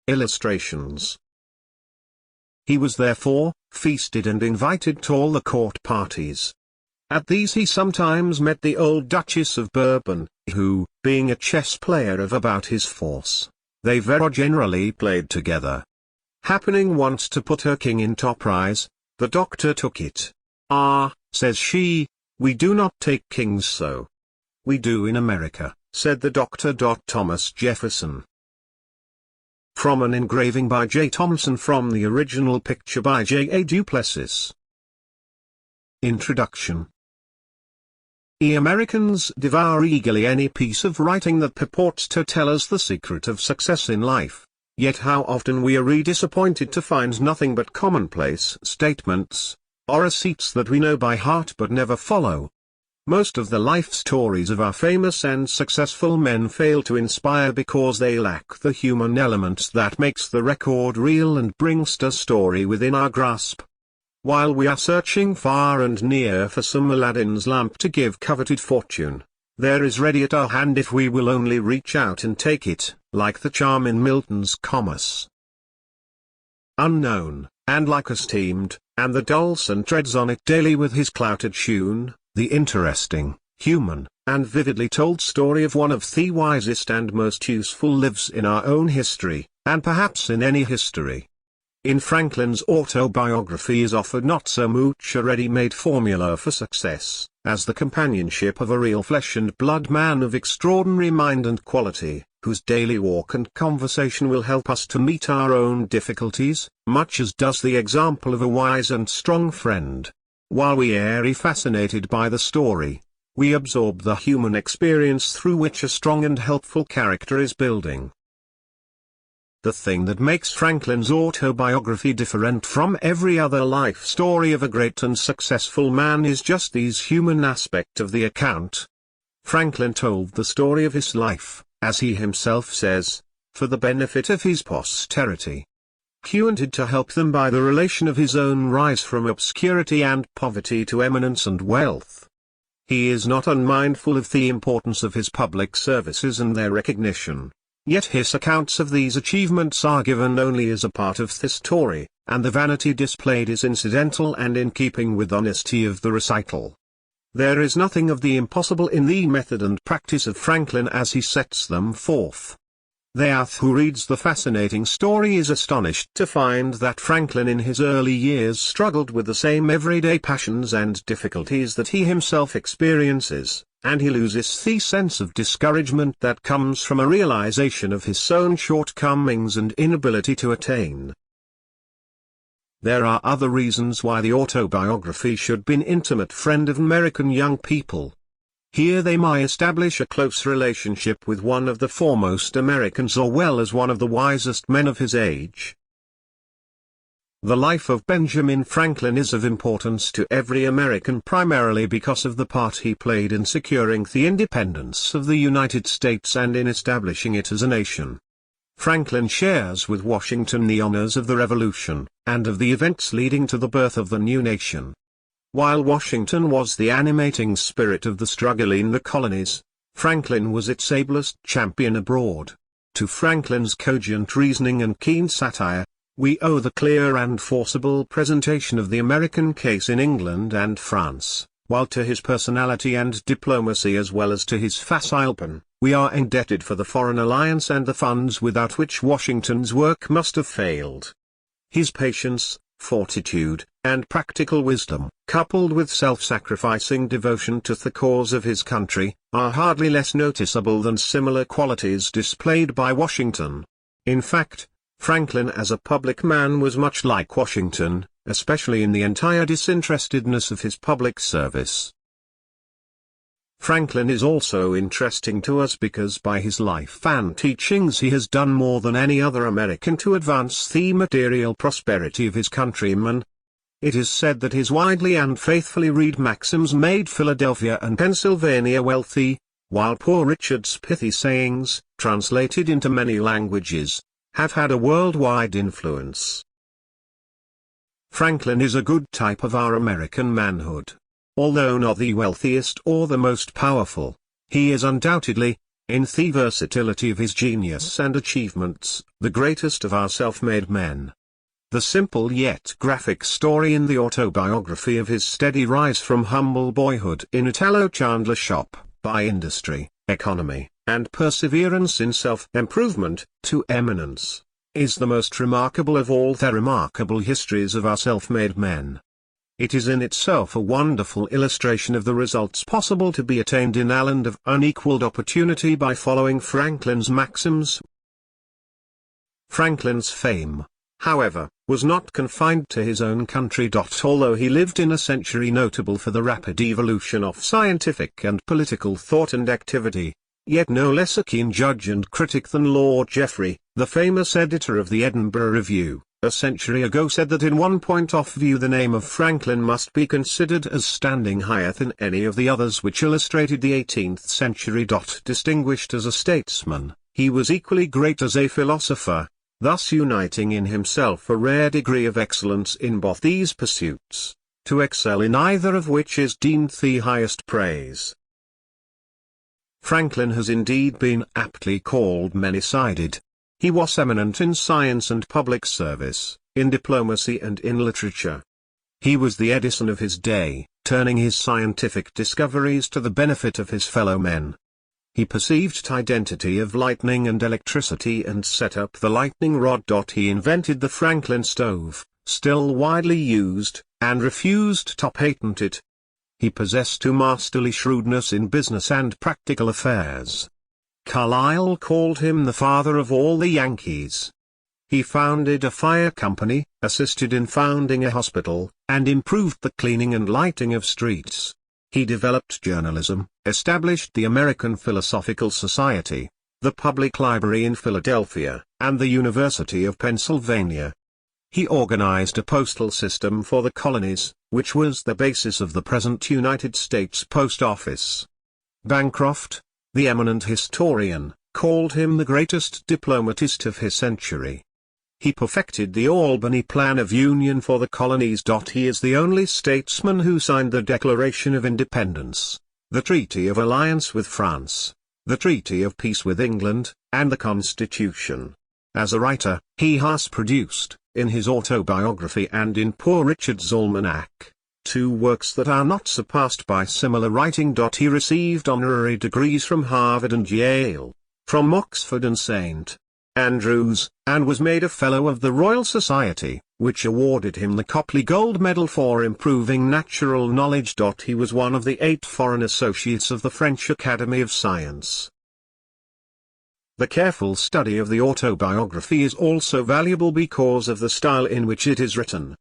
Illustrations. He was therefore feasted and invited to all the court parties. At these he sometimes met the old Duchess of Bourbon, who, being a chess player of about his force, they very generally played together. Happening once to put her king in top prize, the doctor took it. "Ah," says she, "we do not take kings so." "We do in America," said the doctor. Thomas Jefferson. From an engraving by J. Thomson from the original picture by J. A. Duplessis. Introduction. Americans devour eagerly any piece of writing that purports to tell us the secret of success in life, yet how often we are disappointed to find nothing but commonplace statements, or receipts that we know by heart but never follow. Most of the life stories of our famous and successful men fail to inspire because they lack the human element that makes the record real and brings the story within our grasp. While we are searching far and near for some Aladdin's lamp to give coveted fortune, there is ready at our hand if we will only reach out and take it, like the charm in Milton's Comus. Unknown, and like esteemed, and the Dulcian treads on it daily with his clouted shoon, the interesting, human, and vividly told story of one of the wisest and most useful lives in our own history, and perhaps in any history. In Franklin's autobiography is offered not so much a ready-made formula for success, as the companionship of a real flesh-and-blood man of extraordinary mind and quality, whose daily walk and conversation will help us to meet our own difficulties, much as does the example of a wise and strong friend. While we are fascinated by the story, we absorb the human experience through which a strong and helpful character is building. The thing that makes Franklin's autobiography different from every other life story of a great and successful man is just this human aspect of the account. Franklin told the story of his life, as he himself says, for the benefit of his posterity. He wanted to help them by the relation of his own rise from obscurity and poverty to eminence and wealth. He is not unmindful of the importance of his public services and their recognition. Yet his accounts of these achievements are given only as a part of the story, and the vanity displayed is incidental and in keeping with honesty of the recital. There is nothing of the impossible in the method and practice of Franklin as he sets them forth. Who reads the fascinating story is astonished to find that Franklin in his early years struggled with the same everyday passions and difficulties that he himself experiences, and he loses the sense of discouragement that comes from a realization of his own shortcomings and inability to attain. There are other reasons why the autobiography should be an intimate friend of American young people. Here they may establish a close relationship with one of the foremost Americans as well as one of the wisest men of his age. The life of Benjamin Franklin is of importance to every American primarily because of the part he played in securing the independence of the United States and in establishing it as a nation. Franklin shares with Washington the honors of the Revolution, and of the events leading to the birth of the new nation. While Washington was the animating spirit of the struggle in the colonies, Franklin was its ablest champion abroad. To Franklin's cogent reasoning and keen satire, we owe the clear and forcible presentation of the American case in England and France, while to his personality and diplomacy as well as to his facile pen, we are indebted for the Foreign Alliance and the funds without which Washington's work must have failed. His patience, fortitude, and practical wisdom, coupled with self-sacrificing devotion to the cause of his country, are hardly less noticeable than similar qualities displayed by Washington. In fact, Franklin as a public man was much like Washington, especially in the entire disinterestedness of his public service. Franklin is also interesting to us because by his life and teachings he has done more than any other American to advance the material prosperity of his countrymen. It is said that his widely and faithfully read maxims made Philadelphia and Pennsylvania wealthy, while Poor Richard's pithy sayings, translated into many languages, have had a worldwide influence. Franklin is a good type of our American manhood. Although not the wealthiest or the most powerful, he is undoubtedly, in the versatility of his genius and achievements, the greatest of our self-made men. The simple yet graphic story in the autobiography of his steady rise from humble boyhood in a tallow chandler shop, by industry, economy, and perseverance in self-improvement, to eminence, is the most remarkable of all the remarkable histories of our self-made men. It is in itself a wonderful illustration of the results possible to be attained in a land of unequaled opportunity by following Franklin's maxims. Franklin's fame, however, was not confined to his own country. Although he lived in a century notable for the rapid evolution of scientific and political thought and activity, yet no less a keen judge and critic than Lord Jeffrey, the famous editor of the Edinburgh Review, a century ago said that in one point of view the name of Franklin must be considered as standing higher than any of the others which illustrated the 18th century. Distinguished as a statesman, he was equally great as a philosopher, thus uniting in himself a rare degree of excellence in both these pursuits, to excel in either of which is deemed the highest praise. Franklin has indeed been aptly called many-sided. He was eminent in science and public service, in diplomacy and in literature. He was the Edison of his day, turning his scientific discoveries to the benefit of his fellow men. He perceived the identity of lightning and electricity and set up the lightning rod. He invented the Franklin stove, still widely used, and refused to patent it. He possessed a masterly shrewdness in business and practical affairs. Carlyle called him the father of all the Yankees. He founded a fire company, assisted in founding a hospital, and improved the cleaning and lighting of streets. He developed journalism, established the American Philosophical Society, the Public Library in Philadelphia, and the University of Pennsylvania. He organized a postal system for the colonies, which was the basis of the present United States Post Office. Bancroft, the eminent historian, called him the greatest diplomatist of his century. He perfected the Albany Plan of Union for the colonies. He is the only statesman who signed the Declaration of Independence, the Treaty of Alliance with France, the Treaty of Peace with England, and the Constitution. As a writer, he has produced, in his autobiography and in Poor Richard's Almanac, two works that are not surpassed by similar writing. He received honorary degrees from Harvard and Yale, from Oxford and St. Andrews, and was made a Fellow of the Royal Society, which awarded him the Copley Gold Medal for improving natural knowledge. He was one of the 8 foreign associates of the French Academy of Science. The careful study of the autobiography is also valuable because of the style in which it is written.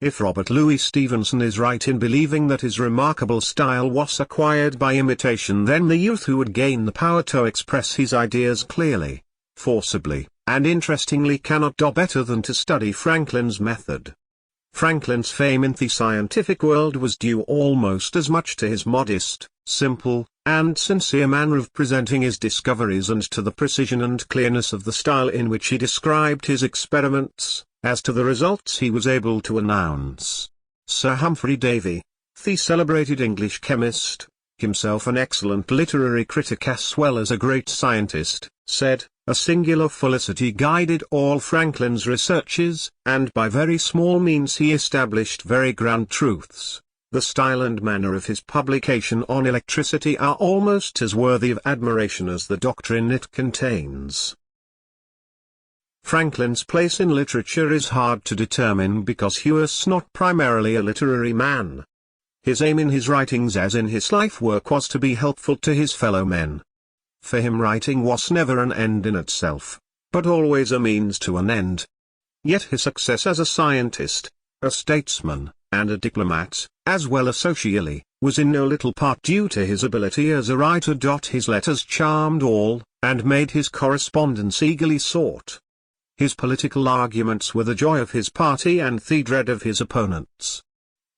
If Robert Louis Stevenson is right in believing that his remarkable style was acquired by imitation, then the youth who would gain the power to express his ideas clearly, forcibly, and interestingly cannot do better than to study Franklin's method. Franklin's fame in the scientific world was due almost as much to his modest, simple, and sincere manner of presenting his discoveries and to the precision and clearness of the style in which he described his experiments, as to the results he was able to announce. Sir Humphrey Davy, the celebrated English chemist, himself an excellent literary critic as well as a great scientist, said, "A singular felicity guided all Franklin's researches, and by very small means he established very grand truths. The style and manner of his publication on electricity are almost as worthy of admiration as the doctrine it contains." Franklin's place in literature is hard to determine because he was not primarily a literary man. His aim in his writings as in his life work was to be helpful to his fellow men. For him writing was never an end in itself, but always a means to an end. Yet his success as a scientist, a statesman, and a diplomat, as well as socially, was in no little part due to his ability as a writer. His letters charmed all, and made his correspondence eagerly sought. His political arguments were the joy of his party and the dread of his opponents.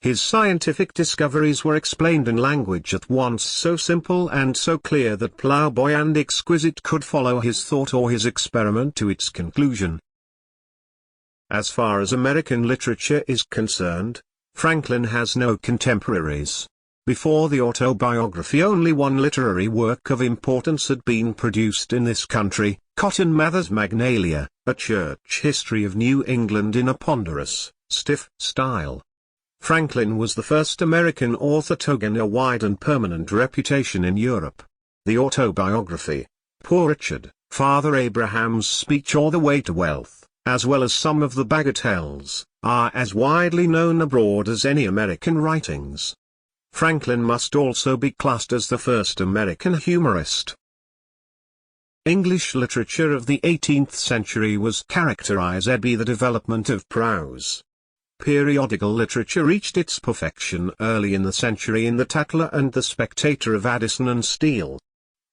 His scientific discoveries were explained in language at once so simple and so clear that ploughboy and exquisite could follow his thought or his experiment to its conclusion. As far as American literature is concerned, Franklin has no contemporaries. Before the autobiography, only one literary work of importance had been produced in this country, Cotton Mather's Magnalia, a church history of New England in a ponderous, stiff style. Franklin was the first American author to gain a wide and permanent reputation in Europe. The autobiography, Poor Richard, Father Abraham's Speech or The Way to Wealth, as well as some of the bagatelles, are as widely known abroad as any American writings. Franklin must also be classed as the first American humorist. English literature of the 18th century was characterized by the development of prose. Periodical literature reached its perfection early in the century in the Tatler and the Spectator of Addison and Steele.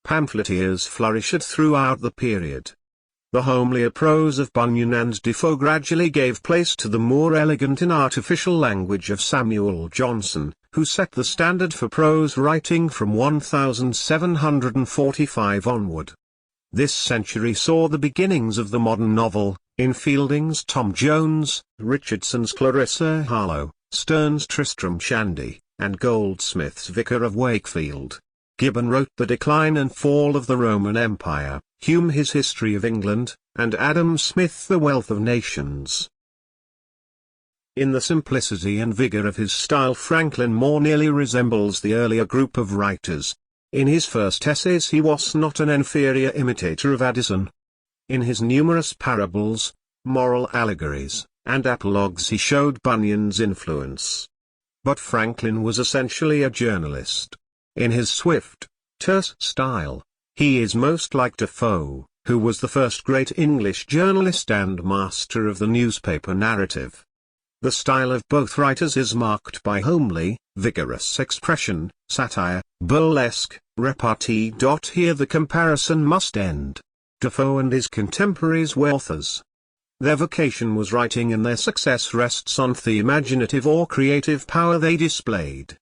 Pamphleteers flourished throughout the period. The homelier prose of Bunyan and Defoe gradually gave place to the more elegant and artificial language of Samuel Johnson, who set the standard for prose writing from 1745 onward. This century saw the beginnings of the modern novel, in Fielding's Tom Jones, Richardson's Clarissa Harlowe, Sterne's Tristram Shandy, and Goldsmith's Vicar of Wakefield. Gibbon wrote The Decline and Fall of the Roman Empire, Hume his History of England, and Adam Smith The Wealth of Nations. In the simplicity and vigor of his style, Franklin more nearly resembles the earlier group of writers. In his first essays he was not an inferior imitator of Addison. In his numerous parables, moral allegories, and apologues he showed Bunyan's influence. But Franklin was essentially a journalist. In his swift, terse style, he is most like Defoe, who was the first great English journalist and master of the newspaper narrative. The style of both writers is marked by homely, vigorous expression, satire, burlesque, repartee. Here the comparison must end. Defoe and his contemporaries were authors. Their vocation was writing, and their success rests on the imaginative or creative power they displayed.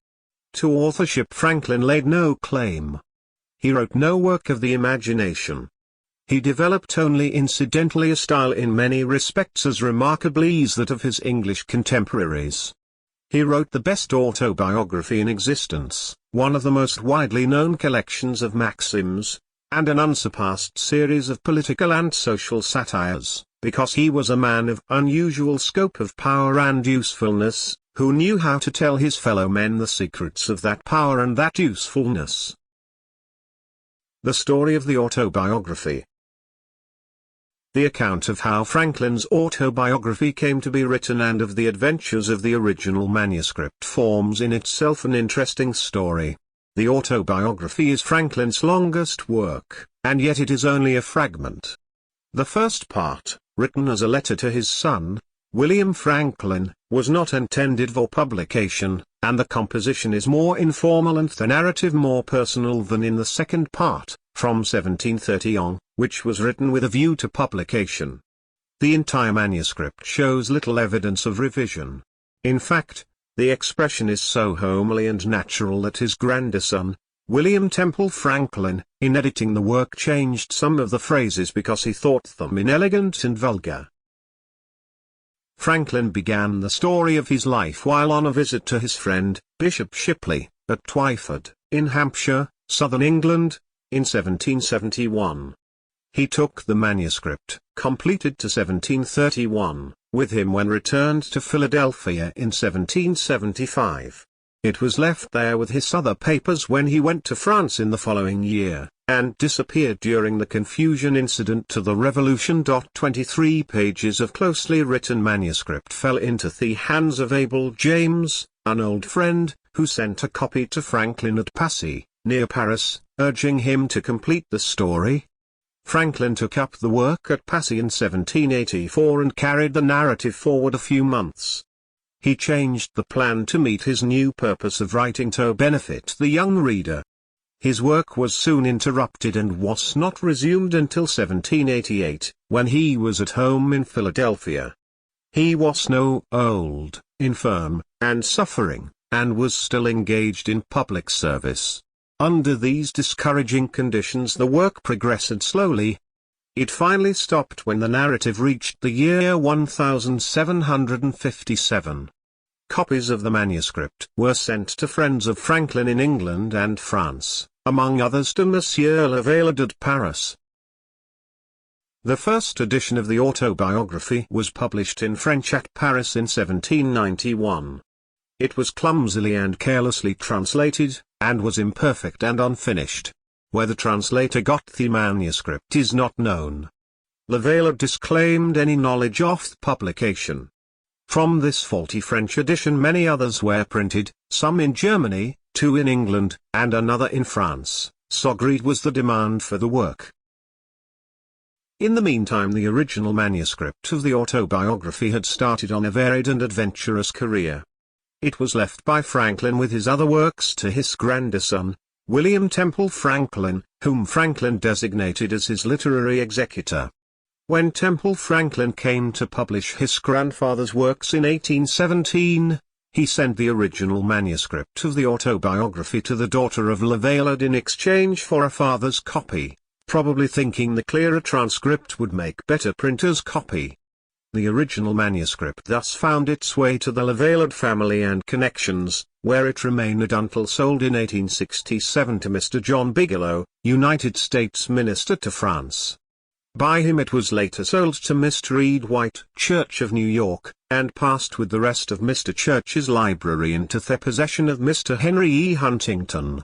To authorship Franklin laid no claim. He wrote no work of the imagination. He developed only incidentally a style in many respects as remarkably as that of his English contemporaries. He wrote the best autobiography in existence, one of the most widely known collections of maxims, and an unsurpassed series of political and social satires, because he was a man of unusual scope of power and usefulness, who knew how to tell his fellow men the secrets of that power and that usefulness. The story of the autobiography. The account of how Franklin's autobiography came to be written and of the adventures of the original manuscript forms in itself an interesting story. The autobiography is Franklin's longest work, and yet it is only a fragment. The first part, written as a letter to his son, William Franklin, was not intended for publication, and the composition is more informal and the narrative more personal than in the second part, from 1730 on, which was written with a view to publication. The entire manuscript shows little evidence of revision. In fact, the expression is so homely and natural that his grandson, William Temple Franklin, in editing the work changed some of the phrases because he thought them inelegant and vulgar. Franklin began the story of his life while on a visit to his friend, Bishop Shipley, at Twyford, in Hampshire, southern England, in 1771. He took the manuscript, completed to 1731, with him when returned to Philadelphia in 1775. It was left there with his other papers when he went to France in the following year, and disappeared during the confusion incident to the Revolution. 23 pages of closely written manuscript fell into the hands of Abel James, an old friend, who sent a copy to Franklin at Passy, near Paris, urging him to complete the story. Franklin took up the work at Passy in 1784 and carried the narrative forward a few months. He changed the plan to meet his new purpose of writing to benefit the young reader. His work was soon interrupted and was not resumed until 1788, when he was at home in Philadelphia. He was now old, infirm, and suffering, and was still engaged in public service. Under these discouraging conditions the work progressed slowly. It finally stopped when the narrative reached the year 1757. copies of the manuscript were sent to friends of Franklin in England and France, among others to Monsieur Le Vaillant at Paris. The first edition of the autobiography was published in French at Paris in 1791. It was clumsily and carelessly translated, and was imperfect and unfinished. Where the translator got the manuscript is not known. Le Vaillant disclaimed any knowledge of the publication. From this faulty French edition many others were printed, some in Germany, 2 in England, and another in France, so great was the demand for the work. In the meantime the original manuscript of the autobiography had started on a varied and adventurous career. It was left by Franklin with his other works to his grandson, William Temple Franklin, whom Franklin designated as his literary executor. When Temple Franklin came to publish his grandfather's works in 1817, he sent the original manuscript of the autobiography to the daughter of Le Vaillant in exchange for a father's copy, probably thinking the clearer transcript would make better printer's copy. The original manuscript thus found its way to the Le Vaillant family and connections, where it remained until sold in 1867 to Mr. John Bigelow, United States Minister to France. By him it was later sold to Mr. Reed White Church of New York, and passed with the rest of Mr. Church's library into the possession of Mr. Henry E. Huntington.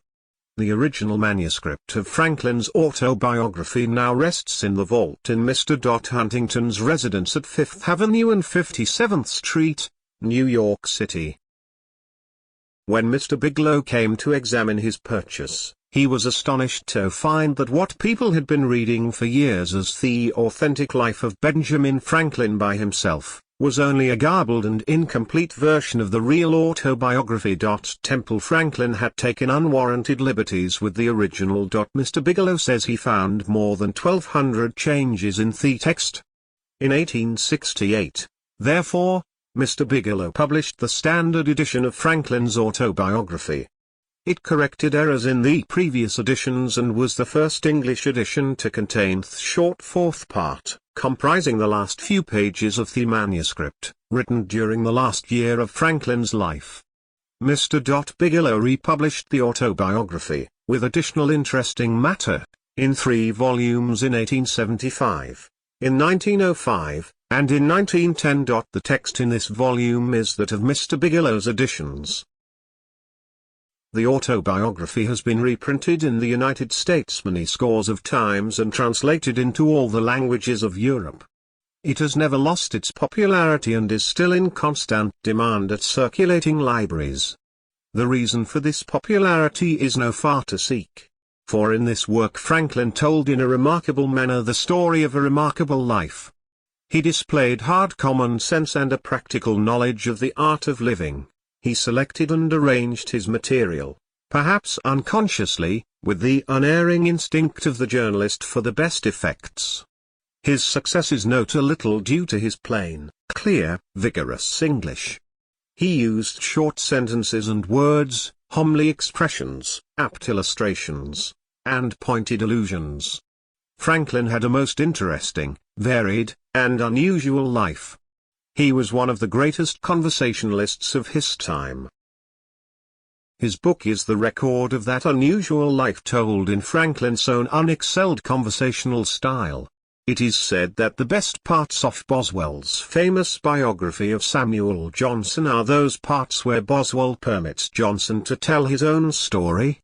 The original manuscript of Franklin's autobiography now rests in the vault in Mr. Huntington's residence at 5th Avenue and 57th Street, New York City. When Mr. Bigelow came to examine his purchase, he was astonished to find that what people had been reading for years as the authentic life of Benjamin Franklin by himself, was only a garbled and incomplete version of the real autobiography. Temple Franklin had taken unwarranted liberties with the original. Mr. Bigelow says he found more than 1,200 changes in the text. In 1868, therefore, Mr. Bigelow published the standard edition of Franklin's autobiography. It corrected errors in the previous editions and was the first English edition to contain the short fourth part, comprising the last few pages of the manuscript, written during the last year of Franklin's life. Mr. Bigelow republished the autobiography, with additional interesting matter, in 3 volumes in 1875, in 1905, and in 1910. The text in this volume is that of Mr. Bigelow's editions. The autobiography has been reprinted in the United States many scores of times and translated into all the languages of Europe. It has never lost its popularity and is still in constant demand at circulating libraries. The reason for this popularity is no far to seek. For in this work Franklin told in a remarkable manner the story of a remarkable life. He displayed hard common sense and a practical knowledge of the art of living. He selected and arranged his material, perhaps unconsciously, with the unerring instinct of the journalist for the best effects. His success is not a little due to his plain, clear, vigorous English. He used short sentences and words, homely expressions, apt illustrations, and pointed allusions. Franklin had a most interesting, varied, and unusual life. He was one of the greatest conversationalists of his time. His book is the record of that unusual life told in Franklin's own unexcelled conversational style. It is said that the best parts of Boswell's famous biography of Samuel Johnson are those parts where Boswell permits Johnson to tell his own story.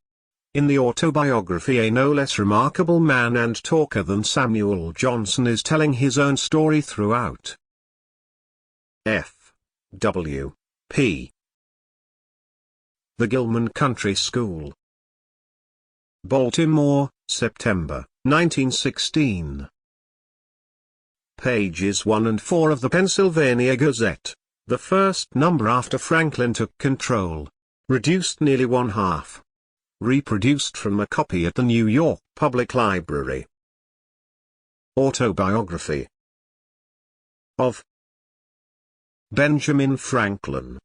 In the autobiography a no less remarkable man and talker than Samuel Johnson is telling his own story throughout. F. W. P. The Gilman Country School. Baltimore, September, 1916. Pages 1 and 4 of the Pennsylvania Gazette, the first number after Franklin took control. Reduced nearly one half. Reproduced from a copy at the New York Public Library. Autobiography of Benjamin Franklin.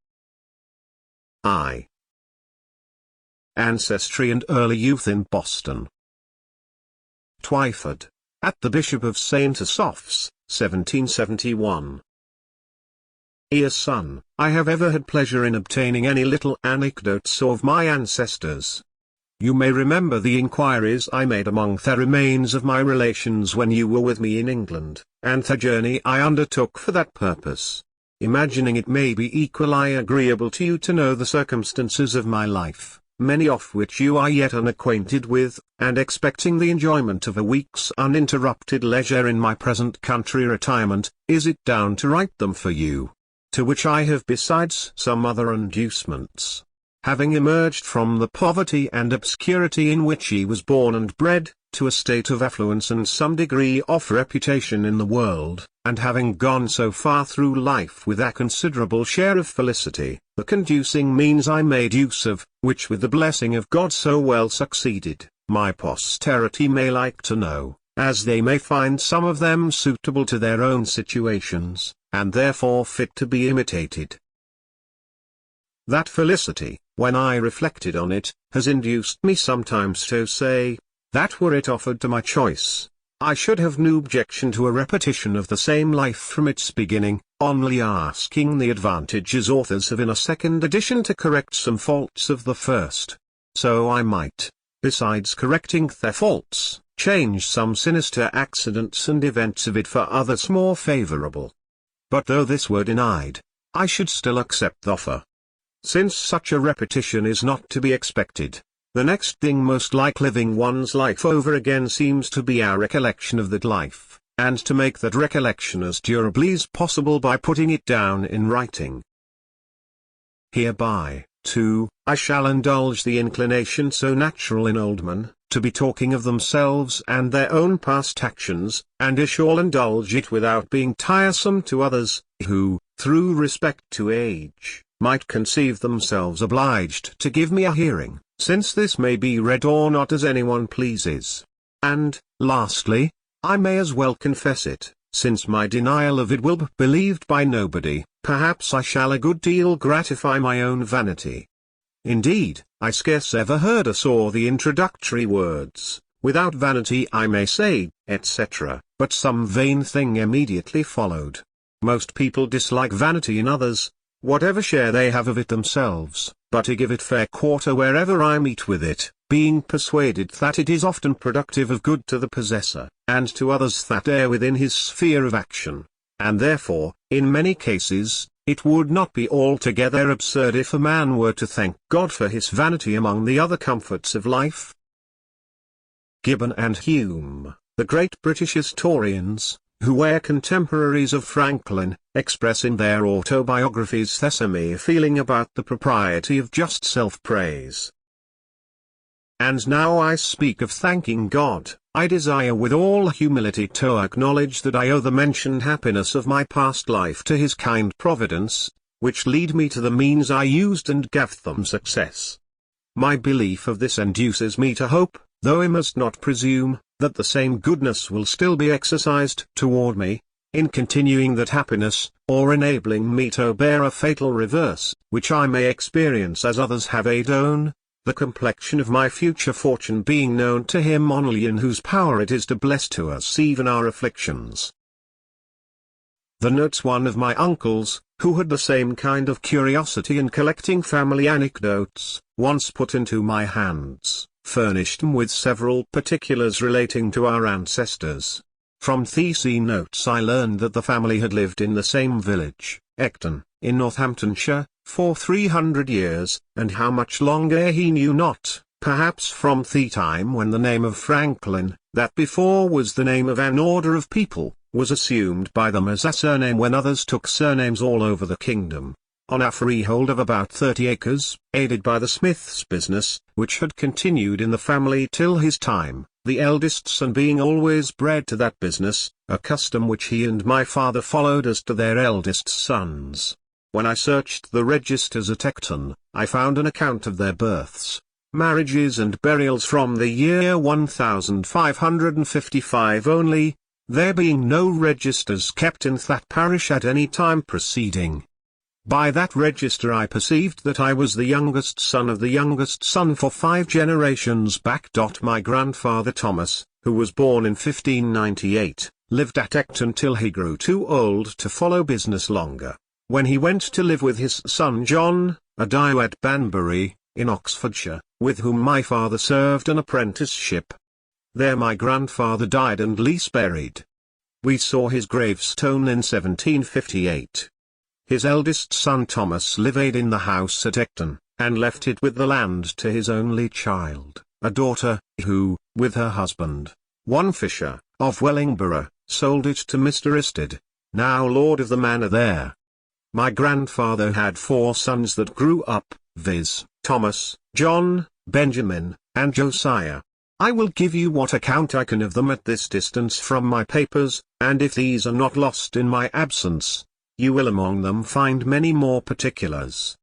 I. Ancestry and Early Youth in Boston. Twyford, at the Bishop of St. Asaph's, 1771. Dear son, I have ever had pleasure in obtaining any little anecdotes of my ancestors. You may remember the inquiries I made among the remains of my relations when you were with me in England, and the journey I undertook for that purpose. Imagining it may be equally agreeable to you to know the circumstances of my life, many of which you are yet unacquainted with, and expecting the enjoyment of a week's uninterrupted leisure in my present country retirement, is it down to write them for you? To which I have besides some other inducements. Having emerged from the poverty and obscurity in which he was born and bred, to a state of affluence and some degree of reputation in the world, and having gone so far through life with a considerable share of felicity, the conducing means I made use of, which with the blessing of God so well succeeded, my posterity may like to know, as they may find some of them suitable to their own situations, and therefore fit to be imitated. That felicity, when I reflected on it, has induced me sometimes to say, that were it offered to my choice, I should have no objection to a repetition of the same life from its beginning, only asking the advantages authors have in a second edition to correct some faults of the first. So I might, besides correcting their faults, change some sinister accidents and events of it for others more favorable. But though this were denied, I should still accept the offer. Since such a repetition is not to be expected, the next thing most like living one's life over again seems to be our recollection of that life, and to make that recollection as durably as possible by putting it down in writing. Hereby, too, I shall indulge the inclination so natural in old men, to be talking of themselves and their own past actions, and I shall indulge it without being tiresome to others, who, through respect to age, might conceive themselves obliged to give me a hearing, since this may be read or not as anyone pleases. And, lastly, I may as well confess it, since my denial of it will be believed by nobody, perhaps I shall a good deal gratify my own vanity. Indeed, I scarce ever heard or saw the introductory words, without vanity I may say, etc., but some vain thing immediately followed. Most people dislike vanity in others, whatever share they have of it themselves, but I give it fair quarter wherever I meet with it, being persuaded that it is often productive of good to the possessor, and to others that are within his sphere of action, and therefore, in many cases, it would not be altogether absurd if a man were to thank God for his vanity among the other comforts of life. Gibbon and Hume, the great British historians, who were contemporaries of Franklin, express in their autobiographies the same feeling about the propriety of just self-praise. And now I speak of thanking God, I desire with all humility to acknowledge that I owe the mentioned happiness of my past life to His kind providence, which lead me to the means I used and gave them success. My belief of this induces me to hope, though I must not presume, that the same goodness will still be exercised toward me, in continuing that happiness, or enabling me to bear a fatal reverse, which I may experience as others have own, the complexion of my future fortune being known to Him only in whose power it is to bless to us even our afflictions. The notes one of my uncles, who had the same kind of curiosity in collecting family anecdotes, once put into my hands, furnished him with several particulars relating to our ancestors. From these notes I learned that the family had lived in the same village, Ecton, in Northamptonshire, for 300 years, and how much longer he knew not, perhaps from the time when the name of Franklin, that before was the name of an order of people, was assumed by them as a surname when others took surnames all over the kingdom. On a freehold of about 30 acres, aided by the smith's business, which had continued in the family till his time, the eldest son being always bred to that business, a custom which he and my father followed as to their eldest sons. When I searched the registers at Ecton, I found an account of their births, marriages and burials from the year 1555 only, there being no registers kept in that parish at any time preceding. By that register I perceived that I was the youngest son of the youngest son for 5 generations back. My grandfather Thomas, who was born in 1598, lived at Ecton till he grew too old to follow business longer. when he went to live with his son John, a dyer at Banbury, in Oxfordshire, with whom my father served an apprenticeship. There my grandfather died and Lease buried. We saw his gravestone in 1758. His eldest son Thomas lived in the house at Ecton, and left it with the land to his only child, a daughter, who, with her husband, one Fisher, of Wellingborough, sold it to Mr. Isted, now lord of the manor there. My grandfather had 4 sons that grew up, viz., Thomas, John, Benjamin, and Josiah. I will give you what account I can of them at this distance from my papers, and if these are not lost in my absence, you will among them find many more particulars.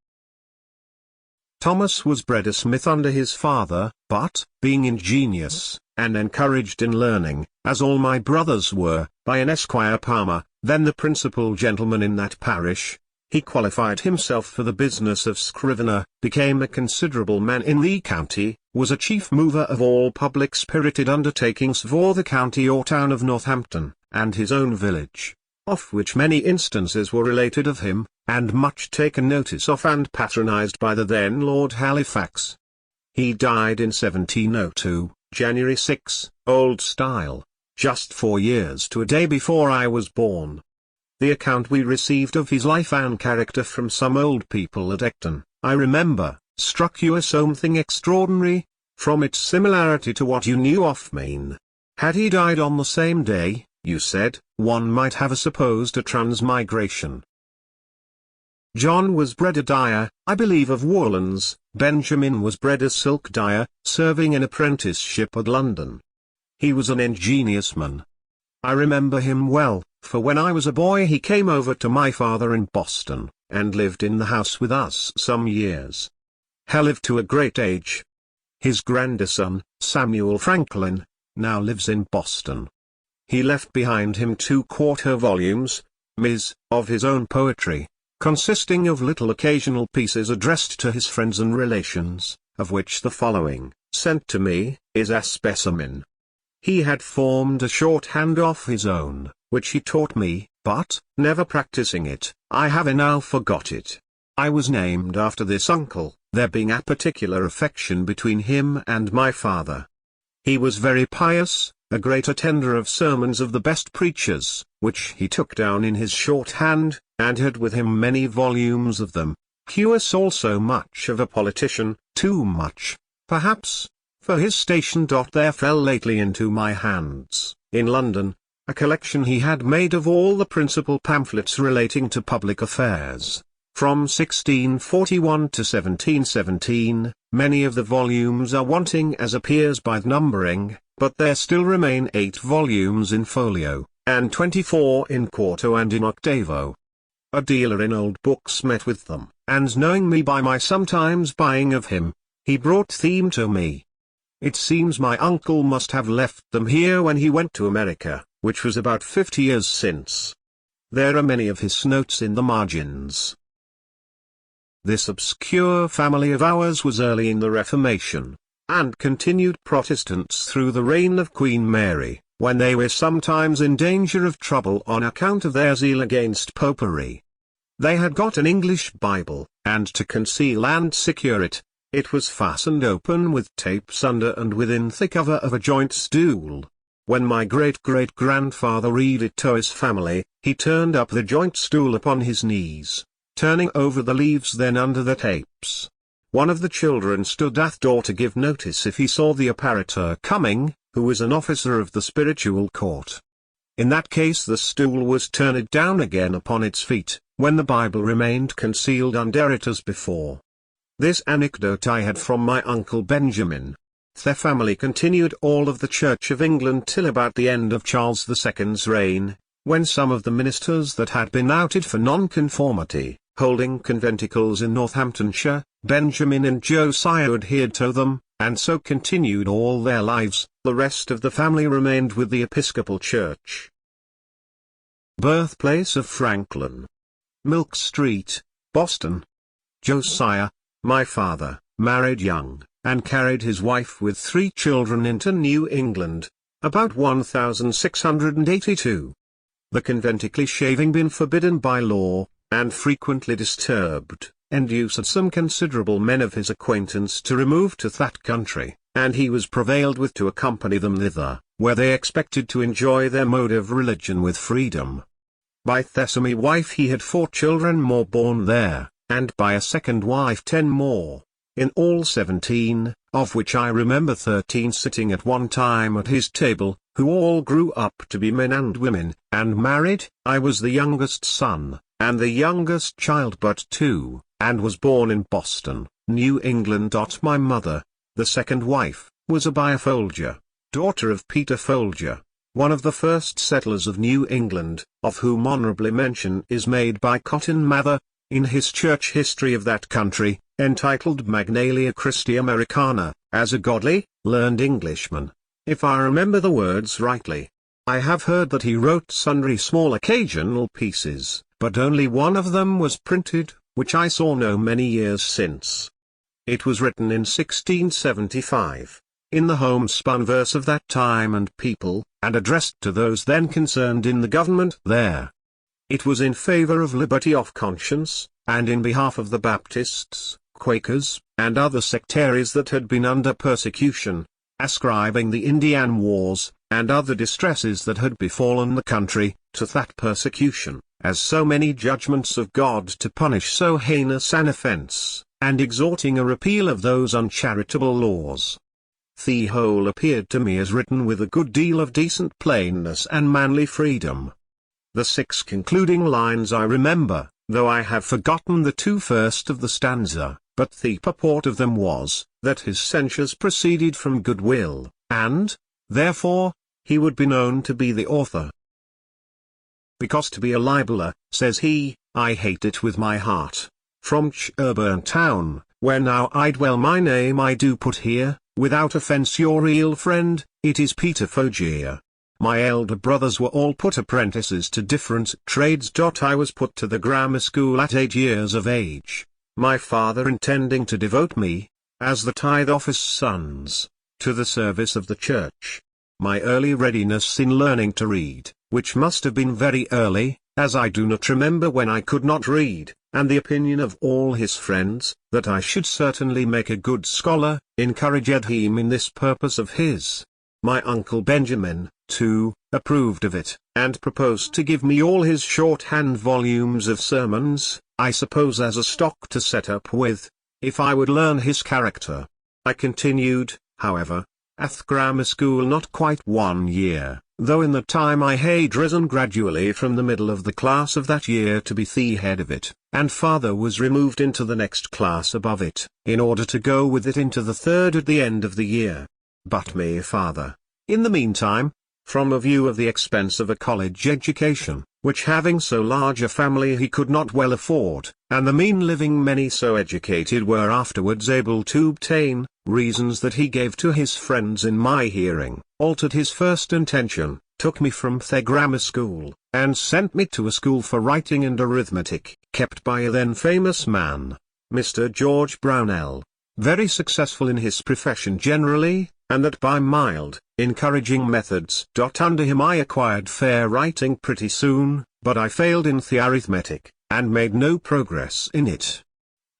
Thomas was bred a smith under his father, but, being ingenious, and encouraged in learning, as all my brothers were, by an Esquire Palmer, then the principal gentleman in that parish, he qualified himself for the business of scrivener, became a considerable man in the county, was a chief mover of all public spirited undertakings for the county or town of Northampton, and his own village, of which many instances were related of him, and much taken notice of and patronized by the then Lord Halifax. He died in 1702, January 6, old style, just 4 years to a day before I was born. The account we received of his life and character from some old people at Ecton, I remember, struck you as something extraordinary, from its similarity to what you knew of mine. Had he died on the same day, you said, one might have supposed a transmigration. John was bred a dyer, I believe of woollens, Benjamin was bred a silk dyer, serving an apprenticeship at London. He was an ingenious man. I remember him well, for when I was a boy he came over to my father in Boston, and lived in the house with us some years. He lived to a great age. His grandson, Samuel Franklin, now lives in Boston. He left behind him 2 quarto volumes, of his own poetry, consisting of little occasional pieces addressed to his friends and relations, of which the following, sent to me, is a specimen. He had formed a shorthand of his own, which he taught me, but, never practicing it, I have now forgot it. I was named after this uncle, there being a particular affection between him and my father. He was very pious, a great attender of sermons of the best preachers, which he took down in his shorthand, and had with him many volumes of them, curious also much of a politician, too much, perhaps, for his station. There fell lately into my hands, in London, a collection he had made of all the principal pamphlets relating to public affairs, from 1641 to 1717, many of the volumes are wanting as appears by the numbering, but there still remain 8 volumes in folio, and 24 in quarto and in octavo. A dealer in old books met with them, and knowing me by my sometimes buying of him, he brought them to me. It seems my uncle must have left them here when he went to America, which was about 50 years since. There are many of his notes in the margins. This obscure family of ours was early in the Reformation, and continued Protestants through the reign of Queen Mary, when they were sometimes in danger of trouble on account of their zeal against popery. They had got an English Bible, and to conceal and secure it, it was fastened open with tapes under and within the cover of a joint stool. When my great-great-grandfather read it to his family, he turned up the joint stool upon his knees, turning over the leaves then under the tapes. One of the children stood at the door to give notice if he saw the apparitor coming, who was an officer of the spiritual court. In that case the stool was turned down again upon its feet, when the Bible remained concealed under it as before. This anecdote I had from my uncle Benjamin. Their family continued all of the Church of England till about the end of Charles II's reign, when some of the ministers that had been outed for nonconformity, holding conventicles in Northamptonshire, Benjamin and Josiah adhered to them, and so continued all their lives. The rest of the family remained with the Episcopal Church. Birthplace of Franklin. Milk Street, Boston. Josiah, my father, married young, and carried his wife with 3 children into New England, about 1682. The conventicle having been forbidden by law, and frequently disturbed, induced some considerable men of his acquaintance to remove to that country, and he was prevailed with to accompany them thither, where they expected to enjoy their mode of religion with freedom. By Thessamy wife he had 4 children more born there, and by a second wife 10 more, in all 17, of which I remember 13 sitting at one time at his table, who all grew up to be men and women, and married. I was the youngest son, and the youngest child but 2, and was born in Boston, New England. My mother, the second wife, was Abiah Folger, daughter of Peter Folger, one of the first settlers of New England, of whom honorably mention is made by Cotton Mather, in his church history of that country, entitled Magnalia Christi Americana, as a godly, learned Englishman, if I remember the words rightly. I have heard that he wrote sundry small occasional pieces, but only one of them was printed, which I saw many years since. It was written in 1675, in the homespun verse of that time and people, and addressed to those then concerned in the government there. It was in favor of liberty of conscience, and in behalf of the Baptists, Quakers, and other sectaries that had been under persecution, ascribing the Indian wars, and other distresses that had befallen the country, to that persecution, as so many judgments of God to punish so heinous an offence, and exhorting a repeal of those uncharitable laws. The whole appeared to me as written with a good deal of decent plainness and manly freedom. The 6 concluding lines I remember, though I have forgotten the 2 first of the stanza, but the purport of them was, that his censures proceeded from good will, and, therefore, he would be known to be the author. Because to be a libeller, says he, I hate it with my heart. From Sherburne town, where now I dwell, my name I do put here, without offence your real friend, it is Peter Folger. My elder brothers were all put apprentices to different trades. I was put to the grammar school at 8 years of age, my father intending to devote me, as the tithe office sons, to the service of the church. My early readiness in learning to read, which must have been very early, as I do not remember when I could not read, and the opinion of all his friends, that I should certainly make a good scholar, encouraged him in this purpose of his. My uncle Benjamin, too, approved of it, and proposed to give me all his shorthand volumes of sermons, I suppose as a stock to set up with, if I would learn his character. I continued, however, at the grammar school not quite 1 year, though in the time I had risen gradually from the middle of the class of that year to be the head of it, and father was removed into the next class above it, in order to go with it into the 3rd at the end of the year. But my father, in the meantime, from a view of the expense of a college education, which having so large a family he could not well afford, and the mean living many so educated were afterwards able to obtain, reasons that he gave to his friends in my hearing, altered his first intention, took me from the grammar school, and sent me to a school for writing and arithmetic, kept by a then famous man, Mr. George Brownell, very successful in his profession generally, and that by mild, encouraging methods. Under him I acquired fair writing pretty soon, but I failed in the arithmetic, and made no progress in it.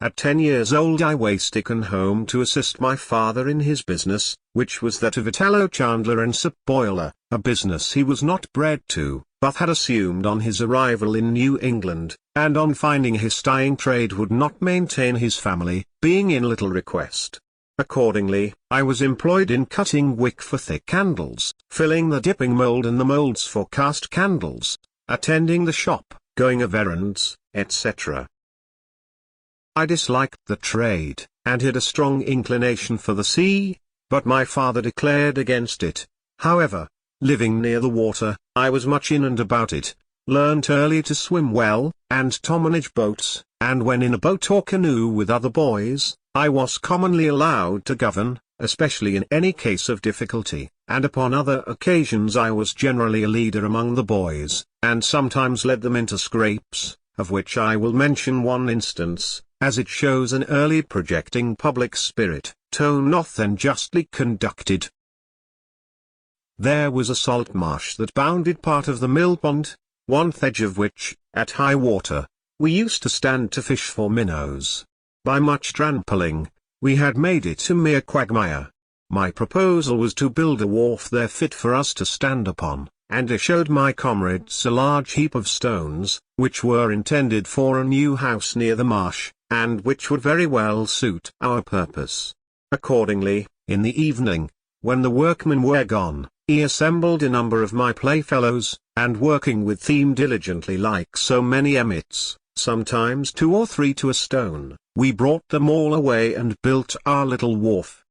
At 10 years old I was taken home to assist my father in his business, which was that of tallow chandler and sap boiler, a business he was not bred to, but had assumed on his arrival in New England, and on finding his dying trade would not maintain his family, being in little request. Accordingly, I was employed in cutting wick for thick candles, filling the dipping mold and the molds for cast candles, attending the shop, going of errands, etc. I disliked the trade, and had a strong inclination for the sea, but my father declared against it. However, living near the water, I was much in and about it, learnt early to swim well, and to manage boats, and when in a boat or canoe with other boys, I was commonly allowed to govern, especially in any case of difficulty, and upon other occasions I was generally a leader among the boys, and sometimes led them into scrapes, of which I will mention one instance, as it shows an early projecting public spirit, not then justly conducted. There was a salt marsh that bounded part of the mill pond, one edge of which, at high water, We used to stand to fish for minnows. By much trampling, we had made it a mere quagmire. My proposal was to build a wharf there fit for us to stand upon, and I showed my comrades a large heap of stones, which were intended for a new house near the marsh, and which would very well suit our purpose. Accordingly, in the evening, when the workmen were gone, he assembled a number of my playfellows, and working with them diligently like so many emmets, sometimes 2 or 3 to a stone, we brought them all away and built our little wharf.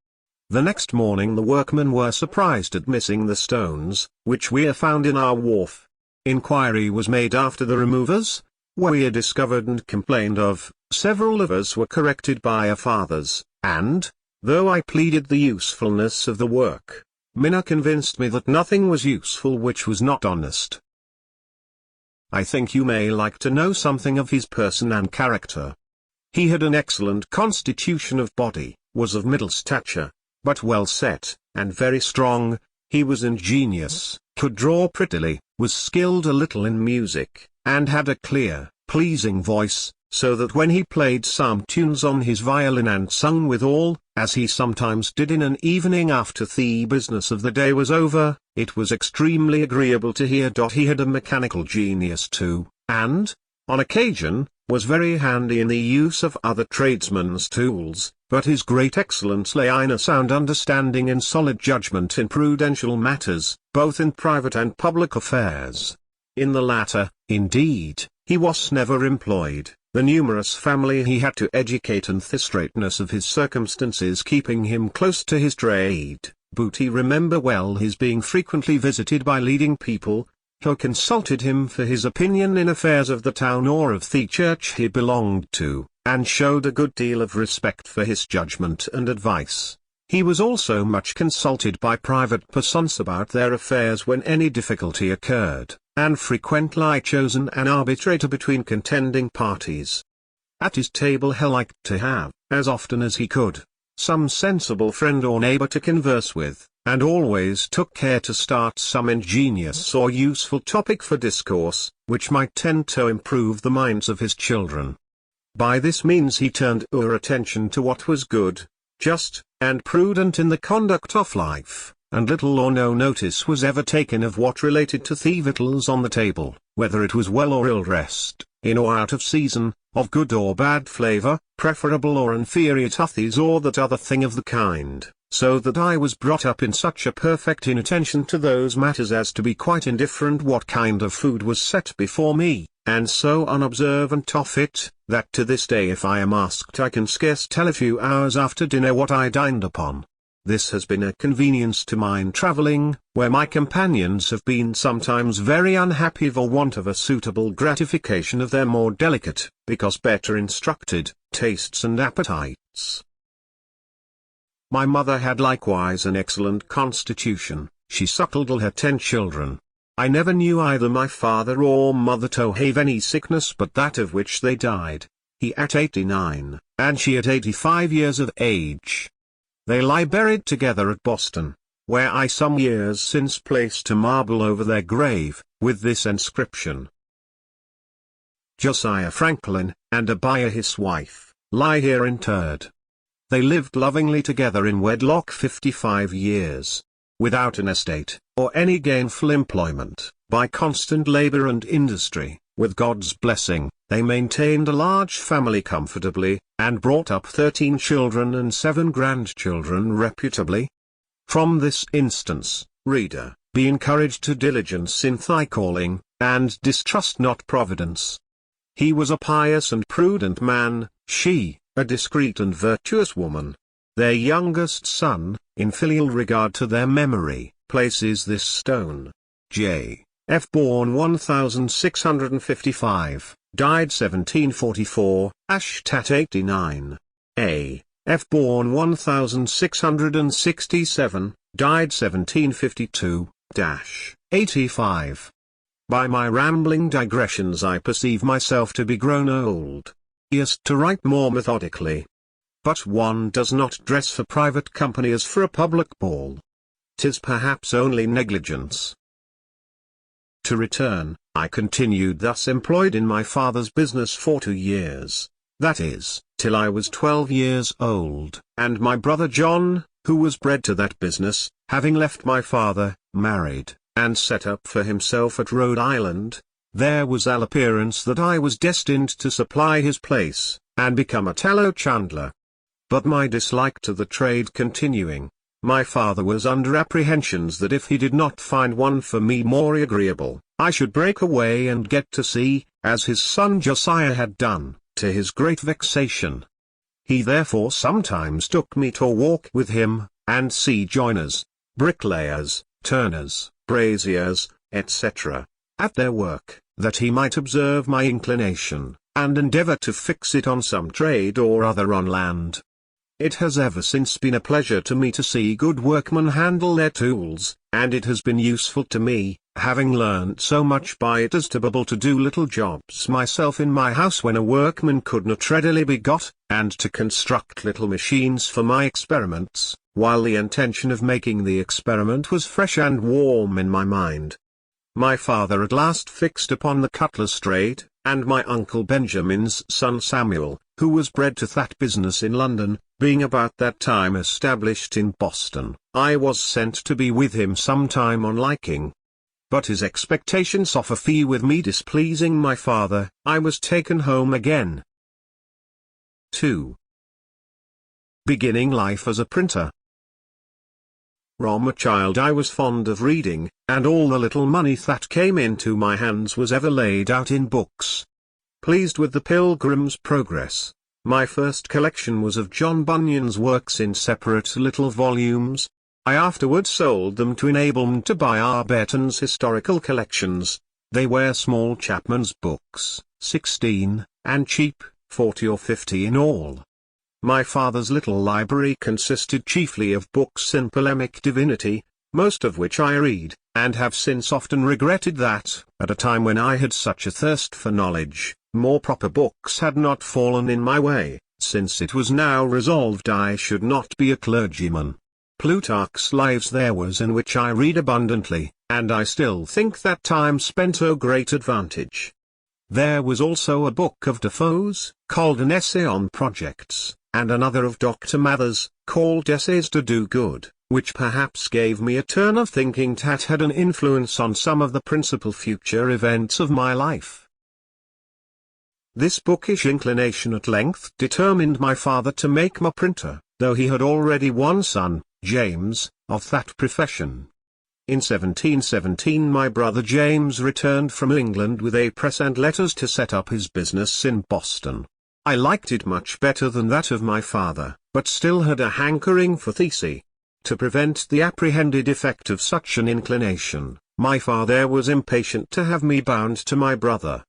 The next morning the workmen were surprised at missing the stones, which we found in our wharf. Inquiry was made after the removers, where we discovered and complained of. Several of us were corrected by our fathers, and, though I pleaded the usefulness of the work, Minna convinced me that nothing was useful which was not honest. I think you may like to know something of his person and character. He had an excellent constitution of body, was of middle stature, but well set, and very strong. He was ingenious, could draw prettily, was skilled a little in music, and had a clear, pleasing voice, so that when he played some tunes on his violin and sung withal, as he sometimes did in an evening after the business of the day was over, it was extremely agreeable to hear. He had a mechanical genius too, and, on occasion, was very handy in the use of other tradesmen's tools, but his great excellence lay in a sound understanding and solid judgment in prudential matters, both in private and public affairs. In the latter, indeed, he was never employed, the numerous family he had to educate and the straitness of his circumstances keeping him close to his trade. Booty remember well his being frequently visited by leading people, who consulted him for his opinion in affairs of the town or of the church he belonged to, and showed a good deal of respect for his judgment and advice. He was also much consulted by private persons about their affairs when any difficulty occurred, and frequently chosen an arbitrator between contending parties. At his table he liked to have, as often as he could, some sensible friend or neighbor to converse with, and always took care to start some ingenious or useful topic for discourse, which might tend to improve the minds of his children. By this means he turned our attention to what was good, just, and prudent in the conduct of life, and little or no notice was ever taken of what related to the victuals on the table, whether it was well or ill dressed, in or out of season, of good or bad flavour, preferable or inferior to these or that other thing of the kind, so that I was brought up in such a perfect inattention to those matters as to be quite indifferent what kind of food was set before me, and so unobservant of it, that to this day if I am asked I can scarce tell a few hours after dinner what I dined upon. This has been a convenience to mine travelling, where my companions have been sometimes very unhappy for want of a suitable gratification of their more delicate, because better instructed, tastes and appetites. My mother had likewise an excellent constitution. She suckled all her 10 children. I never knew either my father or mother to have any sickness but that of which they died. He at 89, and she at 85 years of age. They lie buried together at Boston, where I some years since placed a marble over their grave, with this inscription: Josiah Franklin, and Abiah his wife, lie here interred. They lived lovingly together in wedlock 55 years. Without an estate, or any gainful employment, by constant labor and industry, with God's blessing, they maintained a large family comfortably, and brought up 13 children and 7 grandchildren reputably. From this instance, reader, be encouraged to diligence in thy calling, and distrust not Providence. He was a pious and prudent man, she, a discreet and virtuous woman. Their youngest son, in filial regard to their memory, places this stone. J. F. born 1655, died 1744, Ashtat 89. A. F. born 1667, died 1752, 85. By my rambling digressions I perceive myself to be grown old. Yes, to write more methodically. But one does not dress for private company as for a public ball. 'Tis perhaps only negligence. to return, I continued thus employed in my father's business for 2 years, that is, till I was 12 years old, and my brother John, who was bred to that business, having left my father, married, and set up for himself at Rhode Island, there was all appearance that I was destined to supply his place, and become a tallow chandler. But my dislike to the trade continuing, my father was under apprehensions that if he did not find one for me more agreeable, I should break away and get to sea, as his son Josiah had done, to his great vexation. He therefore sometimes took me to walk with him, and see joiners, bricklayers, turners, braziers, etc., at their work, that he might observe my inclination, and endeavour to fix it on some trade or other on land. It has ever since been a pleasure to me to see good workmen handle their tools, and it has been useful to me, having learnt so much by it as to be able to do little jobs myself in my house when a workman could not readily be got, and to construct little machines for my experiments, while the intention of making the experiment was fresh and warm in my mind. My father at last fixed upon the cutler's trade, and my uncle Benjamin's son Samuel, who was bred to that business in London, being about that time established in Boston, I was sent to be with him some time on liking. But his expectations of a fee with me displeasing my father, I was taken home again. 2. Beginning life as a printer. From a child I was fond of reading, and all the little money that came into my hands was ever laid out in books. Pleased with the Pilgrim's Progress, my first collection was of John Bunyan's works in separate little volumes. I afterwards sold them to enable me to buy R. Burton's historical collections. They were small chapman's books, 16, and cheap, 40 or 50 in all. My father's little library consisted chiefly of books in polemic divinity, most of which I read, and have since often regretted that, at a time when I had such a thirst for knowledge, more proper books had not fallen in my way, since it was now resolved I should not be a clergyman. Plutarch's Lives there was in which I read abundantly, and I still think that time spent to great advantage. There was also a book of Defoe's, called An Essay on Projects, and another of Dr. Mather's, called Essays to Do Good, which perhaps gave me a turn of thinking that had an influence on some of the principal future events of my life. This bookish inclination at length determined my father to make me a printer, though he had already one son, James, of that profession. In 1717 my brother James returned from England with a press and letters to set up his business in Boston. I liked it much better than that of my father, but still had a hankering for thesis. To prevent the apprehended effect of such an inclination, my father was impatient to have me bound to my brother.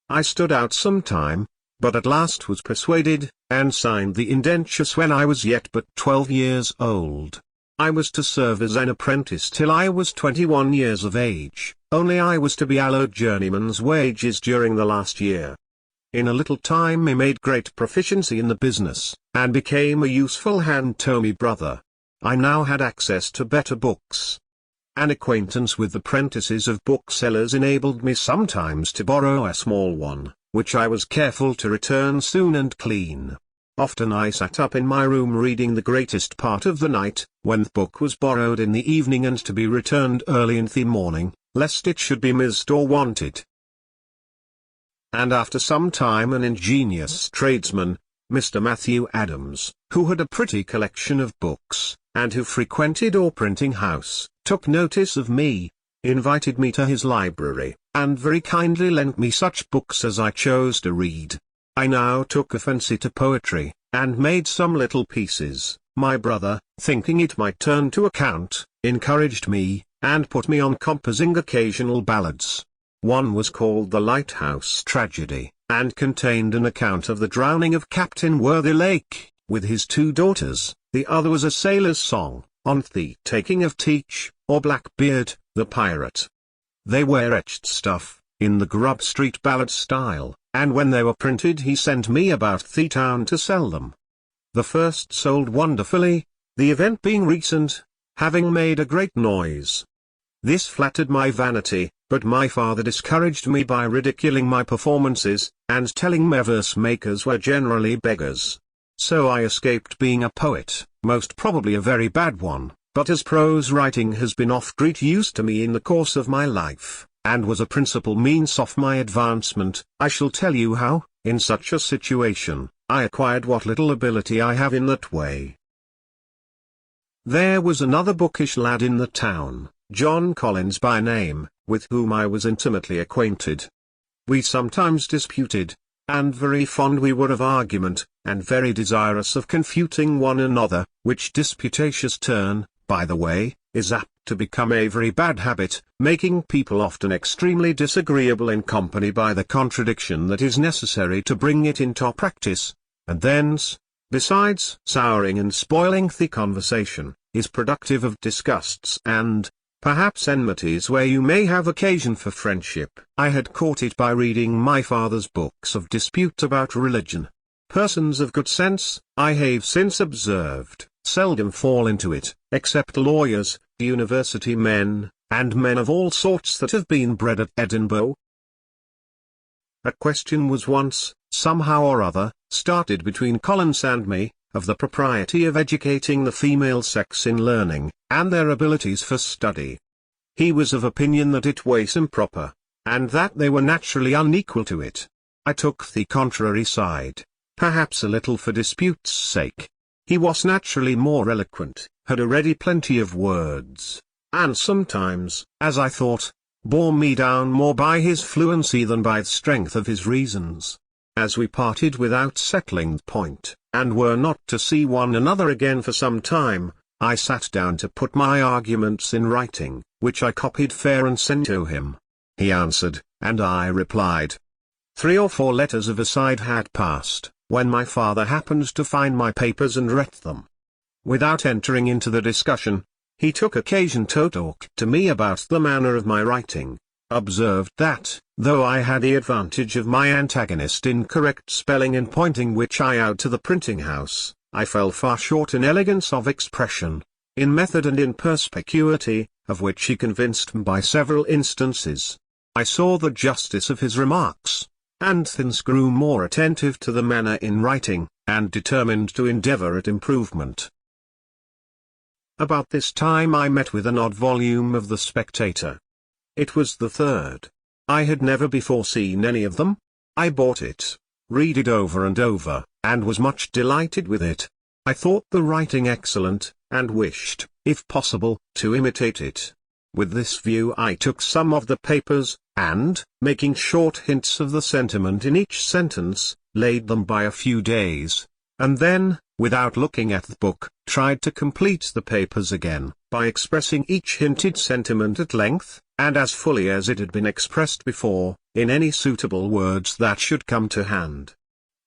I stood out some time, but at last was persuaded, and signed the indentures when I was yet but 12 years old. I was to serve as an apprentice till I was 21 years of age, only I was to be allowed journeyman's wages during the last year. In a little time I made great proficiency in the business, and became a useful hand to me brother. I now had access to better books. An acquaintance with the prentices of booksellers enabled me sometimes to borrow a small one, which I was careful to return soon and clean. Often I sat up in my room reading the greatest part of the night, when the book was borrowed in the evening and to be returned early in the morning, lest it should be missed or wanted. And after some time an ingenious tradesman, Mr. Matthew Adams, who had a pretty collection of books, and who frequented our printing house, took notice of me, invited me to his library, and very kindly lent me such books as I chose to read. I now took a fancy to poetry, and made some little pieces. My brother, thinking it might turn to account, encouraged me, and put me on composing occasional ballads. One was called The Lighthouse Tragedy, and contained an account of the drowning of Captain Worthylake, with his 2 daughters. The other was a sailor's song, on the taking of Teach, or Blackbeard, the pirate. They were etched stuff, in the Grub Street ballad style, and when they were printed he sent me about the town to sell them. The first sold wonderfully, the event being recent, having made a great noise. This flattered my vanity, but my father discouraged me by ridiculing my performances, and telling me verse makers were generally beggars. So I escaped being a poet, most probably a very bad one, but as prose writing has been of great use to me in the course of my life, and was a principal means of my advancement, I shall tell you how, in such a situation, I acquired what little ability I have in that way. There was another bookish lad in the town, John Collins by name, with whom I was intimately acquainted. We sometimes disputed, and very fond we were of argument, and very desirous of confuting one another, which disputatious turn, by the way, is apt to become a very bad habit, making people often extremely disagreeable in company by the contradiction that is necessary to bring it into practice, and thence, besides souring and spoiling the conversation, is productive of disgusts and, perhaps enmities where you may have occasion for friendship. I had caught it by reading my father's books of dispute about religion. Persons of good sense, I have since observed, seldom fall into it, except lawyers, university men, and men of all sorts that have been bred at Edinburgh. A question was once, somehow or other, started between Collins and me, of the propriety of educating the female sex in learning, and their abilities for study. He was of opinion that it was improper, and that they were naturally unequal to it. I took the contrary side, perhaps a little for dispute's sake. He was naturally more eloquent, had already plenty of words, and sometimes, as I thought, bore me down more by his fluency than by the strength of his reasons. As we parted without settling the point, and were not to see one another again for some time, I sat down to put my arguments in writing, which I copied fair and sent to him. He answered, and I replied. 3 or 4 letters of aside had passed, when my father happened to find my papers and read them. Without entering into the discussion, he took occasion to talk to me about the manner of my writing, observed that, though I had the advantage of my antagonist in correct spelling and pointing which I owed to the printing house, I fell far short in elegance of expression, in method and in perspicuity, of which he convinced me by several instances. I saw the justice of his remarks, and thence grew more attentive to the manner in writing, and determined to endeavour at improvement. About this time I met with an odd volume of The Spectator. It was the 3rd. I had never before seen any of them. I bought it, read it over and over, and was much delighted with it. I thought the writing excellent, and wished, if possible, to imitate it. With this view I took some of the papers, and, making short hints of the sentiment in each sentence, laid them by a few days, and then, without looking at the book, tried to complete the papers again, by expressing each hinted sentiment at length, and as fully as it had been expressed before, in any suitable words that should come to hand.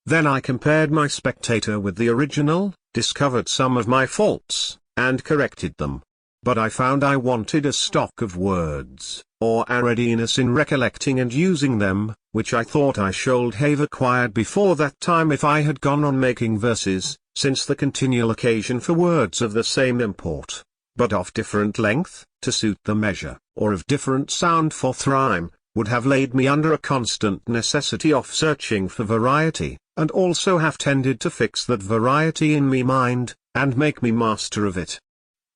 Then I compared my Spectator with the original, discovered some of my faults, and corrected them. But I found I wanted a stock of words, or a readiness in recollecting and using them, which I thought I should have acquired before that time if I had gone on making verses, since the continual occasion for words of the same import, but of different length, to suit the measure, or of different sound for rhyme, would have laid me under a constant necessity of searching for variety, and also have tended to fix that variety in me mind, and make me master of it.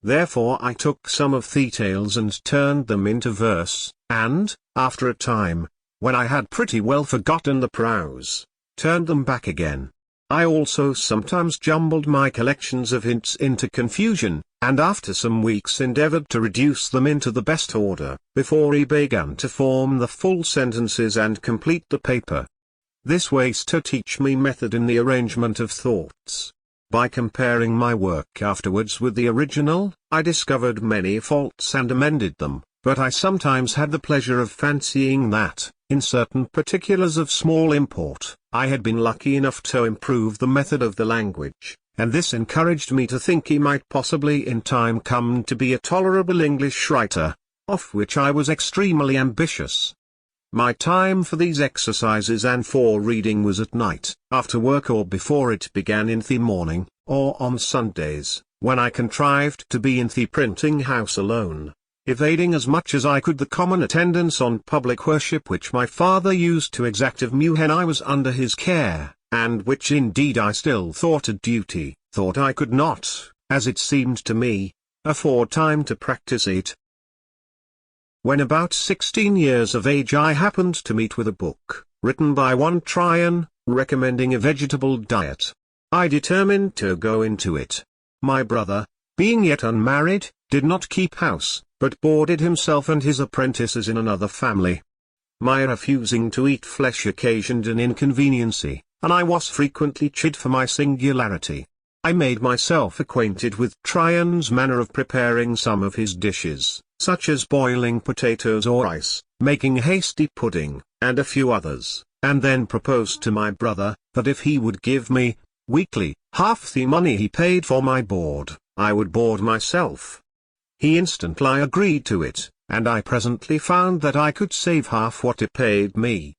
Therefore I took some of the tales and turned them into verse, and, after a time, when I had pretty well forgotten the prose, turned them back again. I also sometimes jumbled my collections of hints into confusion, and after some weeks endeavored to reduce them into the best order, before he began to form the full sentences and complete the paper. This was to teach me method in the arrangement of thoughts. By comparing my work afterwards with the original, I discovered many faults and amended them, but I sometimes had the pleasure of fancying that, in certain particulars of small import, I had been lucky enough to improve the method of the language, and this encouraged me to think he might possibly in time come to be a tolerable English writer, of which I was extremely ambitious. My time for these exercises and for reading was at night, after work or before it began in the morning, or on Sundays, when I contrived to be in the printing house alone. evading as much as I could the common attendance on public worship which my father used to exact of me when I was under his care, and which indeed I still thought a duty, thought I could not, as it seemed to me, afford time to practice it. When about 16 years of age I happened to meet with a book, written by one Tryon, recommending a vegetable diet. I determined to go into it. My brother, being yet unmarried, did not keep house, but boarded himself and his apprentices in another family. My refusing to eat flesh occasioned an inconveniency, and I was frequently chid for my singularity. I made myself acquainted with Tryon's manner of preparing some of his dishes, such as boiling potatoes or rice, making hasty pudding, and a few others, and then proposed to my brother, that if he would give me, weekly, half the money he paid for my board, I would board myself. He instantly agreed to it, and I presently found that I could save half what he paid me.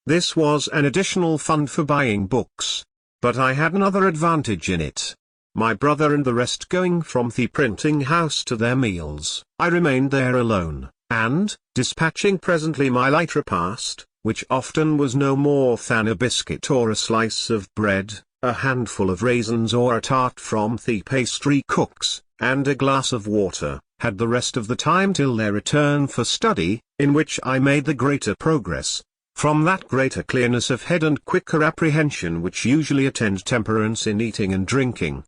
This was an additional fund for buying books. But I had another advantage in it. My brother and the rest going from the printing house to their meals, I remained there alone, and, dispatching presently my light repast, which often was no more than a biscuit or a slice of bread, a handful of raisins or a tart from the pastry cook's, and a glass of water, had the rest of the time till their return for study, in which I made the greater progress, from that greater clearness of head and quicker apprehension which usually attend temperance in eating and drinking.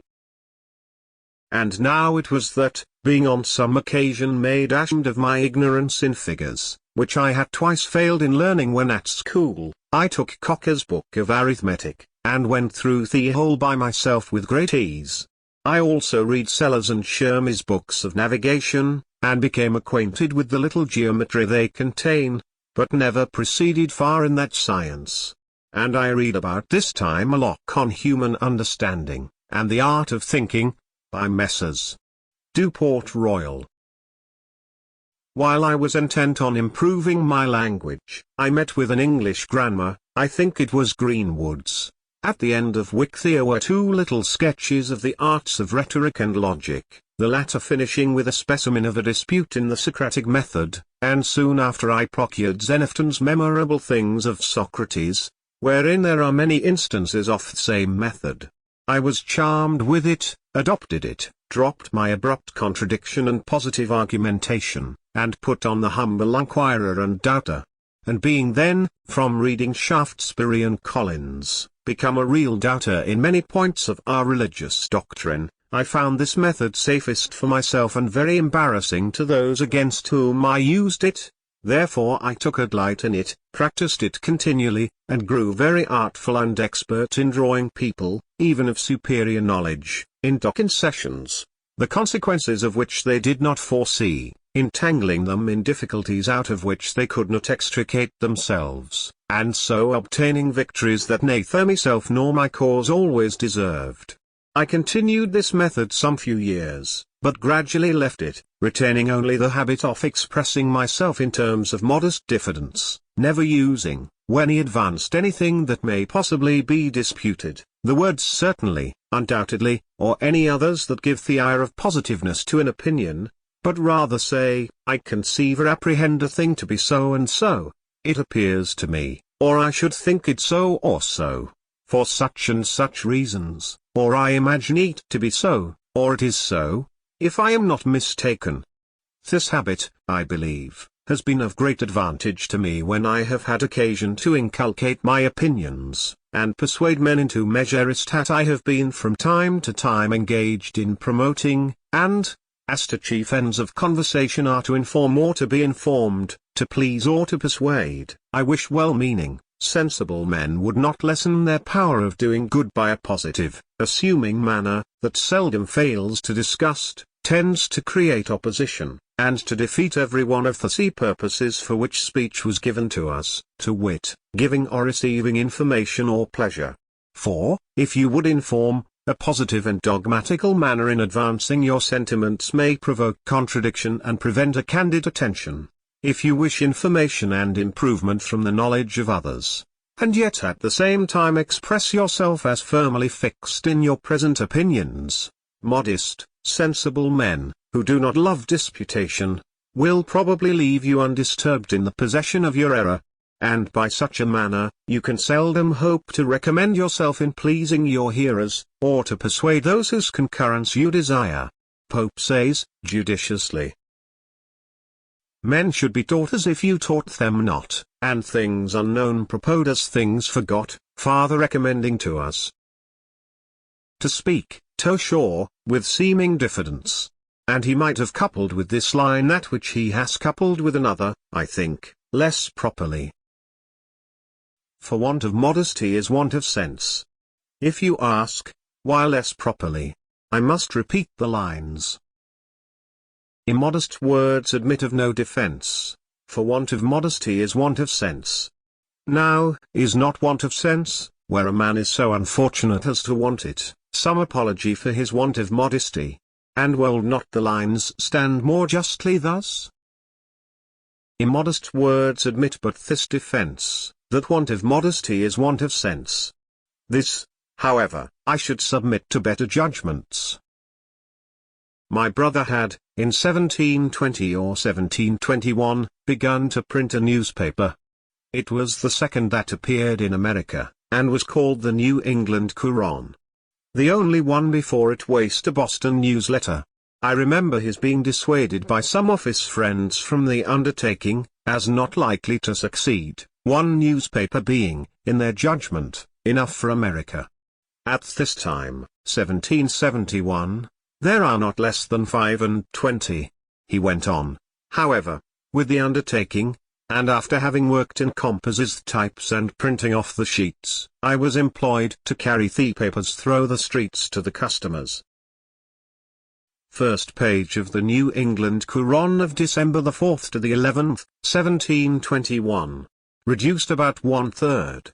And now it was that, being on some occasion made ashamed of my ignorance in figures, which I had twice failed in learning when at school, I took Cocker's book of arithmetic, and went through the whole by myself with great ease. I also read Sellers and Shermy's books of navigation, and became acquainted with the little geometry they contain, but never proceeded far in that science. And I read about this time a Locke on Human Understanding, and the Art of Thinking, by Messrs. Duport Royal. While I was intent on improving my language, I met with an English grammar, I think it was Greenwood's, at the end of which there were two little sketches of the arts of rhetoric and logic, the latter finishing with a specimen of a dispute in the Socratic method, and soon after I procured Xenophon's Memorable Things of Socrates, wherein there are many instances of the same method. I was charmed with it, adopted it, dropped my abrupt contradiction and positive argumentation, and put on the humble inquirer and doubter. And being then, from reading Shaftesbury and Collins, become a real doubter in many points of our religious doctrine, I found this method safest for myself and very embarrassing to those against whom I used it. Therefore I took a delight in it, practiced it continually, and grew very artful and expert in drawing people, even of superior knowledge, into concessions, the consequences of which they did not foresee, entangling them in difficulties out of which they could not extricate themselves, and so obtaining victories that neither myself nor my cause always deserved. I continued this method some few years, but gradually left it, retaining only the habit of expressing myself in terms of modest diffidence, never using, when he advanced anything that may possibly be disputed, the words certainly, undoubtedly, or any others that give the air of positiveness to an opinion, but rather say, I conceive or apprehend a thing to be so and so, it appears to me, or I should think it so or so, for such and such reasons, or I imagine it to be so, or it is so, if I am not mistaken. This habit, I believe, has been of great advantage to me when I have had occasion to inculcate my opinions, and persuade men into measures that I have been from time to time engaged in promoting, and, as to chief ends of conversation are to inform or to be informed, to please or to persuade, I wish well-meaning, sensible men would not lessen their power of doing good by a positive, assuming manner, that seldom fails to disgust, tends to create opposition, and to defeat every one of the purposes for which speech was given to us, to wit, giving or receiving information or pleasure. For, if you would inform, a positive and dogmatical manner in advancing your sentiments may provoke contradiction and prevent a candid attention. If you wish information and improvement from the knowledge of others, and yet at the same time express yourself as firmly fixed in your present opinions, modest, sensible men, who do not love disputation, will probably leave you undisturbed in the possession of your error. And by such a manner, you can seldom hope to recommend yourself in pleasing your hearers, or to persuade those whose concurrence you desire. Pope says, judiciously, men should be taught as if you taught them not, and things unknown propoed as things forgot, farther recommending to us to speak, toe sure, with seeming diffidence. And he might have coupled with this line that which he has coupled with another, I think, less properly. For want of modesty is want of sense. If you ask, why less properly, I must repeat the lines. Immodest words admit of no defense, for want of modesty is want of sense. Now, is not want of sense, where a man is so unfortunate as to want it, some apology for his want of modesty? And will not the lines stand more justly thus? Immodest words admit but this defense, that want of modesty is want of sense. This, however, I should submit to better judgments. My brother had, in 1720 or 1721, begun to print a newspaper. It was the second that appeared in America, and was called the New England Courant. The only one before it wased a Boston newsletter. I remember his being dissuaded by some of his friends from the undertaking, as not likely to succeed, one newspaper being, in their judgment, enough for America. At this time, 1771, there are not less than 25. He went on, however, with the undertaking, and after having worked in composite types and printing off the sheets, I was employed to carry the papers through the streets to the customers. First page of the New England Courant of December the 4th to the 11th, 1721. Reduced about 1/3.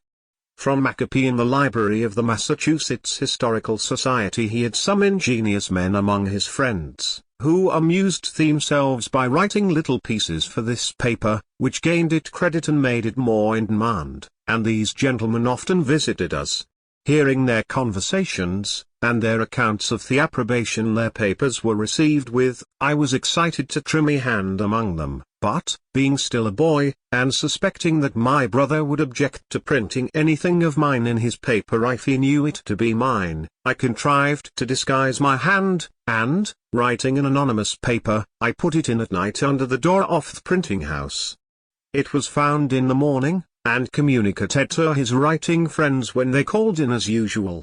From Macapee in the library of the Massachusetts Historical Society he had some ingenious men among his friends, who amused themselves by writing little pieces for this paper, which gained it credit and made it more in demand, and these gentlemen often visited us. Hearing their conversations, and their accounts of the approbation their papers were received with, I was excited to try my hand among them, but, being still a boy, and suspecting that my brother would object to printing anything of mine in his paper if he knew it to be mine, I contrived to disguise my hand, and, writing an anonymous paper, I put it in at night under the door of the printing house. It was found in the morning, and communicated to his writing friends when they called in as usual.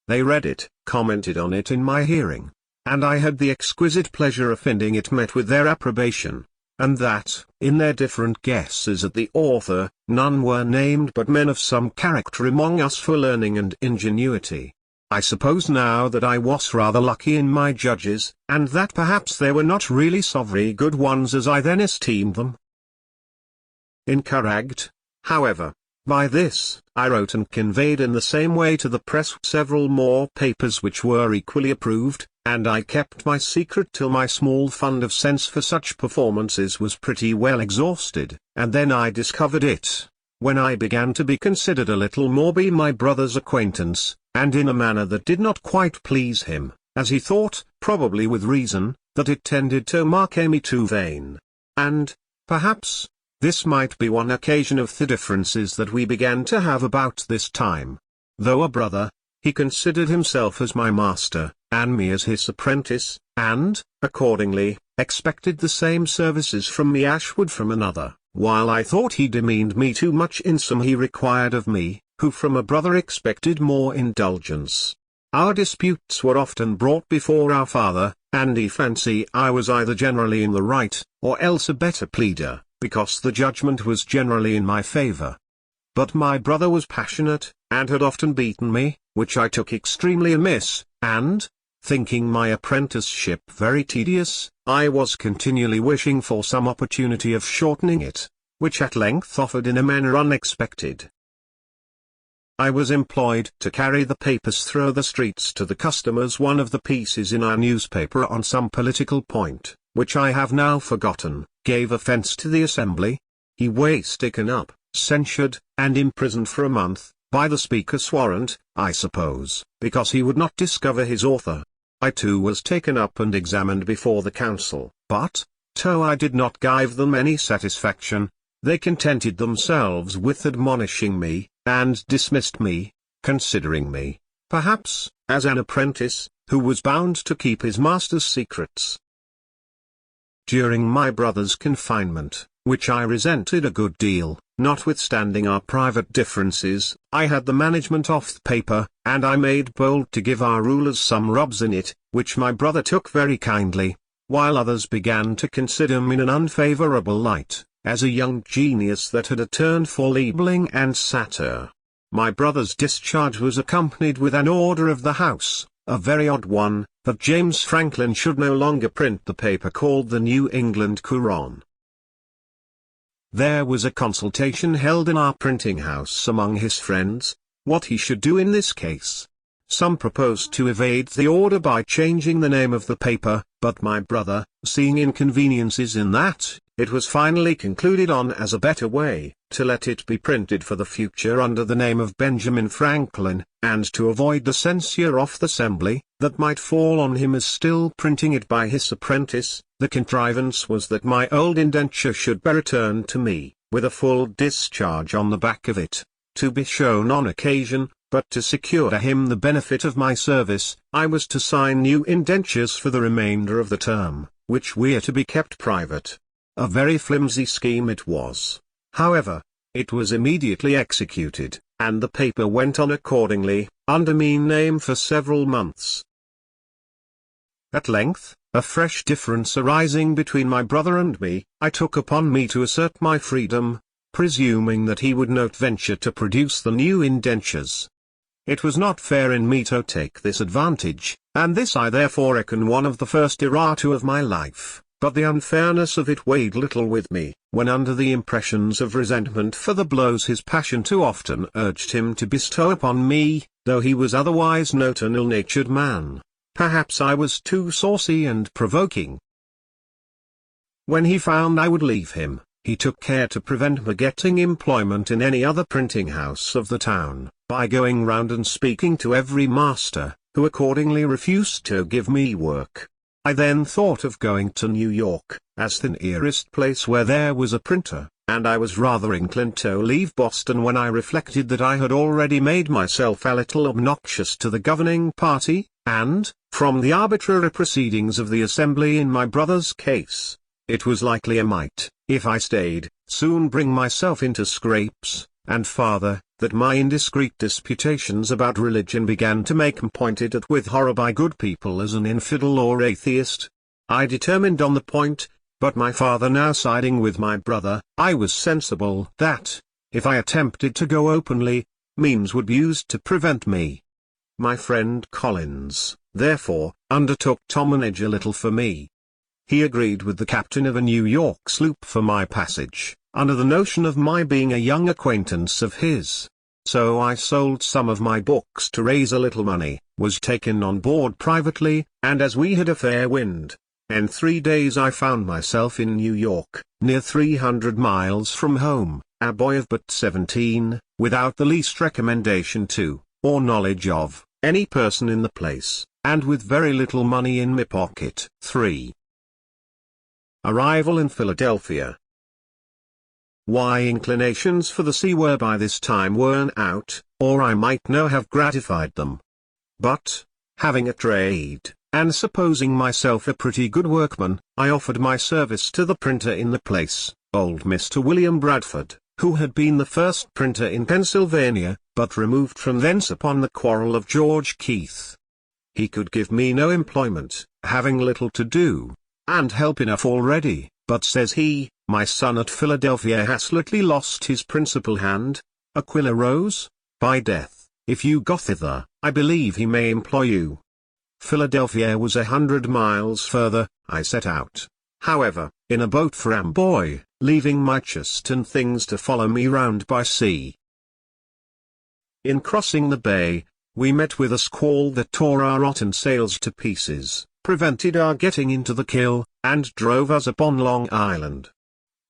They read it, commented on it in my hearing, and I had the exquisite pleasure of finding it met with their approbation, and that, in their different guesses at the author, none were named but men of some character among us for learning and ingenuity. I suppose now that I was rather lucky in my judges, and that perhaps they were not really so very good ones as I then esteemed them. Encouraged, however, by this, I wrote and conveyed in the same way to the press several more papers which were equally approved, and I kept my secret till my small fund of sense for such performances was pretty well exhausted, and then I discovered it, when I began to be considered a little more by my brother's acquaintance, and in a manner that did not quite please him, as he thought, probably with reason, that it tended to make me too vain. And, perhaps, this might be one occasion of the differences that we began to have about this time. Though a brother, he considered himself as my master, and me as his apprentice, and, accordingly, expected the same services from me as would from another, while I thought he demeaned me too much in some he required of me, who from a brother expected more indulgence. Our disputes were often brought before our father, and he fancied I was either generally in the right, or else a better pleader, because the judgment was generally in my favor. But my brother was passionate, and had often beaten me, which I took extremely amiss, and, thinking my apprenticeship very tedious, I was continually wishing for some opportunity of shortening it, which at length offered in a manner unexpected. I was employed to carry the papers through the streets to the customers. One of the pieces in our newspaper on some political point, which I have now forgotten, gave offence to the assembly. He was taken up, censured, and imprisoned for a month, by the Speaker's warrant, I suppose, because he would not discover his author. I too was taken up and examined before the council, but, though I did not give them any satisfaction, they contented themselves with admonishing me, and dismissed me, considering me, perhaps, as an apprentice, who was bound to keep his master's secrets. During my brother's confinement, which I resented a good deal, notwithstanding our private differences, I had the management of the paper, and I made bold to give our rulers some rubs in it, which my brother took very kindly, while others began to consider me in an unfavorable light, as a young genius that had a turn for libeling and satire. My brother's discharge was accompanied with an order of the House, a very odd one, that James Franklin should no longer print the paper called the New England Courant. There was a consultation held in our printing house among his friends, what he should do in this case. Some proposed to evade the order by changing the name of the paper, but my brother, seeing inconveniences in that, it was finally concluded on as a better way, to let it be printed for the future under the name of Benjamin Franklin, and to avoid the censure of the Assembly, that might fall on him as still printing it by his apprentice. The contrivance was that my old indenture should be returned to me, with a full discharge on the back of it, to be shown on occasion, but to secure to him the benefit of my service, I was to sign new indentures for the remainder of the term, which were to be kept private. A very flimsy scheme it was. However, it was immediately executed, and the paper went on accordingly, under my name for several months. At length, a fresh difference arising between my brother and me, I took upon me to assert my freedom, presuming that he would not venture to produce the new indentures. It was not fair in me to take this advantage, and this I therefore reckon one of the first errata of my life, but the unfairness of it weighed little with me, when under the impressions of resentment for the blows his passion too often urged him to bestow upon me, though he was otherwise not an ill-natured man. Perhaps I was too saucy and provoking. When he found I would leave him, he took care to prevent my getting employment in any other printing house of the town, by going round and speaking to every master, who accordingly refused to give me work. I then thought of going to New York, as the nearest place where there was a printer, and I was rather inclined to leave Boston when I reflected that I had already made myself a little obnoxious to the governing party, and, from the arbitrary proceedings of the Assembly in my brother's case, it was likely I might, if I stayed, soon bring myself into scrapes, and farther, that my indiscreet disputations about religion began to make me pointed at with horror by good people as an infidel or atheist. I determined on the point, but my father now siding with my brother, I was sensible that, if I attempted to go openly, means would be used to prevent me. My friend Collins, therefore, undertook to manage a little for me. He agreed with the captain of a New York sloop for my passage, under the notion of my being a young acquaintance of his. So I sold some of my books to raise a little money, was taken on board privately, and as we had a fair wind, in 3 days I found myself in New York, near 300 miles from home, a boy of but 17, without the least recommendation to, or knowledge of, any person in the place, and with very little money in my pocket. 3. Arrival in Philadelphia. My inclinations for the sea were by this time worn out, or I might now have gratified them. But, having a trade, and supposing myself a pretty good workman, I offered my service to the printer in the place, old Mr. William Bradford, who had been the first printer in Pennsylvania, but removed from thence upon the quarrel of George Keith. He could give me no employment, having little to do, and help enough already, but says he, my son at Philadelphia has lately lost his principal hand, Aquila Rose, by death. If you go thither, I believe he may employ you. Philadelphia was 100 miles further. I set out, however, in a boat for Amboy, leaving my chest and things to follow me round by sea. In crossing the bay, we met with a squall that tore our rotten sails to pieces, prevented our getting into the Kill, and drove us upon Long Island.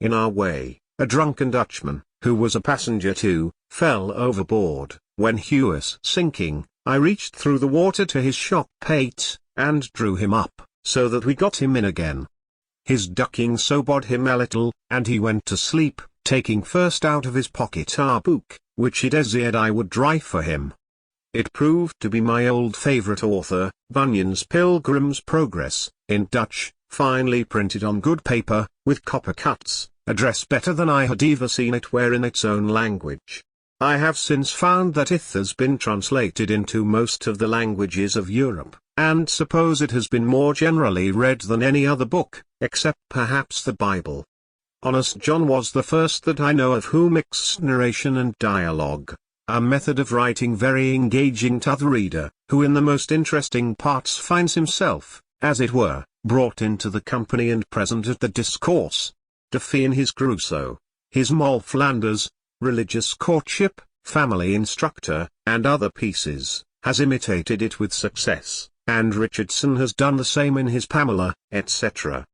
In our way, a drunken Dutchman, who was a passenger too, fell overboard. When he was sinking, I reached through the water to his shock pate, and drew him up, so that we got him in again. His ducking sobered him a little, and he went to sleep, taking first out of his pocket a book, which he desired I would dry for him. It proved to be my old favourite author, Bunyan's Pilgrim's Progress, in Dutch, finely printed on good paper, with copper cuts, a dress better than I had ever seen it wear in its own language. I have since found that it has been translated into most of the languages of Europe, and suppose it has been more generally read than any other book, except perhaps the Bible. Honest John was the first that I know of who mixed narration and dialogue, a method of writing very engaging to the reader, who in the most interesting parts finds himself, as it were, brought into the company and present at the discourse. Duffy in his Crusoe, his Moll Flanders, Religious Courtship, Family Instructor, and other pieces, has imitated it with success, and Richardson has done the same in his Pamela, etc.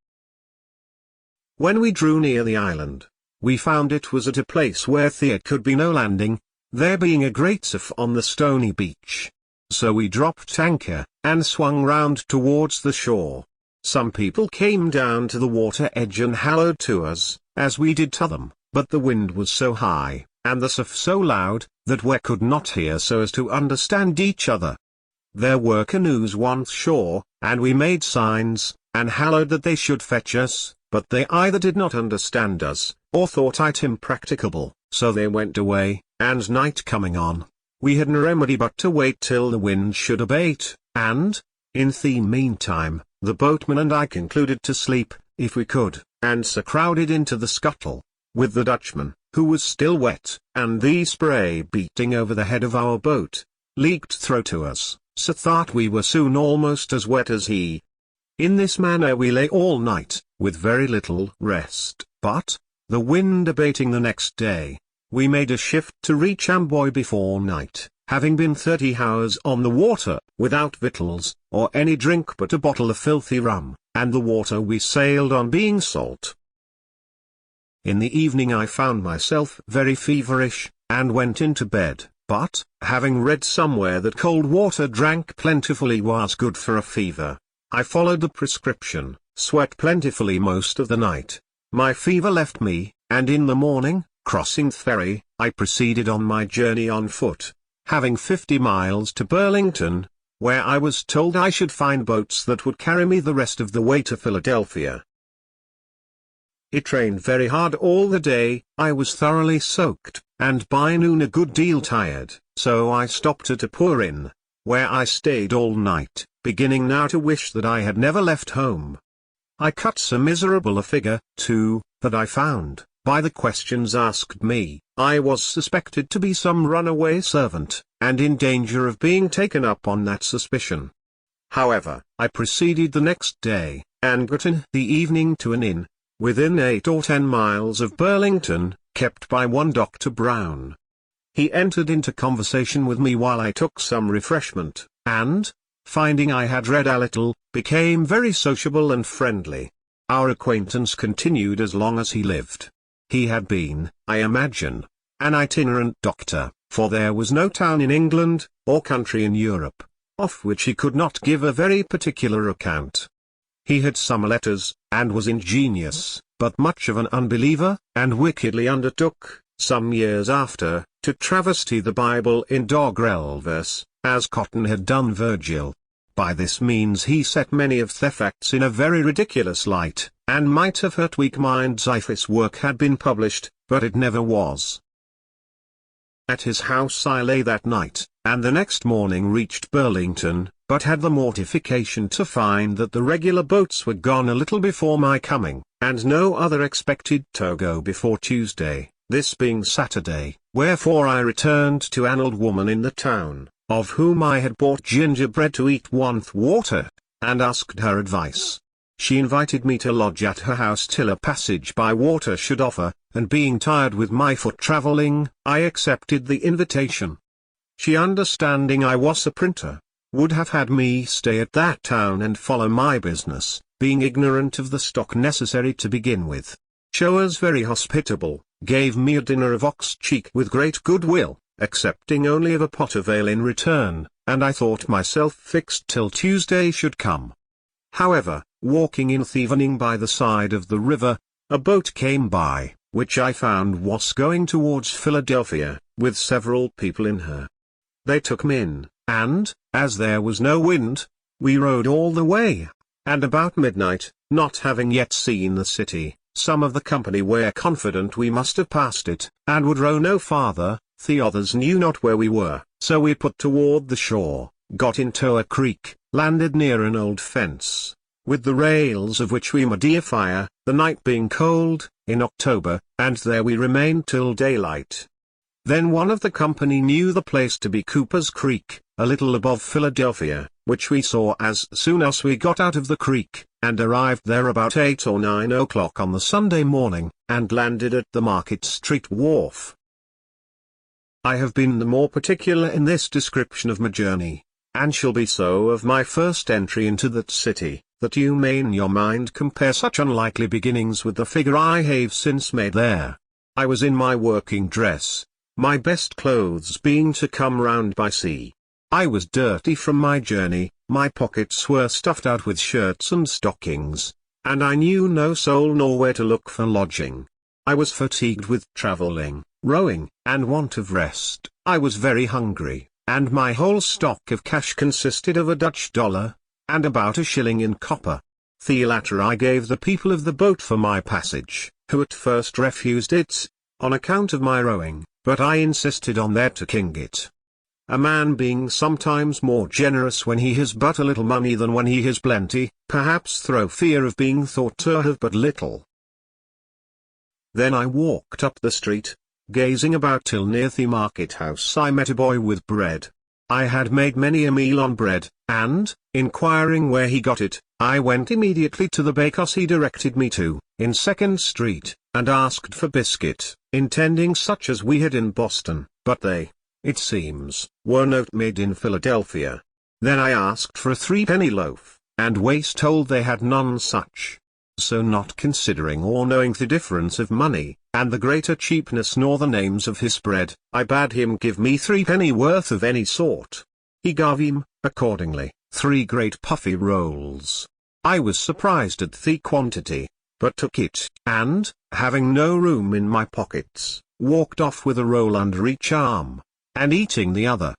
When we drew near the island, we found it was at a place where there could be no landing, there being a great surf on the stony beach. So we dropped anchor, and swung round towards the shore. Some people came down to the water edge and hallooed to us, as we did to them, but the wind was so high, and the surf so loud, that we could not hear so as to understand each other. There were canoes once shore, and we made signs, and hallooed that they should fetch us, but they either did not understand us, or thought it impracticable, so they went away, and night coming on, we had no remedy but to wait till the wind should abate, and, in the meantime, the boatman and I concluded to sleep, if we could, and so crowded into the scuttle, with the Dutchman, who was still wet, and the spray beating over the head of our boat, leaked through to us, so that we were soon almost as wet as he. In this manner we lay all night, with very little rest, but, the wind abating the next day, we made a shift to reach Amboy before night, having been 30 hours on the water, without victuals, or any drink but a bottle of filthy rum, and the water we sailed on being salt. In the evening I found myself very feverish, and went into bed, but, having read somewhere that cold water drank plentifully was good for a fever, I followed the prescription, sweat plentifully most of the night. My fever left me, and in the morning, crossing the ferry, I proceeded on my journey on foot, having 50 miles to Burlington, where I was told I should find boats that would carry me the rest of the way to Philadelphia. It rained very hard all the day, I was thoroughly soaked, and by noon a good deal tired, so I stopped at a poor inn, where I stayed all night, beginning now to wish that I had never left home. I cut so miserable a figure, too, that I found, by the questions asked me, I was suspected to be some runaway servant, and in danger of being taken up on that suspicion. However, I proceeded the next day, and got in the evening to an inn, within 8 or 10 miles of Burlington, kept by one Dr. Brown. He entered into conversation with me while I took some refreshment, and, finding I had read a little, became very sociable and friendly. Our acquaintance continued as long as he lived. He had been, I imagine, an itinerant doctor, for there was no town in England, or country in Europe, of which he could not give a very particular account. He had some letters, and was ingenious, but much of an unbeliever, and wickedly undertook, some years after, to travesty the Bible in doggerel verse, as Cotton had done Virgil. By this means he set many of the facts in a very ridiculous light, and might have hurt weak minds if his work had been published, but it never was. At his house I lay that night, and the next morning reached Burlington, but had the mortification to find that the regular boats were gone a little before my coming, and no other expected to go before Tuesday, this being Saturday, wherefore I returned to an old woman in the town, of whom I had bought gingerbread to eat one water, and asked her advice. She invited me to lodge at her house till a passage by water should offer, and being tired with my foot travelling, I accepted the invitation. She, understanding I was a printer, would have had me stay at that town and follow my business, being ignorant of the stock necessary to begin with. She was very hospitable, gave me a dinner of ox cheek with great goodwill, accepting only of a pot of ale in return, and I thought myself fixed till Tuesday should come. However, walking in the evening by the side of the river, a boat came by, which I found was going towards Philadelphia, with several people in her. They took me in, and, as there was no wind, we rowed all the way, and about midnight, not having yet seen the city, some of the company were confident we must have passed it, and would row no farther. The others knew not where we were, so we put toward the shore, got into a creek, landed near an old fence, with the rails of which we made a fire, the night being cold, in October, and there we remained till daylight. Then one of the company knew the place to be Cooper's Creek, a little above Philadelphia, which we saw as soon as we got out of the creek, and arrived there about 8 or 9 o'clock on the Sunday morning, and landed at the Market Street wharf. I have been the more particular in this description of my journey, and shall be so of my first entry into that city, that you may in your mind compare such unlikely beginnings with the figure I have since made there. I was in my working dress, my best clothes being to come round by sea. I was dirty from my journey, my pockets were stuffed out with shirts and stockings, and I knew no soul nor where to look for lodging. I was fatigued with travelling, rowing, and want of rest. I was very hungry, and my whole stock of cash consisted of a Dutch dollar, and about a shilling in copper. The latter I gave the people of the boat for my passage, who at first refused it, on account of my rowing, but I insisted on their taking it. A man being sometimes more generous when he has but a little money than when he has plenty, perhaps through fear of being thought to have but little. Then I walked up the street, gazing about till near the market house I met a boy with bread. I had made many a meal on bread, and, inquiring where he got it, I went immediately to the baker's he directed me to, in 2nd Street, and asked for biscuit, intending such as we had in Boston, but they, it seems, were not made in Philadelphia. Then I asked for a 3-penny loaf, and was told they had none such. So not considering or knowing the difference of money, and the greater cheapness nor the names of his bread, I bade him give me 3-penny worth of any sort. He gave him, accordingly, 3 great puffy rolls. I was surprised at the quantity, but took it, and, having no room in my pockets, walked off with a roll under each arm, and eating the other.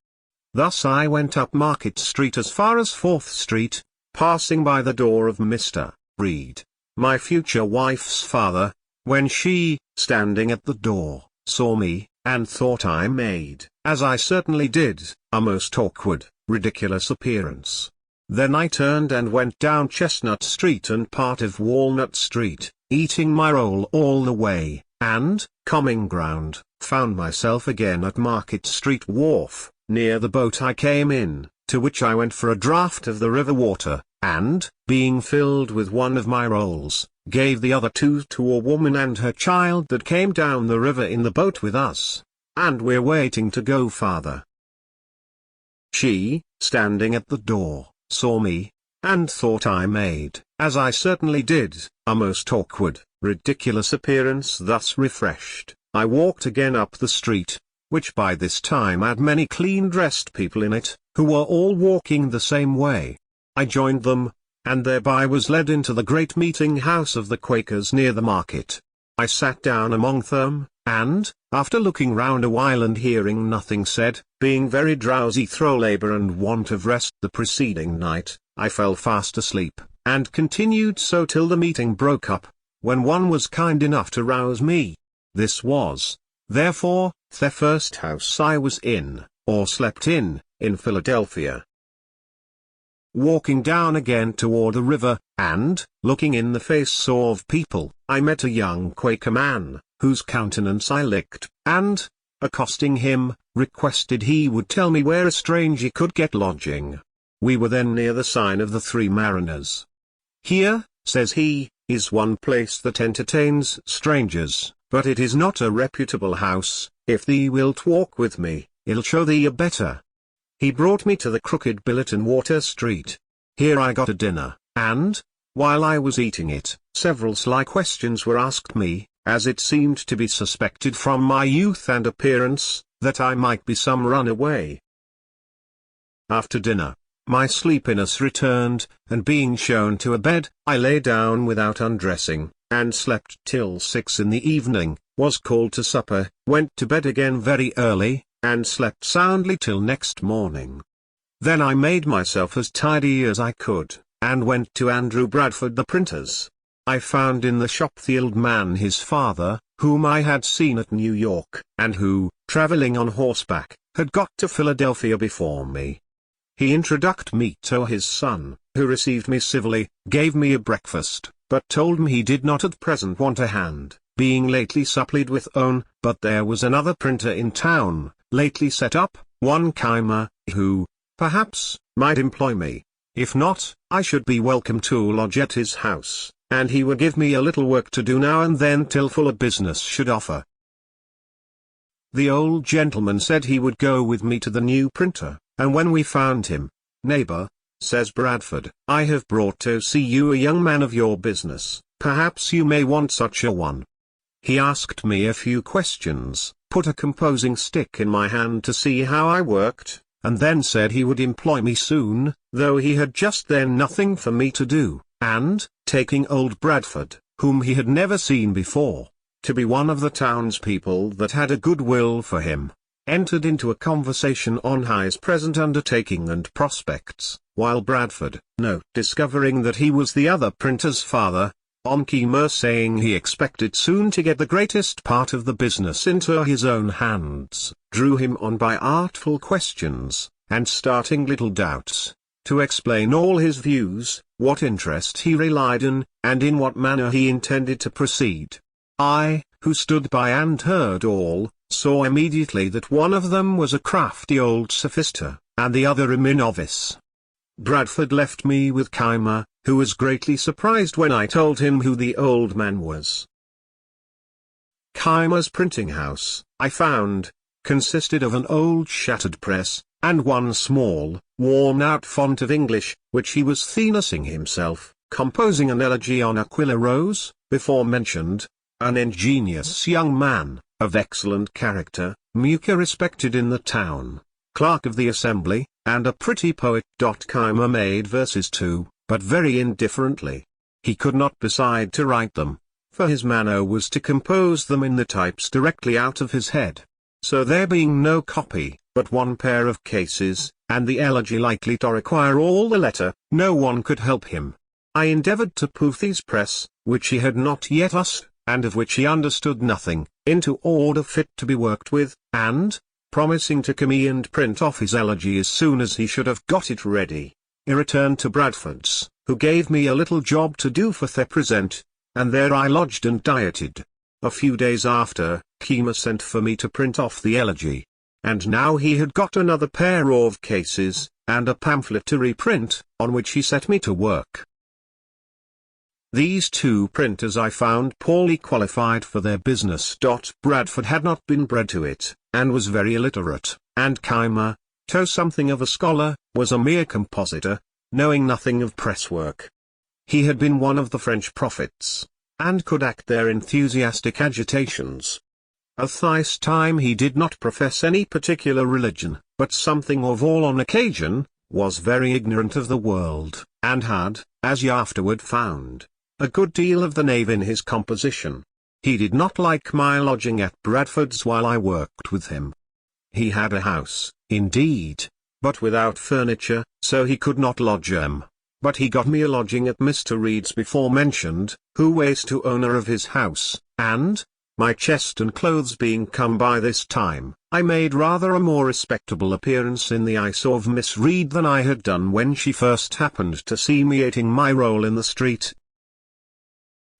Thus I went up Market Street as far as 4th Street, passing by the door of Mr. Reed, my future wife's father, when she, standing at the door, saw me, and thought I made, as I certainly did, a most awkward, ridiculous appearance. Then I turned and went down Chestnut Street and part of Walnut Street, eating my roll all the way, and, coming round, found myself again at Market Street wharf, near the boat I came in, to which I went for a draught of the river water, and, being filled with one of my rolls, gave the other 2 to a woman and her child that came down the river in the boat with us, and we're waiting to go farther. She, standing at the door, saw me, and thought I made, as I certainly did, a most awkward, ridiculous appearance. Thus refreshed, I walked again up the street, which by this time had many clean-dressed people in it, who were all walking the same way. I joined them, and thereby was led into the great meeting house of the Quakers near the market. I sat down among them, and, after looking round a while and hearing nothing said, being very drowsy through labour and want of rest the preceding night, I fell fast asleep, and continued so till the meeting broke up, when one was kind enough to rouse me. This was, therefore, the first house I was in, or slept in Philadelphia. Walking down again toward the river, and, looking in the face of people, I met a young Quaker man, whose countenance I licked, and, accosting him, requested he would tell me where a stranger could get lodging. We were then near the sign of the 3 Mariners. Here, says he, is one place that entertains strangers, but it is not a reputable house. If thee wilt walk with me, I'll show thee a better. He brought me to the Crooked Billet in Water Street. Here I got a dinner, and, while I was eating it, several sly questions were asked me, as it seemed to be suspected from my youth and appearance, that I might be some runaway. After dinner, My sleepiness returned, and being shown to a bed, I lay down without undressing, and slept till 6 in the evening, was called to supper, went to bed again very early, and slept soundly till next morning. Then I made myself as tidy as I could, and went to Andrew Bradford the printer's. I found in the shop the old man his father, whom I had seen at New York, and who, travelling on horseback, had got to Philadelphia before me. He introduced me to his son, who received me civilly, gave me a breakfast, but told me he did not at present want a hand, being lately supplied with own, but there was another printer in town, lately set up, one Keimer, who, perhaps, might employ me. If not, I should be welcome to lodge at his house, and he would give me a little work to do now and then till fuller business should offer. The old gentleman said he would go with me to the new printer, and when we found him, "Neighbor," says Bradford, "I have brought to see you a young man of your business, perhaps you may want such a one." He asked me a few questions, put a composing stick in my hand to see how I worked, and then said he would employ me soon, though he had just then nothing for me to do, and, taking old Bradford, whom he had never seen before, to be one of the townspeople that had a good will for him, entered into a conversation on his present undertaking and prospects, while Bradford, discovering that he was the other printer's father, on Keimer saying he expected soon to get the greatest part of the business into his own hands, drew him on by artful questions, and starting little doubts, to explain all his views, what interest he relied in, and in what manner he intended to proceed. I, who stood by and heard all, saw immediately that one of them was a crafty old sophister, and the other a mere novice. Bradford left me with Keimer, who was greatly surprised when I told him who the old man was. Keimer's printing house, I found, consisted of an old shattered press, and one small, worn-out font of English, which he was finessing himself, composing an elegy on Aquila Rose, before mentioned, an ingenious young man, of excellent character, much respected in the town, clerk of the assembly, and a pretty poet. Keimer made verses too, but very indifferently. He could not decide to write them, for his manner was to compose them in the types directly out of his head. So there being no copy, but one pair of cases, and the elegy likely to require all the letter, no one could help him. I endeavoured to put his press, which he had not yet used, and of which he understood nothing, into order fit to be worked with, and, promising to come and print off his elegy as soon as he should have got it ready, he returned to Bradford's, who gave me a little job to do for the present, and there I lodged and dieted. A few days after, Keimer sent for me to print off the elegy. And now he had got another pair of cases, and a pamphlet to reprint, on which he set me to work. These two printers I found poorly qualified for their business. Bradford had not been bred to it, and was very illiterate, and Keimer, though something of a scholar, was a mere compositor, knowing nothing of presswork. He had been one of the French prophets, and could act their enthusiastic agitations. At this time he did not profess any particular religion, but something of all on occasion, was very ignorant of the world, and had, as he afterward found, a good deal of the knave in his composition. He did not like my lodging at Bradford's while I worked with him. He had a house, indeed, but without furniture, so he could not lodge him. But he got me a lodging at Mr. Reed's before mentioned, who was to owner of his house, and, my chest and clothes being come by this time, I made rather a more respectable appearance in the eyes of Miss Reed than I had done when she first happened to see me eating my roll in the street.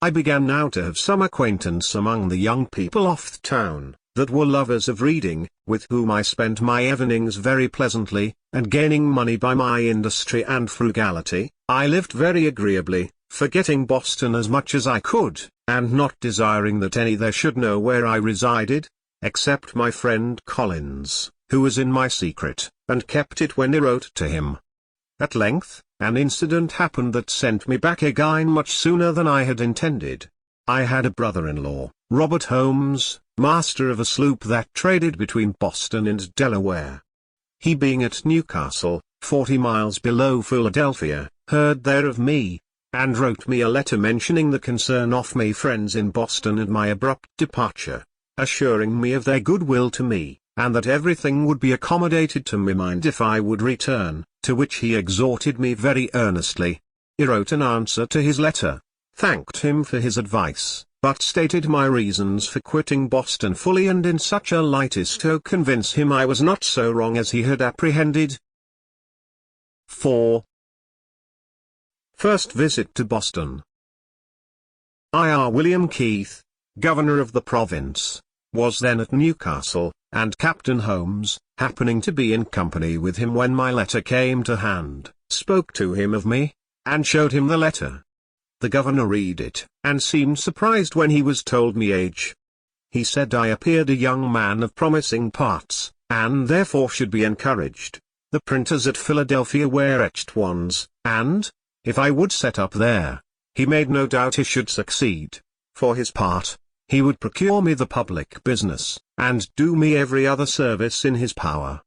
I began now to have some acquaintance among the young people of the town, that were lovers of reading, with whom I spent my evenings very pleasantly, and gaining money by my industry and frugality, I lived very agreeably, forgetting Boston as much as I could, and not desiring that any there should know where I resided, except my friend Collins, who was in my secret, and kept it when I wrote to him. At length, an incident happened that sent me back again much sooner than I had intended. I had a brother-in-law, Robert Holmes, master of a sloop that traded between Boston and Delaware. He being at Newcastle, 40 miles below Philadelphia, heard there of me, and wrote me a letter mentioning the concern of my friends in Boston and my abrupt departure, assuring me of their goodwill to me, and that everything would be accommodated to my mind if I would return, to which he exhorted me very earnestly. I wrote an answer to his letter, thanked him for his advice, but stated my reasons for quitting Boston fully and in such a light as to convince him I was not so wrong as he had apprehended. 4. First visit to Boston. William Keith, governor of the province, was then at Newcastle, and Captain Holmes, happening to be in company with him when my letter came to hand, spoke to him of me, and showed him the letter. The governor read it, and seemed surprised when he was told me age. He said I appeared a young man of promising parts, and therefore should be encouraged. The printers at Philadelphia were etched ones, and, if I would set up there, he made no doubt he should succeed. For his part, he would procure me the public business, and do me every other service in his power.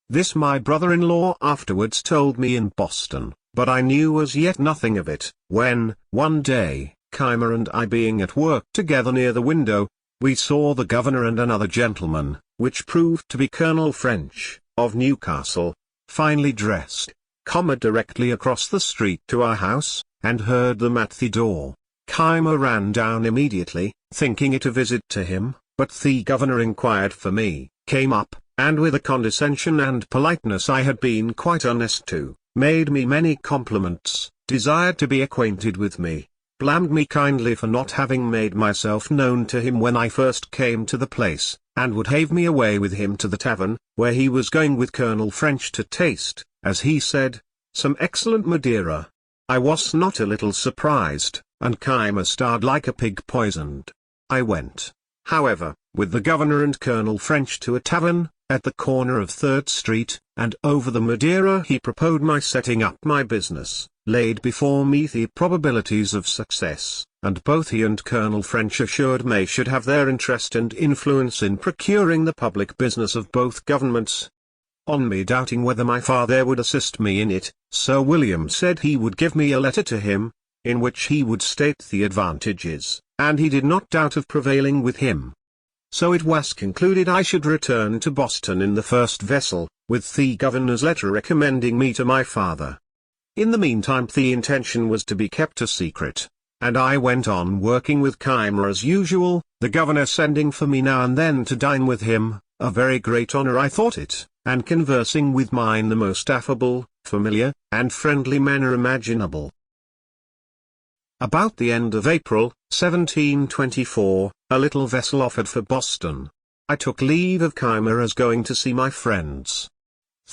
This my brother-in-law afterwards told me in Boston, but I knew as yet nothing of it, when, one day, Keimer and I being at work together near the window, we saw the governor and another gentleman, which proved to be Colonel French, of Newcastle, finely dressed, come directly across the street to our house, and heard them at the door. Keimer ran down immediately, thinking it a visit to him, but the governor inquired for me, came up, and with a condescension and politeness I had been quite honest to, made me many compliments, desired to be acquainted with me, blamed me kindly for not having made myself known to him when I first came to the place, and would have me away with him to the tavern, where he was going with Colonel French to taste, as he said, some excellent Madeira. I was not a little surprised, and Keimer starred like a pig poisoned. I went, however, with the governor and Colonel French to a tavern, at the corner of 3rd Street, and over the Madeira he proposed my setting up my business, laid before me the probabilities of success, and both he and Colonel French assured me should have their interest and influence in procuring the public business of both governments. On me doubting whether my father would assist me in it, Sir William said he would give me a letter to him, in which he would state the advantages, and he did not doubt of prevailing with him. So it was concluded I should return to Boston in the first vessel, with the governor's letter recommending me to my father. In the meantime the intention was to be kept a secret, and I went on working with Keimer as usual, the governor sending for me now and then to dine with him, a very great honor I thought it, and conversing with mine the most affable, familiar, and friendly manner imaginable. About the end of April, 1724, a little vessel offered for Boston. I took leave of Keimer as going to see my friends.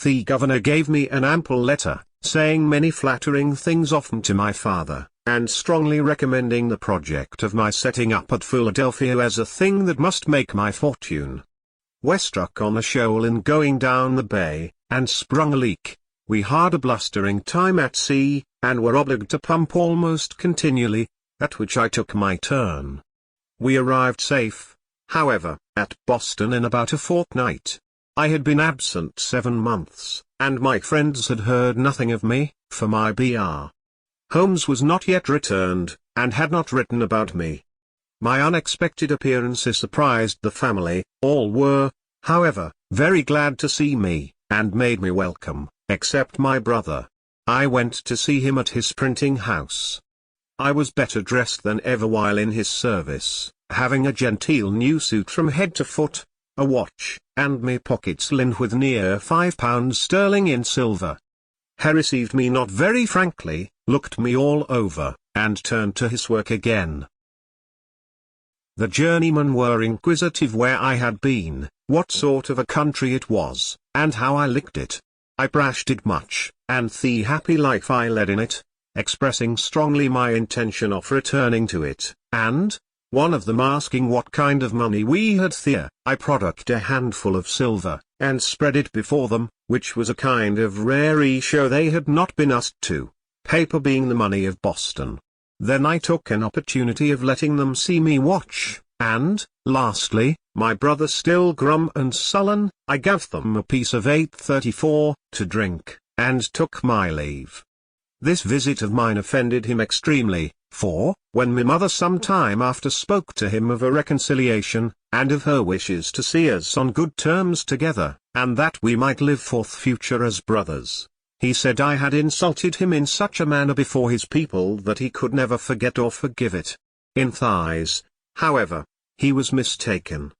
The governor gave me an ample letter, saying many flattering things often to my father, and strongly recommending the project of my setting up at Philadelphia as a thing that must make my fortune. We struck on a shoal in going down the bay, and sprung a leak. We had a blustering time at sea, and were obliged to pump almost continually, at which I took my turn. We arrived safe, however, at Boston in about a fortnight. I had been absent 7 months, and my friends had heard nothing of me, for my Br. Holmes was not yet returned, and had not written about me. My unexpected appearance surprised the family. All were, however, very glad to see me, and made me welcome, except my brother. I went to see him at his printing house. I was better dressed than ever while in his service, having a genteel new suit from head to foot, a watch, and me pockets lined with near £5 sterling in silver. He received me not very frankly, looked me all over, and turned to his work again. The journeymen were inquisitive where I had been, what sort of a country it was, and how I liked it. I praised it much, and the happy life I led in it, expressing strongly my intention of returning to it, and, one of them asking what kind of money we had there, I produced a handful of silver, and spread it before them, which was a kind of rare show they had not been asked to, paper being the money of Boston. Then I took an opportunity of letting them see me watch, and, lastly, my brother still grum and sullen, I gave them a piece of 834, to drink, and took my leave. This visit of mine offended him extremely, for, when my mother some time after spoke to him of a reconciliation, and of her wishes to see us on good terms together, and that we might live forth future as brothers, he said I had insulted him in such a manner before his people that he could never forget or forgive it. In thighs, however, he was mistaken.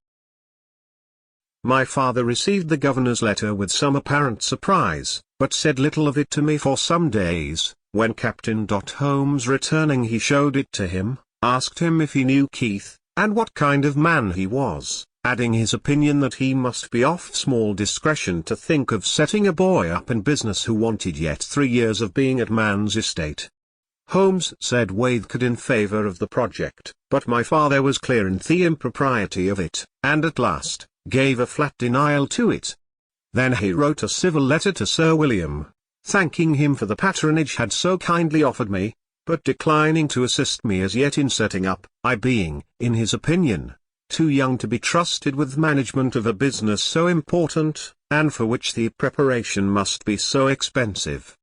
My father received the governor's letter with some apparent surprise, but said little of it to me for some days. When Captain Holmes returning he showed it to him, asked him if he knew Keith, and what kind of man he was, adding his opinion that he must be of small discretion to think of setting a boy up in business who wanted yet 3 years of being at man's estate. Holmes said Waith could in favour of the project, but my father was clear in the impropriety of it, and at last gave a flat denial to it. Then he wrote a civil letter to Sir William, thanking him for the patronage had so kindly offered me, but declining to assist me as yet in setting up, I being, in his opinion, too young to be trusted with management of a business so important, and for which the preparation must be so expensive.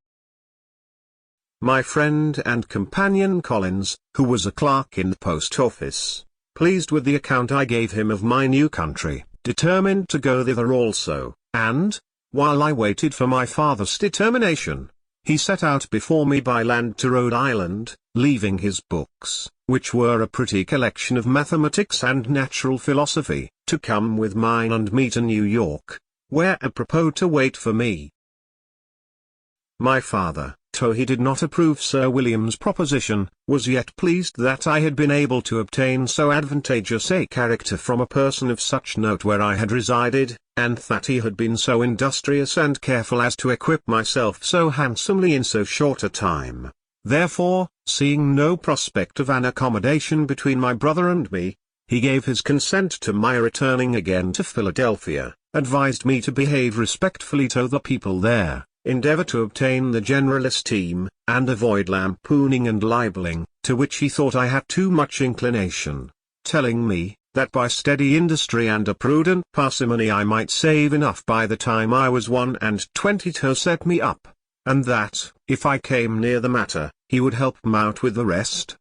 My friend and companion Collins, who was a clerk in the post office, pleased with the account I gave him of my new country, determined to go thither also, and, while I waited for my father's determination, he set out before me by land to Rhode Island, leaving his books, which were a pretty collection of mathematics and natural philosophy, to come with mine and me to New York, where he proposed to wait for me. My father, though he did not approve Sir William's proposition, was yet pleased that I had been able to obtain so advantageous a character from a person of such note where I had resided, and that he had been so industrious and careful as to equip myself so handsomely in so short a time. Therefore, seeing no prospect of an accommodation between my brother and me, he gave his consent to my returning again to Philadelphia, advised me to behave respectfully to the people there, endeavor to obtain the general esteem, and avoid lampooning and libeling, to which he thought I had too much inclination, telling me, that by steady industry and a prudent parsimony I might save enough by the time I was 21 to set me up, and that, if I came near the matter, he would help me out with the rest.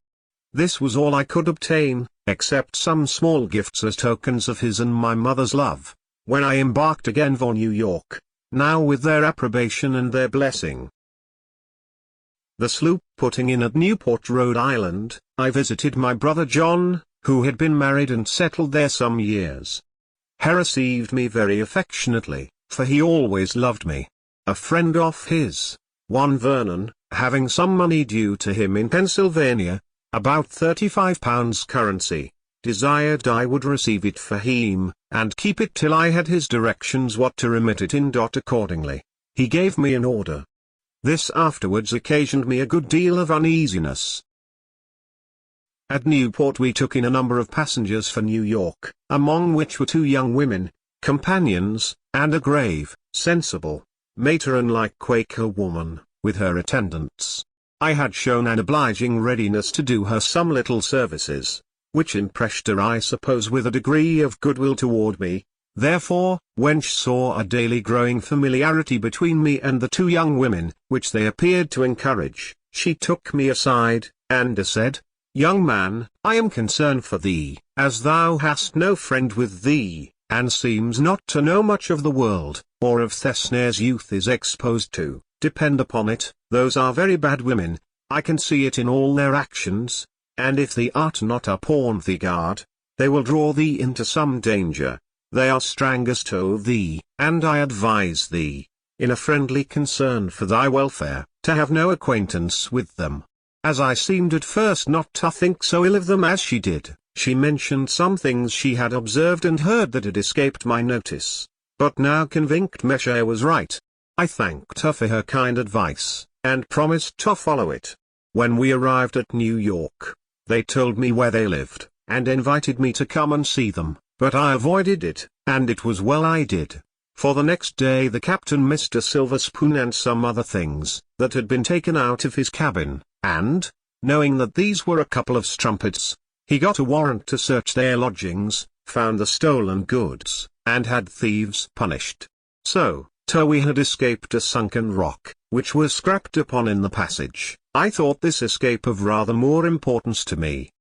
This was all I could obtain, except some small gifts as tokens of his and my mother's love, when I embarked again for New York, now with their approbation and their blessing. The sloop putting in at Newport, Rhode Island, I visited my brother John, who had been married and settled there some years. He received me very affectionately, for he always loved me. A friend of his, one Vernon, having some money due to him in Pennsylvania, about £35 currency, desired I would receive it for him, and keep it till I had his directions what to remit it in. Accordingly, he gave me an order. This afterwards occasioned me a good deal of uneasiness. At Newport we took in a number of passengers for New York, among which were 2 young women, companions, and a grave, sensible, matron-like Quaker woman, with her attendants. I had shown an obliging readiness to do her some little services, which impressed her I suppose with a degree of goodwill toward me. Therefore, when she saw a daily growing familiarity between me and the 2 young women, which they appeared to encourage, she took me aside, and said, "Young man, I am concerned for thee, as thou hast no friend with thee, and seems not to know much of the world, or of the snares youth is exposed to. Depend upon it, those are very bad women, I can see it in all their actions, and if thee art not upon thy guard, they will draw thee into some danger. They are strangers to thee, and I advise thee, in a friendly concern for thy welfare, to have no acquaintance with them." As I seemed at first not to think so ill of them as she did, she mentioned some things she had observed and heard that had escaped my notice, but now convinced me she was right. I thanked her for her kind advice, and promised to follow it. When we arrived at New York, they told me where they lived, and invited me to come and see them, but I avoided it, and it was well I did. For the next day the captain missed a silver spoon and some other things, that had been taken out of his cabin, and, knowing that these were a couple of strumpets, he got a warrant to search their lodgings, found the stolen goods, and had thieves punished. So, till we had escaped a sunken rock, which were scrapped upon in the passage, I thought this escape of rather more importance to me.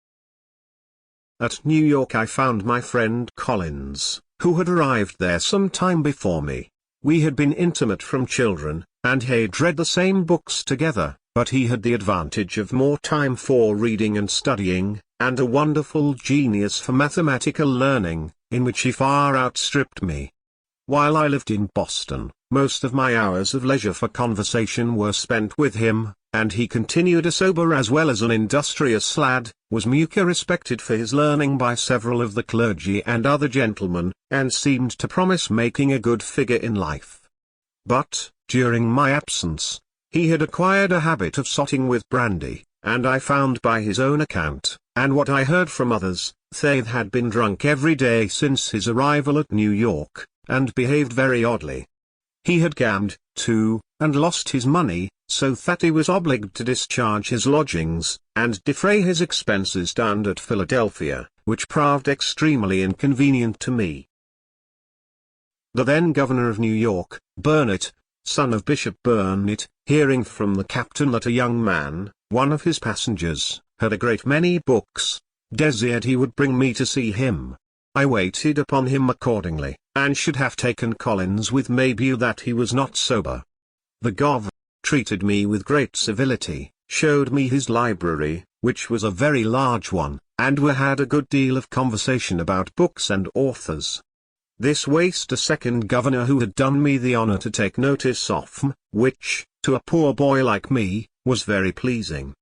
At New York I found my friend Collins, who had arrived there some time before me. We had been intimate from children, and had read the same books together, but he had the advantage of more time for reading and studying, and a wonderful genius for mathematical learning, in which he far outstripped me. While I lived in Boston, most of my hours of leisure for conversation were spent with him, and he continued a sober as well as an industrious lad, was much respected for his learning by several of the clergy and other gentlemen, and seemed to promise making a good figure in life. But, during my absence, he had acquired a habit of sotting with brandy, and I found by his own account, and what I heard from others, they had been drunk every day since his arrival at New York, and behaved very oddly. He had gambled, too, and lost his money, so that he was obliged to discharge his lodgings, and defray his expenses down at Philadelphia, which proved extremely inconvenient to me. The then governor of New York, Burnet, son of Bishop Burnet, hearing from the captain that a young man, one of his passengers, had a great many books, desired he would bring me to see him. I waited upon him accordingly, and should have taken Collins with me but that he was not sober. The Gov. treated me with great civility, showed me his library, which was a very large one, and we had a good deal of conversation about books and authors. This wasted a second governor who had done me the honor to take notice of me, which, to a poor boy like me, was very pleasing.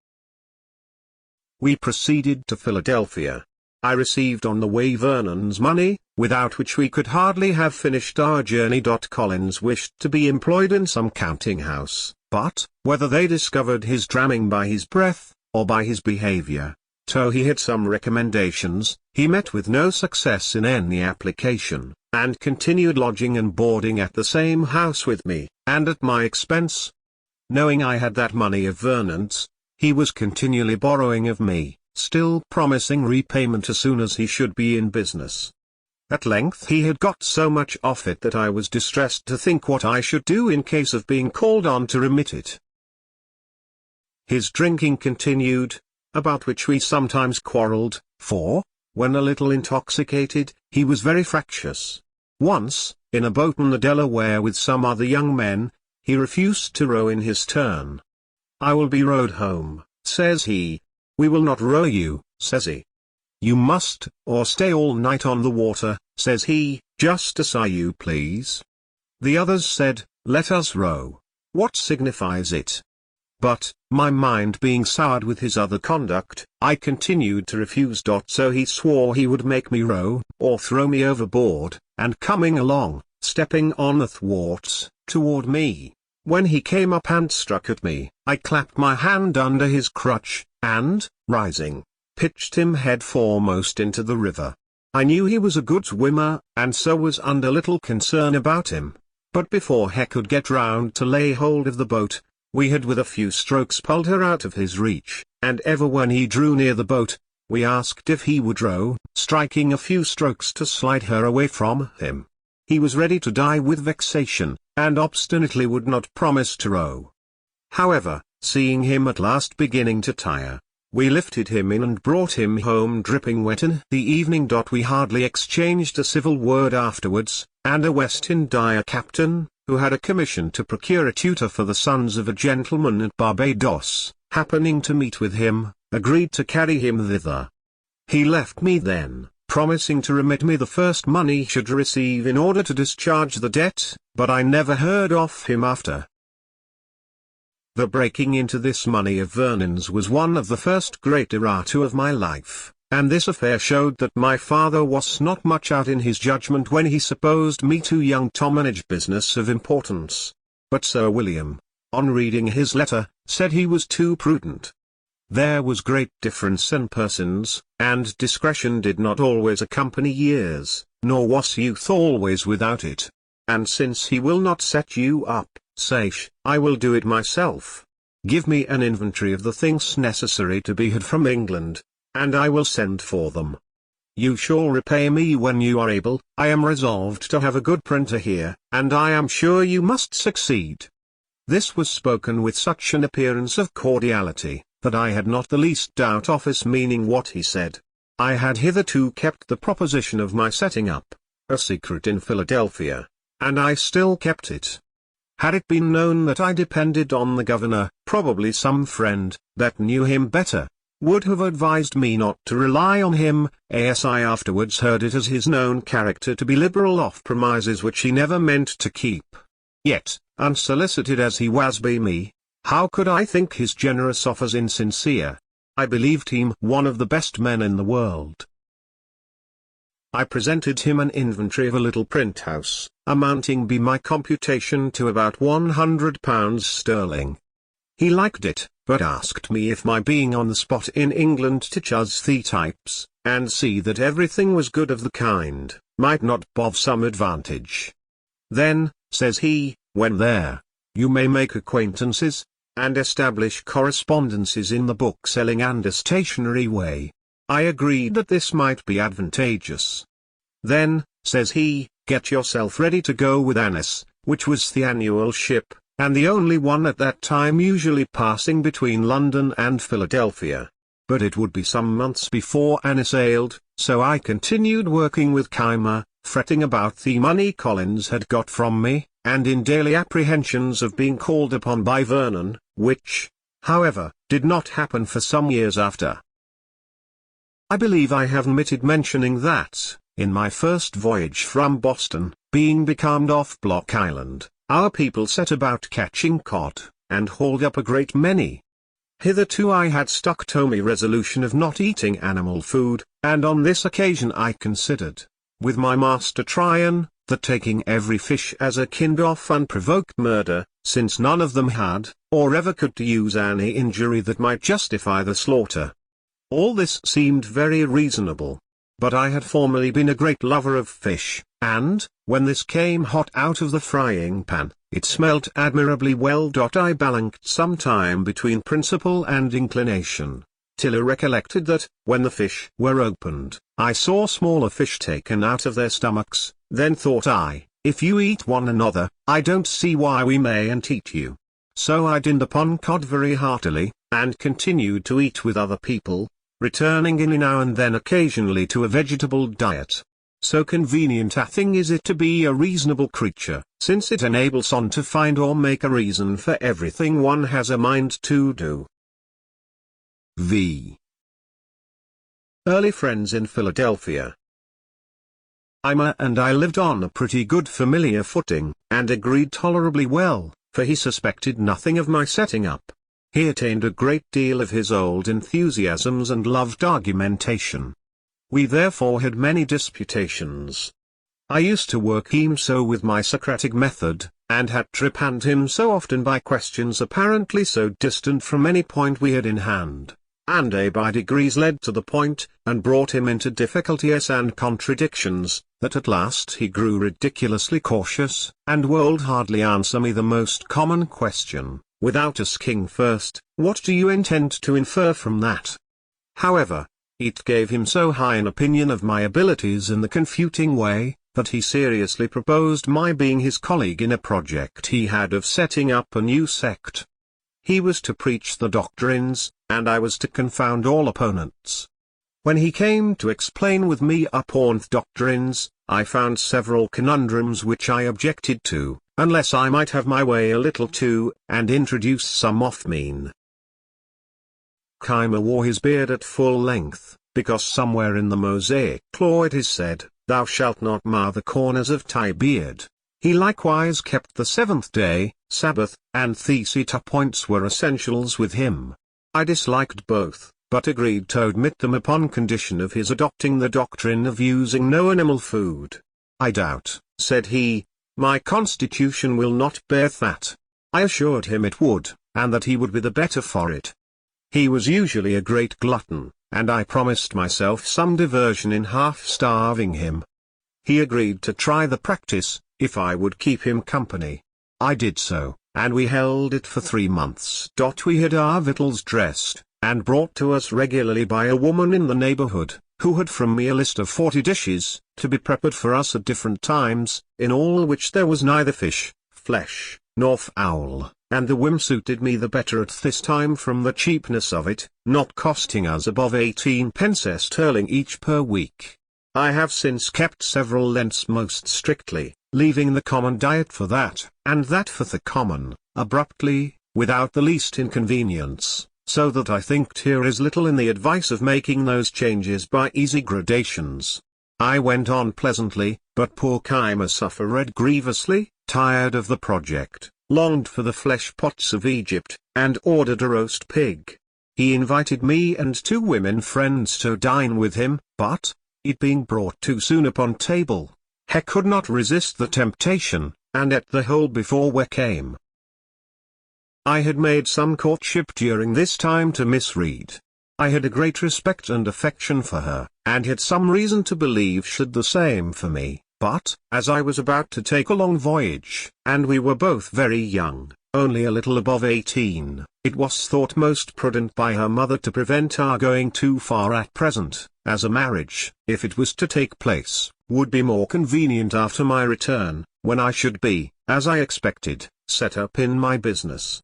We proceeded to Philadelphia. I received on the way Vernon's money, without which we could hardly have finished our journey. Collins wished to be employed in some counting house, but, whether they discovered his dramming by his breath, or by his behavior, though he had some recommendations, he met with no success in any application, and continued lodging and boarding at the same house with me, and at my expense. Knowing I had that money of Vernon's, he was continually borrowing of me, still promising repayment as soon as he should be in business. At length he had got so much off it that I was distressed to think what I should do in case of being called on to remit it. His drinking continued, about which we sometimes quarrelled, for, when a little intoxicated, he was very fractious. Once, in a boat in the Delaware with some other young men, he refused to row in his turn. "I will be rowed home," says he. "We will not row you," says he. "You must, or stay all night on the water," says he, "just as you please." The others said, "Let us row. What signifies it?" But, my mind being soured with his other conduct, I continued to refuse. So he swore he would make me row, or throw me overboard, and coming along, stepping on the thwarts, toward me, when he came up and struck at me, I clapped my hand under his crutch, and, rising, pitched him head foremost into the river. I knew he was a good swimmer, and so was under little concern about him. But before he could get round to lay hold of the boat, we had with a few strokes pulled her out of his reach, and ever when he drew near the boat, we asked if he would row, striking a few strokes to slide her away from him. He was ready to die with vexation, and obstinately would not promise to row. However, seeing him at last beginning to tire, we lifted him in and brought him home dripping wet in the evening. We hardly exchanged a civil word afterwards, and a West India captain, who had a commission to procure a tutor for the sons of a gentleman at Barbados, happening to meet with him, agreed to carry him thither. He left me then, promising to remit me the first money he should receive in order to discharge the debt, but I never heard of him after. The breaking into this money of Vernon's was one of the first great errata of my life, and this affair showed that my father was not much out in his judgment when he supposed me too young to manage business of importance. But Sir William, on reading his letter, said he was too prudent. There was great difference in persons, and discretion did not always accompany years, nor was youth always without it. And since he will not set you up, Saish, I will do it myself. Give me an inventory of the things necessary to be had from England, and I will send for them. You shall repay me when you are able. I am resolved to have a good printer here, and I am sure you must succeed. This was spoken with such an appearance of cordiality, that I had not the least doubt of his meaning what he said. I had hitherto kept the proposition of my setting up a secret in Philadelphia, and I still kept it. Had it been known that I depended on the governor, probably some friend, that knew him better, would have advised me not to rely on him, as I afterwards heard it as his known character to be liberal of promises which he never meant to keep. Yet, unsolicited as he was by me, how could I think his generous offers insincere? I believed him one of the best men in the world. I presented him an inventory of a little print house, amounting by my computation to about £100 sterling. He liked it, but asked me if my being on the spot in England to choose the types, and see that everything was good of the kind, might not bove some advantage. Then, says he, when there, you may make acquaintances, and establish correspondences in the bookselling and stationery way. I agreed that this might be advantageous. Then, says he, get yourself ready to go with Annis, which was the annual ship, and the only one at that time usually passing between London and Philadelphia. But it would be some months before Annis sailed, so I continued working with Keimer, fretting about the money Collins had got from me, and in daily apprehensions of being called upon by Vernon, which, however, did not happen for some years after. I believe I have omitted mentioning that, in my first voyage from Boston, being becalmed off Block Island, our people set about catching cod, and hauled up a great many. Hitherto I had stuck to my resolution of not eating animal food, and on this occasion I considered, with my master Tryon, that taking every fish as a kind of unprovoked murder, since none of them had, or ever could use any injury that might justify the slaughter. All this seemed very reasonable. But I had formerly been a great lover of fish, and, when this came hot out of the frying pan, it smelt admirably well. I balanced some time between principle and inclination, till I recollected that, when the fish were opened, I saw smaller fish taken out of their stomachs. Then thought I, if you eat one another, I don't see why we mayn't eat you. So I dined upon cod very heartily, and continued to eat with other people, returning in now and then occasionally to a vegetable diet. So convenient a thing is it to be a reasonable creature, since it enables one to find or make a reason for everything one has a mind to do. V. Early friends in Philadelphia. Keimer and I lived on a pretty good familiar footing, and agreed tolerably well, for he suspected nothing of my setting up. He attained a great deal of his old enthusiasms and loved argumentation. We therefore had many disputations. I used to work him so with my Socratic method, and had trepanned him so often by questions apparently so distant from any point we had in hand, and they by degrees led to the point, and brought him into difficulties and contradictions, that at last he grew ridiculously cautious, and would hardly answer me the most common question, without asking first, what do you intend to infer from that? However, it gave him so high an opinion of my abilities in the confuting way, that he seriously proposed my being his colleague in a project he had of setting up a new sect. He was to preach the doctrines, and I was to confound all opponents. When he came to explain with me upon the doctrines, I found several conundrums which I objected to, unless I might have my way a little too, and introduce some off-mean. Keimer wore his beard at full length, because somewhere in the Mosaic law it is said, "Thou shalt not mar the corners of thy beard." He likewise kept the seventh day, Sabbath, and Thesita points were essentials with him. I disliked both, but agreed to admit them upon condition of his adopting the doctrine of using no animal food. I doubt, said he, my constitution will not bear that. I assured him it would, and that he would be the better for it. He was usually a great glutton, and I promised myself some diversion in half-starving him. He agreed to try the practice, if I would keep him company. I did so, and we held it for 3 months. We had our victuals dressed, and brought to us regularly by a woman in the neighborhood, who had from me a list of 40 dishes, to be prepared for us at different times, in all which there was neither fish, flesh, nor fowl, and the whim suited me the better at this time from the cheapness of it, not costing us above 18 pence sterling each per week. I have since kept several Lents most strictly, leaving the common diet for that, and that for the common, abruptly, without the least inconvenience, so that I think here is little in the advice of making those changes by easy gradations. I went on pleasantly, but poor Keimer suffered grievously, tired of the project, longed for the flesh pots of Egypt, and ordered a roast pig. He invited me and 2 women friends to dine with him, but, it being brought too soon upon table, he could not resist the temptation, and ate the whole before we came. I had made some courtship during this time to Miss Reed. I had a great respect and affection for her, and had some reason to believe she'd the same for me, but, as I was about to take a long voyage, and we were both very young, only a little above 18, it was thought most prudent by her mother to prevent our going too far at present, as a marriage, if it was to take place, would be more convenient after my return, when I should be, as I expected, set up in my business.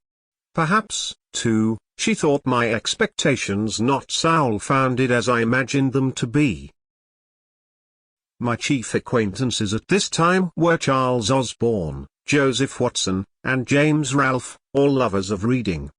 Perhaps, too, she thought my expectations not so founded as I imagined them to be. My chief acquaintances at this time were Charles Osborne, Joseph Watson, and James Ralph, all lovers of reading.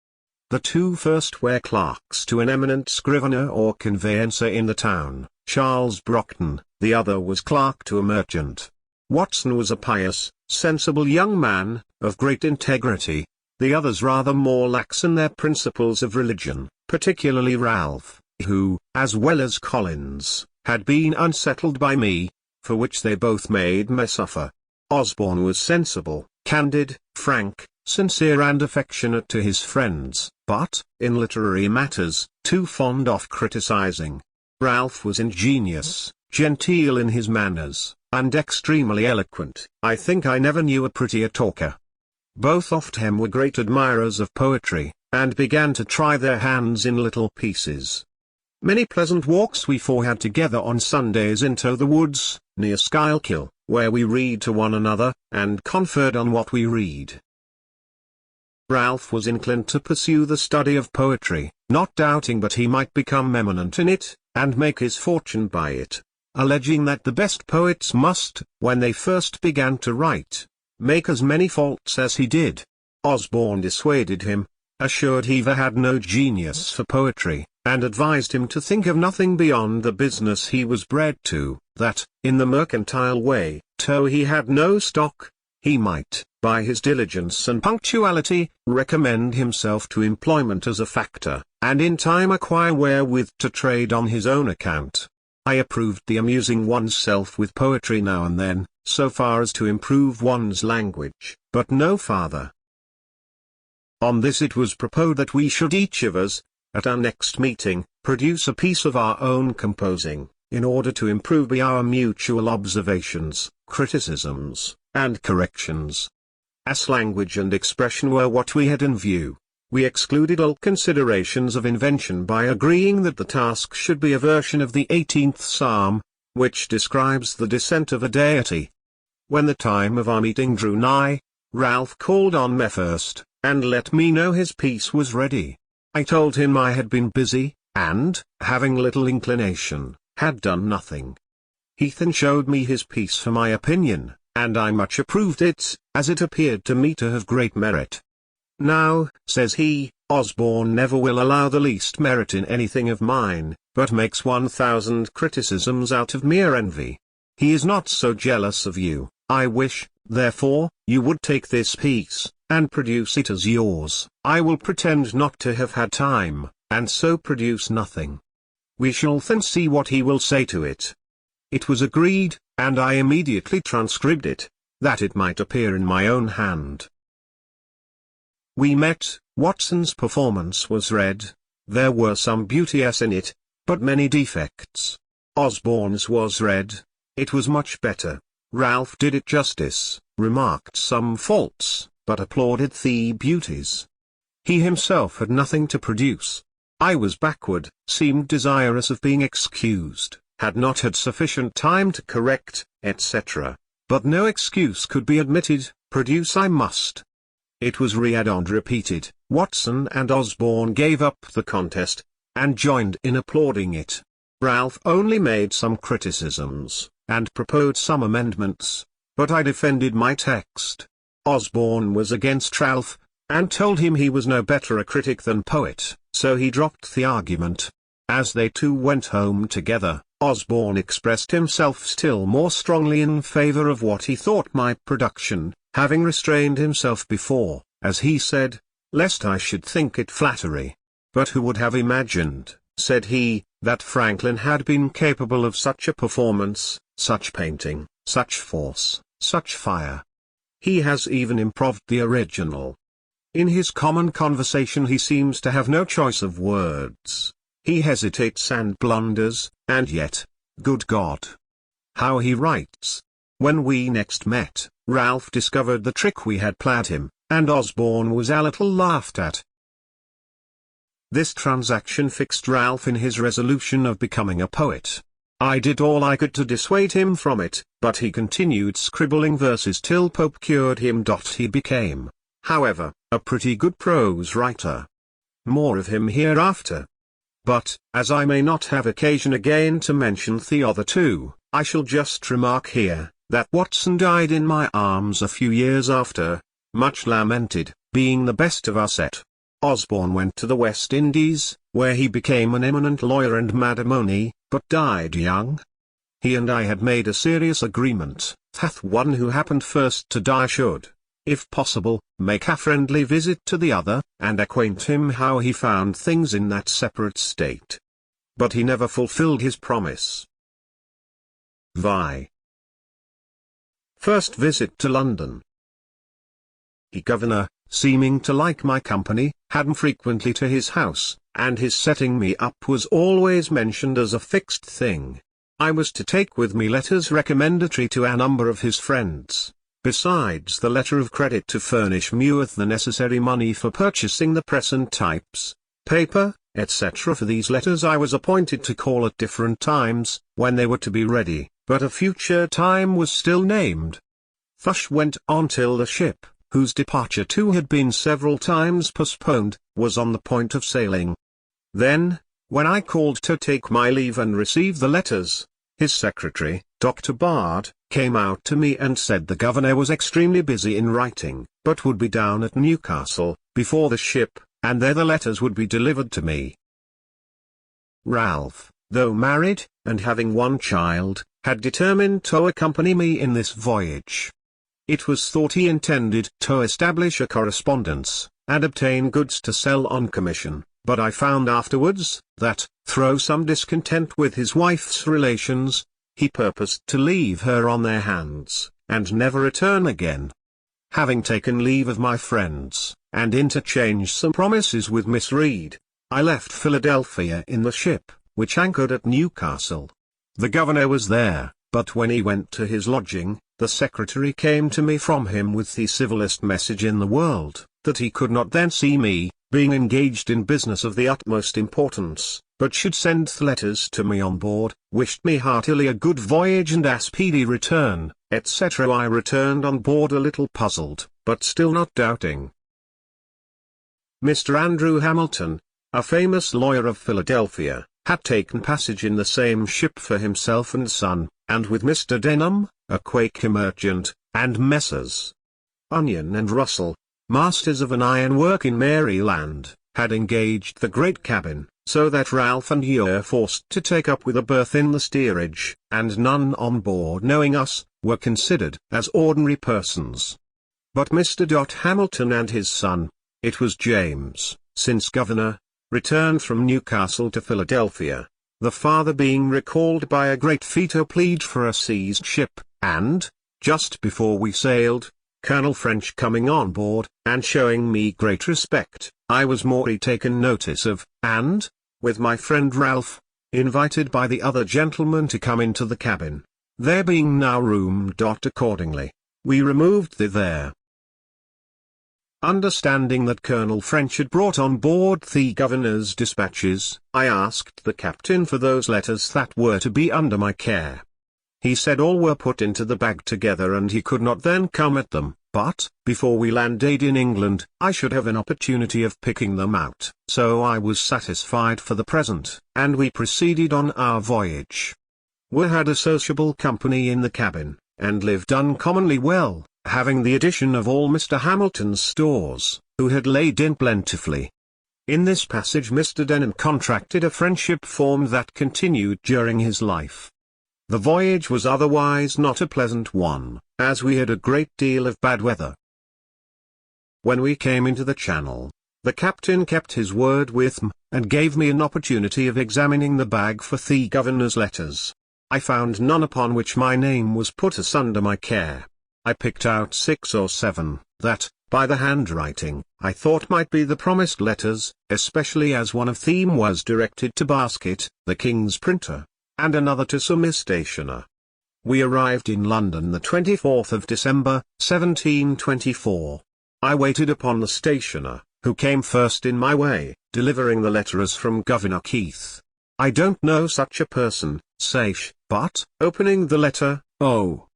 The 2 first were clerks to an eminent scrivener or conveyancer in the town, Charles Brockton, the other was clerk to a merchant. Watson was a pious, sensible young man, of great integrity, the others rather more lax in their principles of religion, particularly Ralph, who, as well as Collins, had been unsettled by me, for which they both made me suffer. Osborne was sensible, candid, frank, sincere and affectionate to his friends, but, in literary matters, too fond of criticizing. Ralph was ingenious, genteel in his manners, and extremely eloquent. I think I never knew a prettier talker. Both of them were great admirers of poetry, and began to try their hands in little pieces. Many pleasant walks we 4 had together on Sundays into the woods, near Schuylkill, where we read to one another, and conferred on what we read. Ralph was inclined to pursue the study of poetry, not doubting but he might become eminent in it, and make his fortune by it, alleging that the best poets must, when they first began to write, make as many faults as he did. Osborne dissuaded him, assured he had no genius for poetry, and advised him to think of nothing beyond the business he was bred to, that, in the mercantile way, though he had no stock, he might, by his diligence and punctuality, recommend himself to employment as a factor, and in time acquire wherewith to trade on his own account. I approved the amusing oneself with poetry now and then, so far as to improve one's language, but no farther. On this it was proposed that we should each of us, at our next meeting, produce a piece of our own composing, in order to improve by our mutual observations, criticisms, and corrections. As language and expression were what we had in view, we excluded all considerations of invention by agreeing that the task should be a version of the 18th Psalm, which describes the descent of a deity. When the time of our meeting drew nigh, Ralph called on me first, and let me know his piece was ready. I told him I had been busy, and, having little inclination, had done nothing. He then showed me his piece for my opinion, and I much approved it, as it appeared to me to have great merit. Now, says he, Osborne never will allow the least merit in anything of mine, but makes 1,000 criticisms out of mere envy. He is not so jealous of you. I wish, therefore, you would take this piece, and produce it as yours. I will pretend not to have had time, and so produce nothing. We shall then see what he will say to it. It was agreed, and I immediately transcribed it, that it might appear in my own hand. We met, Watson's performance was read, there were some beauties in it, but many defects. Osborne's was read, it was much better. Ralph did it justice, remarked some faults, but applauded the beauties. He himself had nothing to produce. I was backward, seemed desirous of being excused, had not had sufficient time to correct, etc. But no excuse could be admitted, produce I must. it was read and repeated. Watson and Osborne gave up the contest, and joined in applauding it. Ralph only made some criticisms, and proposed some amendments, but I defended my text. Osborne was against Ralph, and told him he was no better a critic than poet, so he dropped the argument. As they two went home together, Osborne expressed himself still more strongly in favour of what he thought my production, having restrained himself before, as he said, lest I should think it flattery. But who would have imagined, said he, that Franklin had been capable of such a performance, such painting, such force, such fire. He has even improved the original. In his common conversation he seems to have no choice of words. He hesitates and blunders, and yet, good God! How he writes! When we next met, Ralph discovered the trick we had played him, and Osborne was a little laughed at. This transaction fixed Ralph in his resolution of becoming a poet. I did all I could to dissuade him from it, but he continued scribbling verses till Pope cured him. He became, however, a pretty good prose writer. More of him hereafter. But, as I may not have occasion again to mention the other two, I shall just remark here, that Watson died in my arms a few years after, much lamented, being the best of our set. Osborne went to the West Indies, where he became an eminent lawyer and matrimony, but died young. He and I had made a serious agreement, that one who happened first to die should, if possible, make a friendly visit to the other, and acquaint him how he found things in that separate state. But he never fulfilled his promise. Vi. First visit to London. The governor, seeming to like my company, had me frequently to his house, and his setting me up was always mentioned as a fixed thing. I was to take with me letters recommendatory to a number of his friends, besides the letter of credit to furnish me with the necessary money for purchasing the press and types, paper, etc. For these letters I was appointed to call at different times, when they were to be ready, but a future time was still named. Thus went on till the ship, whose departure too had been several times postponed, was on the point of sailing. Then, when I called to take my leave and receive the letters, his secretary, Dr. Bard, came out to me and said the governor was extremely busy in writing, but would be down at Newcastle, before the ship, and there the letters would be delivered to me. Ralph, though married, and having one child, had determined to accompany me in this voyage. It was thought he intended to establish a correspondence, and obtain goods to sell on commission, but I found afterwards, that, through some discontent with his wife's relations, he purposed to leave her on their hands, and never return again. Having taken leave of my friends, and interchanged some promises with Miss Reed, I left Philadelphia in the ship, which anchored at Newcastle. The governor was there, but when he went to his lodging, the secretary came to me from him with the civilest message in the world, that he could not then see me, being engaged in business of the utmost importance, but should send the letters to me on board, wished me heartily a good voyage and a speedy return, etc. I returned on board a little puzzled, but still not doubting. Mr. Andrew Hamilton, a famous lawyer of Philadelphia, had taken passage in the same ship for himself and son, and with Mr. Denham, a Quaker merchant, and Messrs. Onion and Russell, masters of an ironwork in Maryland, had engaged the great cabin, so that Ralph and I were forced to take up with a berth in the steerage, and none on board knowing us, were considered as ordinary persons. But Mr. Hamilton and his son, it was James, since governor, returned from Newcastle to Philadelphia, the father being recalled by a great veto plead for a seized ship, and, just before we sailed, Colonel French coming on board, and showing me great respect, I was more taken notice of, and, with my friend Ralph, invited by the other gentlemen to come into the cabin, there being now room. Accordingly, we removed thither. Understanding that Colonel French had brought on board the governor's dispatches, I asked the captain for those letters that were to be under my care. He said all were put into the bag together and he could not then come at them, but, before we landed in England, I should have an opportunity of picking them out. So I was satisfied for the present, and we proceeded on our voyage. We had a sociable company in the cabin, and lived uncommonly well, having the addition of all Mr. Hamilton's stores, who had laid in plentifully. In this passage Mr. Denham contracted a friendship formed that continued during his life. The voyage was otherwise not a pleasant one, as we had a great deal of bad weather. When we came into the Channel, the captain kept his word with me, and gave me an opportunity of examining the bag for the governor's letters. I found none upon which my name was put asunder my care. I picked out 6 or 7, that, by the handwriting, I thought might be the promised letters, especially as one of them was directed to Basket, the king's printer, and another to some stationer. We arrived in London the 24th of December, 1724. I waited upon the stationer, who came first in my way, delivering the letter as from Governor Keith. I don't know such a person, Saish, but, opening the letter, oh!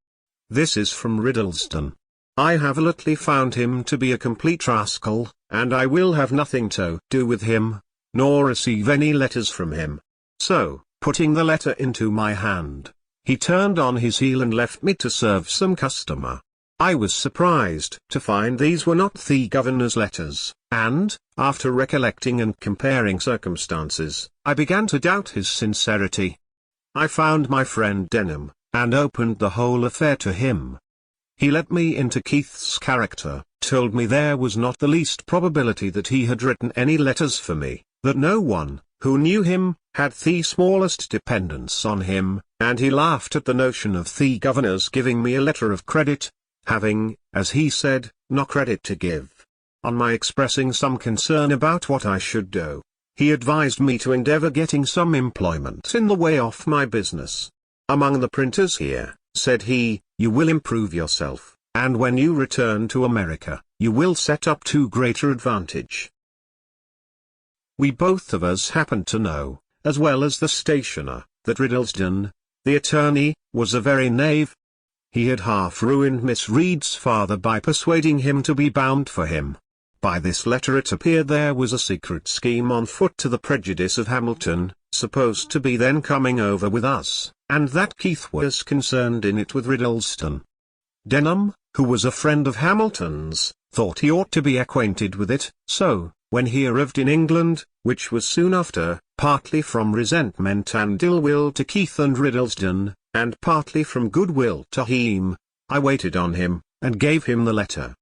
This is from Riddlesden. I have lately found him to be a complete rascal, and I will have nothing to do with him, nor receive any letters from him. So, putting the letter into my hand, he turned on his heel and left me to serve some customer. I was surprised to find these were not the governor's letters, and, after recollecting and comparing circumstances, I began to doubt his sincerity. I found my friend Denham, and opened the whole affair to him. He let me into Keith's character, told me there was not the least probability that he had written any letters for me, that no one, who knew him, had the smallest dependence on him, and he laughed at the notion of the governor's giving me a letter of credit, having, as he said, no credit to give. On my expressing some concern about what I should do, he advised me to endeavour getting some employment in the way of my business. Among the printers here, said he, you will improve yourself, and when you return to America, you will set up to greater advantage. We both of us happened to know, as well as the stationer, that Riddlesden, the attorney, was a very knave. He had half ruined Miss Reed's father by persuading him to be bound for him. By this letter it appeared there was a secret scheme on foot to the prejudice of Hamilton, supposed to be then coming over with us, and that Keith was concerned in it with Riddlesden. Denham, who was a friend of Hamilton's, thought he ought to be acquainted with it, so, when he arrived in England, which was soon after, partly from resentment and ill will to Keith and Riddlesden, and partly from goodwill to him, I waited on him, and gave him the letter.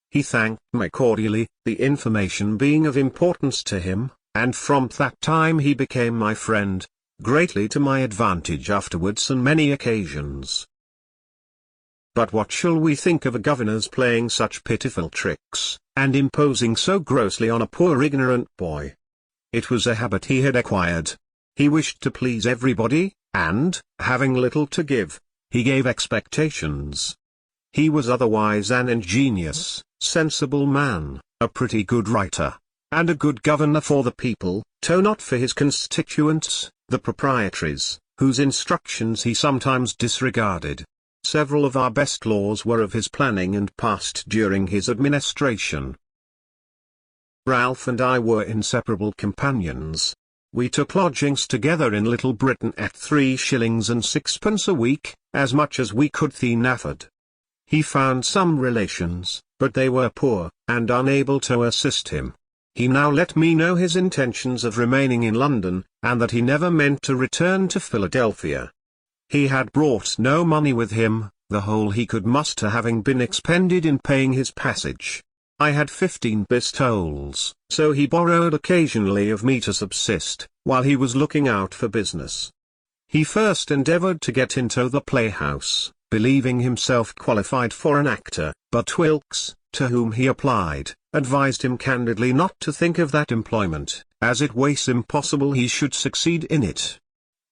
He thanked me cordially, the information being of importance to him, and from that time he became my friend, greatly to my advantage afterwards on many occasions. But what shall we think of a governor's playing such pitiful tricks, and imposing so grossly on a poor ignorant boy? It was a habit he had acquired. He wished to please everybody, and, having little to give, he gave expectations. He was otherwise an ingenious, sensible man, a pretty good writer, and a good governor for the people, though not for his constituents, the proprietaries, whose instructions he sometimes disregarded. Several of our best laws were of his planning and passed during his administration. Ralph and I were inseparable companions. We took lodgings together in Little Britain at 3 shillings and 6pence a week, as much as we could then afford. He found some relations, but they were poor, and unable to assist him. He now let me know his intentions of remaining in London, and that he never meant to return to Philadelphia. He had brought no money with him, the whole he could muster having been expended in paying his passage. I had 15 pistoles, so he borrowed occasionally of me to subsist, while he was looking out for business. He first endeavoured to get into the playhouse, believing himself qualified for an actor, but Wilkes, to whom he applied, advised him candidly not to think of that employment, as it was impossible he should succeed in it.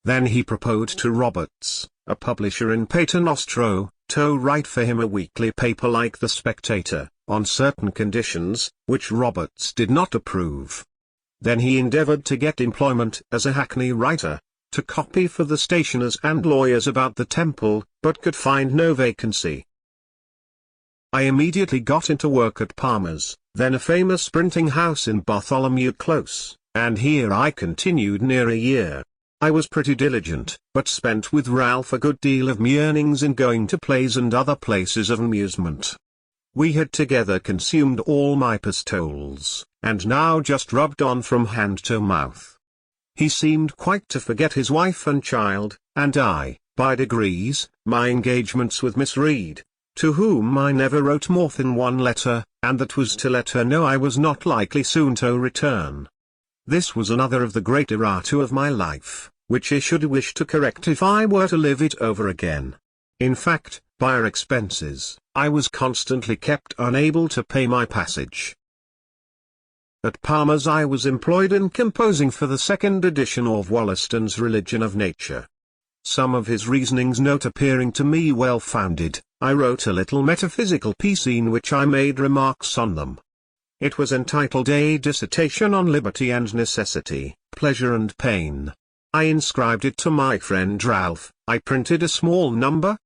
Then he proposed to Roberts, a publisher in Paternoster, to write for him a weekly paper like The Spectator, on certain conditions, which Roberts did not approve. Then he endeavoured to get employment as a hackney writer, to copy for the stationers and lawyers about the temple, but could find no vacancy. I immediately got into work at Palmer's, then a famous printing house in Bartholomew Close, and here I continued near a year. I was pretty diligent, but spent with Ralph a good deal of my earnings in going to plays and other places of amusement. We had together consumed all my pistoles, and now just rubbed on from hand to mouth. He seemed quite to forget his wife and child, and I, by degrees, my engagements with Miss Reed, to whom I never wrote more than one letter, and that was to let her know I was not likely soon to return. This was another of the great errata of my life, which I should wish to correct if I were to live it over again. In fact, by our expenses, I was constantly kept unable to pay my passage. At Palmer's I was employed in composing for the second edition of Wollaston's Religion of Nature. Some of his reasonings not appearing to me well founded, I wrote a little metaphysical piece in which I made remarks on them. It was entitled A Dissertation on Liberty and Necessity, Pleasure and Pain. I inscribed it to my friend Ralph. I printed a small number.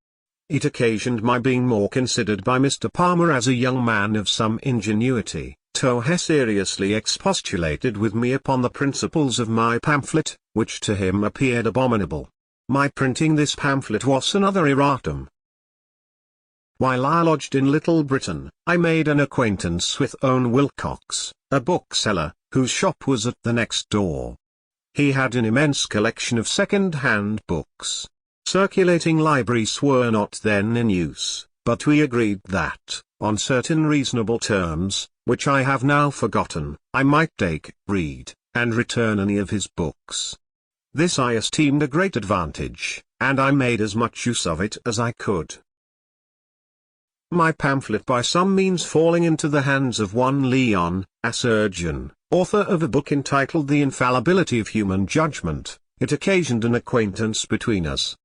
It occasioned my being more considered by Mr. Palmer as a young man of some ingenuity, though he seriously expostulated with me upon the principles of my pamphlet, which to him appeared abominable. My printing this pamphlet was another erratum. While I lodged in Little Britain, I made an acquaintance with Owen Wilcox, a bookseller, whose shop was at the next door. He had an immense collection of second-hand books. Circulating libraries were not then in use, but we agreed that, on certain reasonable terms, which I have now forgotten, I might take, read, and return any of his books. This I esteemed a great advantage, and I made as much use of it as I could. My pamphlet by some means falling into the hands of one Leon, a surgeon, author of a book entitled The Infallibility of Human Judgment, it occasioned an acquaintance between us.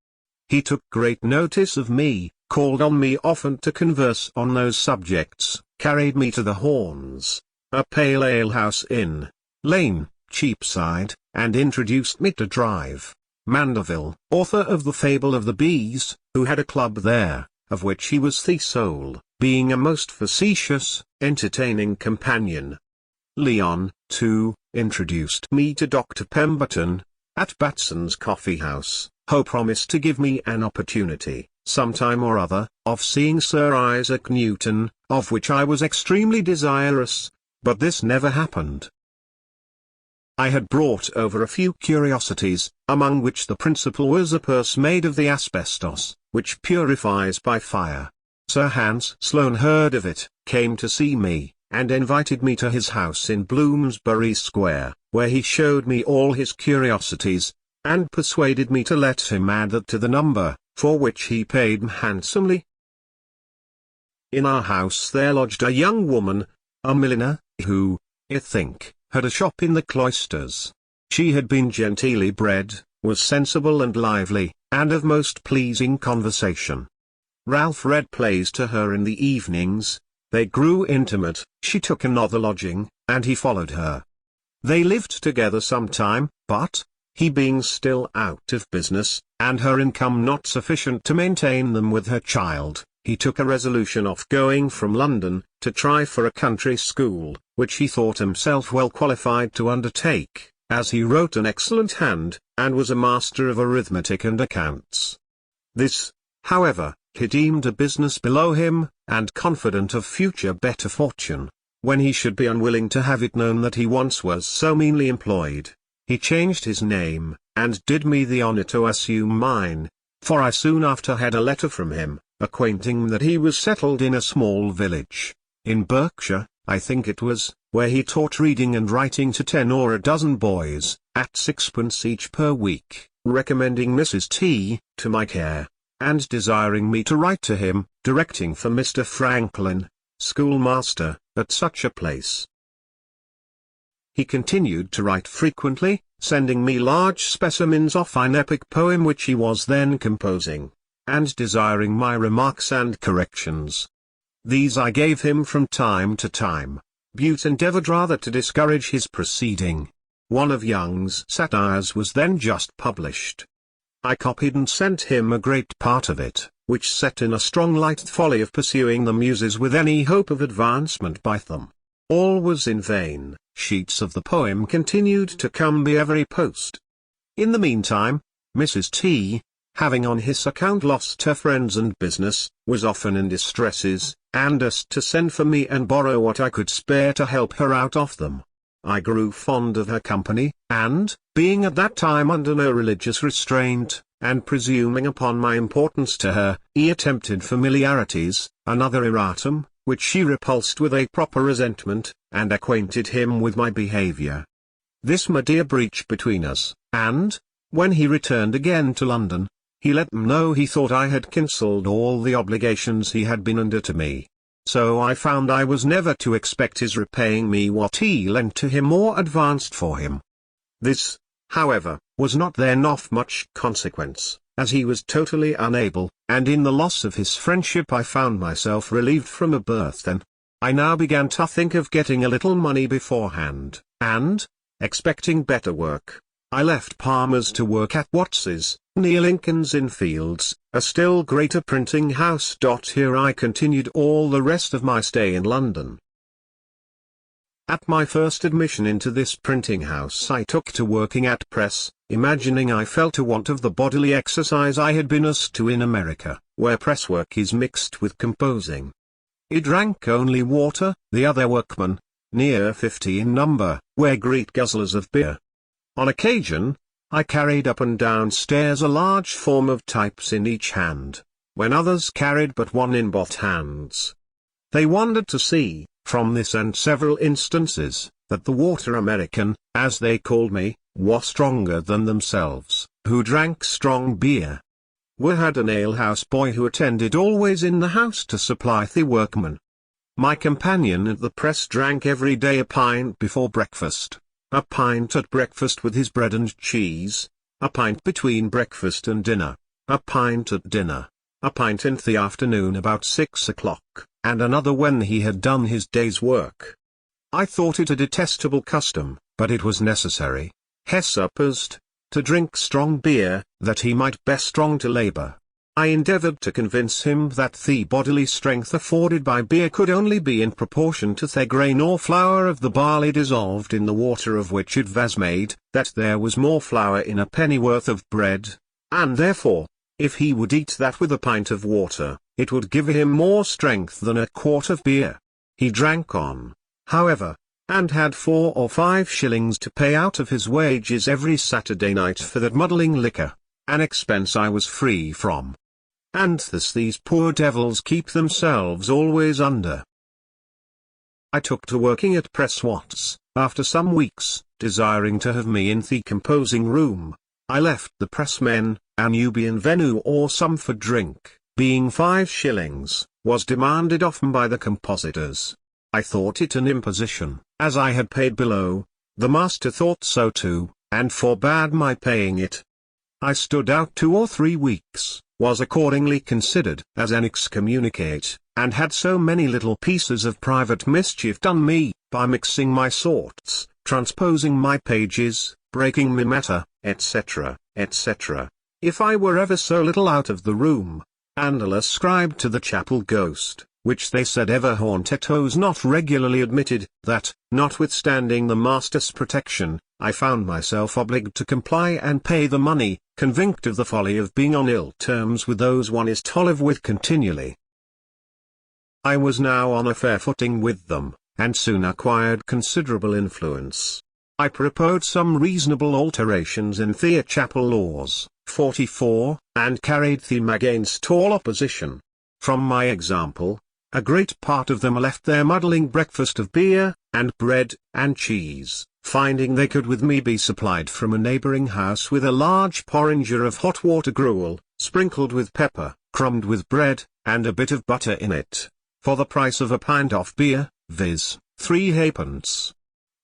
He took great notice of me, called on me often to converse on those subjects, carried me to the Horns, a pale ale house in Lane, Cheapside, and introduced me to Drive Mandeville, author of the Fable of the Bees, who had a club there, of which he was the soul, being a most facetious, entertaining companion. Leon, too, introduced me to Dr. Pemberton, at Batson's Coffee House, who promised to give me an opportunity, some time or other, of seeing Sir Isaac Newton, of which I was extremely desirous, but this never happened. I had brought over a few curiosities, among which the principal was a purse made of the asbestos, which purifies by fire. Sir Hans Sloane heard of it, came to see me, and invited me to his house in Bloomsbury Square, where he showed me all his curiosities, and persuaded me to let him add that to the number, for which he paid handsomely. In our house there lodged a young woman, a milliner, who, I think, had a shop in the cloisters. She had been genteelly bred, was sensible and lively, and of most pleasing conversation. Ralph read plays to her in the evenings. They grew intimate, she took another lodging, and he followed her. They lived together some time, but, he being still out of business, and her income not sufficient to maintain them with her child, he took a resolution of going from London, to try for a country school, which he thought himself well qualified to undertake, as he wrote an excellent hand, and was a master of arithmetic and accounts. This, however, he deemed a business below him, and confident of future better fortune, when he should be unwilling to have it known that he once was so meanly employed, he changed his name, and did me the honour to assume mine, for I soon after had a letter from him, acquainting that he was settled in a small village, in Berkshire, I think it was, where he taught reading and writing to 10 or a dozen boys, at 6d. each per week, recommending Mrs. T. to my care, and desiring me to write to him, directing for Mr. Franklin, schoolmaster, at such a place. He continued to write frequently, sending me large specimens of an epic poem which he was then composing, and desiring my remarks and corrections. These I gave him from time to time. Bute endeavored rather to discourage his proceeding. one of Young's satires was then just published. I copied and sent him a great part of it, which set in a strong light the folly of pursuing the muses with any hope of advancement by them. All was in vain. Sheets of the poem continued to come by every post. In the meantime, Mrs. T, having on his account lost her friends and business, was often in distresses, and asked to send for me and borrow what I could spare to help her out of them. I grew fond of her company, and, being at that time under no religious restraint, and presuming upon my importance to her, attempted familiarities, another erratum, which she repulsed with a proper resentment, and acquainted him with my behaviour. This made a breach between us, and, when he returned again to London, he let them know he thought I had cancelled all the obligations he had been under to me. So I found I was never to expect his repaying me what he lent to him or advanced for him. This, however, was not then of much consequence, as he was totally unable, and in the loss of his friendship I found myself relieved from a burthen. I now began to think of getting a little money beforehand, and, expecting better work, I left Palmer's to work at Watts's, near Lincoln's Inn Fields, a still greater printing house. Here I continued all the rest of my stay in London. At my first admission into this printing house I took to working at press, imagining I felt a want of the bodily exercise I had been used to in America, where press work is mixed with composing. He drank only water, the other workmen, near 50 in number, were great guzzlers of beer. On occasion, I carried up and down stairs a large form of types in each hand, when others carried but one in both hands. They wondered to see, from this and several instances, that the water American, as they called me, was stronger than themselves, who drank strong beer. We had an alehouse boy who attended always in the house to supply the workmen. My companion at the press drank every day a pint before breakfast, a pint at breakfast with his bread and cheese, a pint between breakfast and dinner, a pint at dinner, a pint in the afternoon about 6 o'clock, and another when he had done his day's work. I thought it a detestable custom, but it was necessary, he supposed, to drink strong beer, that he might be strong to labour. I endeavoured to convince him that the bodily strength afforded by beer could only be in proportion to the grain or flour of the barley dissolved in the water of which it was made, that there was more flour in a pennyworth of bread, and therefore, if he would eat that with a pint of water, it would give him more strength than a quart of beer. He drank on, however, and had 4 or 5 shillings to pay out of his wages every Saturday night for that muddling liquor, an expense I was free from. And thus these poor devils keep themselves always under. I took to working at Press Watts, after some weeks, desiring to have me in the composing room. I left the pressmen, a Nubian venu or some for drink, being 5 shillings, was demanded of them by the compositors. I thought it an imposition, as I had paid below. The master thought so too, and forbade my paying it. I stood out 2 or 3 weeks, was accordingly considered as an excommunicate, and had so many little pieces of private mischief done me, by mixing my sorts, transposing my pages, breaking my matter, etc., etc., if I were ever so little out of the room, and ascribed to the chapel ghost, which they said ever haunted those not regularly admitted, that, notwithstanding the master's protection, I found myself obliged to comply and pay the money, convinced of the folly of being on ill terms with those one is to live with continually. I was now on a fair footing with them, and soon acquired considerable influence. I proposed some reasonable alterations in the chapel laws, 44, and carried them against all opposition. From my example, a great part of them left their muddling breakfast of beer, and bread, and cheese, finding they could with me be supplied from a neighbouring house with a large porringer of hot water gruel, sprinkled with pepper, crumbed with bread, and a bit of butter in it, for the price of a pint of beer, viz., 3 halfpence.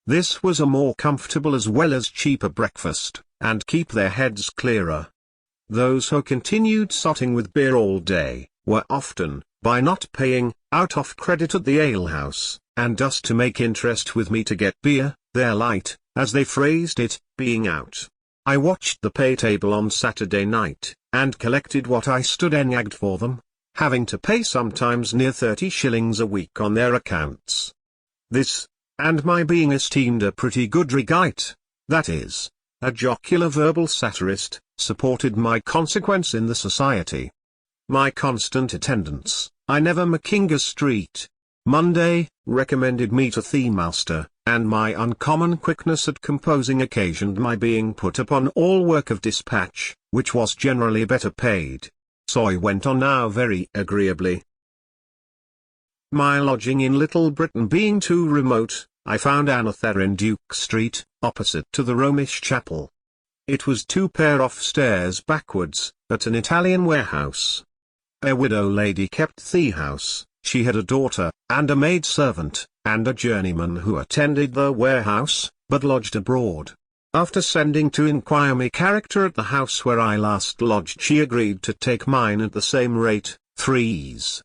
This was a more comfortable as well as cheaper breakfast, and keep their heads clearer. Those who continued sotting with beer all day, were often, by not paying, out of credit at the alehouse, and thus to make interest with me to get beer, their light, as they phrased it, being out. I watched the pay table on Saturday night, and collected what I stood ennagged for them, having to pay sometimes near 30 shillings a week on their accounts. This, and my being esteemed a pretty good regite, that is, a jocular verbal satirist, supported my consequence in the society. My constant attendance, I never Mackinga Street, Monday, recommended me to the master, and my uncommon quickness at composing occasioned my being put upon all work of dispatch, which was generally better paid. So I went on now very agreeably. My lodging in Little Britain being too remote, I found Another in Duke Street, opposite to the Romish Chapel. It was 2 pair of stairs backwards, at an Italian warehouse. A widow lady kept the house. She had a daughter, and a maid-servant, and a journeyman who attended the warehouse, but lodged abroad. After sending to inquire me character at the house where I last lodged, she agreed to take mine at the same rate, 3s.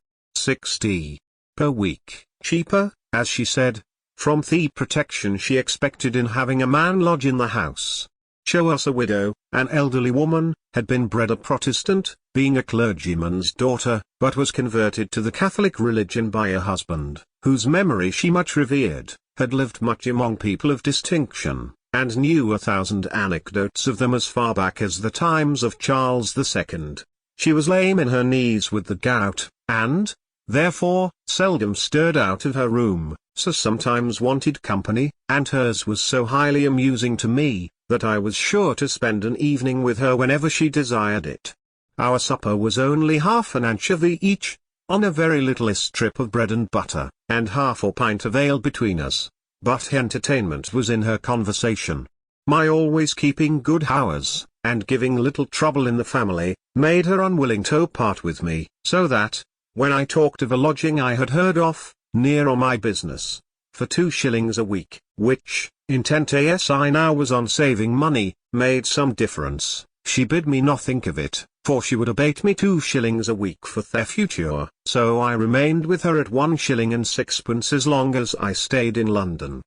per week, cheaper, as she said, from the protection she expected in having a man lodge in the house. Show us a widow, an elderly woman, had been bred a Protestant, being a clergyman's daughter, but was converted to the Catholic religion by a husband, whose memory she much revered, had lived much among people of distinction, and knew 1,000 anecdotes of them as far back as the times of Charles II. She was lame in her knees with the gout, and, therefore, seldom stirred out of her room, so sometimes wanted company, and hers was so highly amusing to me, that I was sure to spend an evening with her whenever she desired it. Our supper was only half an anchovy each, on a very little strip of bread and butter, and half a pint of ale between us, but entertainment was in her conversation. My always keeping good hours, and giving little trouble in the family, made her unwilling to part with me, so that, when I talked of a lodging I had heard of, near on my business, for 2 shillings a week, which, intent as I now was on saving money, made some difference, she bid me not think of it, for she would abate me 2 shillings a week for the future, so I remained with her at 1 shilling and 6pence as long as I stayed in London.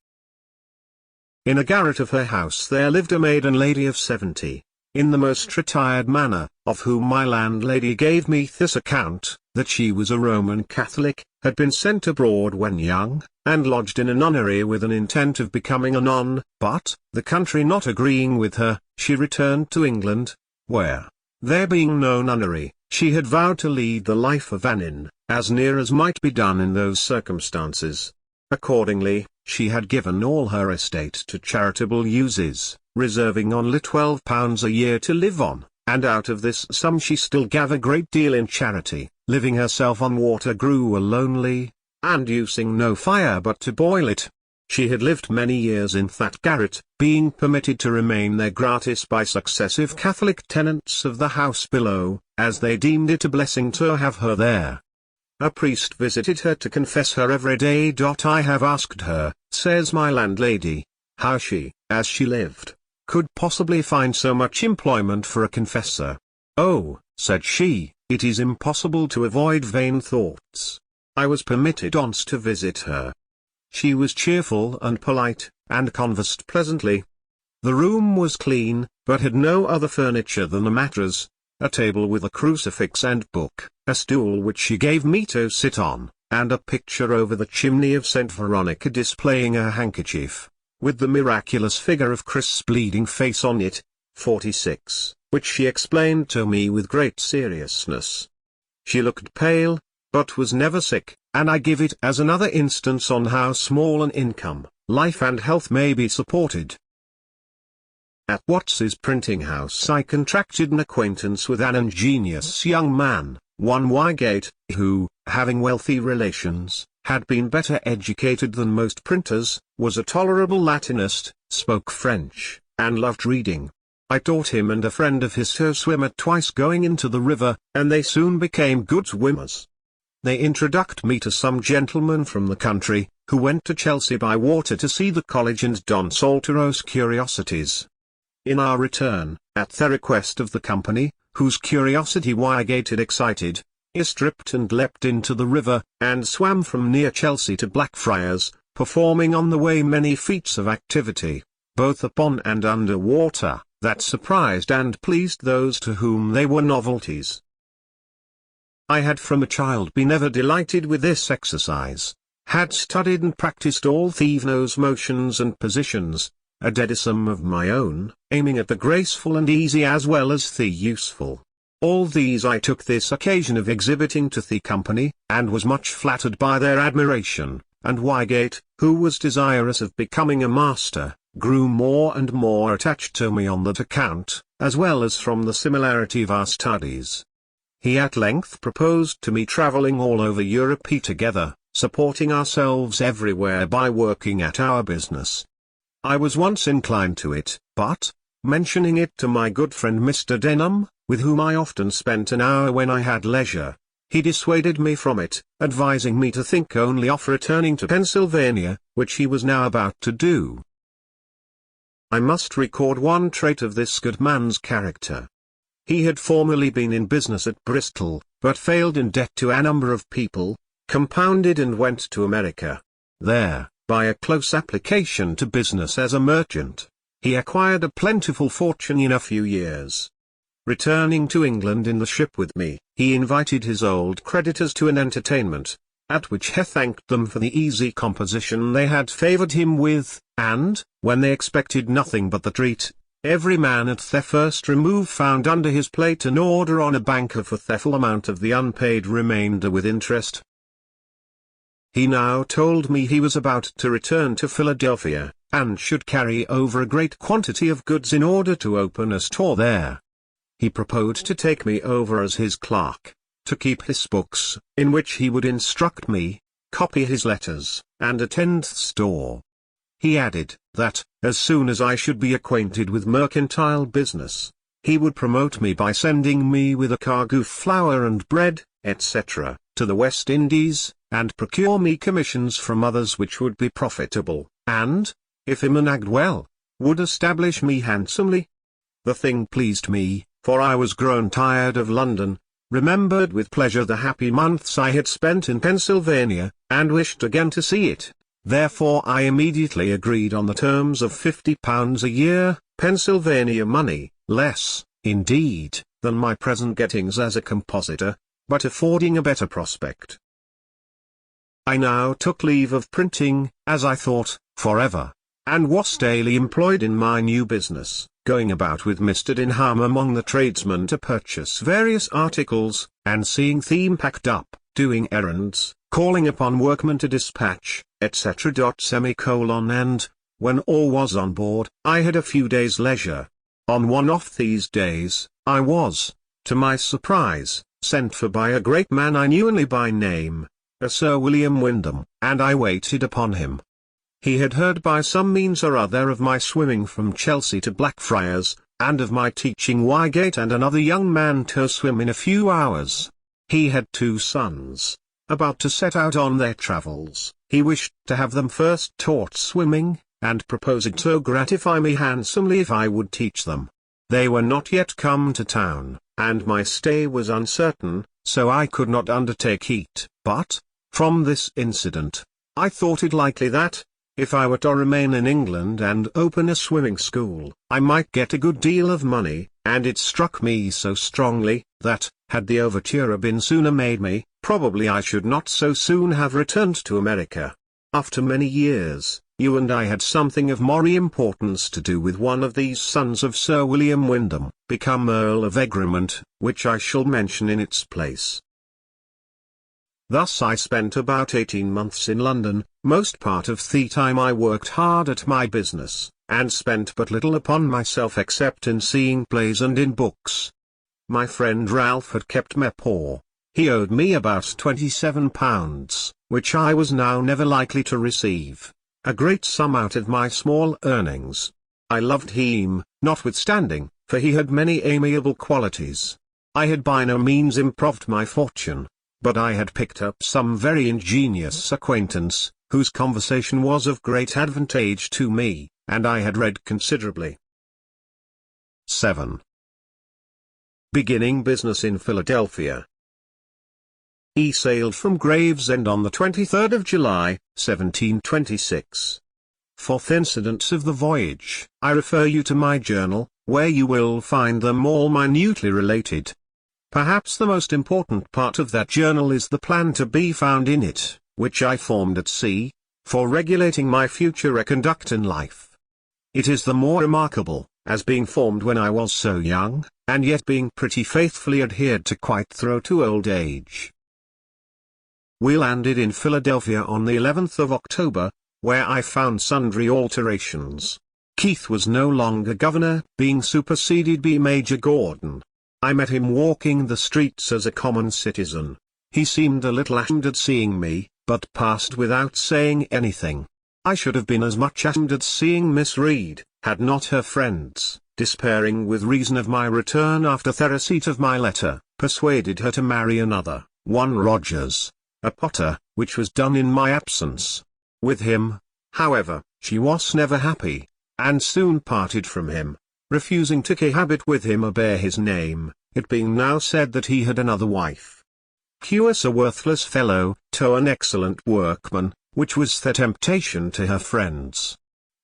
In a garret of her house there lived a maiden lady of 70, in the most retired manner, of whom my landlady gave me this account, that she was a Roman Catholic, had been sent abroad when young, and lodged in a nunnery with an intent of becoming a nun, but, the country not agreeing with her, she returned to England, where, there being no nunnery, she had vowed to lead the life of an inn, as near as might be done in those circumstances. Accordingly, she had given all her estate to charitable uses, reserving only £12 a year to live on, and out of this sum she still gave a great deal in charity, living herself on water grew lonely, and using no fire but to boil it. She had lived many years in that garret, being permitted to remain there gratis by successive Catholic tenants of the house below, as they deemed it a blessing to have her there. A priest visited her to confess her every day. I have asked her, says my landlady, how she, as she lived, could possibly find so much employment for a confessor. Oh, said she, it is impossible to avoid vain thoughts. I was permitted once to visit her. She was cheerful and polite, and conversed pleasantly. The room was clean, but had no other furniture than a mattress, a table with a crucifix and book, a stool which she gave me to sit on, and a picture over the chimney of St. Veronica displaying a handkerchief, with the miraculous figure of Christ's bleeding face on it, 46, which she explained to me with great seriousness. She looked pale, but was never sick, and I give it as another instance on how small an income, life and health may be supported. At Watts's printing house I contracted an acquaintance with an ingenious young man, one Wygate, who, having wealthy relations, had been better educated than most printers, was a tolerable Latinist, spoke French, and loved reading. I taught him and a friend of his to swim at twice going into the river, and they soon became good swimmers. They introduced me to some gentlemen from the country, who went to Chelsea by water to see the college and Don Saltero's curiosities. In our return, at the request of the company, whose curiosity Wygate had excited, he stripped and leapt into the river, and swam from near Chelsea to Blackfriars, performing on the way many feats of activity. both upon and under water, that surprised and pleased those to whom they were novelties. I had from a child been ever delighted with this exercise, had studied and practiced all Thevenot's motions and positions, a dedicum of my own, aiming at the graceful and easy as well as the useful. All these I took this occasion of exhibiting to the company, and was much flattered by their admiration, and Wygate, who was desirous of becoming a master, grew more and more attached to me on that account, as well as from the similarity of our studies. He at length proposed to me travelling all over Europe together, supporting ourselves everywhere by working at our business. I was once inclined to it, but, mentioning it to my good friend Mr. Denham, with whom I often spent an hour when I had leisure, he dissuaded me from it, advising me to think only of returning to Pennsylvania, which he was now about to do. I must record one trait of this good man's character. He had formerly been in business at Bristol, but failed in debt to a number of people, compounded and went to America. There, by a close application to business as a merchant, he acquired a plentiful fortune in a few years. Returning to England in the ship with me, he invited his old creditors to an entertainment, at which he thanked them for the easy composition they had favoured him with, and, when they expected nothing but the treat, every man at their first remove found under his plate an order on a banker for the full amount of the unpaid remainder with interest. He now told me he was about to return to Philadelphia, and should carry over a great quantity of goods in order to open a store there. He proposed to take me over as his clerk, to keep his books, in which he would instruct me, copy his letters, and attend the store. He added, that, as soon as I should be acquainted with mercantile business, he would promote me by sending me with a cargo of flour and bread, etc., to the West Indies, and procure me commissions from others which would be profitable, and, if he managed well, would establish me handsomely. The thing pleased me, for I was grown tired of London, remembered with pleasure the happy months I had spent in Pennsylvania, and wished again to see it. Therefore I immediately agreed on the terms of £50 a year, Pennsylvania money, less, indeed, than my present gettings as a compositor, but affording a better prospect. I now took leave of printing, as I thought, forever, and was daily employed in my new business, going about with Mr. Denham among the tradesmen to purchase various articles, and seeing them packed up, doing errands, calling upon workmen to dispatch, etc. And, when all was on board, I had a few days' leisure. On one of these days, I was, to my surprise, sent for by a great man I knew only by name, a Sir William Wyndham, and I waited upon him. He had heard by some means or other of my swimming from Chelsea to Blackfriars, and of my teaching Wygate and another young man to swim in a few hours. He had 2 sons, about to set out on their travels. He wished to have them first taught swimming, and proposed to gratify me handsomely if I would teach them. They were not yet come to town, and my stay was uncertain, so I could not undertake it, but, from this incident, I thought it likely that, if I were to remain in England and open a swimming school, I might get a good deal of money, and it struck me so strongly, that, had the overture been sooner made me, probably I should not so soon have returned to America. After many years, you and I had something of more importance to do with one of these sons of Sir William Wyndham, become Earl of Egremont, which I shall mention in its place. Thus I spent about 18 months in London. Most part of the time I worked hard at my business, and spent but little upon myself except in seeing plays and in books. My friend Ralph had kept me poor. He owed me about £27, which I was now never likely to receive, a great sum out of my small earnings. I loved him, notwithstanding, for he had many amiable qualities. I had by no means improved my fortune, but I had picked up some very ingenious acquaintance, whose conversation was of great advantage to me, and I had read considerably. 7. Beginning business in Philadelphia. He sailed from Gravesend on the 23rd of July, 1726. 4th incidents of the voyage. I refer you to my journal, where you will find them all minutely related. Perhaps the most important part of that journal is the plan to be found in it, which I formed at sea, for regulating my future conduct in life. It is the more remarkable, as being formed when I was so young, and yet being pretty faithfully adhered to quite through to old age. We landed in Philadelphia on the 11th of October, where I found sundry alterations. Keith was no longer governor, being superseded by Major Gordon. I met him walking the streets as a common citizen. He seemed a little ashamed at seeing me, but passed without saying anything. I should have been as much ashamed at seeing Miss Reed, had not her friends, despairing with reason of my return after the receipt of my letter, persuaded her to marry another, one Rogers, a potter, which was done in my absence. With him, however, she was never happy, and soon parted from him, refusing to cohabit with him or bear his name, it being now said that he had another wife. Hughes, a worthless fellow, though an excellent workman, which was the temptation to her friends.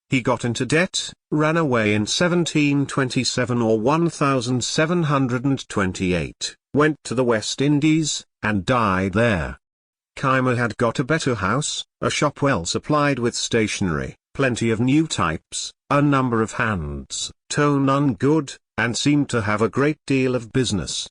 He got into debt, ran away in 1727 or 1728, went to the West Indies, and died there. Keimer had got a better house, a shop well supplied with stationery, plenty of new types, a number of hands, though none good, and seemed to have a great deal of business.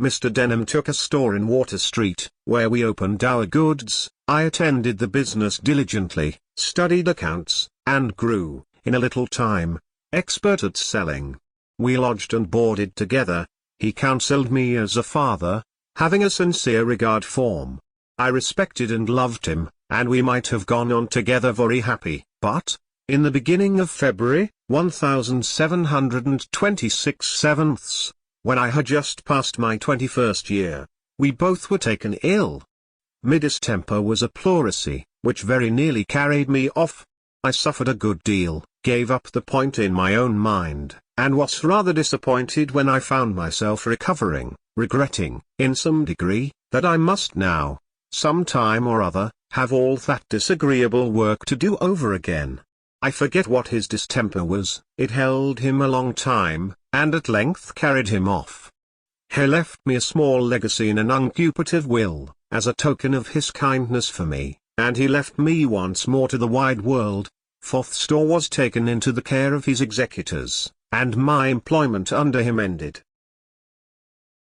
Mr. Denham took a store in Water Street, where we opened our goods. I attended the business diligently, studied accounts, and grew, in a little time, expert at selling. We lodged and boarded together. He counselled me as a father, having a sincere regard for me. I respected and loved him, and we might have gone on together very happy, but, in the beginning of February, 1726 when I had just passed my 21st year, we both were taken ill. My distemper was a pleurisy, which very nearly carried me off. I suffered a good deal, gave up the point in my own mind, and was rather disappointed when I found myself recovering, regretting, in some degree, that I must now, some time or other, have all that disagreeable work to do over again. I forget what his distemper was, it held him a long time, and at length carried him off. He left me a small legacy in an uncupative will, as a token of his kindness for me, and he left me once more to the wide world. 4th store was taken into the care of his executors, and my employment under him ended.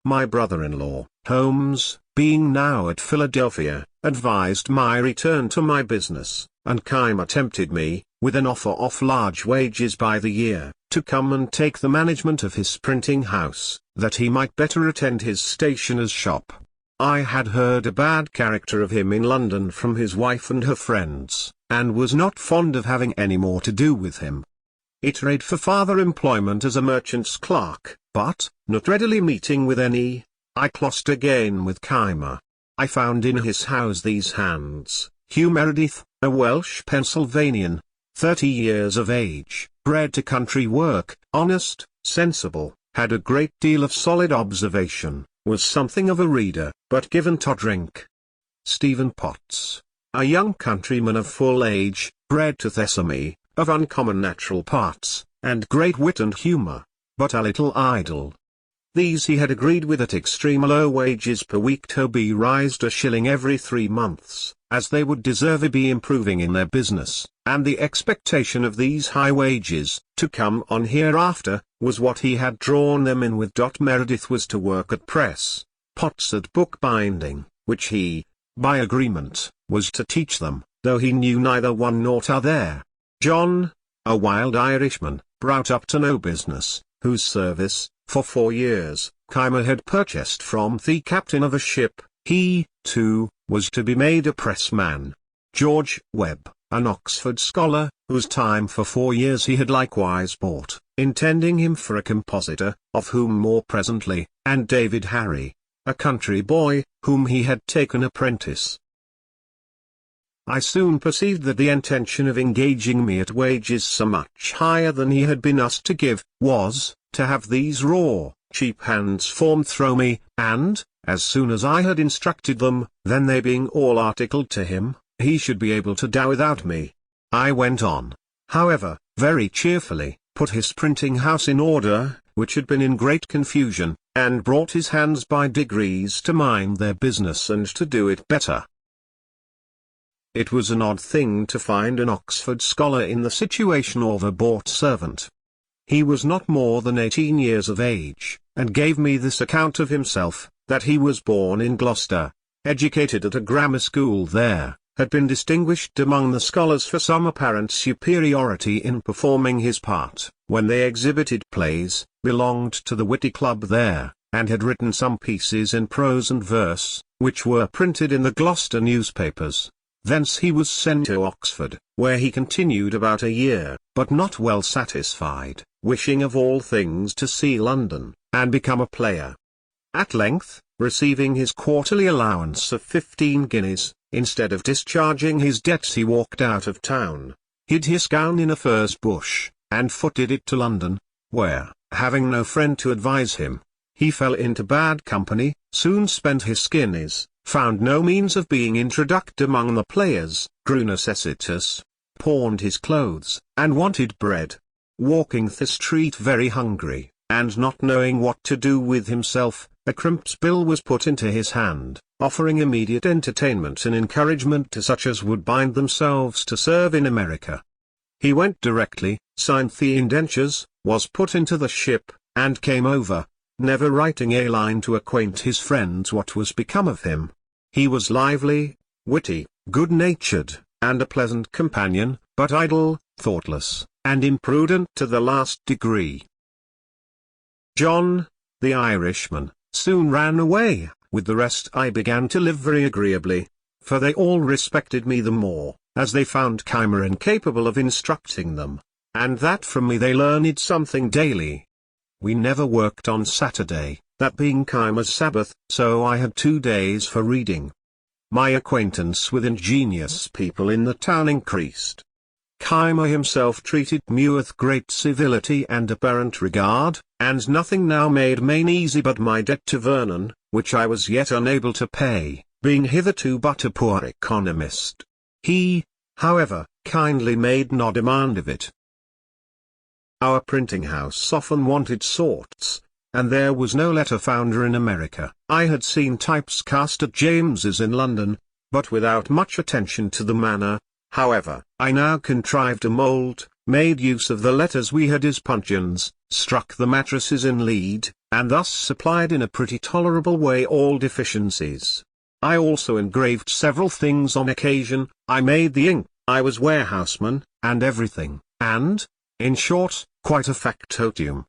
My brother-in-law, Holmes, being now at Philadelphia, advised my return to my business, and Keimer tempted me, with an offer of large wages by the year, to come and take the management of his printing house, that he might better attend his stationer's shop. I had heard a bad character of him in London from his wife and her friends, and was not fond of having any more to do with him. It rayed for farther employment as a merchant's clerk, but, not readily meeting with any, I clost again with Keimer. I found in his house these hands: Hugh Meredith, a Welsh Pennsylvanian, 30 years of age, bred to country work, honest, sensible, had a great deal of solid observation, was something of a reader, but given to drink. Stephen Potts, a young countryman of full age, bred to Thessaly, of uncommon natural parts, and great wit and humour, but a little idle. These he had agreed with at extreme low wages per week to be raised a shilling every 3 months, as they would deserve be improving in their business, and the expectation of these high wages, to come on hereafter, was what he had drawn them in with. Meredith was to work at press, Potts at bookbinding, which he, by agreement, was to teach them, though he knew neither one nor t'other. John, a wild Irishman, brought up to no business, whose service, for 4 years, Keimer had purchased from the captain of a ship, he, too, was to be made a pressman. George Webb, an Oxford scholar, whose time for 4 years he had likewise bought, intending him for a compositor, of whom more presently, and David Harry, a country boy, whom he had taken apprentice. I soon perceived that the intention of engaging me at wages so much higher than he had been asked to give, was, to have these raw, cheap hands formed through me, and, as soon as I had instructed them, then they being all articled to him, he should be able to do without me. I went on, however, very cheerfully, put his printing house in order, which had been in great confusion, and brought his hands by degrees to mind their business and to do it better. It was an odd thing to find an Oxford scholar in the situation of a bought servant. He was not more than 18 years of age, and gave me this account of himself, that he was born in Gloucester, educated at a grammar school there, had been distinguished among the scholars for some apparent superiority in performing his part, when they exhibited plays, belonged to the Witty Club there, and had written some pieces in prose and verse, which were printed in the Gloucester newspapers. Thence he was sent to Oxford, where he continued about a year, but not well satisfied, wishing of all things to see London, and become a player. At length, receiving his quarterly allowance of 15 guineas, instead of discharging his debts he walked out of town, hid his gown in a furze bush, and footed it to London, where, having no friend to advise him, he fell into bad company, soon spent his guineas, found no means of being introduced among the players, grew necessitous, pawned his clothes, and wanted bread. Walking the street very hungry, and not knowing what to do with himself, a crimp's bill was put into his hand, offering immediate entertainment and encouragement to such as would bind themselves to serve in America. He went directly, signed the indentures, was put into the ship, and came over, never writing a line to acquaint his friends what was become of him. He was lively, witty, good-natured, and a pleasant companion, but idle, thoughtless, and imprudent to the last degree. John, the Irishman, soon ran away. With the rest I began to live very agreeably, for they all respected me the more, as they found Keimer incapable of instructing them, and that from me they learned something daily. We never worked on Saturday, that being Keimer's Sabbath, so I had 2 days for reading. My acquaintance with ingenious people in the town increased. Keimer himself treated me with great civility and apparent regard, and nothing now made me easy but my debt to Vernon, which I was yet unable to pay, being hitherto but a poor economist. He, however, kindly made no demand of it. Our printing house often wanted sorts, and there was no letter founder in America. I had seen types cast at James's in London, but without much attention to the manner. However, I now contrived a mould, made use of the letters we had as puncheons, struck the mattresses in lead, and thus supplied in a pretty tolerable way all deficiencies. I also engraved several things on occasion, I made the ink, I was warehouseman, and everything, and, in short, quite a factotum.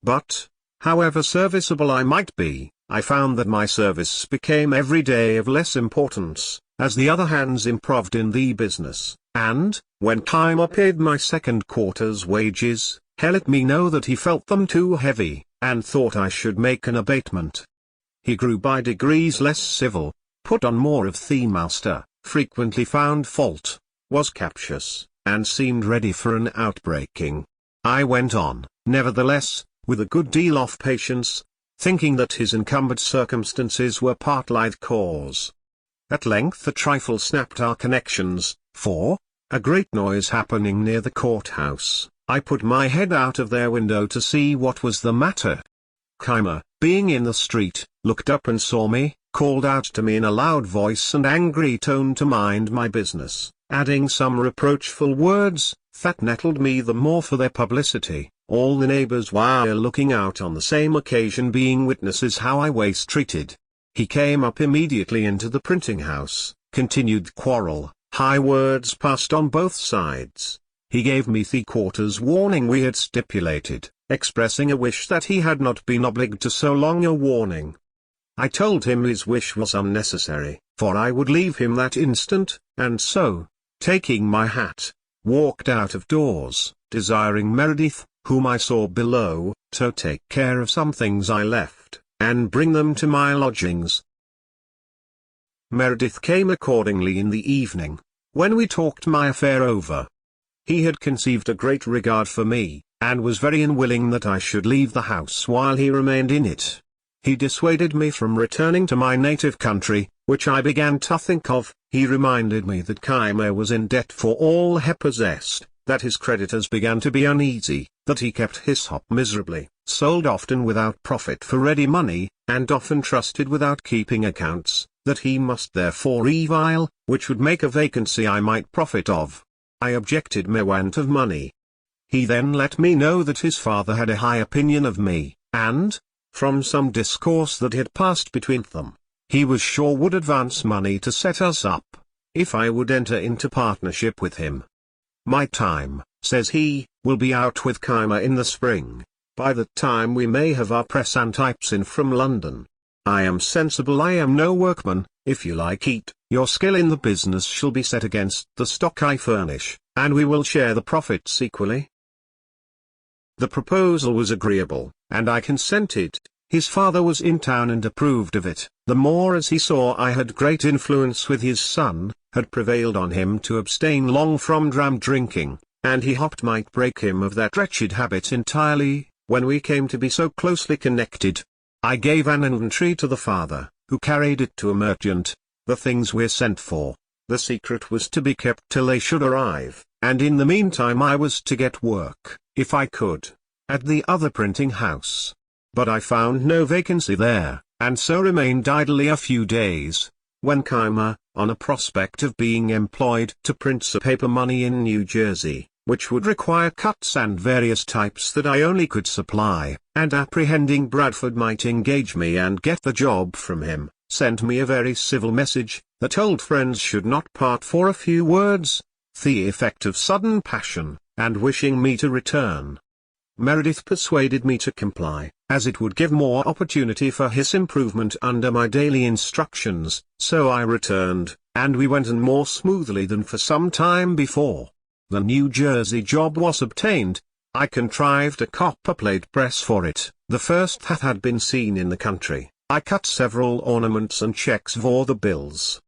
But, however serviceable I might be, I found that my service became every day of less importance, as the other hands improved in the business, and, when Keimer paid my second quarter's wages, he let me know that he felt them too heavy, and thought I should make an abatement. He grew by degrees less civil, put on more of the master, frequently found fault, was captious, and seemed ready for an outbreaking. I went on, nevertheless, with a good deal of patience, thinking that his encumbered circumstances were partly the cause. At length a trifle snapped our connections, for, a great noise happening near the courthouse, I put my head out of their window to see what was the matter. Keimer, being in the street, looked up and saw me, called out to me in a loud voice and angry tone to mind my business, adding some reproachful words, that nettled me the more for their publicity, all the neighbours were looking out on the same occasion being witnesses how I was treated. He came up immediately into the printing house, continued the quarrel, high words passed on both sides. He gave me 3/4 warning we had stipulated, expressing a wish that he had not been obliged to so long a warning. I told him his wish was unnecessary, for I would leave him that instant, and so, taking my hat, walked out of doors, desiring Meredith, whom I saw below, to take care of some things I left, and bring them to my lodgings. Meredith came accordingly in the evening, when we talked my affair over. He had conceived a great regard for me, and was very unwilling that I should leave the house while he remained in it. He dissuaded me from returning to my native country, which I began to think of, he reminded me that Keimer was in debt for all he possessed, that his creditors began to be uneasy, that he kept his shop miserably, sold often without profit for ready money, and often trusted without keeping accounts, that he must therefore revile, which would make a vacancy I might profit of. I objected me want of money. He then let me know that his father had a high opinion of me, and, from some discourse that had passed between them, he was sure would advance money to set us up, if I would enter into partnership with him. My time, says he, will be out with Keimer in the spring. By that time we may have our press and types in from London. I am sensible I am no workman, if you like eat, your skill in the business shall be set against the stock I furnish, and we will share the profits equally. The proposal was agreeable, and I consented. His father was in town and approved of it, the more as he saw I had great influence with his son, had prevailed on him to abstain long from dram drinking, and he hoped might break him of that wretched habit entirely, when we came to be so closely connected. I gave an inventory to the father, who carried it to a merchant, the things were sent for, the secret was to be kept till they should arrive, and in the meantime I was to get work, if I could, at the other printing house. But I found no vacancy there, and so remained idly a few days, when Keimer, on a prospect of being employed to print some paper money in New Jersey, which would require cuts and various types that I only could supply, and apprehending Bradford might engage me and get the job from him, sent me a very civil message, that old friends should not part for a few words, the effect of sudden passion, and wishing me to return. Meredith persuaded me to comply, as it would give more opportunity for his improvement under my daily instructions, so I returned, and we went on more smoothly than for some time before. The New Jersey job was obtained. I contrived a copperplate press for it, the first that had been seen in the country. I cut several ornaments and checks for the bills.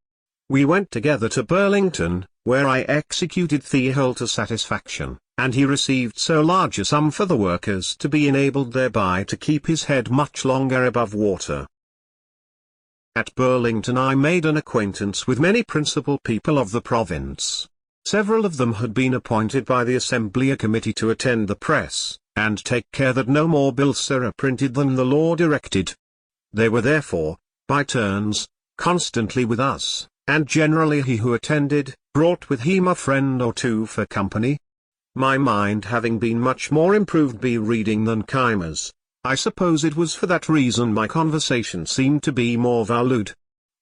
We went together to Burlington, where I executed the whole to satisfaction, and he received so large a sum for the work as to be enabled thereby to keep his head much longer above water. At Burlington I made an acquaintance with many principal people of the province. Several of them had been appointed by the Assembly Committee to attend the press, and take care that no more bills are printed than the law directed. They were therefore, by turns, constantly with us, and generally he who attended, brought with him a friend or two for company. My mind having been much more improved by reading than Keimer's, I suppose it was for that reason my conversation seemed to be more valued.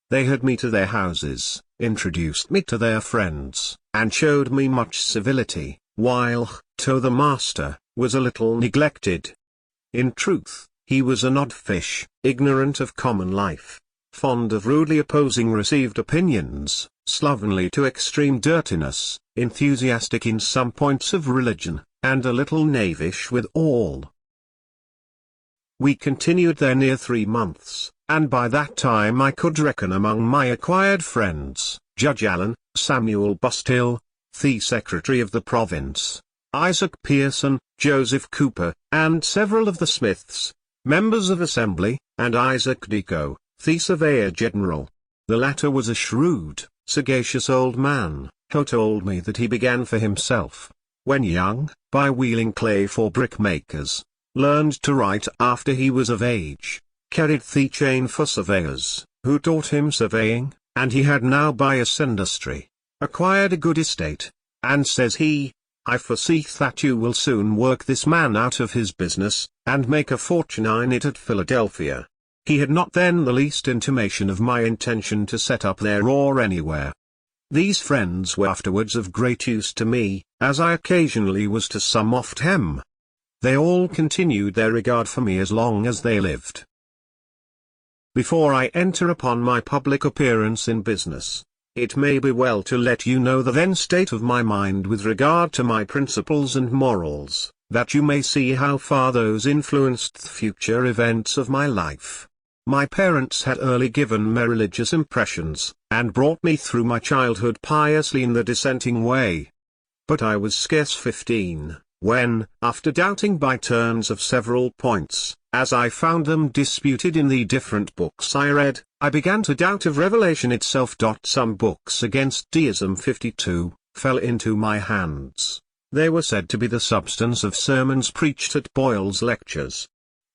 They had me to their houses, introduced me to their friends, and showed me much civility, while, to the master, was a little neglected. In truth, he was an odd fish, ignorant of common life, fond of rudely opposing received opinions, slovenly to extreme dirtiness, enthusiastic in some points of religion, and a little knavish with all. We continued there near 3 months, and by that time I could reckon among my acquired friends, Judge Allen, Samuel Bustill, the Secretary of the Province, Isaac Pearson, Joseph Cooper, and several of the Smiths, members of Assembly, and Isaac Deco, the Surveyor General. The latter was a shrewd, sagacious old man, who told me that he began for himself, when young, by wheeling clay for brickmakers, learned to write after he was of age, carried the chain for surveyors, who taught him surveying, and he had now by his industry, acquired a good estate, and says he, I foresee that you will soon work this man out of his business, and make a fortune in it at Philadelphia. He had not then the least intimation of my intention to set up there or anywhere. These friends were afterwards of great use to me, as I occasionally was to some of them. They all continued their regard for me as long as they lived. Before I enter upon my public appearance in business, it may be well to let you know the then state of my mind with regard to my principles and morals, that you may see how far those influenced the future events of my life. My parents had early given me religious impressions, and brought me through my childhood piously in the dissenting way. But I was scarce 15, when, after doubting by turns of several points, as I found them disputed in the different books I read, I began to doubt of revelation itself. Some books against deism 52 fell into my hands. They were said to be the substance of sermons preached at Boyle's lectures.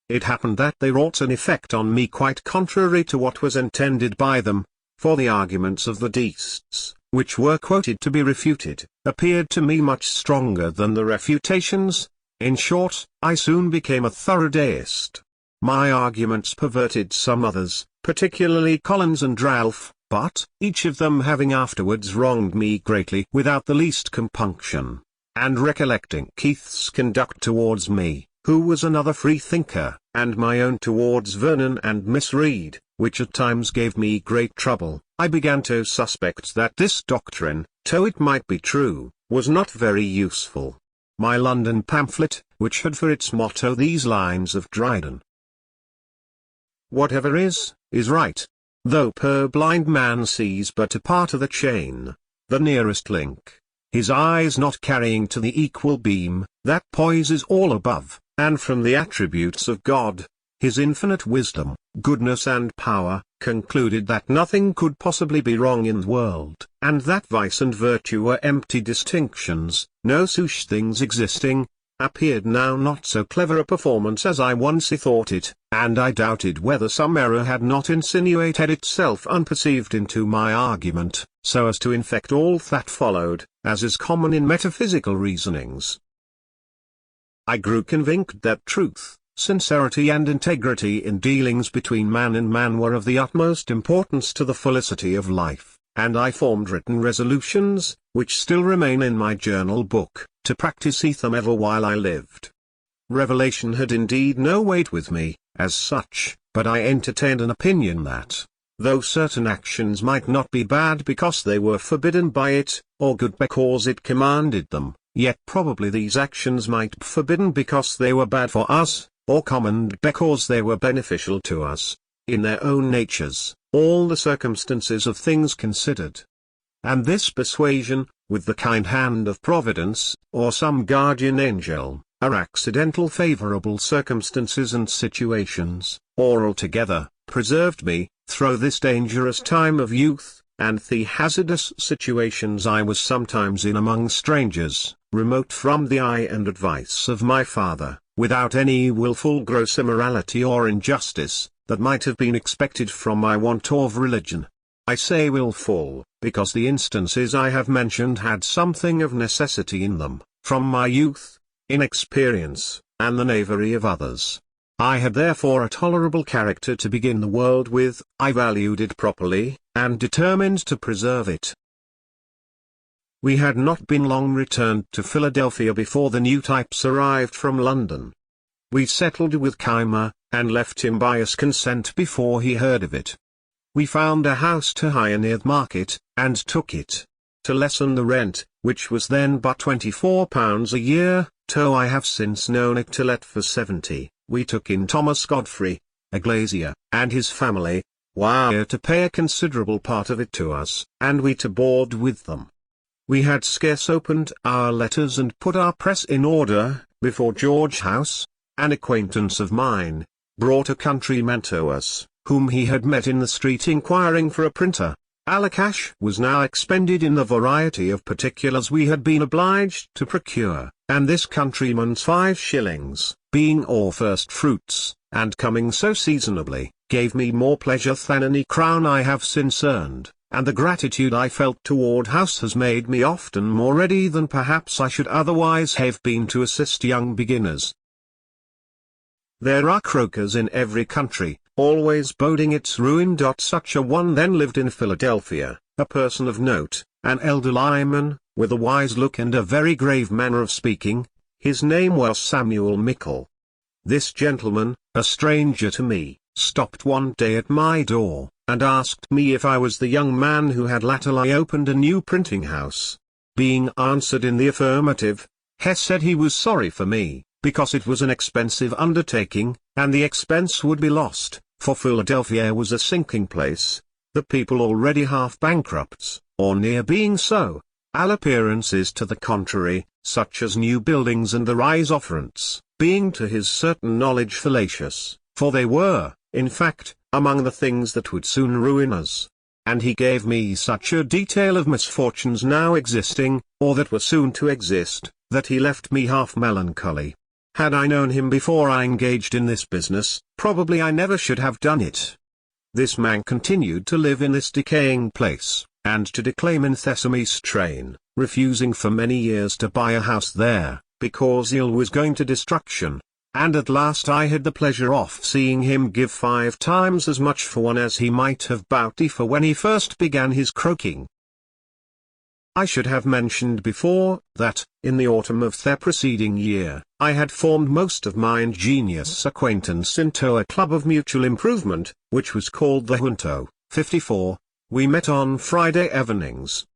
It happened that they wrought an effect on me quite contrary to what was intended by them, for the arguments of the deists, which were quoted to be refuted, appeared to me much stronger than the refutations. In short, I soon became a thorough deist. My arguments perverted some others, particularly Collins and Ralph, but, each of them having afterwards wronged me greatly without the least compunction, and recollecting Keith's conduct towards me, who was another free-thinker, and my own towards Vernon and Miss Reed, which at times gave me great trouble, I began to suspect that this doctrine, though it might be true, was not very useful. My London pamphlet, which had for its motto these lines of Dryden: "Whatever is right. Though purblind man sees but a part of the chain, the nearest link, his eyes not carrying to the equal beam, that poises all above, and from the attributes of God, his infinite wisdom, goodness and power, concluded that nothing could possibly be wrong in the world, and that vice and virtue were empty distinctions, no such things existing, appeared now not so clever a performance as I once thought it, and I doubted whether some error had not insinuated itself unperceived into my argument, so as to infect all that followed, as is common in metaphysical reasonings. I grew convinced that truth, sincerity and integrity in dealings between man and man were of the utmost importance to the felicity of life, and I formed written resolutions, which still remain in my journal book, to practice them ever while I lived. Revelation had indeed no weight with me, as such, but I entertained an opinion that, though certain actions might not be bad because they were forbidden by it, or good because it commanded them, yet probably these actions might be forbidden because they were bad for us, or commended because they were beneficial to us, in their own natures, all the circumstances of things considered. And this persuasion, with the kind hand of Providence, or some guardian angel, or accidental favourable circumstances and situations, or altogether, preserved me, through this dangerous time of youth, and the hazardous situations I was sometimes in among strangers, remote from the eye and advice of my father, without any wilful gross immorality or injustice, that might have been expected from my want of religion. I say wilful, because the instances I have mentioned had something of necessity in them, from my youth, inexperience, and the knavery of others. I had therefore a tolerable character to begin the world with, I valued it properly, and determined to preserve it. We had not been long returned to Philadelphia before the new types arrived from London. We settled with Keimer, and left him by his consent before he heard of it. We found a house to hire near the market, and took it. To lessen the rent, which was then but £24 a year, though I have since known it to let for 70, we took in Thomas Godfrey, a glazier, and his family, while to pay a considerable part of it to us, and we to board with them. We had scarce opened our letters and put our press in order, before George House, an acquaintance of mine, brought a countryman to us, whom he had met in the street inquiring for a printer. Our cash was now expended in the variety of particulars we had been obliged to procure, and this countryman's 5 shillings, being all first fruits, and coming so seasonably, gave me more pleasure than any crown I have since earned, and the gratitude I felt toward House has made me often more ready than perhaps I should otherwise have been to assist young beginners. There are croakers in every country, always boding its ruin. Such a one then lived in Philadelphia, a person of note, an elderly man, with a wise look and a very grave manner of speaking. His name was Samuel Mickle. This gentleman, a stranger to me, stopped one day at my door, and asked me if I was the young man who had latterly opened a new printing house. Being answered in the affirmative, he said he was sorry for me, because it was an expensive undertaking, and the expense would be lost, for Philadelphia was a sinking place, the people already half bankrupts, or near being so, all appearances to the contrary, such as new buildings and the rise of rents, being to his certain knowledge fallacious, for they were, in fact, among the things that would soon ruin us. And he gave me such a detail of misfortunes now existing, or that were soon to exist, that he left me half melancholy. Had I known him before I engaged in this business, probably I never should have done it. This man continued to live in this decaying place, and to declaim in Thesame strain, refusing for many years to buy a house there, because ill was going to destruction. And at last I had the pleasure of seeing him give 5 times as much for one as he might have bounty for when he first began his croaking. I should have mentioned before, that, in the autumn of the preceding year, I had formed most of my ingenious acquaintance into a club of mutual improvement, which was called the Junto, 54. We met on Friday evenings.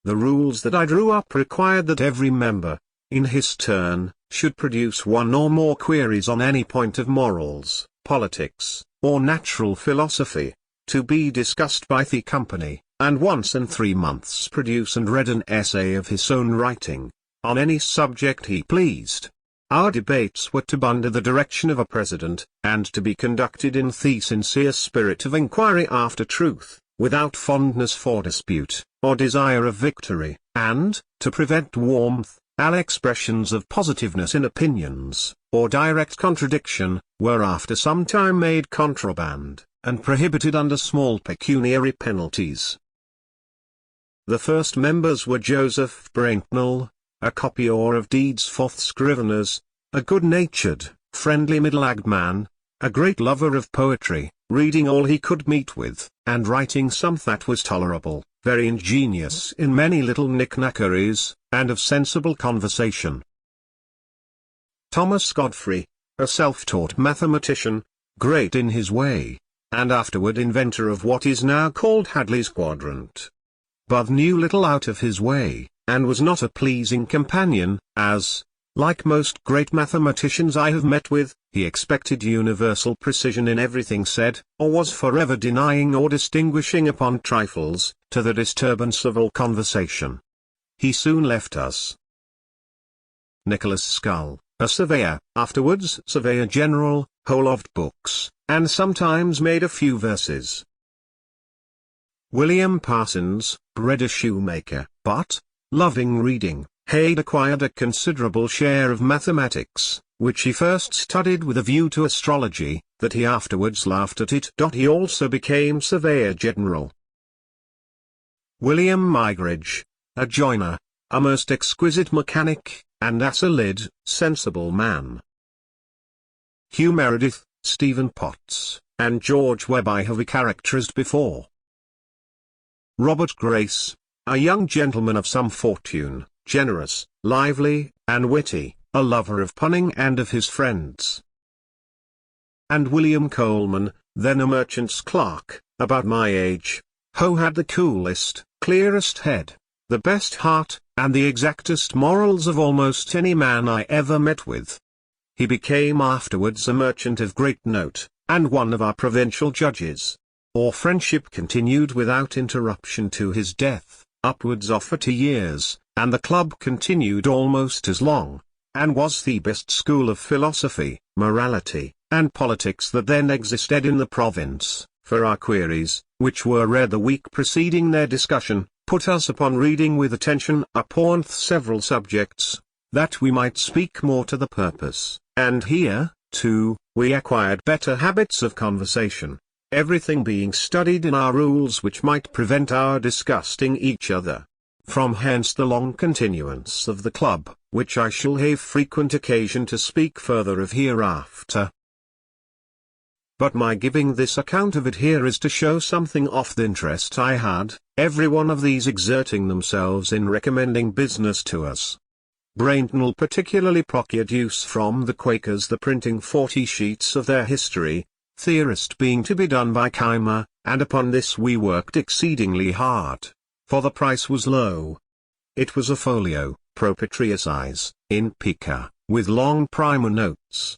The rules that I drew up required that every member, in his turn, should produce 1 or more queries on any point of morals, politics, or natural philosophy, to be discussed by the company, and once in 3 months produce and read an essay of his own writing, on any subject he pleased. Our debates were to be under the direction of a president, and to be conducted in the sincere spirit of inquiry after truth, without fondness for dispute, or desire of victory, and, to prevent warmth, all expressions of positiveness in opinions, or direct contradiction, were after some time made contraband, and prohibited under small pecuniary penalties. The first members were Joseph Brentnell, a copier of deeds for the scriveners, a good-natured, friendly middle-aged man, a great lover of poetry, reading all he could meet with, and writing some that was tolerable, very ingenious in many little knick-knackeries, and of sensible conversation. Thomas Godfrey, a self-taught mathematician, great in his way, and afterward inventor of what is now called Hadley's quadrant, but knew little out of his way, and was not a pleasing companion, as, like most great mathematicians I have met with, he expected universal precision in everything said, or was forever denying or distinguishing upon trifles, to the disturbance of all conversation. He soon left us. Nicholas Scull, a surveyor, afterwards Surveyor General, who loved books, and sometimes made a few verses. William Parsons, bred a shoemaker, but, loving reading, had acquired a considerable share of mathematics, which he first studied with a view to astrology, that he afterwards laughed at it. He also became Surveyor General. William Mygridge, a joiner, a most exquisite mechanic, and a solid, sensible man. Hugh Meredith, Stephen Potts, and George Webb I have characterized before. Robert Grace, a young gentleman of some fortune, generous, lively, and witty, a lover of punning and of his friends. And William Coleman, then a merchant's clerk, about my age, who had the coolest, clearest head, the best heart, and the exactest morals of almost any man I ever met with. He became afterwards a merchant of great note, and one of our provincial judges. Our friendship continued without interruption to his death, upwards of 40 years, and the club continued almost as long, and was the best school of philosophy, morality, and politics that then existed in the province, for our queries, which were read the week preceding their discussion, put us upon reading with attention upon several subjects, that we might speak more to the purpose, and here, too, we acquired better habits of conversation, everything being studied in our rules which might prevent our disgusting each other. From hence the long continuance of the club, which I shall have frequent occasion to speak further of hereafter. But my giving this account of it here is to show something of the interest I had, every one of these exerting themselves in recommending business to us. Brentnell particularly procured use from the Quakers the printing 40 sheets of their history, the rest being to be done by Keimer, and upon this we worked exceedingly hard, for the price was low. It was a folio, proprietary size, in pica, with long primer notes.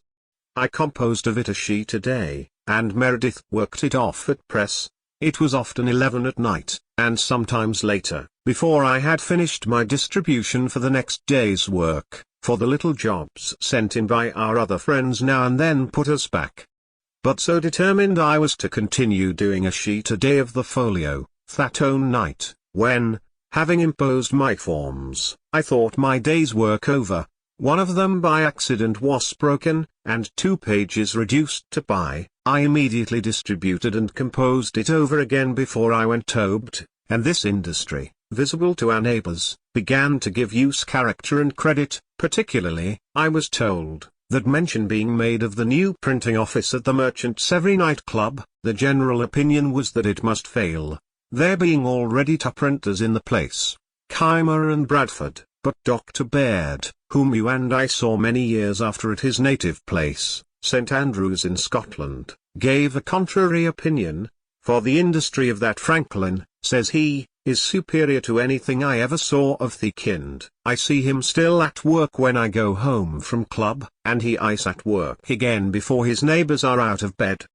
I composed of it a sheet a day, and Meredith worked it off at press. It was often 11 at night, and sometimes later, before I had finished my distribution for the next day's work, for the little jobs sent in by our other friends now and then put us back. But so determined I was to continue doing a sheet a day of the folio, that own night, when, having imposed my forms, I thought my day's work over, one of them by accident was broken, and 2 pages reduced to pi, I immediately distributed and composed it over again before I went hobed, and this industry, visible to our neighbors, began to give use character and credit. Particularly, I was told, that mention being made of the new printing office at the Merchants' Every Night Club, the general opinion was that it must fail, there being already 2 printers in the place, Keimer and Bradford, but Dr. Baird, whom you and I saw many years after at his native place, St. Andrews in Scotland, gave a contrary opinion, for the industry of that Franklin, says he, is superior to anything I ever saw of the kind. I see him still at work when I go home from club, and he is at work again before his neighbors are out of bed.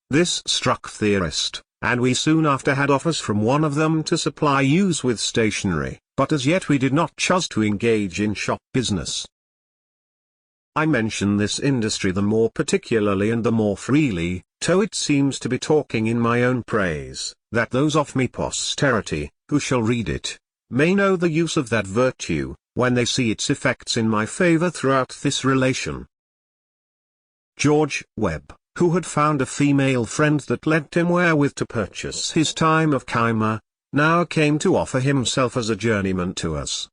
This struck theorist, and we soon after had offers from one of them to supply use with stationery, but as yet we did not choose to engage in shop business. I mention this industry the more particularly and the more freely, though it seems to be talking in my own praise, that those of me posterity, who shall read it, may know the use of that virtue, when they see its effects in my favour throughout this relation. George Webb, who had found a female friend that lent him wherewith to purchase his time of Keimer, now came to offer himself as a journeyman to us.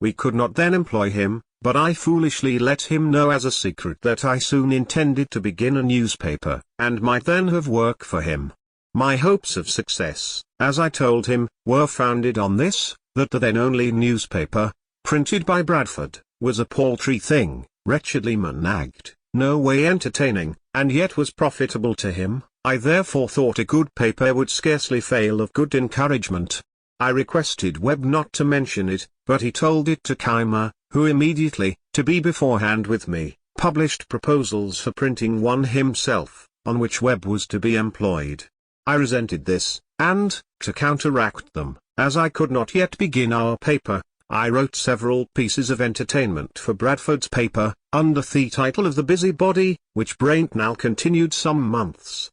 We could not then employ him, but I foolishly let him know as a secret that I soon intended to begin a newspaper, and might then have work for him. My hopes of success, as I told him, were founded on this, that the then only newspaper, printed by Bradford, was a paltry thing, wretchedly managged, no way entertaining, and yet was profitable to him. I therefore thought a good paper would scarcely fail of good encouragement. I requested Webb not to mention it, but he told it to Keimer, who immediately, to be beforehand with me, published proposals for printing one himself, on which Webb was to be employed. I resented this, and, to counteract them, as I could not yet begin our paper, I wrote several pieces of entertainment for Bradford's paper, under the title of The Busybody, which Braintnall continued some months.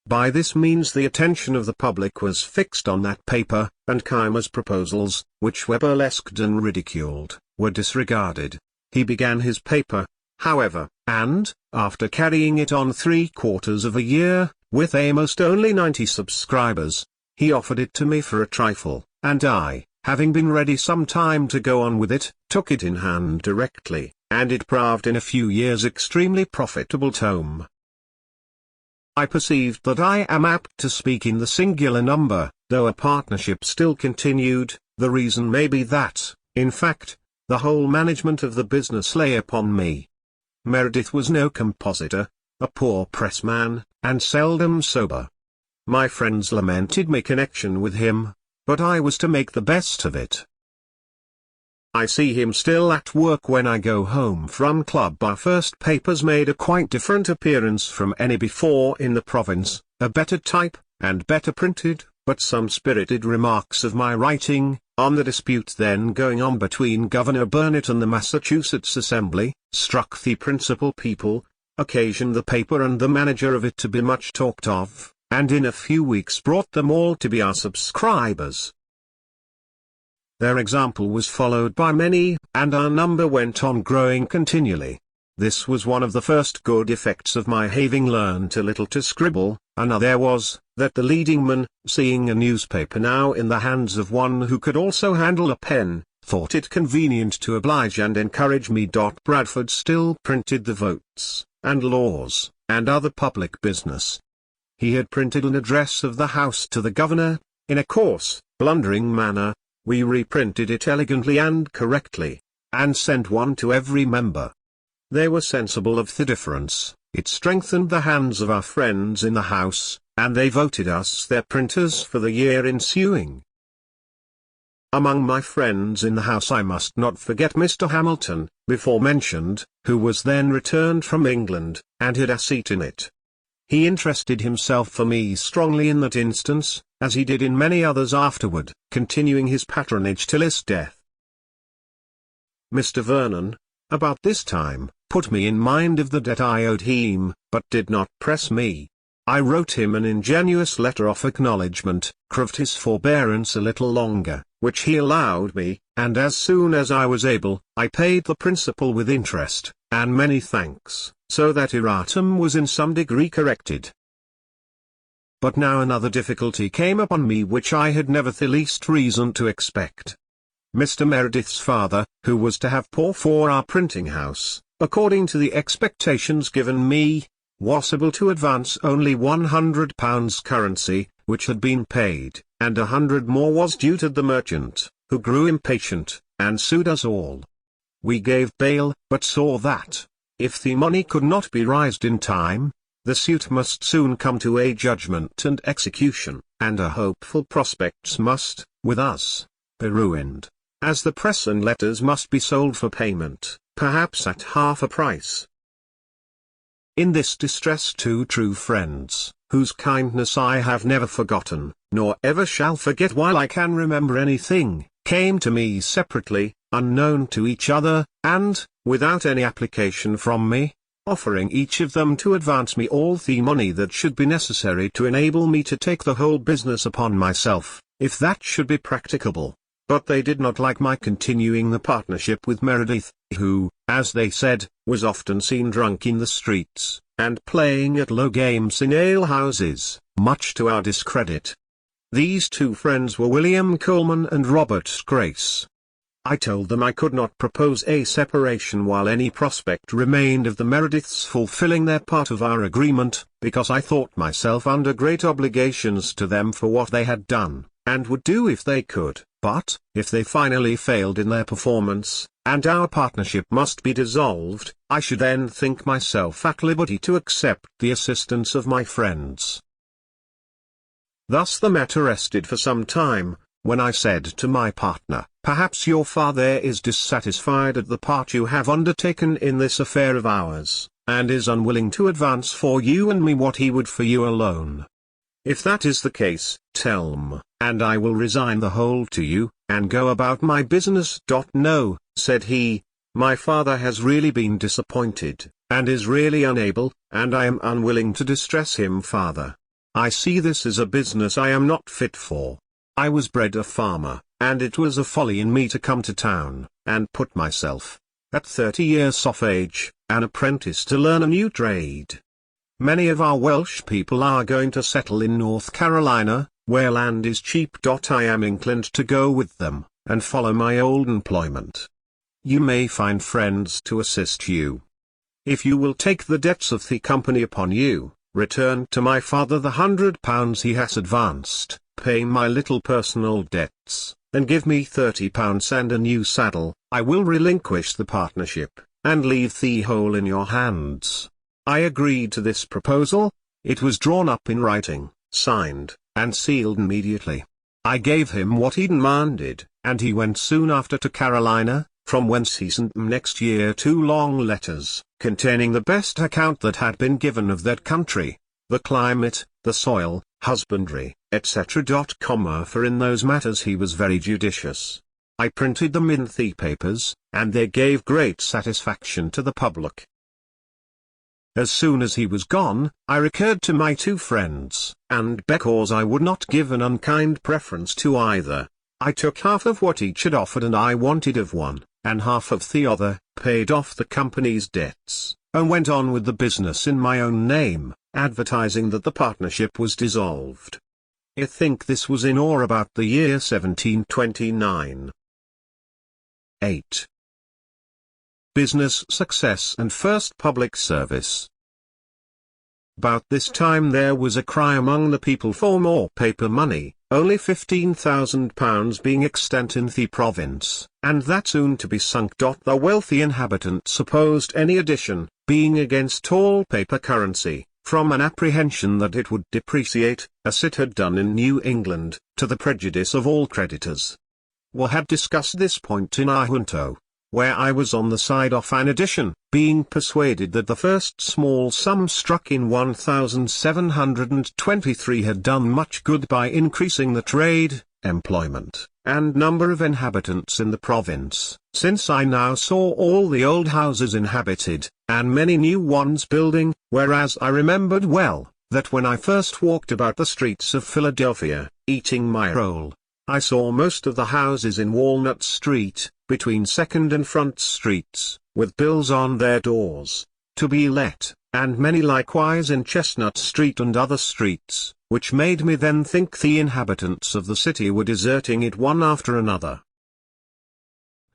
By this means the attention of the public was fixed on that paper, and Keimer's proposals, which Webb burlesqued and ridiculed, were disregarded. He began his paper, however, and, after carrying it on 3/4 of a year, with almost only 90 subscribers, he offered it to me for a trifle, and I, having been ready some time to go on with it, took it in hand directly, and it proved in a few years extremely profitable tome. I perceived that I am apt to speak in the singular number, though a partnership still continued. The reason may be that, in fact, the whole management of the business lay upon me. Meredith was no compositor, a poor pressman, and seldom sober. My friends lamented my connection with him, but I was to make the best of it. I see him still at work when I go home from club. Our first papers made a quite different appearance from any before in the province, a better type, and better printed, but some spirited remarks of my writing, on the dispute then going on between Governor Burnet and the Massachusetts Assembly, struck the principal people, occasioned the paper and the manager of it to be much talked of, and in a few weeks brought them all to be our subscribers. Their example was followed by many, and our number went on growing continually. This was one of the first good effects of my having learned a little to scribble. Another was, that the leading man, seeing a newspaper now in the hands of one who could also handle a pen, thought it convenient to oblige and encourage me. Bradford still printed the votes, and laws, and other public business. He had printed an address of the House to the Governor, in a coarse, blundering manner. We reprinted it elegantly and correctly, and sent one to every member. They were sensible of the difference, it strengthened the hands of our friends in the House, and they voted us their printers for the year ensuing. Among my friends in the House I must not forget Mr. Hamilton, before mentioned, who was then returned from England, and had a seat in it. He interested himself for me strongly in that instance, as he did in many others afterward, continuing his patronage till his death. Mr. Vernon, about this time, put me in mind of the debt I owed him, but did not press me. I wrote him an ingenuous letter of acknowledgment, craved his forbearance a little longer, which he allowed me, and as soon as I was able, I paid the principal with interest, and many thanks, so that erratum was in some degree corrected. But now another difficulty came upon me which I had never the least reason to expect. Mr. Meredith's father, who was to have pour for our printing house, according to the expectations given me, was able to advance only £100 currency, which had been paid, and 100 more was due to the merchant, who grew impatient, and sued us all. We gave bail, but saw that, if the money could not be raised in time, the suit must soon come to a judgment and execution, and our hopeful prospects must, with us, be ruined, as the press and letters must be sold for payment, perhaps at half a price. In this distress 2 true friends, whose kindness I have never forgotten, nor ever shall forget while I can remember anything, came to me separately, unknown to each other, and, without any application from me, offering each of them to advance me all the money that should be necessary to enable me to take the whole business upon myself, if that should be practicable. But they did not like my continuing the partnership with Meredith, who, as they said, was often seen drunk in the streets, and playing at low games in alehouses, much to our discredit. These 2 friends were William Coleman and Robert Grace. I told them I could not propose a separation while any prospect remained of the Merediths fulfilling their part of our agreement, because I thought myself under great obligations to them for what they had done, and would do if they could. But, if they finally failed in their performance, and our partnership must be dissolved, I should then think myself at liberty to accept the assistance of my friends. Thus the matter rested for some time, when I said to my partner, "Perhaps your father is dissatisfied at the part you have undertaken in this affair of ours, and is unwilling to advance for you and me what he would for you alone. If that is the case, tell me, and I will resign the whole to you, and go about my business." "No," said he, "my father has really been disappointed, and is really unable, and I am unwilling to distress him farther. I see this is a business I am not fit for. I was bred a farmer, and it was a folly in me to come to town, and put myself, at 30 years of age, an apprentice to learn a new trade. Many of our Welsh people are going to settle in North Carolina, where land is cheap. I am inclined to go with them, and follow my old employment. You may find friends to assist you. If you will take the debts of the company upon you, return to my father the £100 he has advanced, pay my little personal debts, and give me £30 and a new saddle, I will relinquish the partnership, and leave the whole in your hands." I agreed to this proposal. It was drawn up in writing, signed, and sealed immediately. I gave him what he demanded, and he went soon after to Carolina, from whence he sent me next year 2 long letters, containing the best account that had been given of that country, the climate, the soil, husbandry, etc. For in those matters he was very judicious. I printed them in the papers, and they gave great satisfaction to the public. As soon as he was gone, I recurred to my 2 friends, and because I would not give an unkind preference to either, I took half of what each had offered, and I wanted of one, and half of the other, paid off the company's debts, and went on with the business in my own name, advertising that the partnership was dissolved. I think this was in or about the year 1729. 8. Business success and first public service. About this time there was a cry among the people for more paper money, only £15,000 being extant in the province, and that soon to be sunk. The wealthy inhabitants opposed any addition, being against all paper currency, from an apprehension that it would depreciate, as it had done in New England, to the prejudice of all creditors. We had discussed this point in our junto, where I was on the side of an addition, being persuaded that the first small sum struck in 1723 had done much good by increasing the trade, employment, and number of inhabitants in the province, since I now saw all the old houses inhabited, and many new ones building, whereas I remembered well, that when I first walked about the streets of Philadelphia, eating my roll, I saw most of the houses in Walnut Street, between Second and Front Streets, with bills on their doors, to be let, and many likewise in Chestnut Street and other streets, which made me then think the inhabitants of the city were deserting it one after another.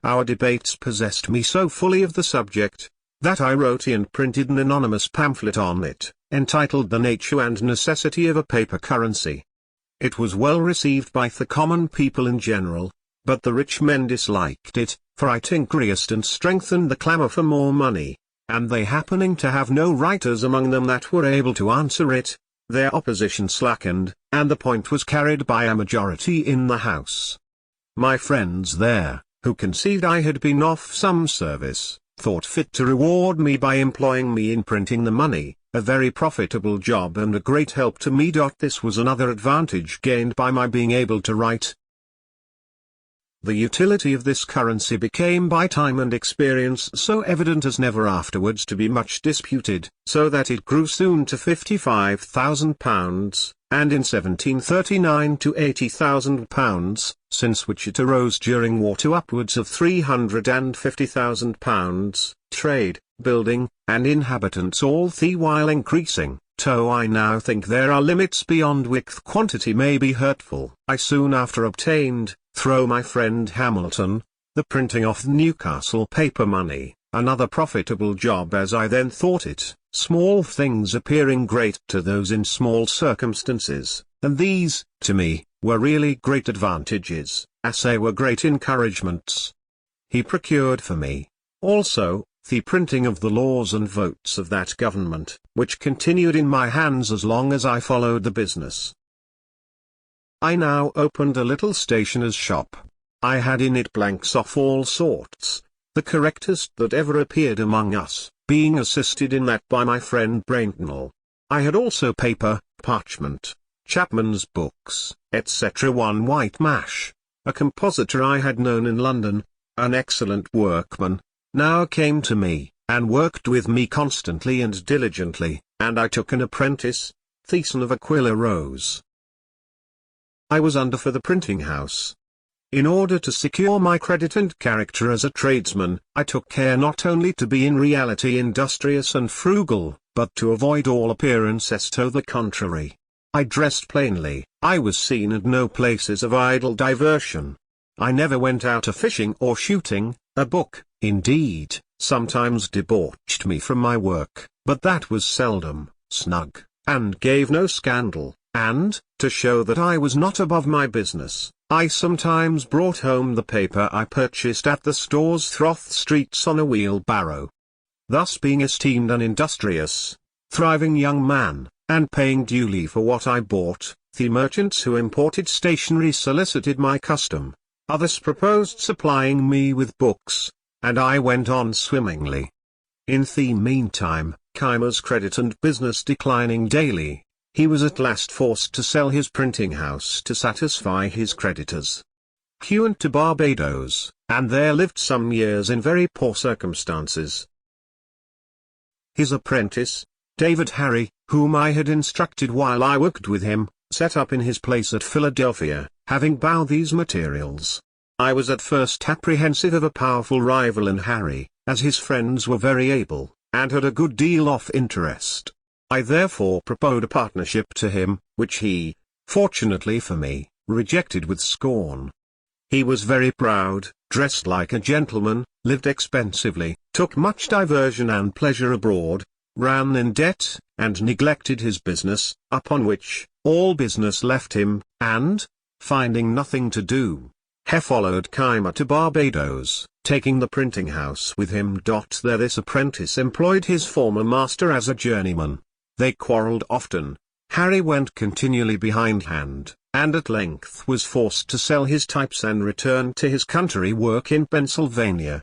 Our debates possessed me so fully of the subject, that I wrote and printed an anonymous pamphlet on it, entitled The Nature and Necessity of a Paper Currency. It was well received by the common people in general, but the rich men disliked it, for it increased and strengthened the clamour for more money, and they happening to have no writers among them that were able to answer it, their opposition slackened, and the point was carried by a majority in the House. My friends there, who conceived I had been of some service, thought fit to reward me by employing me in printing the money, a very profitable job and a great help to me. This was another advantage gained by my being able to write. The utility of this currency became by time and experience so evident as never afterwards to be much disputed, so that it grew soon to £55,000, and in 1739 to £80,000, since which it arose during war to upwards of £350,000, trade, building, and inhabitants all the while increasing, though I now think there are limits beyond which quantity may be hurtful. I soon after obtained, through my friend Hamilton, the printing of Newcastle paper money, another profitable job as I then thought it, small things appearing great to those in small circumstances, and these, to me, were really great advantages, as they were great encouragements. He procured for me, also, the printing of the laws and votes of that government, which continued in my hands as long as I followed the business. I now opened a little stationer's shop. I had in it blanks of all sorts, the correctest that ever appeared among us, being assisted in that by my friend Braintnell. I had also paper, parchment, Chapman's books, etc. One White Mash, a compositor I had known in London, an excellent workman, now came to me, and worked with me constantly and diligently, and I took an apprentice, the son of Aquila Rose. I was under for the printing house. In order to secure my credit and character as a tradesman, I took care not only to be in reality industrious and frugal, but to avoid all appearances to the contrary. I dressed plainly, I was seen at no places of idle diversion. I never went out a-fishing or shooting. A book, indeed, sometimes debauched me from my work, but that was seldom, snug, and gave no scandal. And, to show that I was not above my business, I sometimes brought home the paper I purchased at the stores Throth Streets on a wheelbarrow. Thus being esteemed an industrious, thriving young man, and paying duly for what I bought, the merchants who imported stationery solicited my custom, others proposed supplying me with books, and I went on swimmingly. In the meantime, Keimer's credit and business declining daily, he was at last forced to sell his printing house to satisfy his creditors. He went to Barbados, and there lived some years in very poor circumstances. His apprentice, David Harry, whom I had instructed while I worked with him, set up in his place at Philadelphia, having bought these materials. I was at first apprehensive of a powerful rival in Harry, as his friends were very able, and had a good deal of interest. I therefore proposed a partnership to him, which he, fortunately for me, rejected with scorn. He was very proud, dressed like a gentleman, lived expensively, took much diversion and pleasure abroad, ran in debt, and neglected his business, upon which, all business left him, and, finding nothing to do, he followed Keimer to Barbados, taking the printing house with him. There this apprentice employed his former master as a journeyman. They quarrelled often, Harry went continually behindhand, and at length was forced to sell his types and return to his country work in Pennsylvania.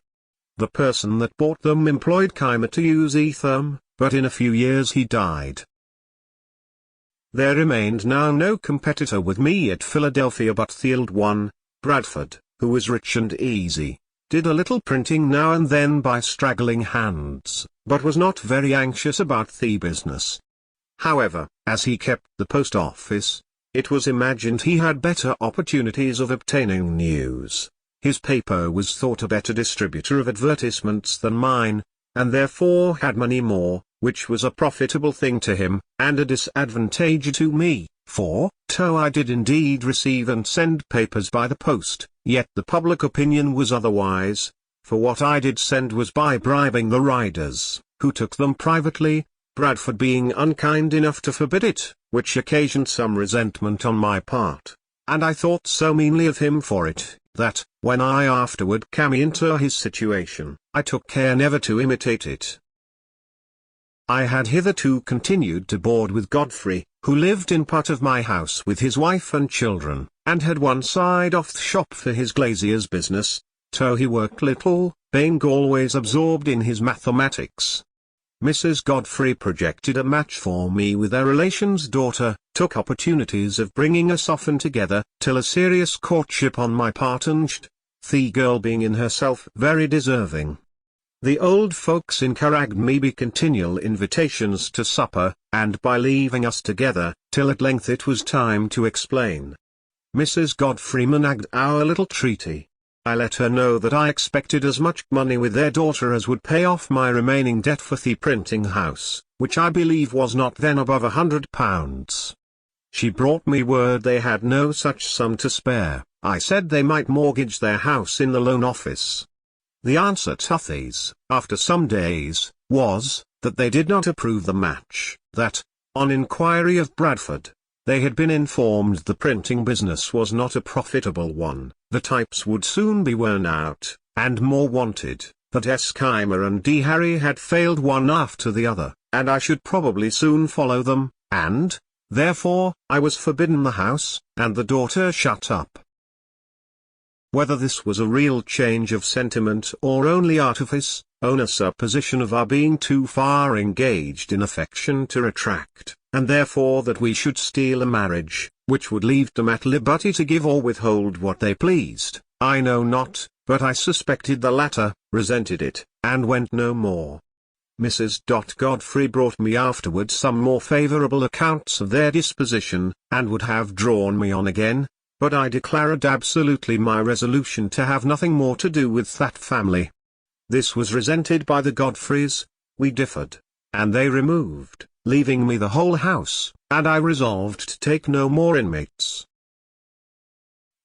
The person that bought them employed Keimer to use them, but in a few years he died. There remained now no competitor with me at Philadelphia but the old one, Bradford, who was rich and easy, did a little printing now and then by straggling hands, but was not very anxious about the business. However, as he kept the post office, it was imagined he had better opportunities of obtaining news. His paper was thought a better distributor of advertisements than mine, and therefore had money more, which was a profitable thing to him, and a disadvantage to me, for, though I did indeed receive and send papers by the post, yet the public opinion was otherwise, for what I did send was by bribing the riders, who took them privately, Bradford being unkind enough to forbid it, which occasioned some resentment on my part, and I thought so meanly of him for it, that, when I afterward came into his situation, I took care never to imitate it. I had hitherto continued to board with Godfrey, who lived in part of my house with his wife and children, and had one side off the shop for his glazier's business, though he worked little, being always absorbed in his mathematics. Mrs. Godfrey projected a match for me with their relation's daughter, took opportunities of bringing us often together, till a serious courtship on my part ensued, the girl being in herself very deserving. The old folks encouraged me by continual invitations to supper, and by leaving us together, till at length it was time to explain. Mrs. Godfrey managed our little treaty. I let her know that I expected as much money with their daughter as would pay off my remaining debt for the printing house, which I believe was not then above £100. She brought me word they had no such sum to spare. I said they might mortgage their house in the loan office. The answer to these, after some days, was, that they did not approve the match, that, on inquiry of Bradford, they had been informed the printing business was not a profitable one, the types would soon be worn out, and more wanted, that S. Keimer and D. Harry had failed one after the other, and I should probably soon follow them, and, therefore, I was forbidden the house, and the daughter shut up. Whether this was a real change of sentiment or only artifice, on a supposition of our being too far engaged in affection to retract, and therefore that we should steal a marriage, which would leave them at liberty to give or withhold what they pleased, I know not, but I suspected the latter, resented it, and went no more. Mrs. Godfrey brought me afterward some more favourable accounts of their disposition, and would have drawn me on again, but I declared absolutely my resolution to have nothing more to do with that family. This was resented by the Godfreys, we differed, and they removed, leaving me the whole house, and I resolved to take no more inmates.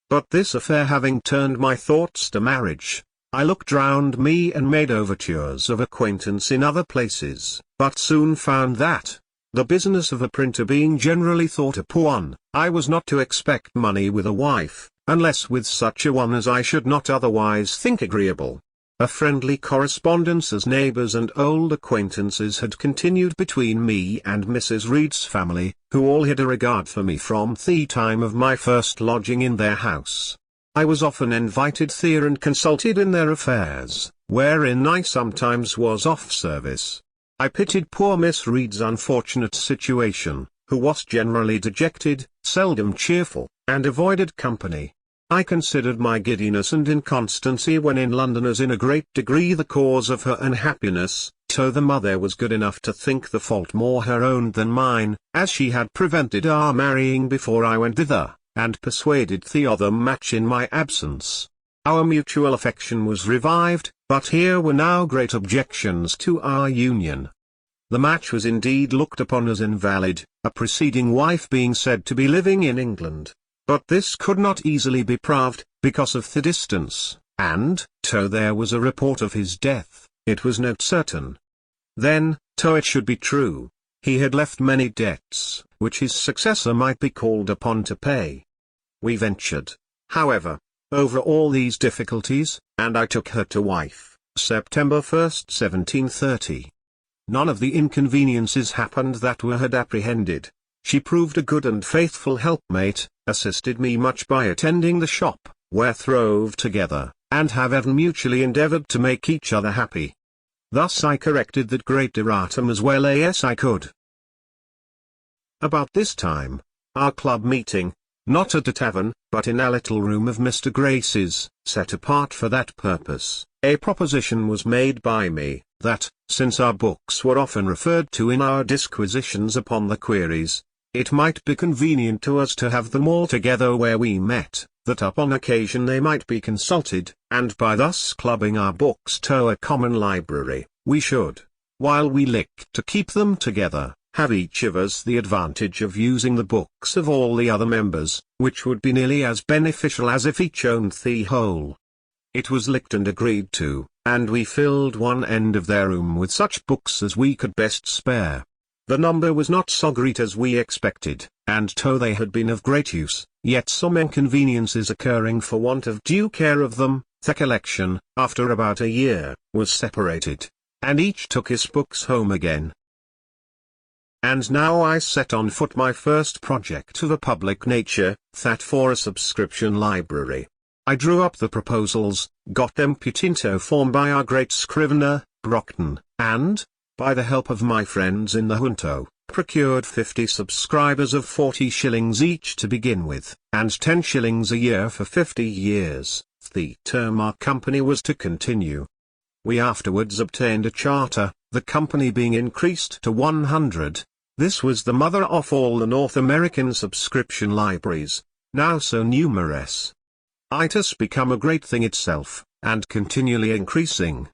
But this affair having turned my thoughts to marriage, I looked round me and made overtures of acquaintance in other places, but soon found that, the business of a printer being generally thought a poor one, I was not to expect money with a wife, unless with such a one as I should not otherwise think agreeable. A friendly correspondence as neighbours and old acquaintances had continued between me and Mrs. Reed's family, who all had a regard for me from the time of my first lodging in their house. I was often invited there and consulted in their affairs, wherein I sometimes was off service. I pitied poor Miss Reed's unfortunate situation, who was generally dejected, seldom cheerful, and avoided company. I considered my giddiness and inconstancy when in London as in a great degree the cause of her unhappiness, though the mother was good enough to think the fault more her own than mine, as she had prevented our marrying before I went thither, and persuaded the other match in my absence. Our mutual affection was revived, but here were now great objections to our union. The match was indeed looked upon as invalid, a preceding wife being said to be living in England. But this could not easily be proved, because of the distance, and, though there was a report of his death, it was not certain. Then, though it should be true, he had left many debts, which his successor might be called upon to pay. We ventured, however, over all these difficulties, and I took her to wife, September 1, 1730. None of the inconveniences happened that were had apprehended. She proved a good and faithful helpmate, assisted me much by attending the shop, where throve together, and have ever mutually endeavored to make each other happy. Thus I corrected that great erratum as well as I could. About this time, our club meeting, not at a tavern, but in a little room of Mr. Grace's, set apart for that purpose, a proposition was made by me, that, since our books were often referred to in our disquisitions upon the queries, it might be convenient to us to have them all together where we met, that upon occasion they might be consulted, and by thus clubbing our books to a common library, we should, while we licked to keep them together, have each of us the advantage of using the books of all the other members, which would be nearly as beneficial as if each owned the whole. It was licked and agreed to, and we filled one end of their room with such books as we could best spare. The number was not so great as we expected, and though they had been of great use, yet some inconveniences occurring for want of due care of them, the collection, after about a year, was separated, and each took his books home again. And now I set on foot my first project of a public nature, that for a subscription library. I drew up the proposals, got them put into form by our great scrivener, Brockton, and, by the help of my friends in the junto, procured 50 subscribers of 40 shillings each to begin with, and 10 shillings a year for 50 years, the term our company was to continue. We afterwards obtained a charter, the company being increased to 100. This was the mother of all the North American subscription libraries, now so numerous. It has become a great thing itself, and continually increasing.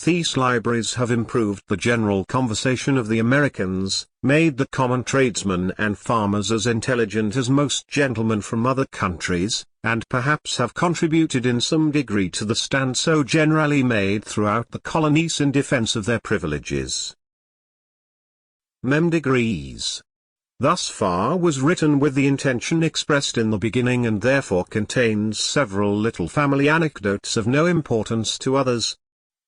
These libraries have improved the general conversation of the Americans, made the common tradesmen and farmers as intelligent as most gentlemen from other countries, and perhaps have contributed in some degree to the stand so generally made throughout the colonies in defense of their privileges. Mem. Degrees. Thus far was written with the intention expressed in the beginning, and therefore contains several little family anecdotes of no importance to others.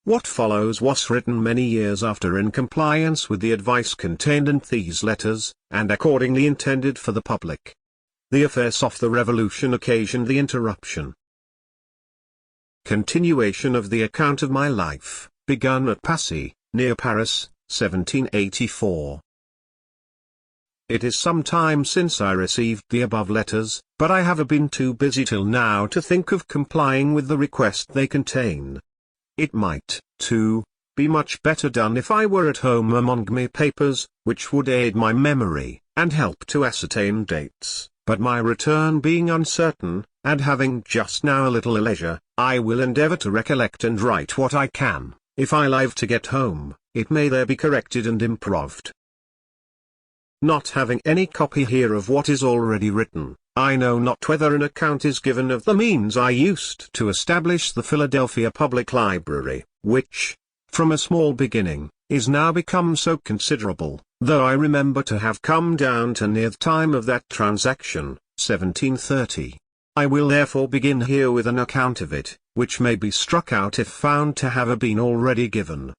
What follows was written many years after in compliance with the advice contained in these letters, and accordingly intended for the public. The affairs of the Revolution occasioned the interruption. Continuation of the account of my life, begun at Passy, near Paris, 1784. It is some time since I received the above letters, but I have been too busy till now to think of complying with the request they contain. It might, too, be much better done if I were at home among my papers, which would aid my memory, and help to ascertain dates, but my return being uncertain, and having just now a little leisure, I will endeavour to recollect and write what I can. If I live to get home, it may there be corrected and improved. Not having any copy here of what is already written, I know not whether an account is given of the means I used to establish the Philadelphia Public Library, which, from a small beginning, is now become so considerable, though I remember to have come down to near the time of that transaction, 1730. I will therefore begin here with an account of it, which may be struck out if found to have been already given.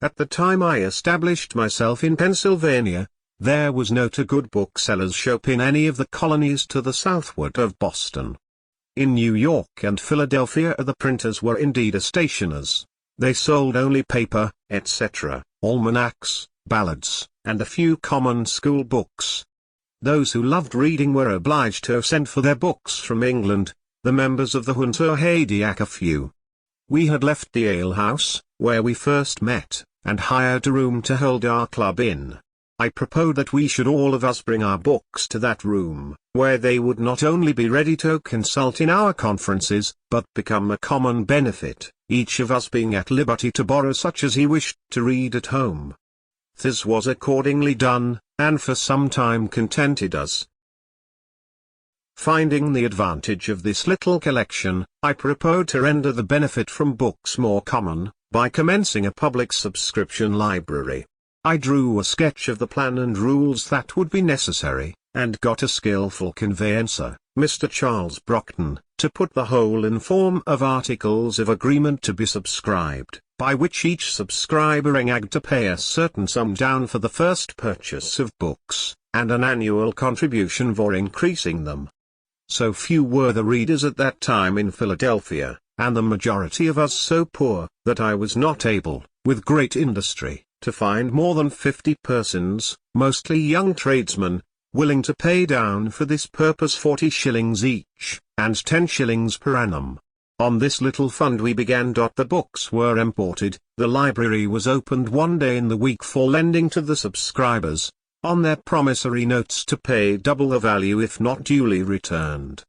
At the time I established myself in Pennsylvania, there was no good bookseller's shop in any of the colonies to the southward of Boston. In New York and Philadelphia the printers were indeed stationers. They sold only paper, etc., almanacs, ballads, and a few common school books. Those who loved reading were obliged to send for their books from England. The members of the junto had a few. We had left the alehouse, where we first met, and hired a room to hold our club in. I proposed that we should all of us bring our books to that room, where they would not only be ready to consult in our conferences, but become a common benefit, each of us being at liberty to borrow such as he wished to read at home. This was accordingly done, and for some time contented us. Finding the advantage of this little collection, I proposed to render the benefit from books more common, by commencing a public subscription library. I drew a sketch of the plan and rules that would be necessary, and got a skilful conveyancer, Mr. Charles Brockton, to put the whole in form of articles of agreement to be subscribed, by which each subscriber had to pay a certain sum down for the first purchase of books, and an annual contribution for increasing them. so few were the readers at that time in Philadelphia, and the majority of us so poor, that I was not able, with great industry, to find more than 50 persons, mostly young tradesmen, willing to pay down for this purpose 40 shillings each, and 10 shillings per annum. On this little fund we began. The books were imported, the library was opened one day in the week for lending to the subscribers, on their promissory notes to pay double the value if not duly returned.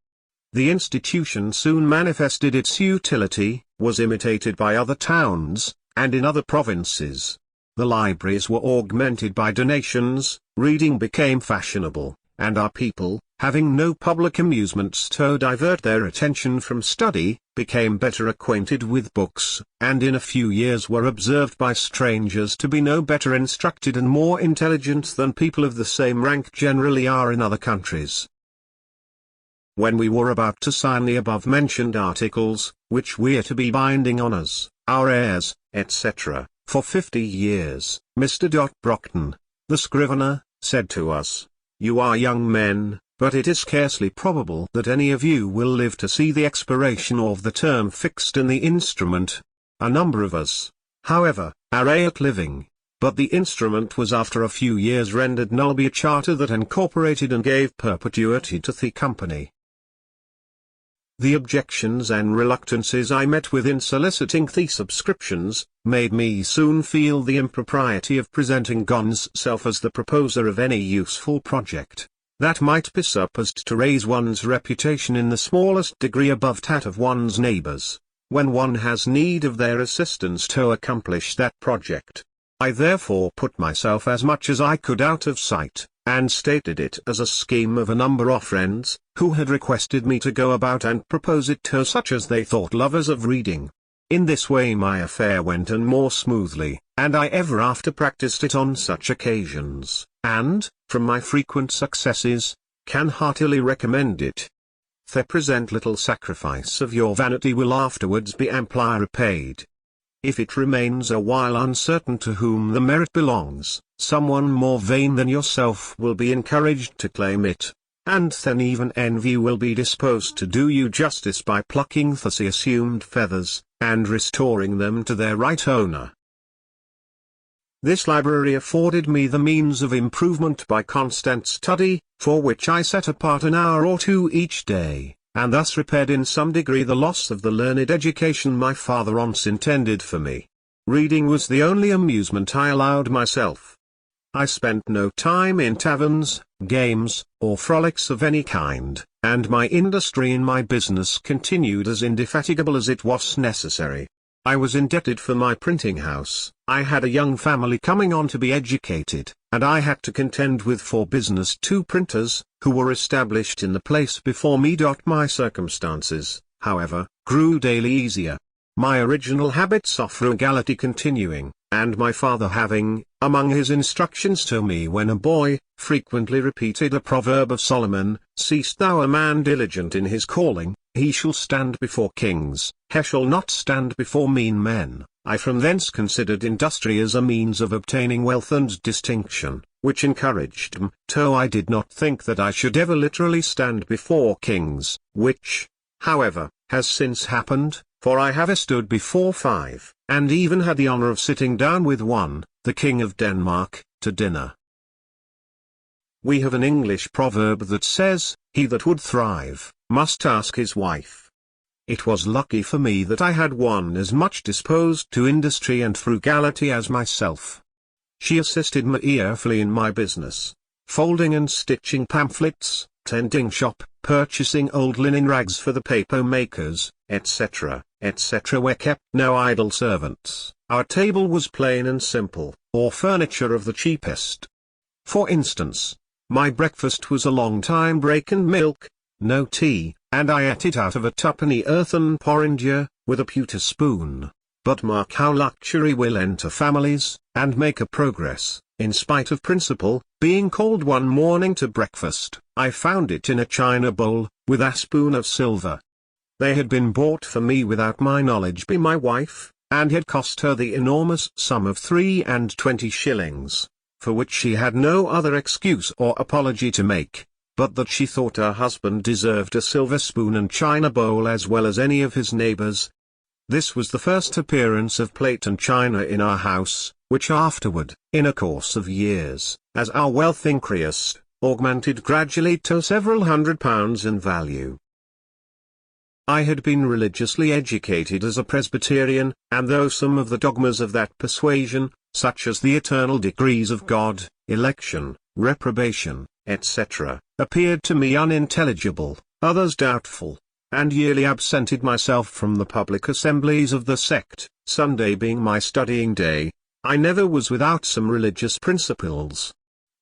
The institution soon manifested its utility, was imitated by other towns, and in other provinces. The libraries were augmented by donations, reading became fashionable, and our people, having no public amusements to divert their attention from study, became better acquainted with books, and in a few years were observed by strangers to be no better instructed and more intelligent than people of the same rank generally are in other countries. When we were about to sign the above-mentioned articles, which were to be binding on us, our heirs, etc., for 50 years, Mr. Brockton, the scrivener, said to us, "You are young men, but it is scarcely probable that any of you will live to see the expiration of the term fixed in the instrument. A number of us, however, are yet living, but the instrument was after a few years rendered null by a charter that incorporated and gave perpetuity to the company." The objections and reluctances I met with in soliciting the subscriptions, made me soon feel the impropriety of presenting one's self as the proposer of any useful project, that might be supposed to raise one's reputation in the smallest degree above that of one's neighbors, when one has need of their assistance to accomplish that project. I therefore put myself as much as I could out of sight, and stated it as a scheme of a number of friends, who had requested me to go about and propose it to such as they thought lovers of reading. In this way my affair went on more smoothly, and I ever after practiced it on such occasions, and, from my frequent successes, can heartily recommend it. The present little sacrifice of your vanity will afterwards be amply repaid. If it remains a while uncertain to whom the merit belongs, someone more vain than yourself will be encouraged to claim it, and then even envy will be disposed to do you justice by plucking the assumed feathers, and restoring them to their right owner. This library afforded me the means of improvement by constant study, for which I set apart an hour or two each day, and thus repaired in some degree the loss of the learned education my father once intended for me. Reading was the only amusement I allowed myself. I spent no time in taverns, games, or frolics of any kind, and my industry in my business continued as indefatigable as it was necessary. I was indebted for my printing house, I had a young family coming on to be educated, and I had to contend with for business 2 printers, who were established in the place before me. My circumstances, however, grew daily easier. My original habits of frugality continuing, and my father having, among his instructions to me when a boy, frequently repeated a proverb of Solomon, "Seest thou a man diligent in his calling, he shall stand before kings, he shall not stand before mean men." I from thence considered industry as a means of obtaining wealth and distinction, which encouraged me, though I did not think that I should ever literally stand before kings, which, however, has since happened, for I have stood before 5, and even had the honor of sitting down with one, the King of Denmark, to dinner. We have an English proverb that says, "He that would thrive, must ask his wife." It was lucky for me that I had one as much disposed to industry and frugality as myself. She assisted me earfully in my business, folding and stitching pamphlets, tending shop, purchasing old linen rags for the paper makers, etc., etc. Were kept no idle servants. Our table was plain and simple, or furniture of the cheapest. For instance, my breakfast was a long time break and milk, no tea, and I ate it out of a twopenny earthen porringer, with a pewter spoon. But mark how luxury will enter families, and make a progress, in spite of principle. Being called one morning to breakfast, I found it in a china bowl, with a spoon of silver. They had been bought for me without my knowledge by my wife, and had cost her the enormous sum of 23 shillings, for which she had no other excuse or apology to make. but that she thought her husband deserved a silver spoon and china bowl as well as any of his neighbors. This was the first appearance of plate and china in our house, which afterward, in a course of years, as our wealth increased, augmented gradually to several £100 in value. I had been religiously educated as a Presbyterian, and though some of the dogmas of that persuasion, such as the eternal decrees of God, election, reprobation, etc., appeared to me unintelligible, others doubtful, and yearly absented myself from the public assemblies of the sect, Sunday being my studying day, I never was without some religious principles.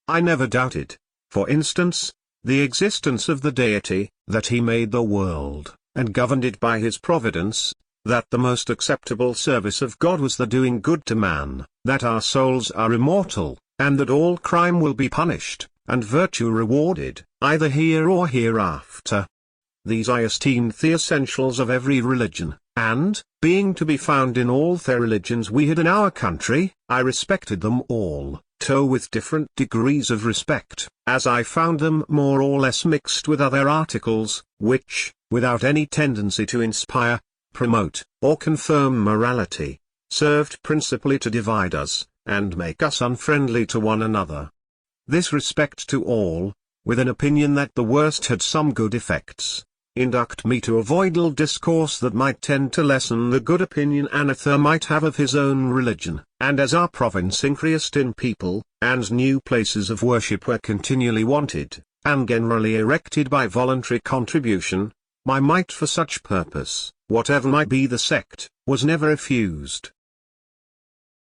I never doubted, for instance, the existence of the deity, that he made the world, and governed it by his providence, that the most acceptable service of God was the doing good to man, that our souls are immortal, and that all crime will be punished, and virtue rewarded, either here or hereafter. These I esteemed the essentials of every religion, and, being to be found in all the religions we had in our country, I respected them all, though with different degrees of respect, as I found them more or less mixed with other articles, which, without any tendency to inspire, promote, or confirm morality, served principally to divide us, and make us unfriendly to one another. This respect to all, with an opinion that the worst had some good effects, induced me to avoid all discourse that might tend to lessen the good opinion Anather might have of his own religion, and as our province increased in people, and new places of worship were continually wanted, and generally erected by voluntary contribution, my might for such purpose, whatever might be the sect, was never refused.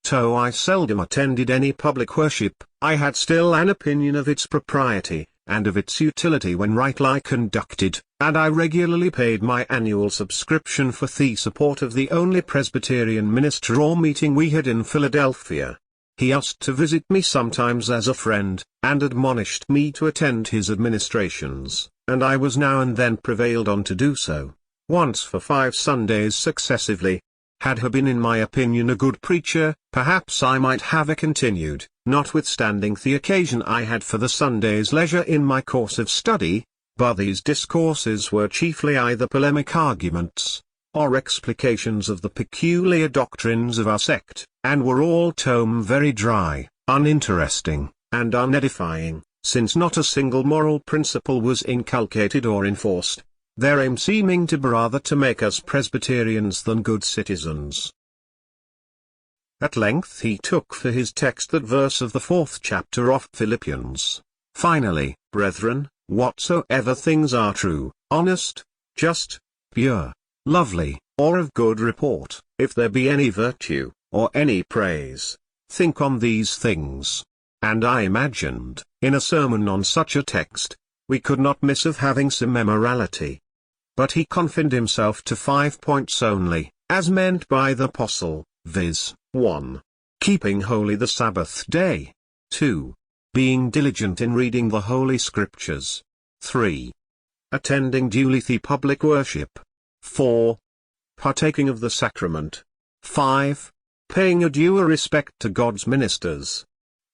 Though I seldom attended any public worship, I had still an opinion of its propriety, and of its utility when rightly conducted, and I regularly paid my annual subscription for the support of the only Presbyterian minister or meeting we had in Philadelphia. He asked to visit me sometimes as a friend, and admonished me to attend his administrations, and I was now and then prevailed on to do so, once for 5 Sundays successively. Had he been in my opinion a good preacher, perhaps I might have continued, notwithstanding the occasion I had for the Sunday's leisure in my course of study, but these discourses were chiefly either polemic arguments, or explications of the peculiar doctrines of our sect, and were all tome very dry, uninteresting, and unedifying, since not a single moral principle was inculcated or enforced, their aim seeming to be rather to make us Presbyterians than good citizens. At length he took for his text that verse of the 4th chapter of Philippians, "Finally, brethren, whatsoever things are true, honest, just, pure, lovely, or of good report, if there be any virtue, or any praise, think on these things." And I imagined, in a sermon on such a text, we could not miss of having some immorality. But he confined himself to 5 points only, as meant by the apostle, viz., 1. Keeping holy the Sabbath day. 2. Being diligent in reading the Holy Scriptures. 3. Attending duly the public worship. 4. Partaking of the sacrament. 5. Paying a due respect to God's ministers.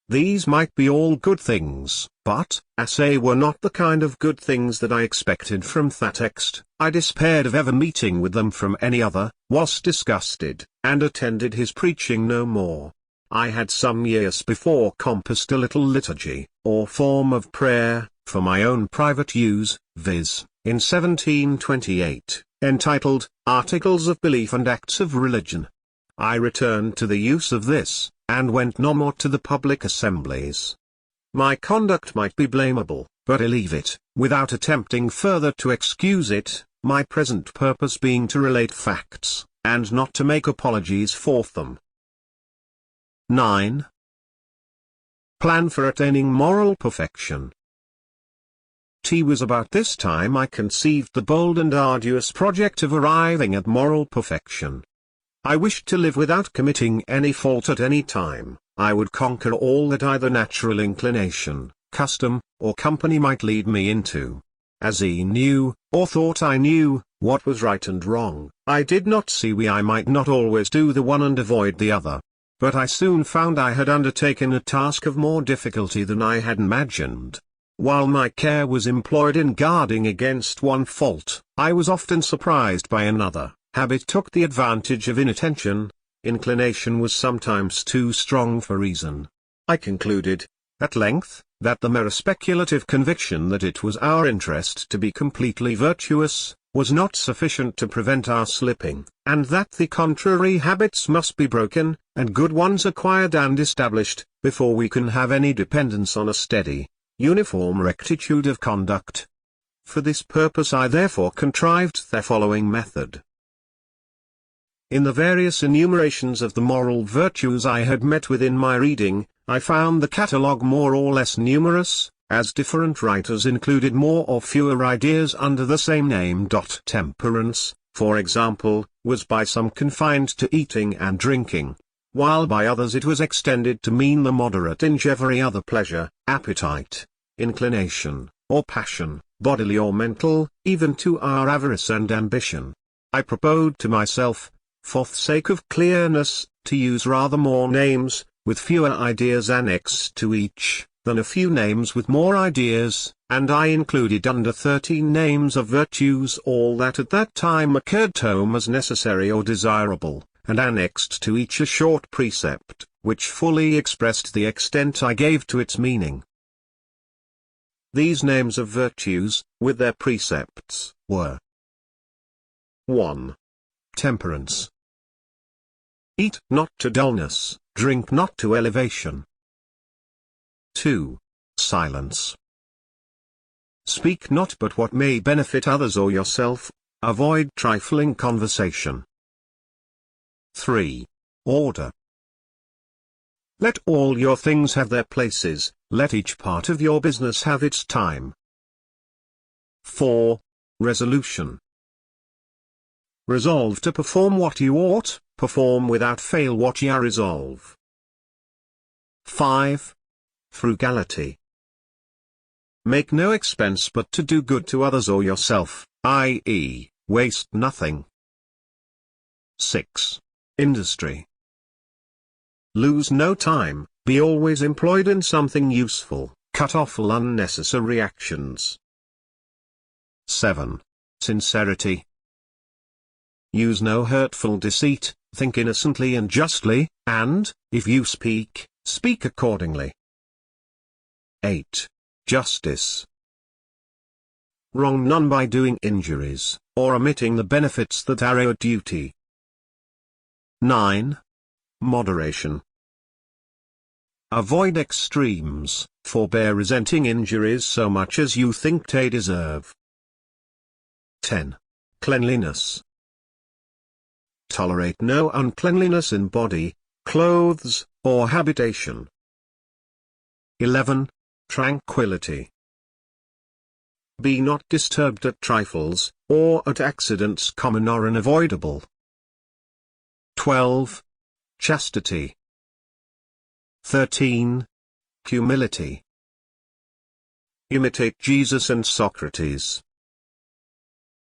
These might be all good things, but, as they were not the kind of good things that I expected from that text, I despaired of ever meeting with them from any other, was disgusted, and attended his preaching no more. I had some years before compassed a little liturgy, or form of prayer, for my own private use, viz., in 1728, entitled, Articles of Belief and Acts of Religion. I returned to the use of this, and went no more to the public assemblies. My conduct might be blamable, but I leave it, without attempting further to excuse it, my present purpose being to relate facts, and not to make apologies for them. 9. Plan for attaining moral perfection. It was about this time I conceived the bold and arduous project of arriving at moral perfection. I wished to live without committing any fault at any time. I would conquer all that either natural inclination, custom, or company might lead me into. As he knew, or thought I knew, what was right and wrong, I did not see why I might not always do the one and avoid the other. But I soon found I had undertaken a task of more difficulty than I had imagined. While my care was employed in guarding against one fault, I was often surprised by another. Habit took the advantage of inattention. Inclination was sometimes too strong for reason. I concluded, at length, that the mere speculative conviction that it was our interest to be completely virtuous, was not sufficient to prevent our slipping, and that the contrary habits must be broken, and good ones acquired and established, before we can have any dependence on a steady, uniform rectitude of conduct. For this purpose I therefore contrived the following method. In the various enumerations of the moral virtues I had met with in my reading, I found the catalogue more or less numerous, as different writers included more or fewer ideas under the same name. Temperance, for example, was by some confined to eating and drinking, while by others it was extended to mean the moderate in every other pleasure, appetite, inclination, or passion, bodily or mental, even to our avarice and ambition. I proposed to myself, for the sake of clearness, to use rather more names, with fewer ideas annexed to each, than a few names with more ideas, and I included under 13 names of virtues all that at that time occurred to me as necessary or desirable, and annexed to each a short precept, which fully expressed the extent I gave to its meaning. These names of virtues, with their precepts, were 1. Temperance. Eat not to dullness, drink not to elevation. 2. Silence. Speak not but what may benefit others or yourself, avoid trifling conversation. 3. Order. Let all your things have their places, let each part of your business have its time. 4. Resolution. Resolve to perform what you ought, perform without fail what ye resolve. 5. Frugality. Make no expense but to do good to others or yourself, i.e., waste nothing. 6. Industry. Lose no time, be always employed in something useful, cut off all unnecessary actions. 7. Sincerity. Use no hurtful deceit, think innocently and justly, and, if you speak, speak accordingly. 8. Justice. Wrong none by doing injuries, or omitting the benefits that are your duty. 9. Moderation. Avoid extremes, forbear resenting injuries so much as you think they deserve. 10. Cleanliness. Tolerate no uncleanliness in body, clothes, or habitation. 11. Tranquility. Be not disturbed at trifles, or at accidents common or unavoidable. 12. Chastity. 13. Humility. Imitate Jesus and Socrates.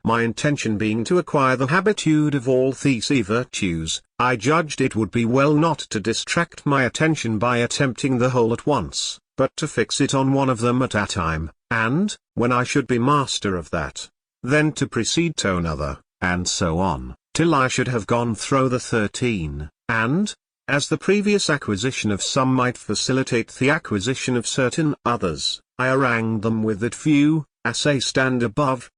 My intention being to acquire the habitude of all these virtues, I judged it would be well not to distract my attention by attempting the whole at once, but to fix it on one of them at a time, and, when I should be master of that, then to proceed to another, and so on, till I should have gone through the 13, and, as the previous acquisition of some might facilitate the acquisition of certain others, I harangued them with that view, as I stand above.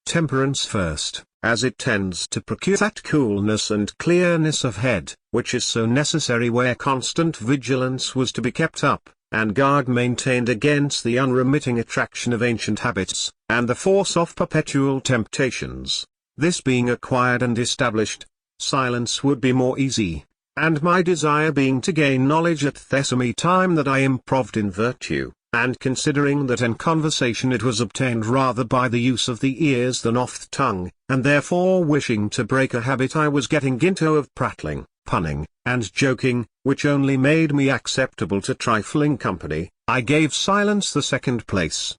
Temperance first, as it tends to procure that coolness and clearness of head, which is so necessary where constant vigilance was to be kept up, and guard maintained against the unremitting attraction of ancient habits, and the force of perpetual temptations. This being acquired and established, silence would be more easy, and my desire being to gain knowledge at the same time that I improved in virtue, and considering that in conversation it was obtained rather by the use of the ears than of the tongue, and therefore wishing to break a habit I was getting into of prattling, punning, and joking, which only made me acceptable to trifling company, I gave silence the second place.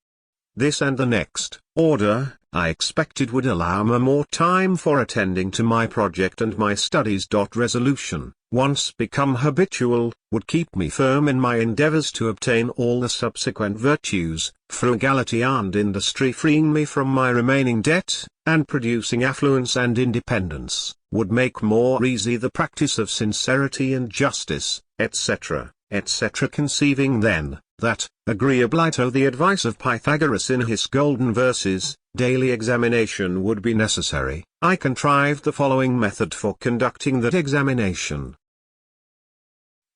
This and the next order, I expected would allow me more time for attending to my project and my studies. Resolution, once become habitual, would keep me firm in my endeavors to obtain all the subsequent virtues, frugality and industry freeing me from my remaining debt, and producing affluence and independence, would make more easy the practice of sincerity and justice, etc., etc. Conceiving then, that, agreeably to the advice of Pythagoras in his golden verses, daily examination would be necessary, I contrived the following method for conducting that examination.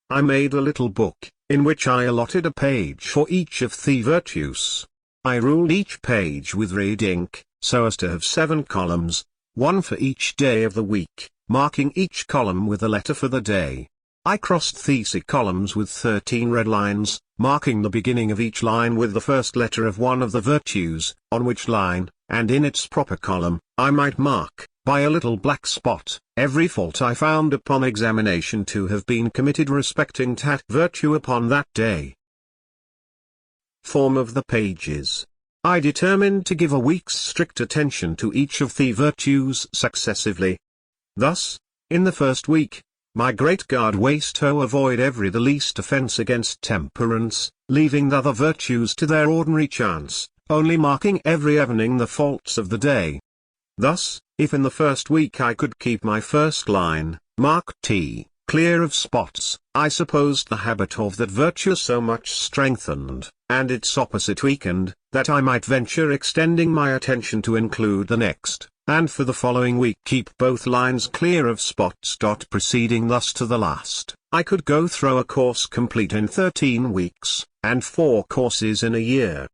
I made a little book, in which I allotted a page for each of the virtues. I ruled each page with red ink, so as to have 7 columns, one for each day of the week, marking each column with a letter for the day. I crossed the columns with 13 red lines, marking the beginning of each line with the first letter of one of the virtues, on which line, and in its proper column, I might mark, by a little black spot, every fault I found upon examination to have been committed respecting that virtue upon that day. Form of the pages. I determined to give a week's strict attention to each of the virtues successively. Thus, in the first week, my great guard was to avoid the least offence against temperance, leaving the other virtues to their ordinary chance, only marking every evening the faults of the day. Thus, if in the first week I could keep my first line, marked T, clear of spots, I supposed the habit of that virtue so much strengthened, and its opposite weakened, that I might venture extending my attention to include the next, and for the following week keep both lines clear of spots. Proceeding thus to the last, I could go through a course complete in 13 weeks, and 4 courses in a year.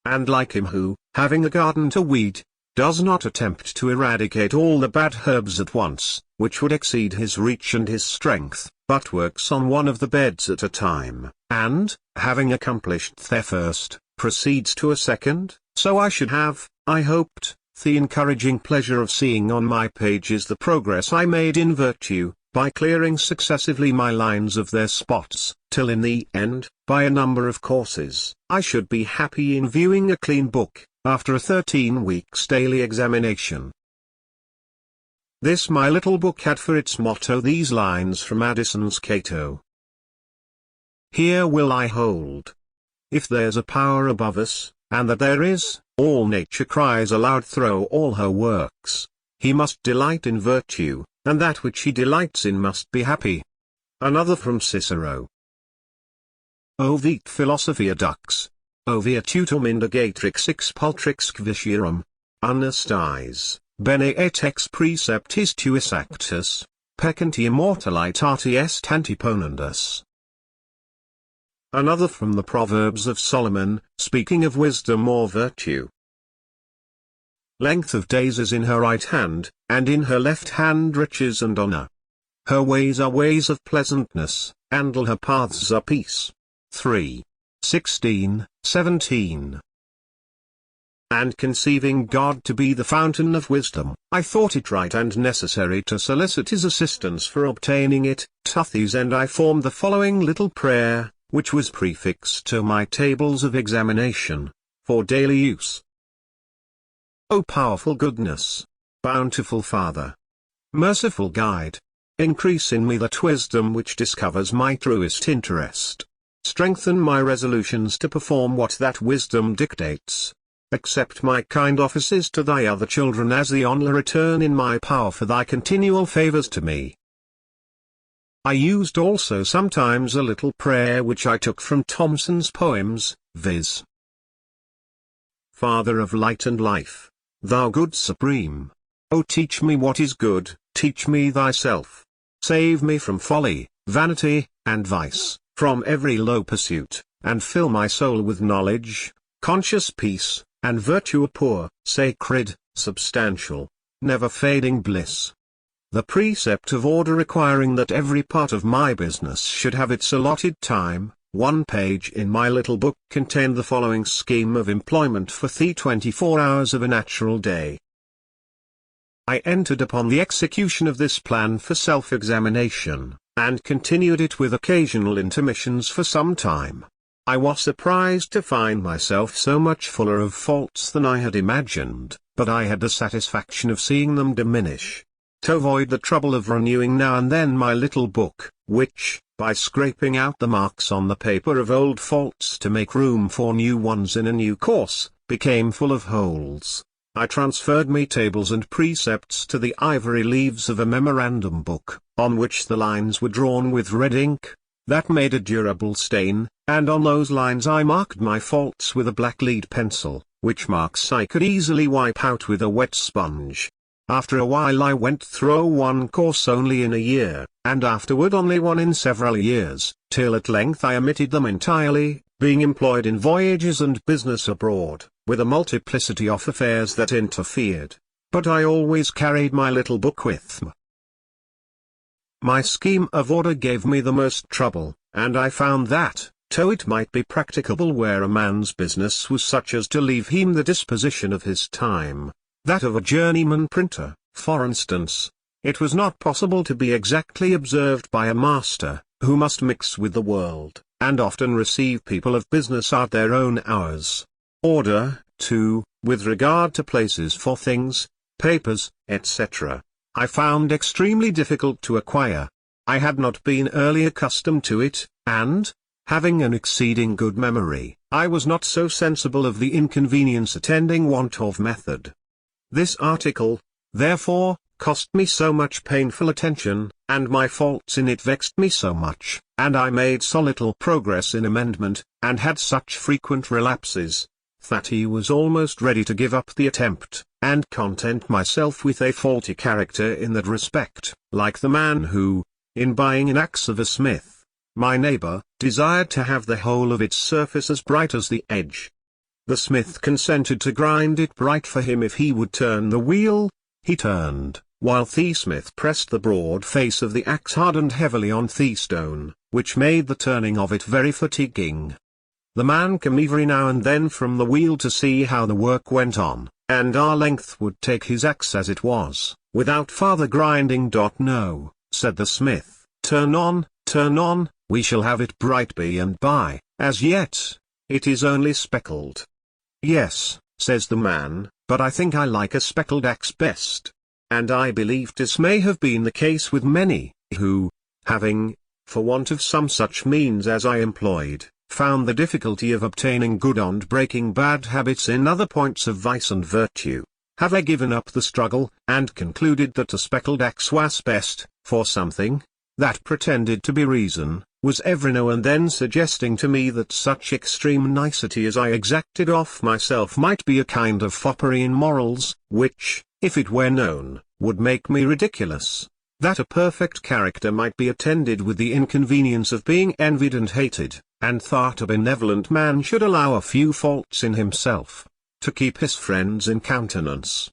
And like him who, having a garden to weed, does not attempt to eradicate all the bad herbs at once, which would exceed his reach and his strength, but works on one of the beds at a time, and, having accomplished the first, proceeds to a second, so I should have, I hoped, the encouraging pleasure of seeing on my pages the progress I made in virtue, by clearing successively my lines of their spots, till in the end, by a number of courses, I should be happy in viewing a clean book, after a 13 weeks daily examination. This my little book had for its motto these lines from Addison's Cato. Here will I hold. If there's a power above us, and that there is, all nature cries aloud through all her works, he must delight in virtue, and that which he delights in must be happy. Another from Cicero. Ovit philosophia dux. Ovia tutum indagatrix expultrix quisierum. Anastais, bene et ex preceptis tuis actus, peccenti immortalitati est antiponendus. Another from the Proverbs of Solomon, speaking of wisdom or virtue. Length of days is in her right hand, and in her left hand riches and honor. Her ways are ways of pleasantness, and all her paths are peace. 3. 16, 17. And conceiving God to be the fountain of wisdom, I thought it right and necessary to solicit his assistance for obtaining it. To these end I formed the following little prayer, which was prefixed to my tables of examination, for daily use. O powerful goodness, bountiful Father, merciful guide, increase in me that wisdom which discovers my truest interest. Strengthen my resolutions to perform what that wisdom dictates. Accept my kind offices to thy other children as the honor return in my power for thy continual favors to me. I used also sometimes a little prayer which I took from Thomson's poems, viz. Father of light and life, thou good supreme, O teach me what is good, teach me thyself. Save me from folly, vanity, and vice, from every low pursuit, and fill my soul with knowledge, conscious peace, and virtue a pure, sacred, substantial, never fading bliss. The precept of order requiring that every part of my business should have its allotted time, one page in my little book contained the following scheme of employment for the 24 hours of a natural day. I entered upon the execution of this plan for self-examination, and continued it with occasional intermissions for some time. I was surprised to find myself so much fuller of faults than I had imagined, but I had the satisfaction of seeing them diminish. to avoid the trouble of renewing now and then my little book, which, by scraping out the marks on the paper of old faults to make room for new ones in a new course, became full of holes, I transferred me tables and precepts to the ivory leaves of a memorandum book, on which the lines were drawn with red ink, that made a durable stain, and on those lines I marked my faults with a black lead pencil, which marks I could easily wipe out with a wet sponge. After a while I went through one course only in a year, and afterward only one in several years, till at length I omitted them entirely, being employed in voyages and business abroad, with a multiplicity of affairs that interfered. But I always carried my little book with me. My scheme of order gave me the most trouble, and I found that, though it might be practicable where a man's business was such as to leave him the disposition of his time, that of a journeyman printer, for instance, it was not possible to be exactly observed by a master, who must mix with the world, and often receive people of business at their own hours. Order, too, with regard to places for things, papers, etc., I found extremely difficult to acquire. I had not been early accustomed to it, and, having an exceeding good memory, I was not so sensible of the inconvenience attending want of method. This article, therefore, cost me so much painful attention, and my faults in it vexed me so much, and I made so little progress in amendment, and had such frequent relapses, that he was almost ready to give up the attempt, and content myself with a faulty character in that respect, like the man who, in buying an axe of a smith, my neighbor, desired to have the whole of its surface as bright as the edge. The smith consented to grind it bright for him if he would turn the wheel. He turned, while the smith pressed the broad face of the axe hard and heavily on the stone, which made the turning of it very fatiguing. The man came every now and then from the wheel to see how the work went on, and our length would take his axe as it was, without farther grinding. No, said the smith, turn on, we shall have it bright by and by, as yet, it is only speckled. Yes, says the man, but I think I like a speckled axe best. And I believe this may have been the case with many, who, having, for want of some such means as I employed, found the difficulty of obtaining good and breaking bad habits in other points of vice and virtue, have given up the struggle, and concluded that a speckled axe was best, for something, that pretended to be reason, was every now and then suggesting to me that such extreme nicety as I exacted of myself might be a kind of foppery in morals, which, if it were known, would make me ridiculous. That a perfect character might be attended with the inconvenience of being envied and hated, and that a benevolent man should allow a few faults in himself, to keep his friends in countenance.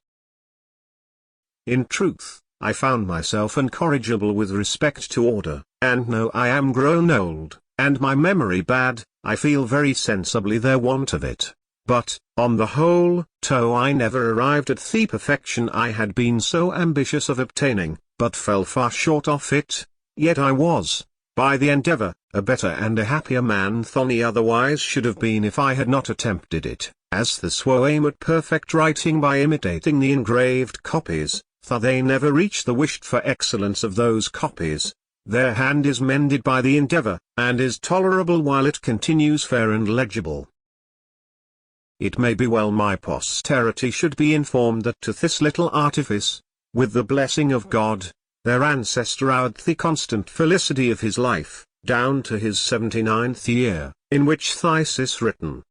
In truth, I found myself incorrigible with respect to order, and now I am grown old, and my memory bad, I feel very sensibly their want of it. But, on the whole, though I never arrived at the perfection I had been so ambitious of obtaining, but fell far short of it, yet I was, by the endeavor, a better and a happier man than I otherwise should have been if I had not attempted it, as the swore aim at perfect writing by imitating the engraved copies, for they never reach the wished-for excellence of those copies. Their hand is mended by the endeavor, and is tolerable while it continues fair and legible. It may be well my posterity should be informed that to this little artifice, with the blessing of God, their ancestor owed the constant felicity of his life, down to his 79th year, in which this is written.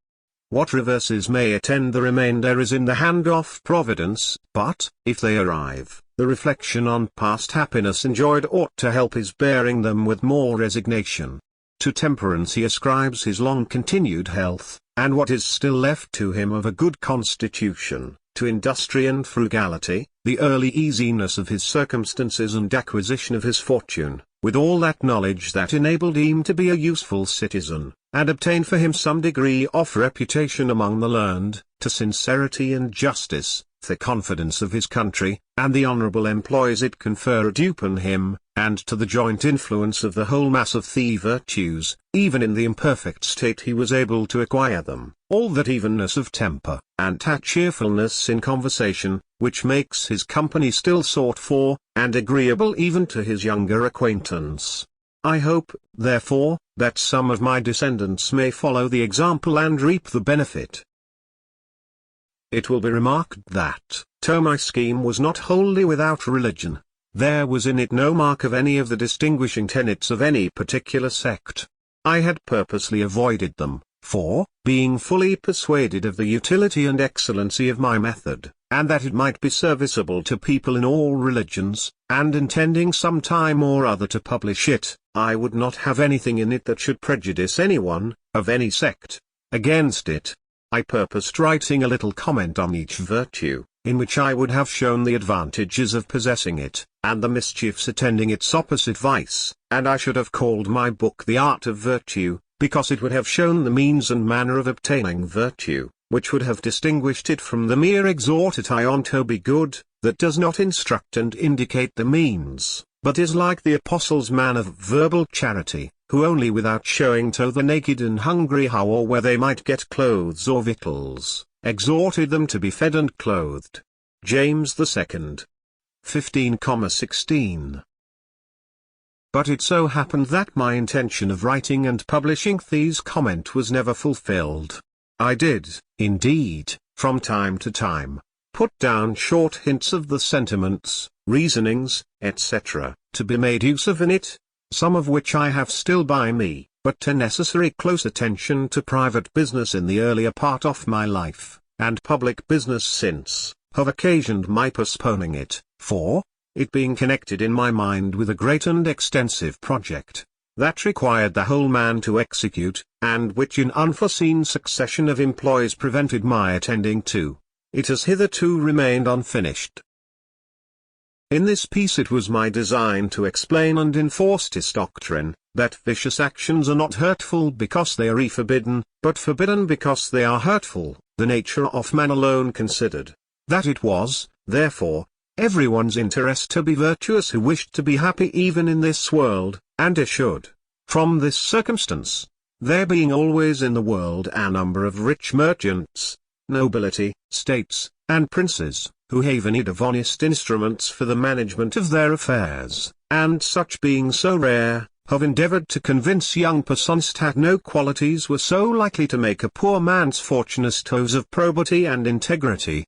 What reverses may attend the remainder is in the hand of Providence, but, if they arrive, the reflection on past happiness enjoyed ought to help his bearing them with more resignation. To temperance he ascribes his long-continued health, and what is still left to him of a good constitution, to industry and frugality, the early easiness of his circumstances and acquisition of his fortune, with all that knowledge that enabled him to be a useful citizen, and obtain for him some degree of reputation among the learned, to sincerity and justice, the confidence of his country, and the honourable employs it conferred upon him, and to the joint influence of the whole mass of the virtues, even in the imperfect state he was able to acquire them, all that evenness of temper, and that cheerfulness in conversation, which makes his company still sought for, and agreeable even to his younger acquaintance. I hope, therefore, that some of my descendants may follow the example and reap the benefit. It will be remarked that, though my scheme was not wholly without religion, there was in it no mark of any of the distinguishing tenets of any particular sect. I had purposely avoided them, for, being fully persuaded of the utility and excellency of my method, and that it might be serviceable to people in all religions, and intending some time or other to publish it, I would not have anything in it that should prejudice anyone, of any sect, against it. I purposed writing a little comment on each virtue, in which I would have shown the advantages of possessing it, and the mischiefs attending its opposite vice, and I should have called my book The Art of Virtue, because it would have shown the means and manner of obtaining virtue, which would have distinguished it from the mere exhortation to be good, that does not instruct and indicate the means, but is like the apostle's man of verbal charity, who only without showing to the naked and hungry how or where they might get clothes or victuals, exhorted them to be fed and clothed. James 2. 15:16. But it so happened that my intention of writing and publishing these comment was never fulfilled. I did, indeed, from time to time, put down short hints of the sentiments, reasonings, etc., to be made use of in it, some of which I have still by me, but to necessary close attention to private business in the earlier part of my life, and public business since, have occasioned my postponing it, for, it being connected in my mind with a great and extensive project, that required the whole man to execute, and which in unforeseen succession of employs prevented my attending to, it has hitherto remained unfinished. In this piece it was my design to explain and enforce this doctrine, that vicious actions are not hurtful because they are forbidden, but forbidden because they are hurtful, the nature of man alone considered; that it was, therefore, everyone's interest to be virtuous who wished to be happy even in this world, and he should. From this circumstance, there being always in the world a number of rich merchants, nobility, states, and princes, who have need of honest instruments for the management of their affairs, and such being so rare, have endeavoured to convince young persons that no qualities were so likely to make a poor man's fortune as those of probity and integrity.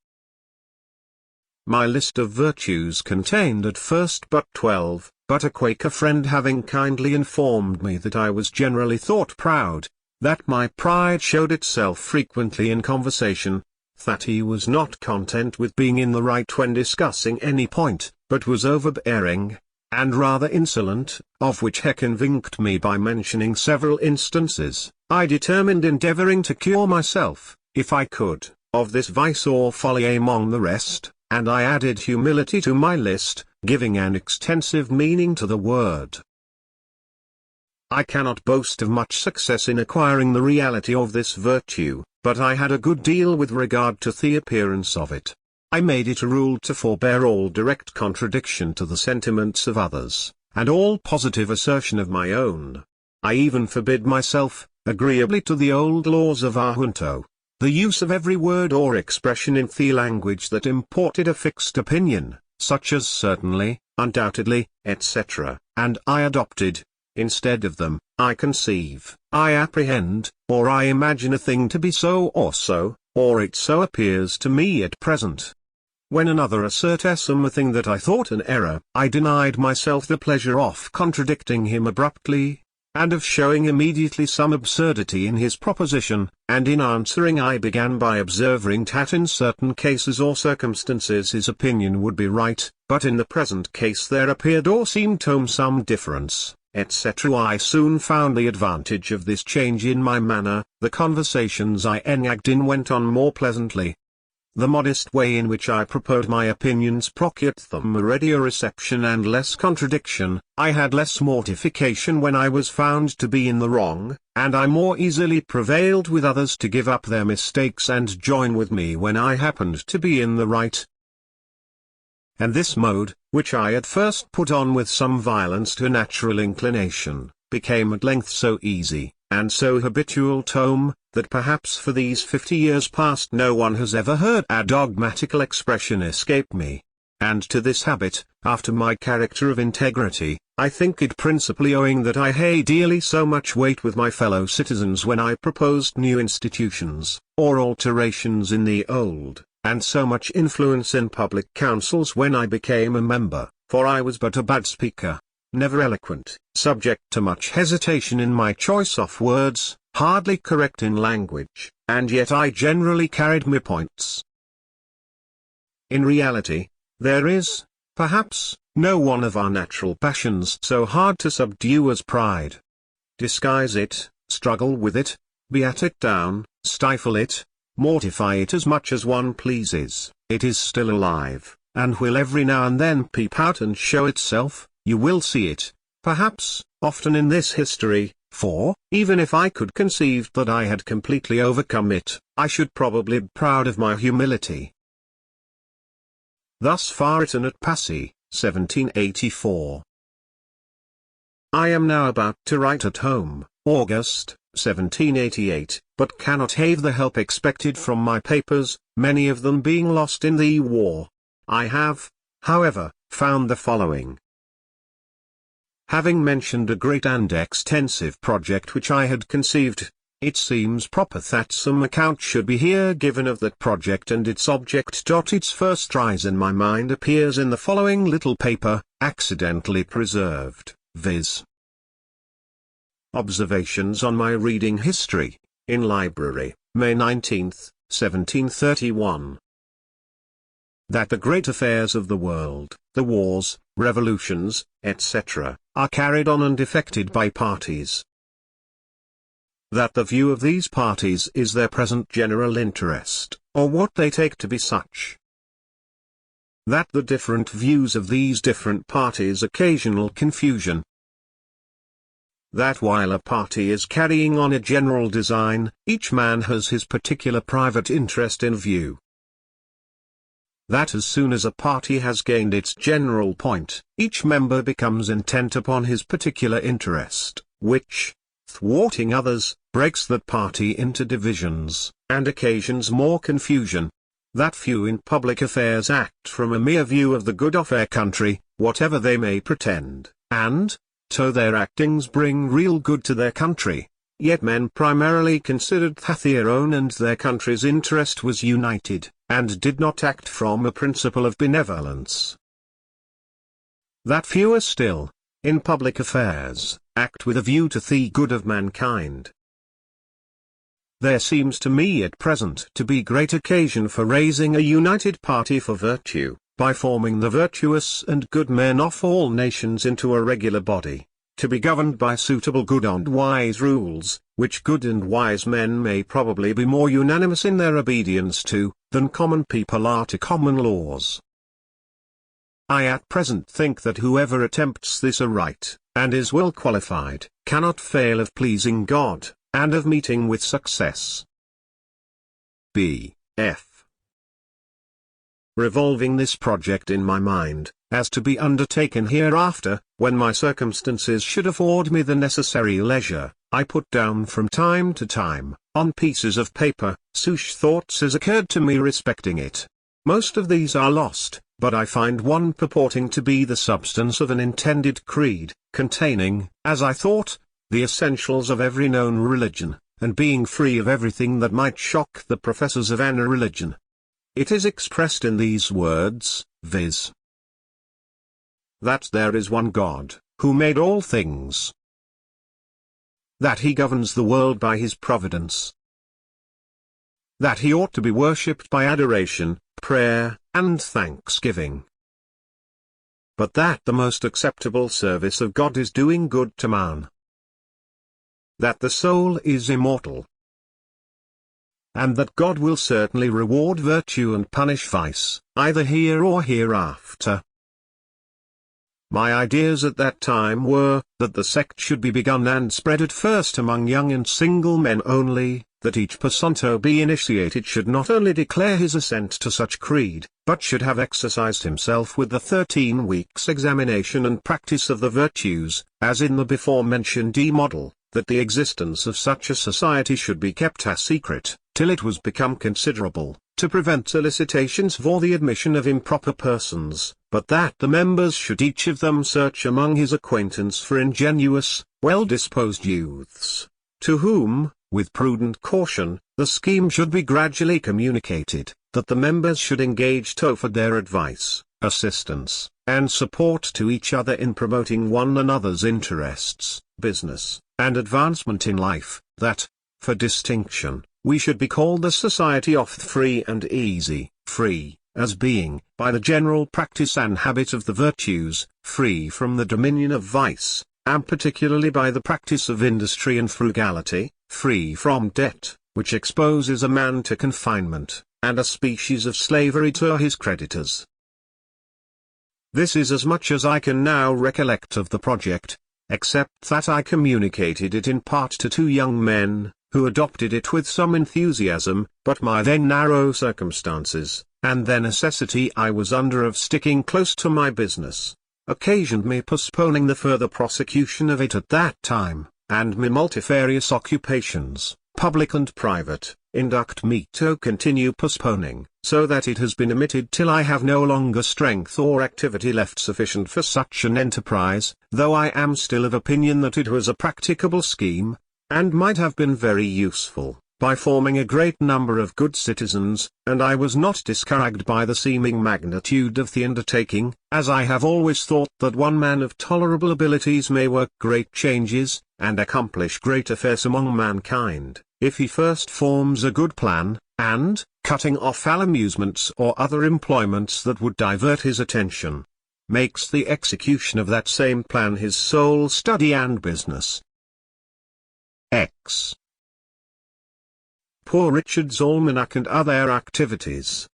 My list of virtues contained at first but 12, but a Quaker friend having kindly informed me that I was generally thought proud, that my pride showed itself frequently in conversation, that he was not content with being in the right when discussing any point, but was overbearing, and rather insolent, of which he convinced me by mentioning several instances, I determined endeavouring to cure myself, if I could, of this vice or folly among the rest, and I added humility to my list, giving an extensive meaning to the word. I cannot boast of much success in acquiring the reality of this virtue, but I had a good deal with regard to the appearance of it. I made it a rule to forbear all direct contradiction to the sentiments of others, and all positive assertion of my own. I even forbid myself, agreeably to the old laws of our junto, the use of every word or expression in the language that imported a fixed opinion, such as certainly, undoubtedly, etc., and I adopted, instead of them, I conceive, I apprehend, or I imagine a thing to be so, or it so appears to me at present. When another asserted some thing that I thought an error, I denied myself the pleasure of contradicting him abruptly, and of showing immediately some absurdity in his proposition, and in answering I began by observing that in certain cases or circumstances his opinion would be right, but in the present case there appeared or seemed to some difference, etc. I soon found the advantage of this change in my manner, the conversations I engaged in went on more pleasantly. the modest way in which I propose my opinions procured them a readier reception and less contradiction. I had less mortification when I was found to be in the wrong, and I more easily prevailed with others to give up their mistakes and join with me when I happened to be in the right. And this mode, which I at first put on with some violence to natural inclination, became at length so easy, and so habitual tome, that perhaps for these 50 years past no one has ever heard a dogmatical expression escape me. And to this habit, after my character of integrity, I think it principally owing that I had dearly so much weight with my fellow citizens when I proposed new institutions, or alterations in the old, and so much influence in public councils when I became a member, for I was but a bad speaker, never eloquent, subject to much hesitation in my choice of words, hardly correct in language, and yet I generally carried my points. In reality, there is, perhaps, no one of our natural passions so hard to subdue as pride. Disguise it, struggle with it, be at it down, stifle it, mortify it as much as one pleases, it is still alive, and will every now and then peep out and show itself. You will see it, perhaps, often in this history, for, even if I could conceive that I had completely overcome it, I should probably be proud of my humility. Thus far written at Passy, 1784. I am now about to write at home, August, 1788, but cannot have the help expected from my papers, many of them being lost in the war. I have, however, found the following. Having mentioned a great and extensive project which I had conceived, it seems proper that some account should be here given of that project and its object. Its first rise in my mind appears in the following little paper, accidentally preserved, viz. Observations on my reading history, in library, May 19, 1731. That the great affairs of the world, the wars, revolutions, etc., are carried on and effected by parties. That the view of these parties is their present general interest, or what they take to be such. That the different views of these different parties occasional confusion. That while a party is carrying on a general design, each man has his particular private interest in view. That as soon as a party has gained its general point, each member becomes intent upon his particular interest, which, thwarting others, breaks that party into divisions, and occasions more confusion. That few in public affairs act from a mere view of the good of their country, whatever they may pretend, and, though their actings bring real good to their country, yet men primarily considered that their own and their country's interest was united, and did not act from a principle of benevolence. That fewer still, in public affairs, act with a view to the good of mankind. There seems to me at present to be great occasion for raising a united party for virtue, by forming the virtuous and good men of all nations into a regular body, to be governed by suitable good and wise rules, which good and wise men may probably be more unanimous in their obedience to, than common people are to common laws. I at present think that whoever attempts this aright, and is well qualified, cannot fail of pleasing God, and of meeting with success. B. F. Revolving this project in my mind, as to be undertaken hereafter, when my circumstances should afford me the necessary leisure, I put down from time to time, on pieces of paper, such thoughts as occurred to me respecting it. Most of these are lost, but I find one purporting to be the substance of an intended creed, containing, as I thought, the essentials of every known religion, and being free of everything that might shock the professors of any religion. It is expressed in these words, viz. That there is one God, who made all things. That he governs the world by his providence. That he ought to be worshipped by adoration, prayer, and thanksgiving. But that the most acceptable service of God is doing good to man. That the soul is immortal. and that God will certainly reward virtue and punish vice, either here or hereafter. My ideas at that time were, that the sect should be begun and spread at first among young and single men only, that each person to be initiated should not only declare his assent to such creed, but should have exercised himself with the 13 weeks examination and practice of the virtues, as in the before-mentioned model, that the existence of such a society should be kept a secret, till it was become considerable, to prevent solicitations for the admission of improper persons, but that the members should each of them search among his acquaintance for ingenuous, well-disposed youths, to whom, with prudent caution, the scheme should be gradually communicated, that the members should engage to offer their advice, assistance, and support to each other in promoting one another's interests, business, and advancement in life, that, for distinction, we should be called the Society of the Free and Easy, free, as being, by the general practice and habit of the virtues, free from the dominion of vice, and particularly by the practice of industry and frugality, free from debt, which exposes a man to confinement, and a species of slavery to his creditors. This is as much as I can now recollect of the project, except that I communicated it in part to 2 young men, who adopted it with some enthusiasm, but my then narrow circumstances, and the necessity I was under of sticking close to my business, occasioned me postponing the further prosecution of it at that time, and my multifarious occupations, public and private, induct me to continue postponing, so that it has been omitted till I have no longer strength or activity left sufficient for such an enterprise, though I am still of opinion that it was a practicable scheme, and might have been very useful, by forming a great number of good citizens, and I was not discouraged by the seeming magnitude of the undertaking, as I have always thought that one man of tolerable abilities may work great changes, and accomplish great affairs among mankind, if he first forms a good plan, and, cutting off all amusements or other employments that would divert his attention, makes the execution of that same plan his sole study and business. X. Poor Richard's Almanac and Other Activities.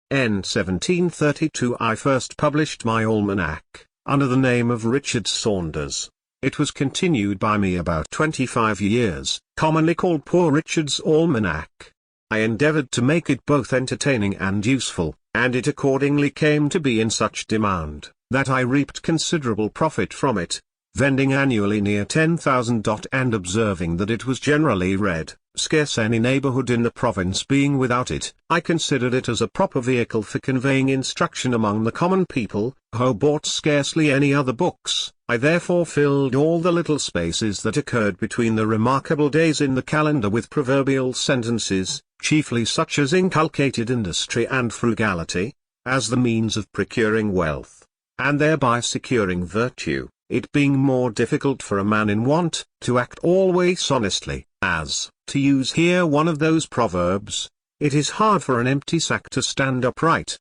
In 1732 I first published my almanac, under the name of Richard Saunders. It was continued by me about 25 years, commonly called Poor Richard's Almanac. I endeavoured to make it both entertaining and useful, and it accordingly came to be in such demand, that I reaped considerable profit from it, vending annually near 10,000. And observing that it was generally read, scarce any neighbourhood in the province being without it, I considered it as a proper vehicle for conveying instruction among the common people, who bought scarcely any other books. I therefore filled all the little spaces that occurred between the remarkable days in the calendar with proverbial sentences, chiefly such as inculcated industry and frugality, as the means of procuring wealth, and thereby securing virtue, it being more difficult for a man in want, to act always honestly, as, to use here one of those proverbs, it is hard for an empty sack to stand upright.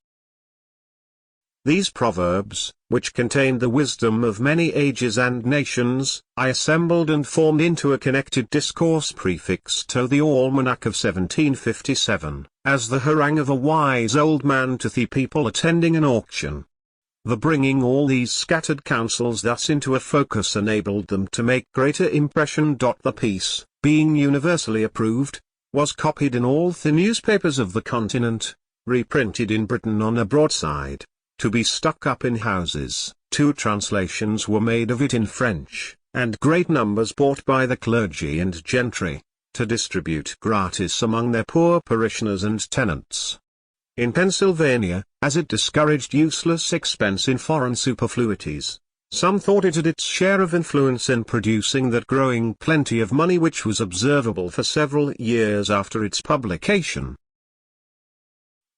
These proverbs, which contained the wisdom of many ages and nations, I assembled and formed into a connected discourse prefixed to the Almanac of 1757, as the harangue of a wise old man to the people attending an auction. The bringing all these scattered counsels thus into a focus enabled them to make greater impression. The piece, being universally approved, was copied in all the newspapers of the continent, reprinted in Britain on a broadside, to be stuck up in houses. 2 translations were made of it in French, and great numbers bought by the clergy and gentry, to distribute gratis among their poor parishioners and tenants. In Pennsylvania, as it discouraged useless expense in foreign superfluities, some thought it had its share of influence in producing that growing plenty of money which was observable for several years after its publication.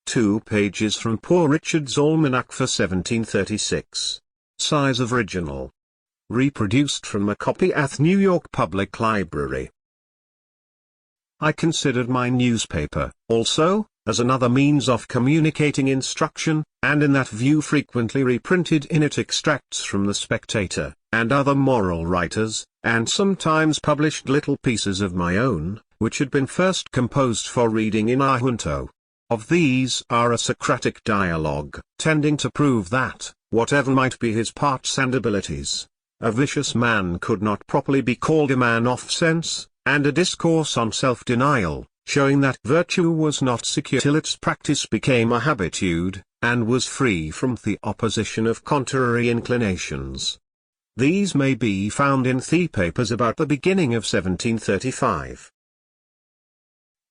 2 pages from Poor Richard's Almanac for 1736. Size of original. Reproduced from a copy at New York Public Library. I considered my newspaper, also, as another means of communicating instruction, and in that view frequently reprinted in it extracts from the Spectator, and other moral writers, and sometimes published little pieces of my own, which had been first composed for reading in our junto. Of these are a Socratic dialogue, tending to prove that, whatever might be his parts and abilities, a vicious man could not properly be called a man of sense, and a discourse on self-denial, showing that virtue was not secure till its practice became a habitude, and was free from the opposition of contrary inclinations. These may be found in the papers about the beginning of 1735.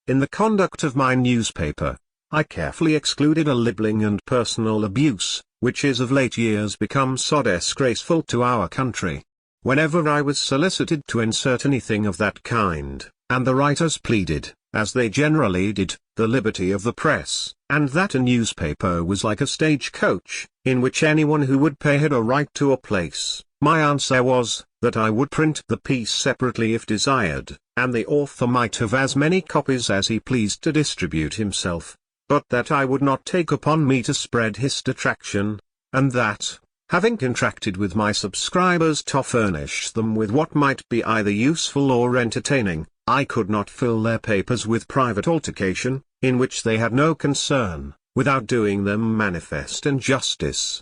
In the conduct of my newspaper, I carefully excluded a libeling and personal abuse, which is of late years become so disgraceful to our country. Whenever I was solicited to insert anything of that kind, and the writers pleaded, as they generally did, the liberty of the press, and that a newspaper was like a stage-coach, in which anyone who would pay had a right to a place, my answer was, that I would print the piece separately if desired, and the author might have as many copies as he pleased to distribute himself, but that I would not take upon me to spread his detraction, and that, having contracted with my subscribers to furnish them with what might be either useful or entertaining, I could not fill their papers with private altercation, in which they had no concern, without doing them manifest injustice.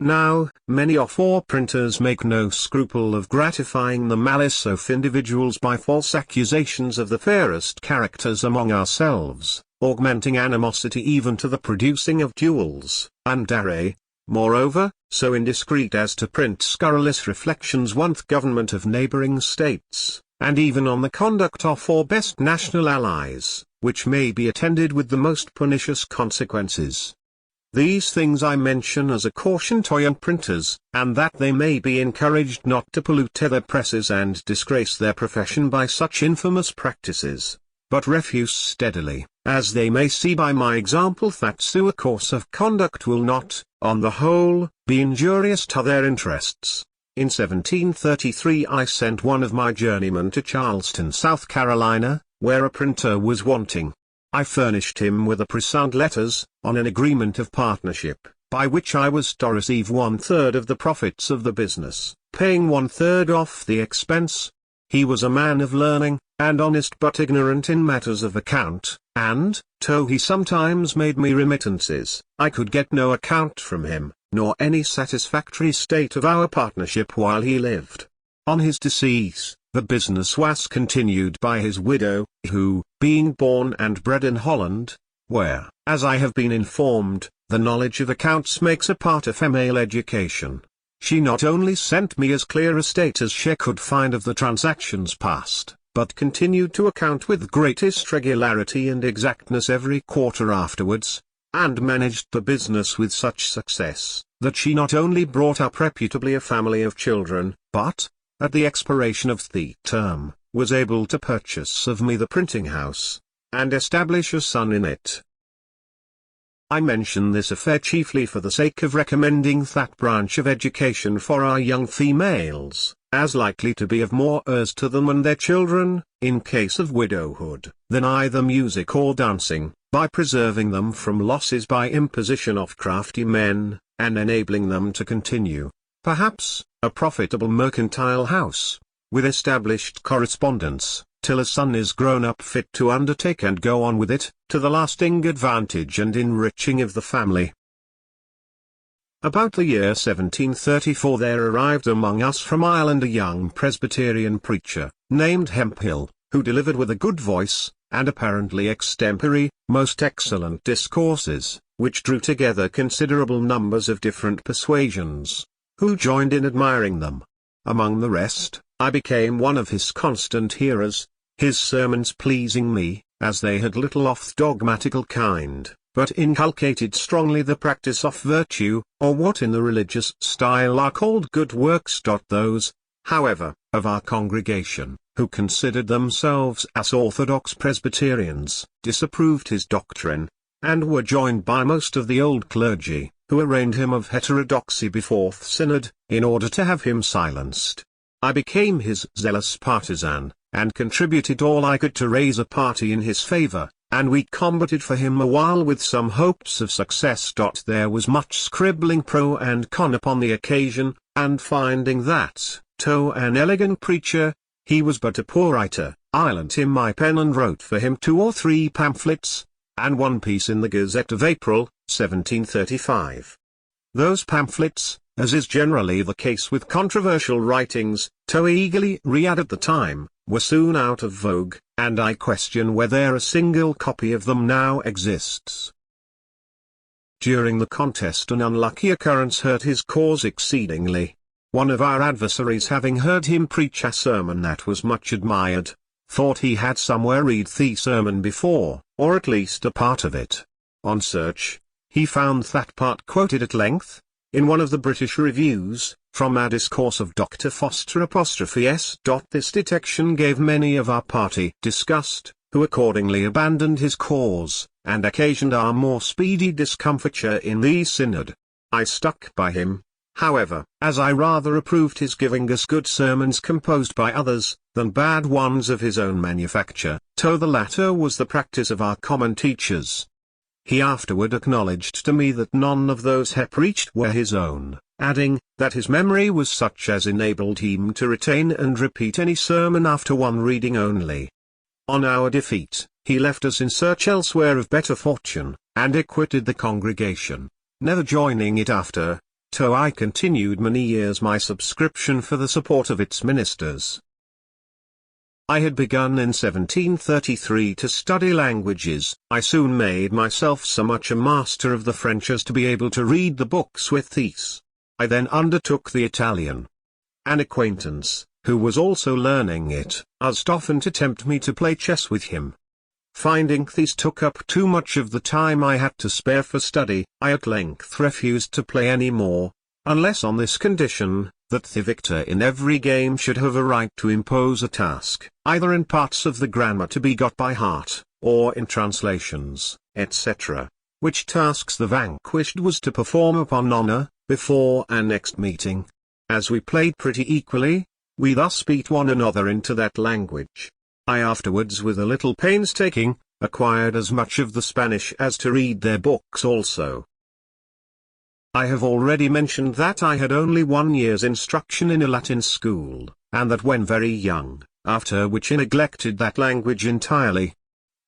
Now, many of our printers make no scruple of gratifying the malice of individuals by false accusations of the fairest characters among ourselves, augmenting animosity even to the producing of duels, and array, moreover, so indiscreet as to print scurrilous reflections on the government of neighboring states, and even on the conduct of our best national allies, which may be attended with the most pernicious consequences. These things I mention as a caution to young printers, and that they may be encouraged not to pollute their presses and disgrace their profession by such infamous practices, but refuse steadily, as they may see by my example that so a course of conduct will not, on the whole, be injurious to their interests. In 1733 I sent one of my journeymen to Charleston, South Carolina, where a printer was wanting. I furnished him with a present letters, on an agreement of partnership, by which I was to receive 1/3 of the profits of the business, paying 1/3 off the expense. He was a man of learning, and honest but ignorant in matters of account, and, though he sometimes made me remittances, I could get no account from him, nor any satisfactory state of our partnership while he lived. On his decease, the business was continued by his widow, who, being born and bred in Holland, where, as I have been informed, the knowledge of accounts makes a part of female education, she not only sent me as clear a state as she could find of the transactions past, but continued to account with greatest regularity and exactness every quarter afterwards, and managed the business with such success, that she not only brought up reputably a family of children, but, at the expiration of the term, was able to purchase of me the printing house, and establish a son in it. I mention this affair chiefly for the sake of recommending that branch of education for our young females, as likely to be of more heirs to them and their children, in case of widowhood, than either music or dancing, by preserving them from losses by imposition of crafty men, and enabling them to continue, perhaps, a profitable mercantile house, with established correspondence, till a son is grown up fit to undertake and go on with it, to the lasting advantage and enriching of the family. About the year 1734 there arrived among us from Ireland a young Presbyterian preacher, named Hemphill, who delivered with a good voice, and apparently extempore, most excellent discourses, which drew together considerable numbers of different persuasions, who joined in admiring them. Among the rest, I became one of his constant hearers, his sermons pleasing me, as they had little of the dogmatical kind, but inculcated strongly the practice of virtue, or what in the religious style are called good works. Those, however, of our congregation, who considered themselves as orthodox Presbyterians, disapproved his doctrine, and were joined by most of the old clergy, who arraigned him of heterodoxy before the synod, in order to have him silenced. I became his zealous partisan, and contributed all I could to raise a party in his favor, and we combated for him a while with some hopes of success. There was much scribbling pro and con upon the occasion, and finding that, though an elegant preacher, he was but a poor writer, I lent him my pen and wrote for him 2 or 3 pamphlets, and one piece in the Gazette of April, 1735. Those pamphlets, as is generally the case with controversial writings, so eagerly read at the time, were soon out of vogue, and I question whether a single copy of them now exists. During the contest an unlucky occurrence hurt his cause exceedingly. One of our adversaries, having heard him preach a sermon that was much admired, thought he had somewhere read the sermon before, or at least a part of it. On search, he found that part quoted at length, in one of the British reviews, from a discourse of Dr. Foster ''S." This detection gave many of our party disgust, who accordingly abandoned his cause, and occasioned our more speedy discomfiture in the synod. I stuck by him, however, as I rather approved his giving us good sermons composed by others, than bad ones of his own manufacture, though the latter was the practice of our common teachers. He afterward acknowledged to me that none of those he preached were his own, adding, that his memory was such as enabled him to retain and repeat any sermon after one reading only. On our defeat, he left us in search elsewhere of better fortune, and acquitted the congregation, never joining it after, though I continued many years my subscription for the support of its ministers. I had begun in 1733 to study languages. I soon made myself so much a master of the French as to be able to read the books with ease. I then undertook the Italian. An acquaintance, who was also learning it, asked often to tempt me to play chess with him. Finding these took up too much of the time I had to spare for study, I at length refused to play any more, unless on this condition, that the victor in every game should have a right to impose a task, either in parts of the grammar to be got by heart, or in translations, etc., which tasks the vanquished was to perform upon honor, before our next meeting. As we played pretty equally, we thus beat one another into that language. I afterwards, with a little painstaking, acquired as much of the Spanish as to read their books also. I have already mentioned that I had only 1 year's instruction in a Latin school, and that when very young, after which I neglected that language entirely.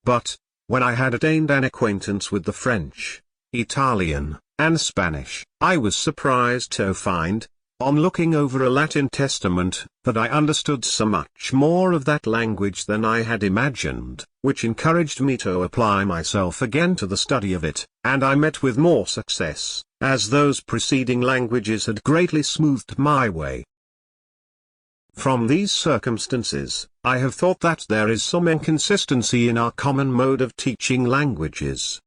But, when I had attained an acquaintance with the French, Italian, and Spanish, I was surprised to find, on looking over a Latin Testament, that I understood so much more of that language than I had imagined, which encouraged me to apply myself again to the study of it, and I met with more success, as those preceding languages had greatly smoothed my way. From these circumstances, I have thought that there is some inconsistency in our common mode of teaching languages.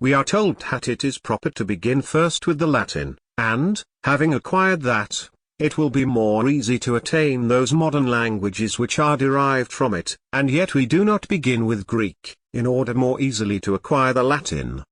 We are told that it is proper to begin first with the Latin, and, having acquired that, it will be more easy to attain those modern languages which are derived from it, and yet we do not begin with Greek, in order more easily to acquire the Latin.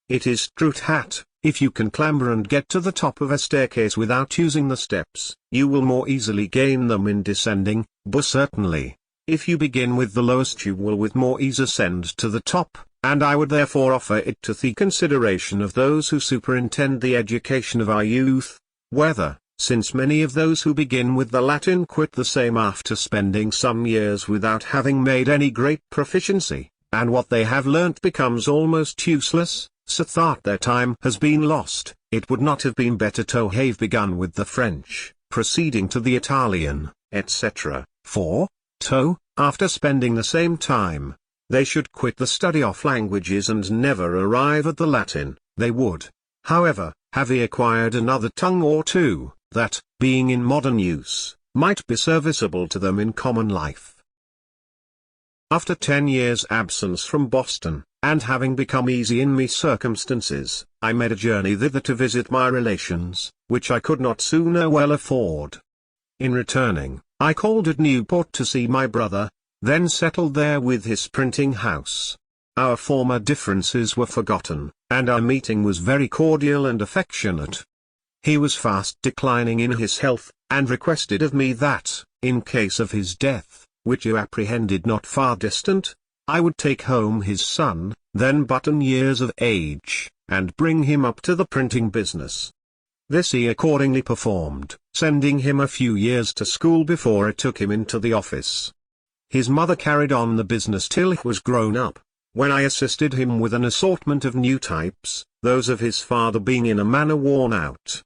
It is true that, if you can clamber and get to the top of a staircase without using the steps, you will more easily gain them in descending, but certainly, if you begin with the lowest you will with more ease ascend to the top, and I would therefore offer it to the consideration of those who superintend the education of our youth, whether, since many of those who begin with the Latin quit the same after spending some years without having made any great proficiency, and what they have learnt becomes almost useless, so that their time has been lost, it would not have been better to have begun with the French, proceeding to the Italian, etc., for, though, after spending the same time, they should quit the study of languages and never arrive at the Latin, they would, however, have acquired another tongue or two, that, being in modern use, might be serviceable to them in common life. After 10 years' absence from Boston, and having become easy in me circumstances, I made a journey thither to visit my relations, which I could not sooner well afford. In returning, I called at Newport to see my brother, then settled there with his printing house. Our former differences were forgotten, and our meeting was very cordial and affectionate. He was fast declining in his health, and requested of me that, in case of his death, which you apprehended not far distant, I would take home his son, then but 10 years of age, and bring him up to the printing business. This he accordingly performed, sending him a few years to school before I took him into the office. His mother carried on the business till he was grown up, when I assisted him with an assortment of new types, those of his father being in a manner worn out.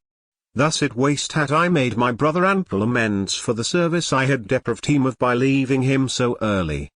Thus at waste had I made my brother ample amends for the service I had deprived him of by leaving him so early.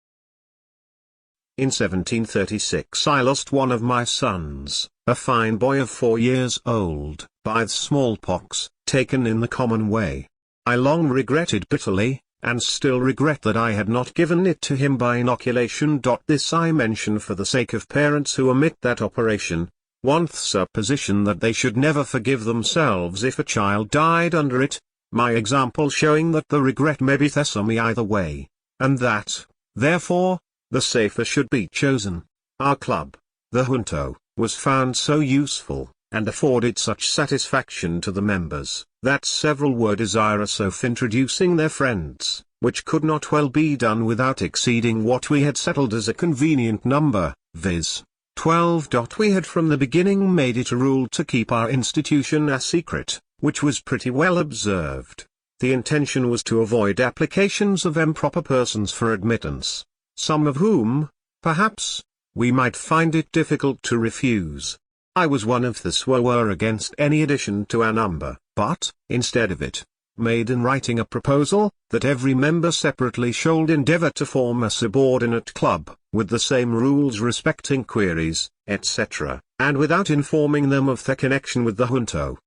In 1736 I lost one of my sons, a fine boy of 4 years old, by the smallpox, taken in the common way. I long regretted bitterly, and still regret that I had not given it to him by inoculation. This I mention for the sake of parents who omit that operation, on the supposition that they should never forgive themselves if a child died under it, my example showing that the regret may be thesomy either way, and that, therefore, the safer should be chosen. Our club, the junto, was found so useful, and afforded such satisfaction to the members, that several were desirous of introducing their friends, which could not well be done without exceeding what we had settled as a convenient number, viz. 12. We had from the beginning made it a rule to keep our institution a secret, which was pretty well observed. The intention was to avoid applications of improper persons for admittance, some of whom, perhaps, we might find it difficult to refuse. I was one of the were against any addition to our number, but, instead of it, made in writing a proposal, that every member separately should endeavor to form a subordinate club, with the same rules respecting queries, etc., and without informing them of their connection with the junto.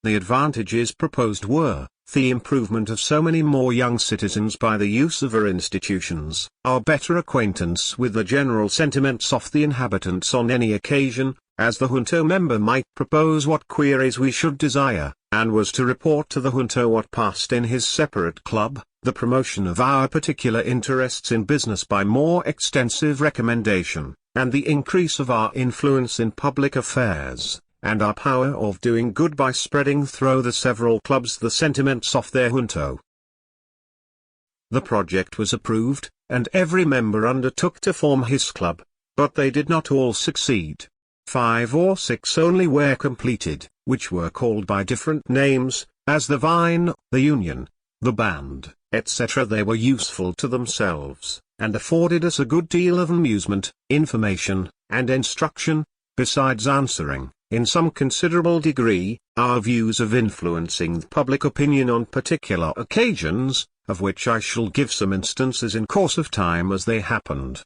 The advantages proposed were, the improvement of so many more young citizens by the use of our institutions, our better acquaintance with the general sentiments of the inhabitants on any occasion, as the junto member might propose what queries we should desire, and was to report to the junto what passed in his separate club, the promotion of our particular interests in business by more extensive recommendation, and the increase of our influence in public affairs, and our power of doing good by spreading through the several clubs the sentiments of their junto. The project was approved, and every member undertook to form his club, but they did not all succeed. 5 or 6 only were completed, which were called by different names, as the Vine, the Union, the Band, etc. They were useful to themselves, and afforded us a good deal of amusement, information, and instruction, besides answering, in some considerable degree, our views of influencing public opinion on particular occasions, of which I shall give some instances in course of time as they happened.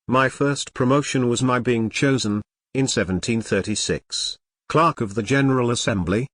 My first promotion was my being chosen, in 1736, Clerk of the General Assembly.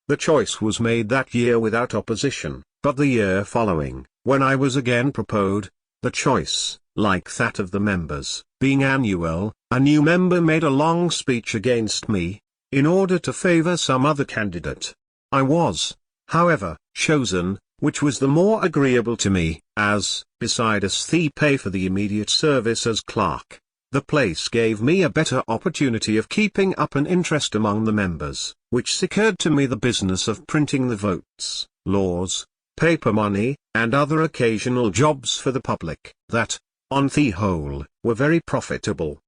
The choice was made that year without opposition, but the year following, when I was again proposed, the choice, like that of the members, being annual, a new member made a long speech against me, in order to favour some other candidate. I was, however, chosen, which was the more agreeable to me, as, besides the pay for the immediate service as clerk, the place gave me a better opportunity of keeping up an interest among the members, which secured to me the business of printing the votes, laws, paper money, and other occasional jobs for the public, that, on the whole, were very profitable.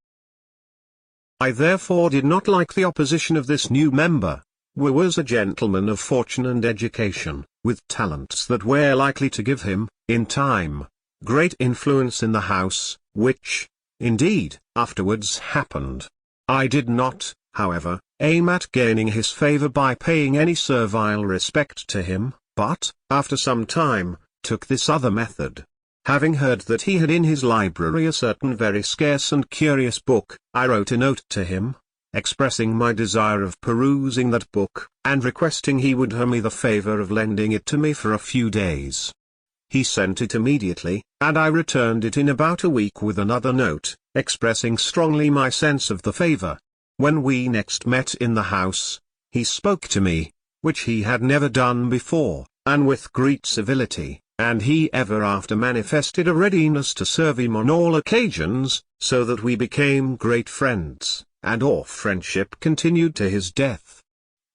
I therefore did not like the opposition of this new member, who was a gentleman of fortune and education, with talents that were likely to give him, in time, great influence in the House, which, indeed, afterwards happened. I did not, however, aim at gaining his favour by paying any servile respect to him, but, after some time, took this other method. Having heard that he had in his library a certain very scarce and curious book, I wrote a note to him, expressing my desire of perusing that book, and requesting he would do me the favour of lending it to me for a few days. He sent it immediately, and I returned it in about a week with another note, expressing strongly my sense of the favour. When we next met in the House, he spoke to me, which he had never done before, and with great civility, and he ever after manifested a readiness to serve him on all occasions, so that we became great friends, and our friendship continued to his death.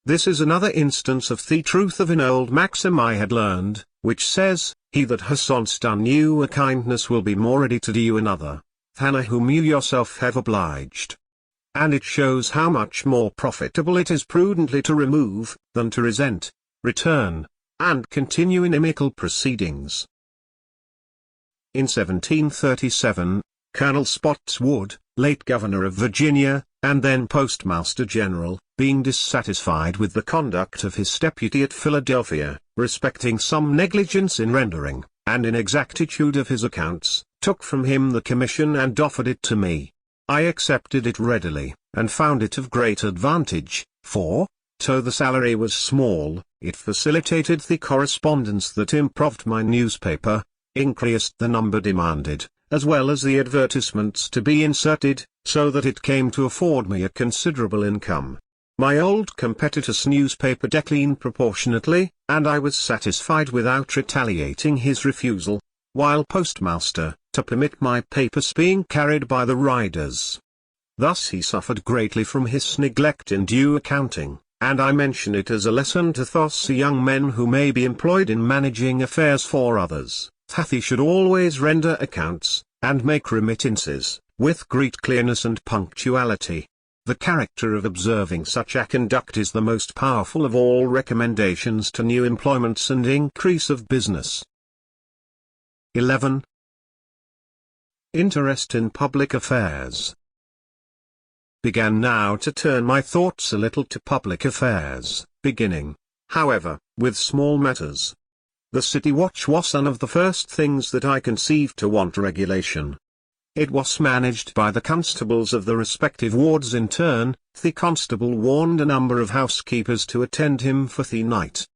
This is another instance of the truth of an old maxim I had learned, which says, "He that has once done you a kindness will be more ready to do you another, than a whom you yourself have obliged." And it shows how much more profitable it is prudently to remove, than to resent, return, and continue inimical proceedings. in 1737, Colonel Spotswood, late Governor of Virginia, and then Postmaster General, being dissatisfied with the conduct of his deputy at Philadelphia, respecting some negligence in rendering, and inexactitude of his accounts, took from him the commission and offered it to me. I accepted it readily, and found it of great advantage, for, though the salary was small, it facilitated the correspondence that improved my newspaper, increased the number demanded, as well as the advertisements to be inserted, so that it came to afford me a considerable income. My old competitor's newspaper declined proportionately, and I was satisfied without retaliating his refusal, while postmaster, to permit my papers being carried by the riders. Thus he suffered greatly from his neglect in due accounting, and I mention it as a lesson to those young men who may be employed in managing affairs for others, that he should always render accounts, and make remittances, with great clearness and punctuality. The character of observing such a conduct is the most powerful of all recommendations to new employments and increase of business. 11. Interest in public affairs. Began now to turn my thoughts a little to public affairs, beginning, however, with small matters. The city watch was one of the first things that I conceived to want regulation. It was managed by the constables of the respective wards in turn. The constable warned a number of housekeepers to attend him for the night.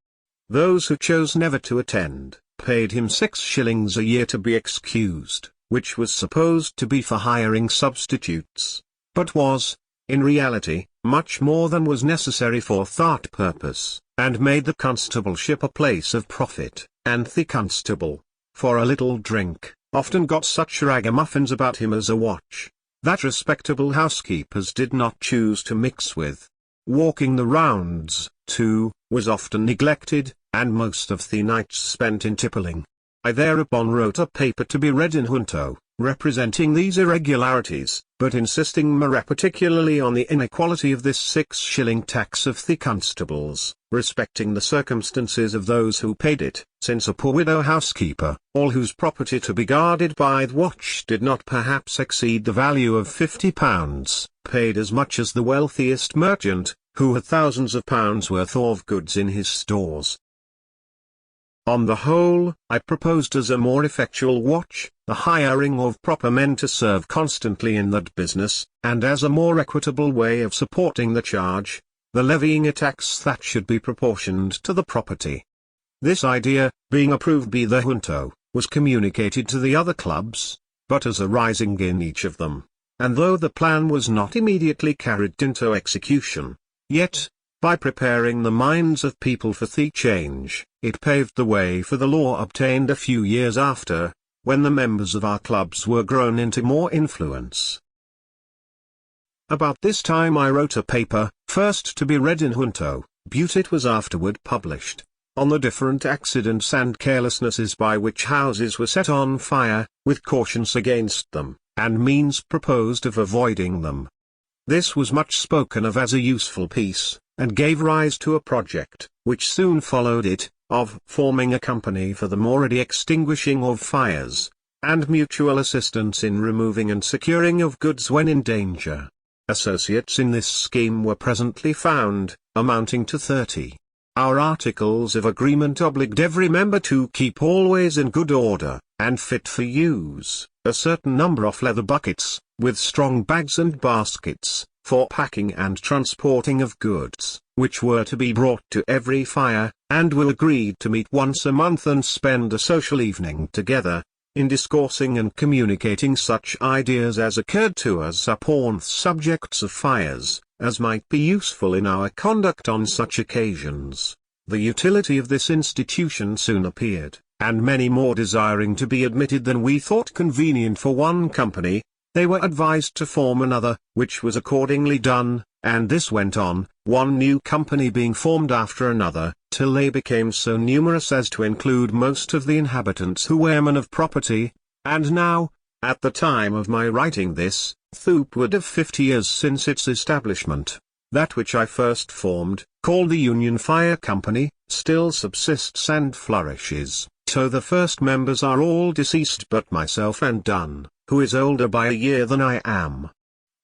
Those who chose never to attend, paid him 6 shillings a year to be excused, which was supposed to be for hiring substitutes, but was, in reality, much more than was necessary for that purpose, and made the constableship a place of profit, and the constable, for a little drink, often got such ragamuffins about him as a watch, that respectable housekeepers did not choose to mix with. Walking the rounds, too, was often neglected, and most of the nights spent in tippling. I thereupon wrote a paper to be read in Junto, representing these irregularities, but insisting more particularly on the inequality of this 6-shilling tax of the constables, respecting the circumstances of those who paid it, since a poor widow housekeeper, all whose property to be guarded by the watch did not perhaps exceed the value of £50, paid as much as the wealthiest merchant, who had thousands of pounds worth of goods in his stores. On the whole, I proposed as a more effectual watch, the hiring of proper men to serve constantly in that business, and as a more equitable way of supporting the charge, the levying a tax that should be proportioned to the property. This idea, being approved by the Junto, was communicated to the other clubs, but as arising in each of them, and though the plan was not immediately carried into execution, yet, by preparing the minds of people for the change, it paved the way for the law obtained a few years after, when the members of our clubs were grown into more influence. About this time I wrote a paper, first to be read in Junto, but it was afterward published, on the different accidents and carelessnesses by which houses were set on fire, with cautions against them, and means proposed of avoiding them. This was much spoken of as a useful piece, and gave rise to a project, which soon followed it, of forming a company for the more ready extinguishing of fires, and mutual assistance in removing and securing of goods when in danger. Associates in this scheme were presently found, amounting to 30. Our articles of agreement obliged every member to keep always in good order, and fit for use, a certain number of leather buckets, with strong bags and baskets, for packing and transporting of goods, which were to be brought to every fire, and we agreed to meet once a month and spend a social evening together, in discoursing and communicating such ideas as occurred to us upon subjects of fires, as might be useful in our conduct on such occasions. The utility of this institution soon appeared, and many more desiring to be admitted than we thought convenient for one company, they were advised to form another, which was accordingly done, and this went on, one new company being formed after another, till they became so numerous as to include most of the inhabitants who were men of property, and now, at the time of my writing this, thupward of 50 years since its establishment, that which I first formed, called the Union Fire Company, still subsists and flourishes, So the first members are all deceased but myself and Dunn, who is older by a year than I am.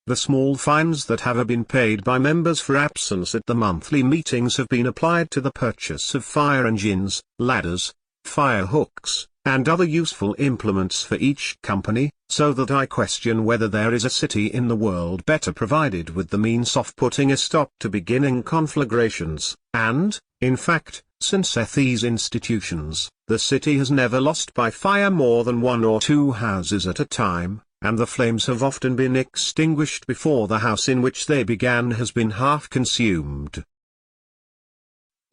The small fines that have been paid by members for absence at the monthly meetings have been applied to the purchase of fire engines, ladders, fire hooks, and other useful implements for each company, so that I question whether there is a city in the world better provided with the means of putting a stop to beginning conflagrations, and, in fact, since these institutions, the city has never lost by fire more than 1 or 2 houses at a time, and the flames have often been extinguished before the house in which they began has been half consumed.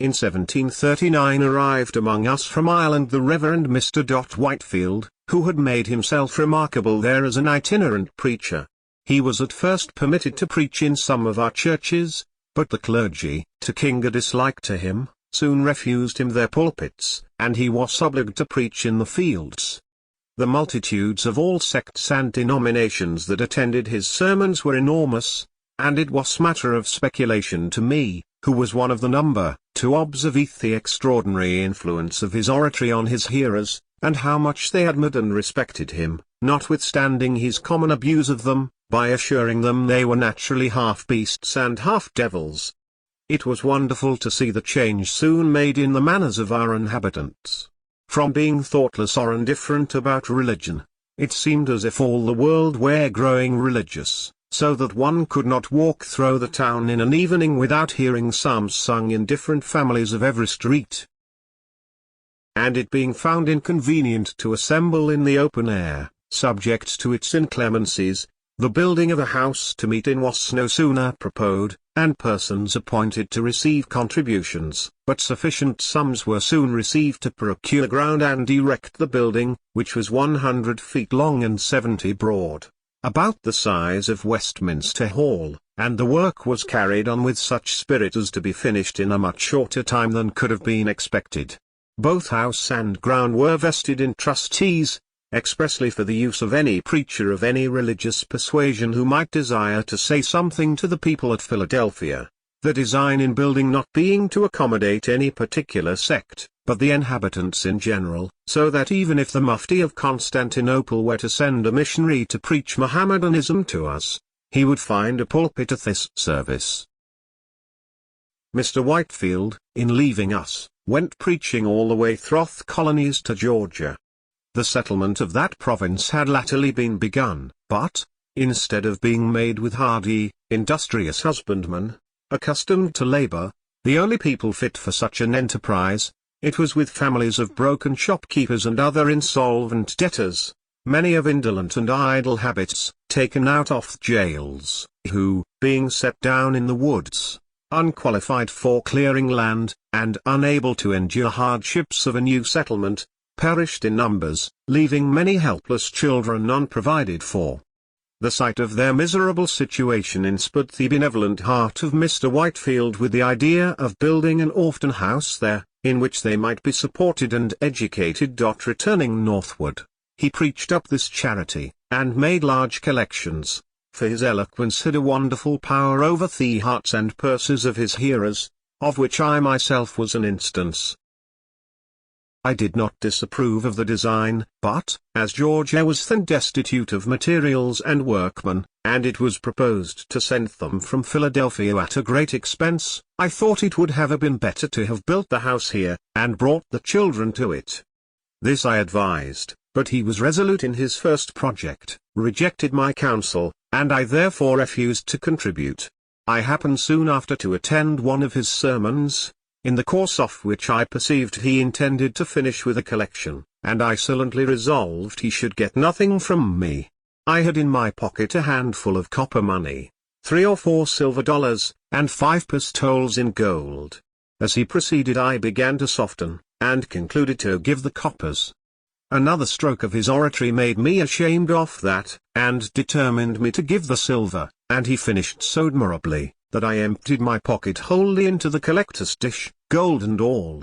In 1739 arrived among us from Ireland the Reverend Mr. Whitefield, who had made himself remarkable there as an itinerant preacher. He was at first permitted to preach in some of our churches, but the clergy, taking a dislike to him, soon refused him their pulpits, and he was obliged to preach in the fields. The multitudes of all sects and denominations that attended his sermons were enormous, and it was matter of speculation to me, who was one of the number, to observe the extraordinary influence of his oratory on his hearers, and how much they admired and respected him, notwithstanding his common abuse of them, by assuring them they were naturally half beasts and half devils. It was wonderful to see the change soon made in the manners of our inhabitants. From being thoughtless or indifferent about religion, it seemed as if all the world were growing religious, so that one could not walk through the town in an evening without hearing psalms sung in different families of every street. And it being found inconvenient to assemble in the open air, subject to its inclemencies, the building of a house to meet in was no sooner proposed, and persons appointed to receive contributions, but sufficient sums were soon received to procure ground and erect the building, which was 100 feet long and 70 broad, about the size of Westminster Hall, and the work was carried on with such spirit as to be finished in a much shorter time than could have been expected. Both house and ground were vested in trustees, expressly for the use of any preacher of any religious persuasion who might desire to say something to the people at Philadelphia, the design in building not being to accommodate any particular sect, but the inhabitants in general, so that even if the Mufti of Constantinople were to send a missionary to preach Mohammedanism to us, he would find a pulpit at this service. Mr. Whitefield, in leaving us, went preaching all the way through the colonies to Georgia. The settlement of that province had latterly been begun, but, instead of being made with hardy, industrious husbandmen, accustomed to labor, the only people fit for such an enterprise, it was with families of broken shopkeepers and other insolvent debtors, many of indolent and idle habits, taken out of jails, who, being set down in the woods, unqualified for clearing land, and unable to endure hardships of a new settlement, perished in numbers, leaving many helpless children unprovided for. The sight of their miserable situation inspired the benevolent heart of Mr. Whitefield with the idea of building an orphan house there, in which they might be supported and educated. Returning northward, he preached up this charity, and made large collections, for his eloquence had a wonderful power over the hearts and purses of his hearers, of which I myself was an instance. I did not disapprove of the design, but, as Georgia was then destitute of materials and workmen, and it was proposed to send them from Philadelphia at a great expense, I thought it would have been better to have built the house here, and brought the children to it. This I advised, but he was resolute in his first project, rejected my counsel, and I therefore refused to contribute. I happened soon after to attend one of his sermons, in the course of which I perceived he intended to finish with a collection, and I silently resolved he should get nothing from me. I had in my pocket a handful of copper money, 3 or 4 silver dollars, and 5 pistoles in gold. As he proceeded I began to soften, and concluded to give the coppers. Another stroke of his oratory made me ashamed of that, and determined me to give the silver, and he finished so admirably, that I emptied my pocket wholly into the collector's dish, gold and all.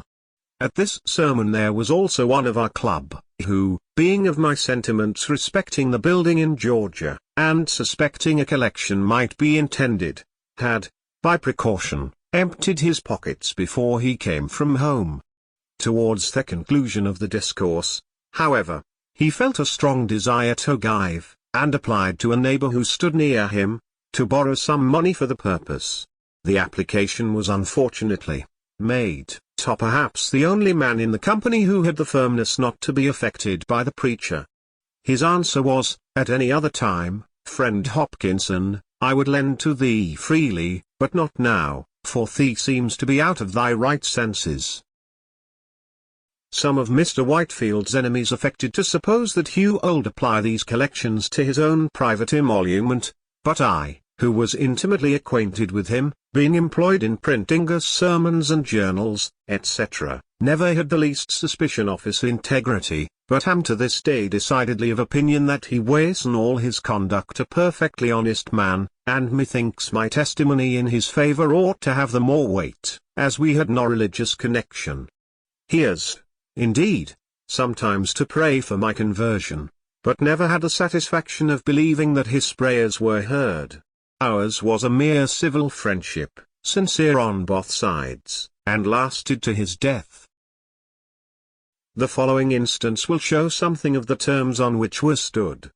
At this sermon there was also one of our club, who, being of my sentiments respecting the building in Georgia, and suspecting a collection might be intended, had, by precaution, emptied his pockets before he came from home. Towards the conclusion of the discourse, however, he felt a strong desire to give, and applied to a neighbor who stood near him, to borrow some money for the purpose. The application was unfortunately made to perhaps the only man in the company who had the firmness not to be affected by the preacher. His answer was, "At any other time, friend Hopkinson, I would lend to thee freely, but not now, for thee seems to be out of thy right senses." Some of Mr. Whitefield's enemies affected to suppose that Hugh would apply these collections to his own private emolument, but I, who was intimately acquainted with him, being employed in printing his sermons and journals, etc., never had the least suspicion of his integrity, but am to this day decidedly of opinion that he was in all his conduct a perfectly honest man, and methinks my testimony in his favour ought to have the more weight, as we had no religious connection. He has, indeed, sometimes to pray for my conversion, but never had the satisfaction of believing that his prayers were heard. Ours was a mere civil friendship, sincere on both sides, and lasted to his death. The following instance will show something of the terms on which we stood.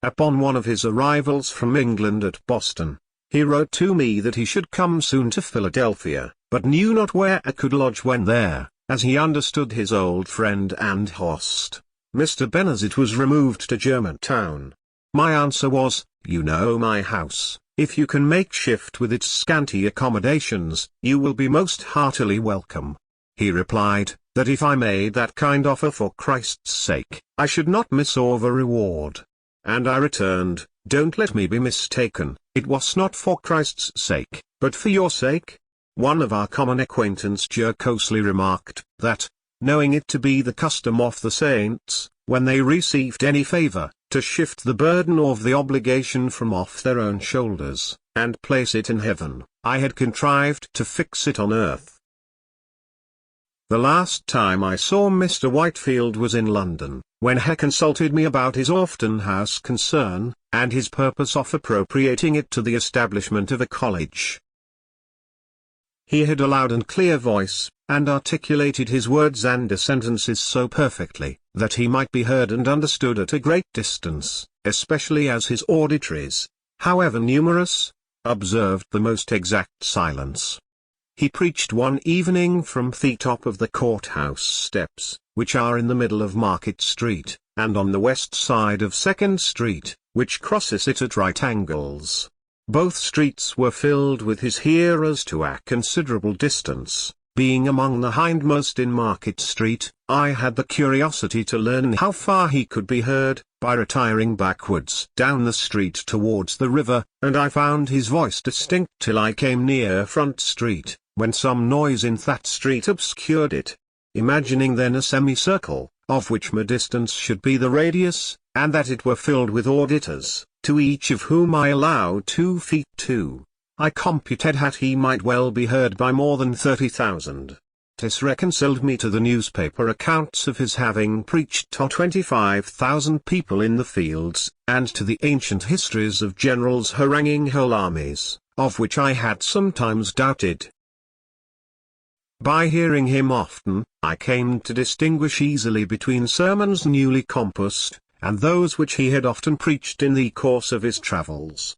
Upon one of his arrivals from England at Boston, he wrote to me that he should come soon to Philadelphia, but knew not where I could lodge when there, as he understood his old friend and host, Mr. Benazet, was removed to Germantown. My answer was, "You know my house. If you can make shift with its scanty accommodations, you will be most heartily welcome." He replied, that if I made that kind offer for Christ's sake, I should not miss of a reward. And I returned, "Don't let me be mistaken, it was not for Christ's sake, but for your sake." One of our common acquaintance jocosely remarked, that, knowing it to be the custom of the saints, when they received any favour, to shift the burden of the obligation from off their own shoulders, and place it in heaven, I had contrived to fix it on earth. The last time I saw Mr. Whitefield was in London, when he consulted me about his Orphan House concern, and his purpose of appropriating it to the establishment of a college. He had a loud and clear voice, and articulated his words and sentences so perfectly, that he might be heard and understood at a great distance, especially as his auditories, however numerous, observed the most exact silence. He preached one evening from the top of the courthouse steps, which are in the middle of Market Street, and on the west side of 2nd Street, which crosses it at right angles. Both streets were filled with his hearers to a considerable distance. Being among the hindmost in Market Street, I had the curiosity to learn how far he could be heard, by retiring backwards down the street towards the river, and I found his voice distinct till I came near Front Street, when some noise in that street obscured it. Imagining then a semicircle, of which my distance should be the radius, and that it were filled with auditors, to each of whom I allowed 2 feet 2. I computed that he might well be heard by more than 30,000. This reconciled me to the newspaper accounts of his having preached to 25,000 people in the fields, and to the ancient histories of generals haranguing whole armies, of which I had sometimes doubted. By hearing him often, I came to distinguish easily between sermons newly composed, and those which he had often preached in the course of his travels.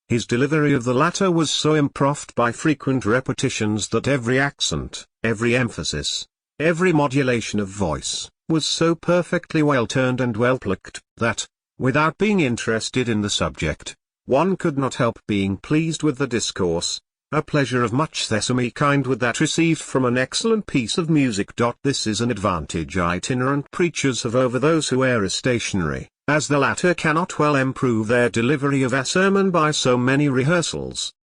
His delivery of the latter was so improved by frequent repetitions that every accent, every emphasis, every modulation of voice, was so perfectly well turned and well plucked, that, without being interested in the subject, one could not help being pleased with the discourse, a pleasure of much the same kind with that received from an excellent piece of music. This is an advantage itinerant preachers have over those who are stationary, as the latter cannot well improve their delivery of a sermon by so many rehearsals.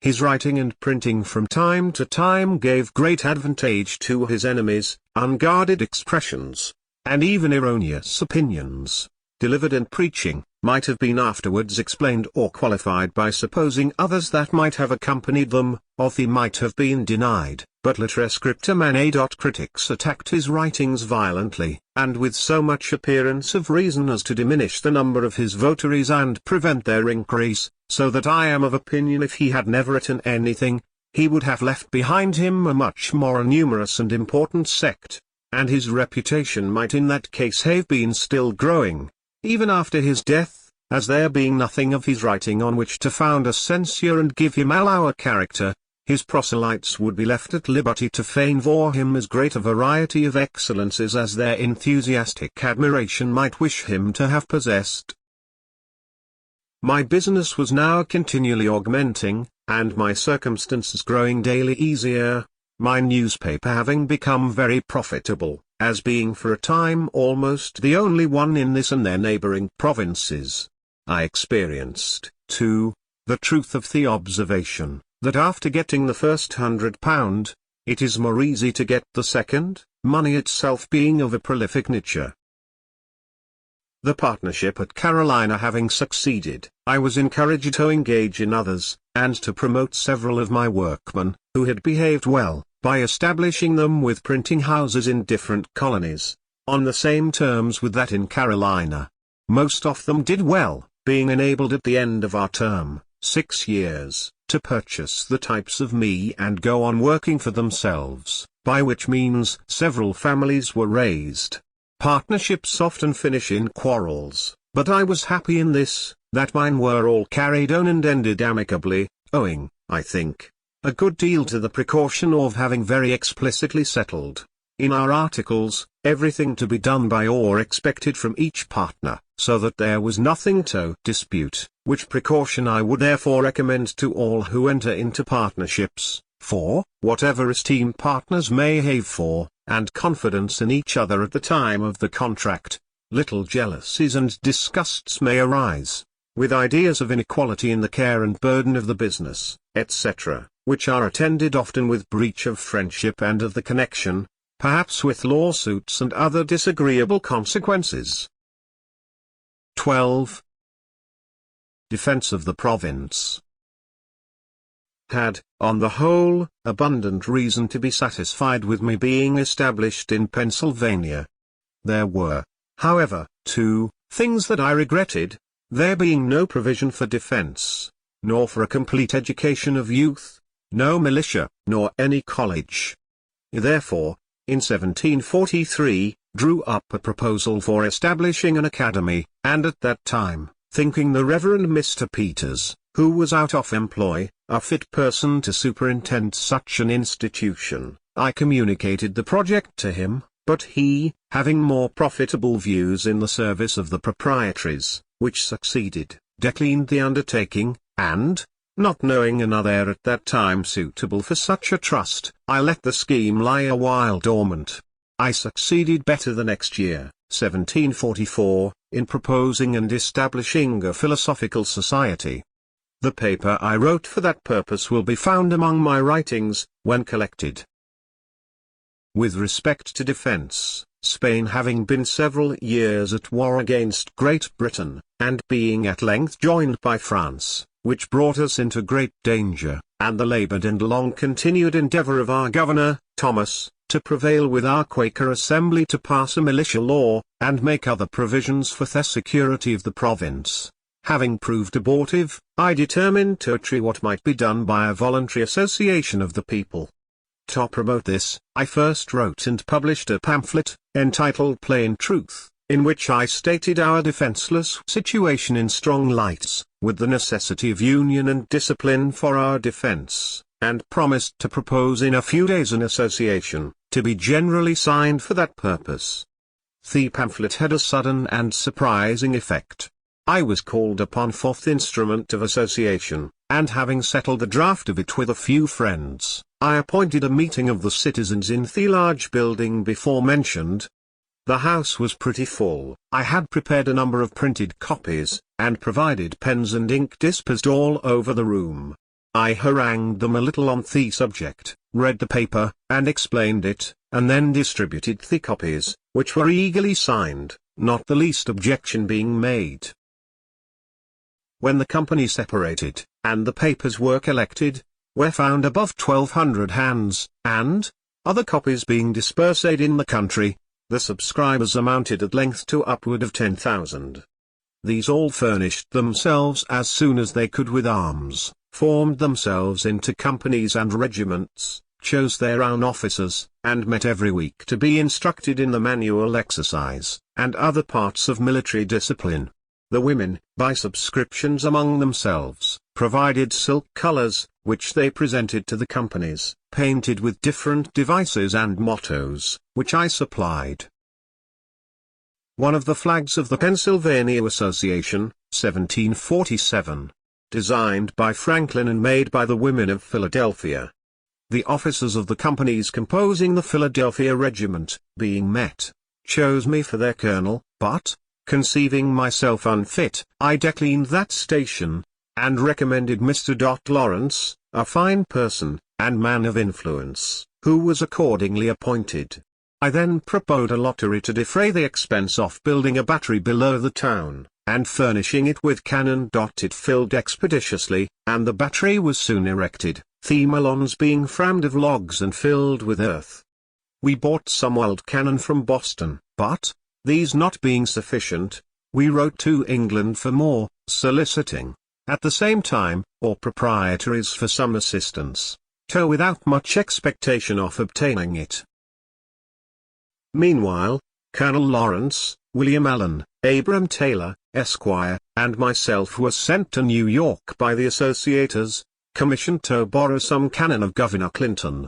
His writing and printing from time to time gave great advantage to his enemies. Unguarded expressions, and even erroneous opinions, delivered in preaching, might have been afterwards explained or qualified by supposing others that might have accompanied them, or they might have been denied, but litera scripta manei. Critics attacked his writings violently, and with so much appearance of reason as to diminish the number of his votaries and prevent their increase, so that I am of opinion if he had never written anything, he would have left behind him a much more numerous and important sect, and his reputation might in that case have been still growing, even after his death, as there being nothing of his writing on which to found a censure and give him our character, his proselytes would be left at liberty to feign for him as great a variety of excellences as their enthusiastic admiration might wish him to have possessed. My business was now continually augmenting, and my circumstances growing daily easier, my newspaper having become very profitable, as being for a time almost the only one in this and their neighboring provinces. I experienced, too, the truth of the observation, that after getting the first £100, it is more easy to get the second, money itself being of a prolific nature. The partnership at Carolina having succeeded, I was encouraged to engage in others, and to promote several of my workmen, who had behaved well, by establishing them with printing houses in different colonies, on the same terms with that in Carolina. Most of them did well, being enabled at the end of our term, 6 years, to purchase the types of me and go on working for themselves, by which means several families were raised. Partnerships often finish in quarrels, but I was happy in this, that mine were all carried on and ended amicably, owing, I think, a good deal to the precaution of having very explicitly settled, in our articles, everything to be done by or expected from each partner, so that there was nothing to dispute, which precaution I would therefore recommend to all who enter into partnerships, for, whatever esteem partners may have for, and confidence in each other at the time of the contract, little jealousies and disgusts may arise, with ideas of inequality in the care and burden of the business, etc., which are attended often with breach of friendship and of the connection, perhaps with lawsuits and other disagreeable consequences. 12. Defense of the province. Had, on the whole, abundant reason to be satisfied with me being established in Pennsylvania. There were, however, 2 things that I regretted, there being no provision for defense, nor for a complete education of youth, no militia, nor any college. Therefore, in 1743, drew up a proposal for establishing an academy, and at that time, thinking the Reverend Mr. Peters, who was out of employ, a fit person to superintend such an institution, I communicated the project to him, but he, having more profitable views in the service of the proprietaries, which succeeded, declined the undertaking, and, not knowing another at that time suitable for such a trust, I let the scheme lie a while dormant. I succeeded better the next year, 1744, in proposing and establishing a philosophical society. The paper I wrote for that purpose will be found among my writings, when collected. With respect to defense, Spain having been several years at war against Great Britain, and being at length joined by France, which brought us into great danger, and the laboured and long-continued endeavour of our governor, Thomas, to prevail with our Quaker Assembly to pass a militia law, and make other provisions for the security of the province, having proved abortive, I determined to try what might be done by a voluntary association of the people. To promote this, I first wrote and published a pamphlet, entitled Plain Truth, in which I stated our defenceless situation in strong lights, with the necessity of union and discipline for our defense, and promised to propose in a few days an association, to be generally signed for that purpose. The pamphlet had a sudden and surprising effect. I was called upon for the instrument of association, and having settled the draft of it with a few friends, I appointed a meeting of the citizens in the large building before mentioned. The house was pretty full. I had prepared a number of printed copies, and provided pens and ink dispersed all over the room. I harangued them a little on the subject, read the paper, and explained it, and then distributed the copies, which were eagerly signed, not the least objection being made. When the company separated, and the papers were collected, were found above 1,200 hands, and, other copies being dispersed in the country, the subscribers amounted at length to upward of 10,000. These all furnished themselves as soon as they could with arms, formed themselves into companies and regiments, chose their own officers, and met every week to be instructed in the manual exercise, and other parts of military discipline. The women, by subscriptions among themselves, provided silk colours, which they presented to the companies, painted with different devices and mottos, which I supplied. One of the flags of the Pennsylvania Association, 1747. Designed by Franklin and made by the women of Philadelphia. The officers of the companies composing the Philadelphia regiment, being met, chose me for their colonel, but, conceiving myself unfit, I declined that station, and recommended Mr. Lawrence, a fine person, and man of influence, who was accordingly appointed. I then proposed a lottery to defray the expense of building a battery below the town, and furnishing it with cannon. It filled expeditiously, and the battery was soon erected, the melons being framed of logs and filled with earth. We bought some old cannon from Boston, but, these not being sufficient, we wrote to England for more, soliciting, at the same time, all proprietaries for some assistance, though without much expectation of obtaining it. Meanwhile, Colonel Lawrence, William Allen, Abram Taylor, Esquire, and myself were sent to New York by the Associators, commissioned to borrow some cannon of Governor Clinton.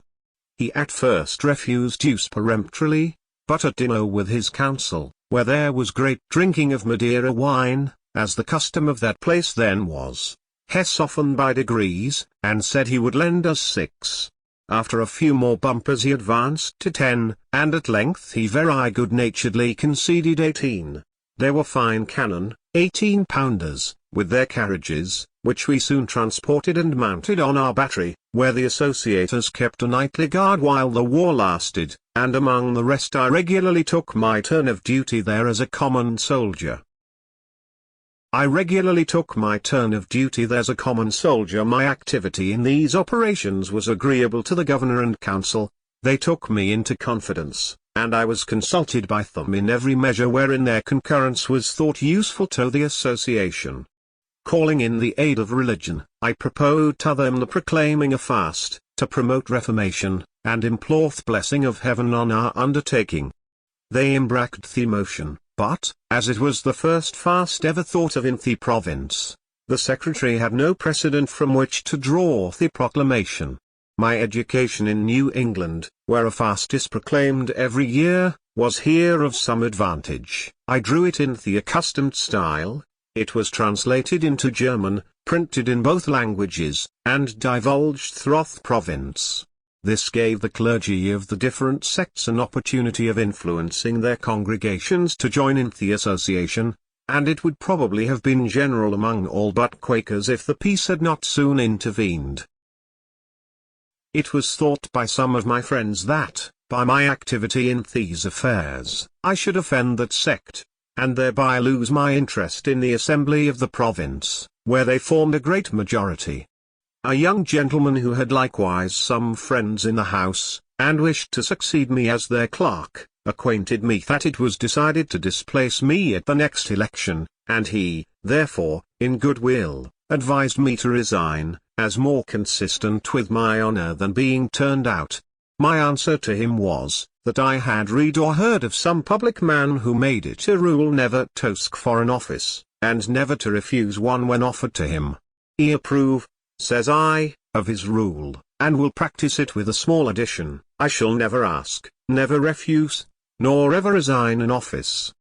He at first refused use peremptorily, but at dinner with his council, where there was great drinking of Madeira wine, as the custom of that place then was, he softened by degrees, and said he would lend us 6. After a few more bumpers he advanced to 10, and at length he very good-naturedly conceded 18. There were fine cannon, 18-pounders, with their carriages, which we soon transported and mounted on our battery, where the Associators kept a nightly guard while the war lasted, and among the rest I regularly took my turn of duty there as a common soldier. My activity in these operations was agreeable to the governor and council. They took me into confidence, and I was consulted by them in every measure wherein their concurrence was thought useful to the association. Calling in the aid of religion, I proposed to them the proclaiming a fast, to promote reformation, and implore the blessing of heaven on our undertaking. They embraced the motion, but, as it was the first fast ever thought of in the province, the secretary had no precedent from which to draw the proclamation. My education in New England, where a fast is proclaimed every year, was here of some advantage. I drew it in the accustomed style. It was translated into German, printed in both languages, and divulged throughout the province. This gave the clergy of the different sects an opportunity of influencing their congregations to join in the association, and it would probably have been general among all but Quakers if the peace had not soon intervened. It was thought by some of my friends that, by my activity in these affairs, I should offend that sect, and thereby lose my interest in the assembly of the province, where they formed a great majority. A young gentleman who had likewise some friends in the house, and wished to succeed me as their clerk, acquainted me that it was decided to displace me at the next election, and he, therefore, in good will, advised me to resign, as more consistent with my honor than being turned out. My answer to him was, that I had read or heard of some public man who made it a rule never to ask for an office, and never to refuse one when offered to him. I approve, says I, of his rule, and will practice it with a small addition. I shall never ask, never refuse, nor ever resign an office.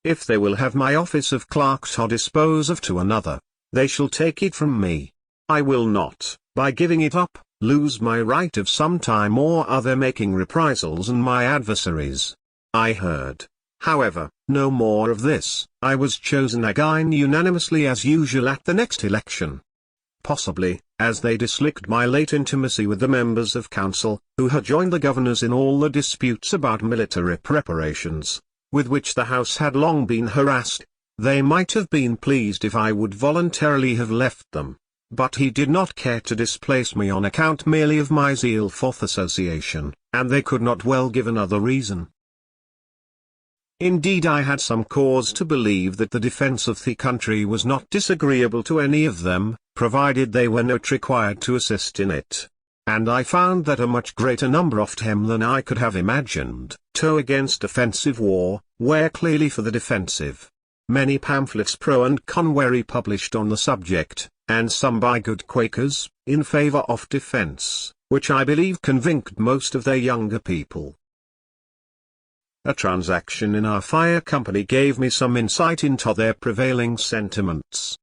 If they will have my office of clerk to dispose of to another, they shall take it from me. I will not, by giving it up, lose my right of some time or other making reprisals on my adversaries. I heard, however, no more of this. I was chosen again unanimously as usual at the next election. Possibly, as they disliked my late intimacy with the members of council, who had joined the governors in all the disputes about military preparations, with which the house had long been harassed, they might have been pleased if I would voluntarily have left them. But he did not care to displace me on account merely of my zeal for the association, and they could not well give another reason. Indeed, I had some cause to believe that the defense of the country was not disagreeable to any of them, provided they were not required to assist in it. And I found that a much greater number of them than I could have imagined, against offensive war, were clearly for the defensive. Many pamphlets pro and con were published on the subject, and some by good Quakers, in favor of defense, which I believe convinced most of their younger people. A transaction in our fire company gave me some insight into their prevailing sentiments.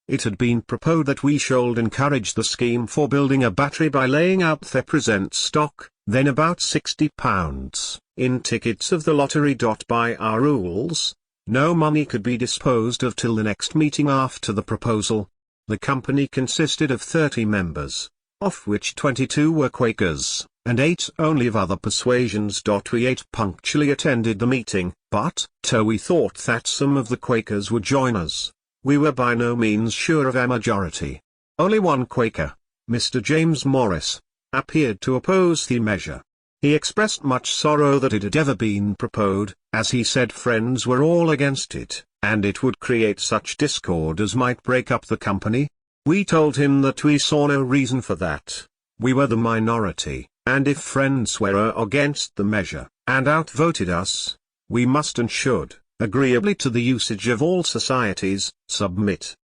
It had been proposed that we should encourage the scheme for building a battery by laying out their present stock, then about £60, in tickets of the lottery. By our rules, no money could be disposed of till the next meeting after the proposal. The company consisted of 30 members, of which 22 were Quakers, and 8 only of other persuasions. We 8 punctually attended the meeting, but, though we thought that some of the Quakers would join us, we were by no means sure of a majority. Only one Quaker, Mr. James Morris, appeared to oppose the measure. He expressed much sorrow that it had ever been proposed, as he said friends were all against it, and it would create such discord as might break up the company. We told him that we saw no reason for that. We were the minority, and if friends were against the measure, and outvoted us, we must and should, agreeably to the usage of all societies, submit.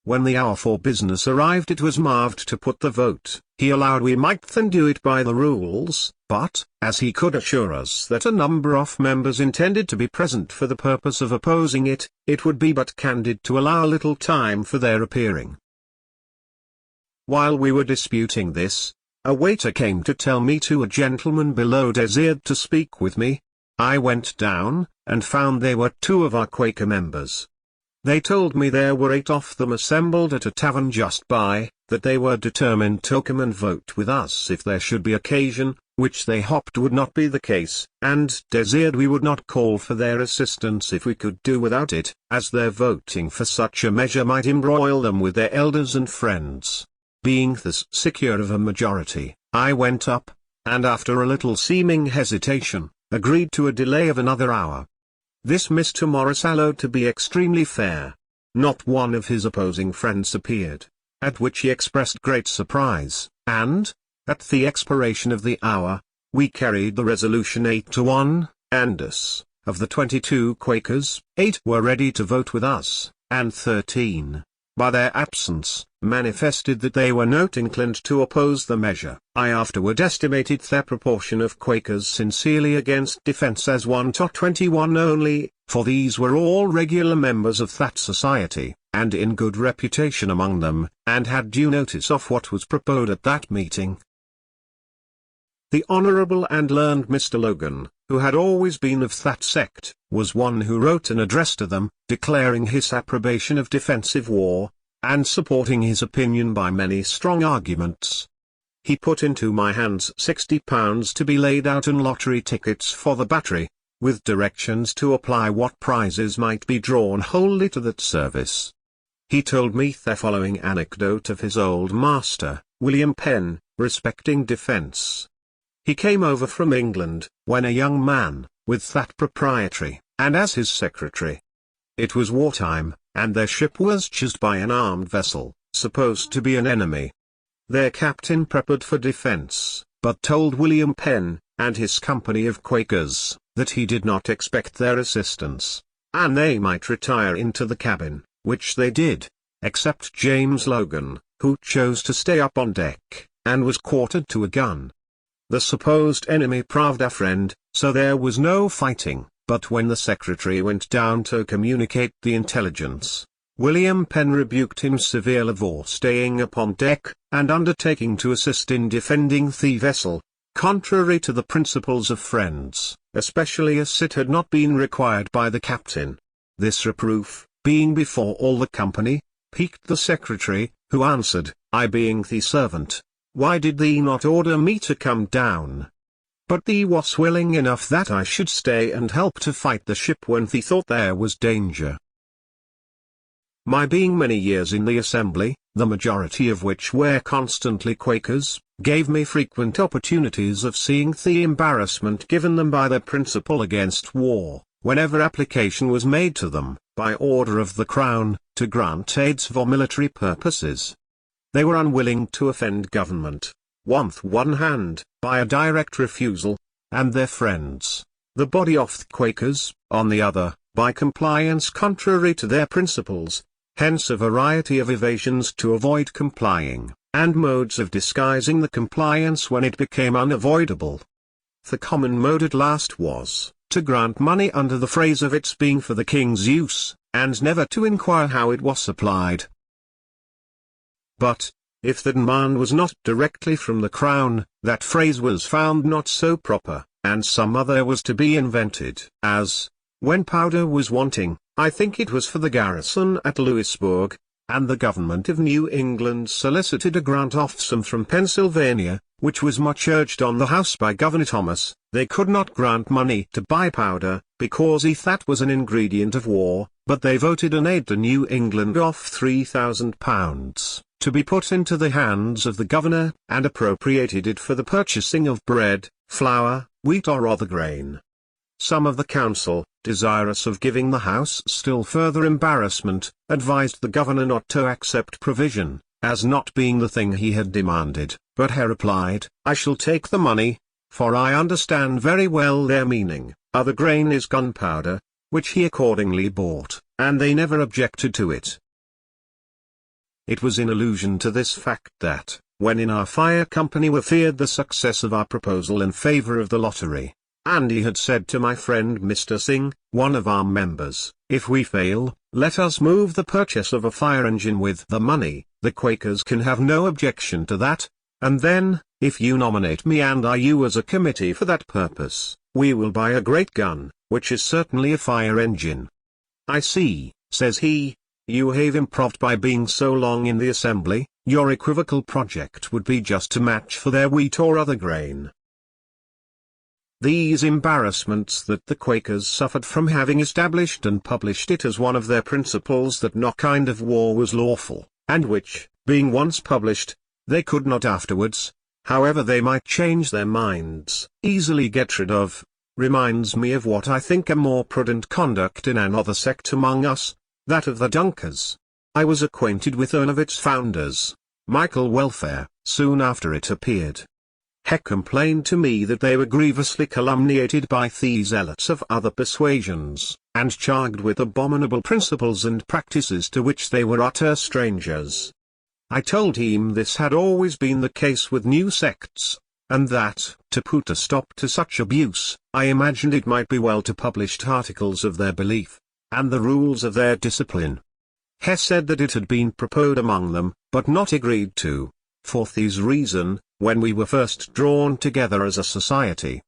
When the hour for business arrived, it was moved to put the vote. He allowed we might then do it by the rules, but, as he could assure us that a number of members intended to be present for the purpose of opposing it, it would be but candid to allow little time for their appearing. While we were disputing this, a waiter came to tell me a gentleman below desired to speak with me. I went down, and found they were 2 of our Quaker members. They told me there were 8 of them assembled at a tavern just by, that they were determined to come and vote with us if there should be occasion, which they hoped would not be the case, and desired we would not call for their assistance if we could do without it, as their voting for such a measure might embroil them with their elders and friends. Being thus secure of a majority, I went up, and after a little seeming hesitation, agreed to a delay of another hour. This Mr. Morris allowed to be extremely fair. Not one of his opposing friends appeared, at which he expressed great surprise, and, at the expiration of the hour, we carried the resolution 8-1, and of the 22 Quakers, 8 were ready to vote with us, and 13, by their absence, manifested that they were not inclined to oppose the measure. I afterward estimated their proportion of Quakers sincerely against defense as 1-21 only, for these were all regular members of that society, and in good reputation among them, and had due notice of what was proposed at that meeting. The Honourable and learned Mr. Logan, who had always been of that sect, was one who wrote an address to them, declaring his approbation of defensive war, and supporting his opinion by many strong arguments. He put into my hands £60 to be laid out in lottery tickets for the battery, with directions to apply what prizes might be drawn wholly to that service. He told me the following anecdote of his old master, William Penn, respecting defence. He came over from England, when a young man, with that proprietary, and as his secretary. It was wartime, and their ship was chased by an armed vessel, supposed to be an enemy. Their captain prepared for defence, but told William Penn, and his company of Quakers, that he did not expect their assistance, and they might retire into the cabin, which they did, except James Logan, who chose to stay up on deck, and was quartered to a gun. The supposed enemy proved a friend, so there was no fighting, but when the secretary went down to communicate the intelligence, William Penn rebuked him severely for staying upon deck, and undertaking to assist in defending the vessel, contrary to the principles of friends, especially as it had not been required by the captain. This reproof, being before all the company, piqued the secretary, who answered, I being the servant, why did thee not order me to come down? But thee was willing enough that I should stay and help to fight the ship when thee thought there was danger. My being many years in the assembly, the majority of which were constantly Quakers, gave me frequent opportunities of seeing the embarrassment given them by their principle against war, whenever application was made to them, by order of the Crown, to grant aids for military purposes. they were unwilling to offend government, on one hand, by a direct refusal, and their friends, the body of the Quakers, on the other, by compliance contrary to their principles. Hence a variety of evasions to avoid complying, and modes of disguising the compliance when it became unavoidable. The common mode at last was, to grant money under the phrase of its being for the king's use, and never to inquire how it was supplied. But, if the demand was not directly from the crown, that phrase was found not so proper, and some other was to be invented, as, when powder was wanting, I think it was for the garrison at Louisbourg, and the government of New England solicited a grant of some from Pennsylvania, which was much urged on the House by Governor Thomas, they could not grant money to buy powder, because that was an ingredient of war, but they voted an aid to New England of £3,000, to be put into the hands of the governor, and appropriated it for the purchasing of bread, flour, wheat or other grain. Some of the council, desirous of giving the House still further embarrassment, advised the governor not to accept provision, as not being the thing he had demanded, but he replied, I shall take the money, for I understand very well their meaning, other grain is gunpowder, which he accordingly bought, and they never objected to it. It was in allusion to this fact that, when in our fire company we feared the success of our proposal in favor of the lottery, Andy had said to my friend Mr. Singh, one of our members, if we fail, let us move the purchase of a fire engine with the money, the Quakers can have no objection to that, and then, if you nominate me and you as a committee for that purpose, we will buy a great gun, which is certainly a fire engine. I see, says he, you have improved by being so long in the assembly, your equivocal project would be just to match for their wheat or other grain. These embarrassments that the Quakers suffered from having established and published it as one of their principles that no kind of war was lawful, and which, being once published, they could not afterwards, however they might change their minds, easily get rid of, reminds me of what I think a more prudent conduct in another sect among us, that of the Dunkers. I was acquainted with one of its founders, Michael Welfare, soon after it appeared. He complained to me that they were grievously calumniated by the zealots of other persuasions, and charged with abominable principles and practices to which they were utter strangers. I told him this had always been the case with new sects, and that, to put a stop to such abuse, I imagined it might be well to publish articles of their belief, and the rules of their discipline. He said that it had been proposed among them, but not agreed to. For this reason, when we were first drawn together as a society,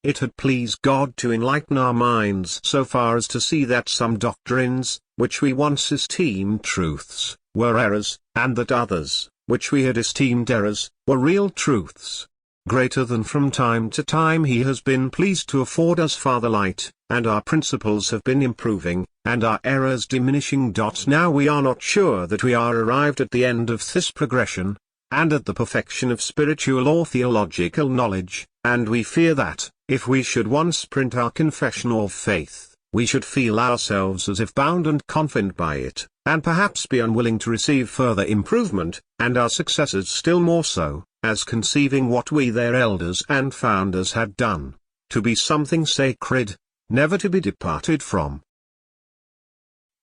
it had pleased God to enlighten our minds so far as to see that some doctrines, which we once esteemed truths, were errors, and that others, which we had esteemed errors, were real truths. Greater than from time to time he has been pleased to afford us farther light, and our principles have been improving, and our errors diminishing. Now we are not sure that we are arrived at the end of this progression, and at the perfection of spiritual or theological knowledge, and we fear that, if we should once print our confession of faith, we should feel ourselves as if bound and confined by it, and perhaps be unwilling to receive further improvement, and our successors still more so, as conceiving what we their elders and founders had done, to be something sacred, never to be departed from.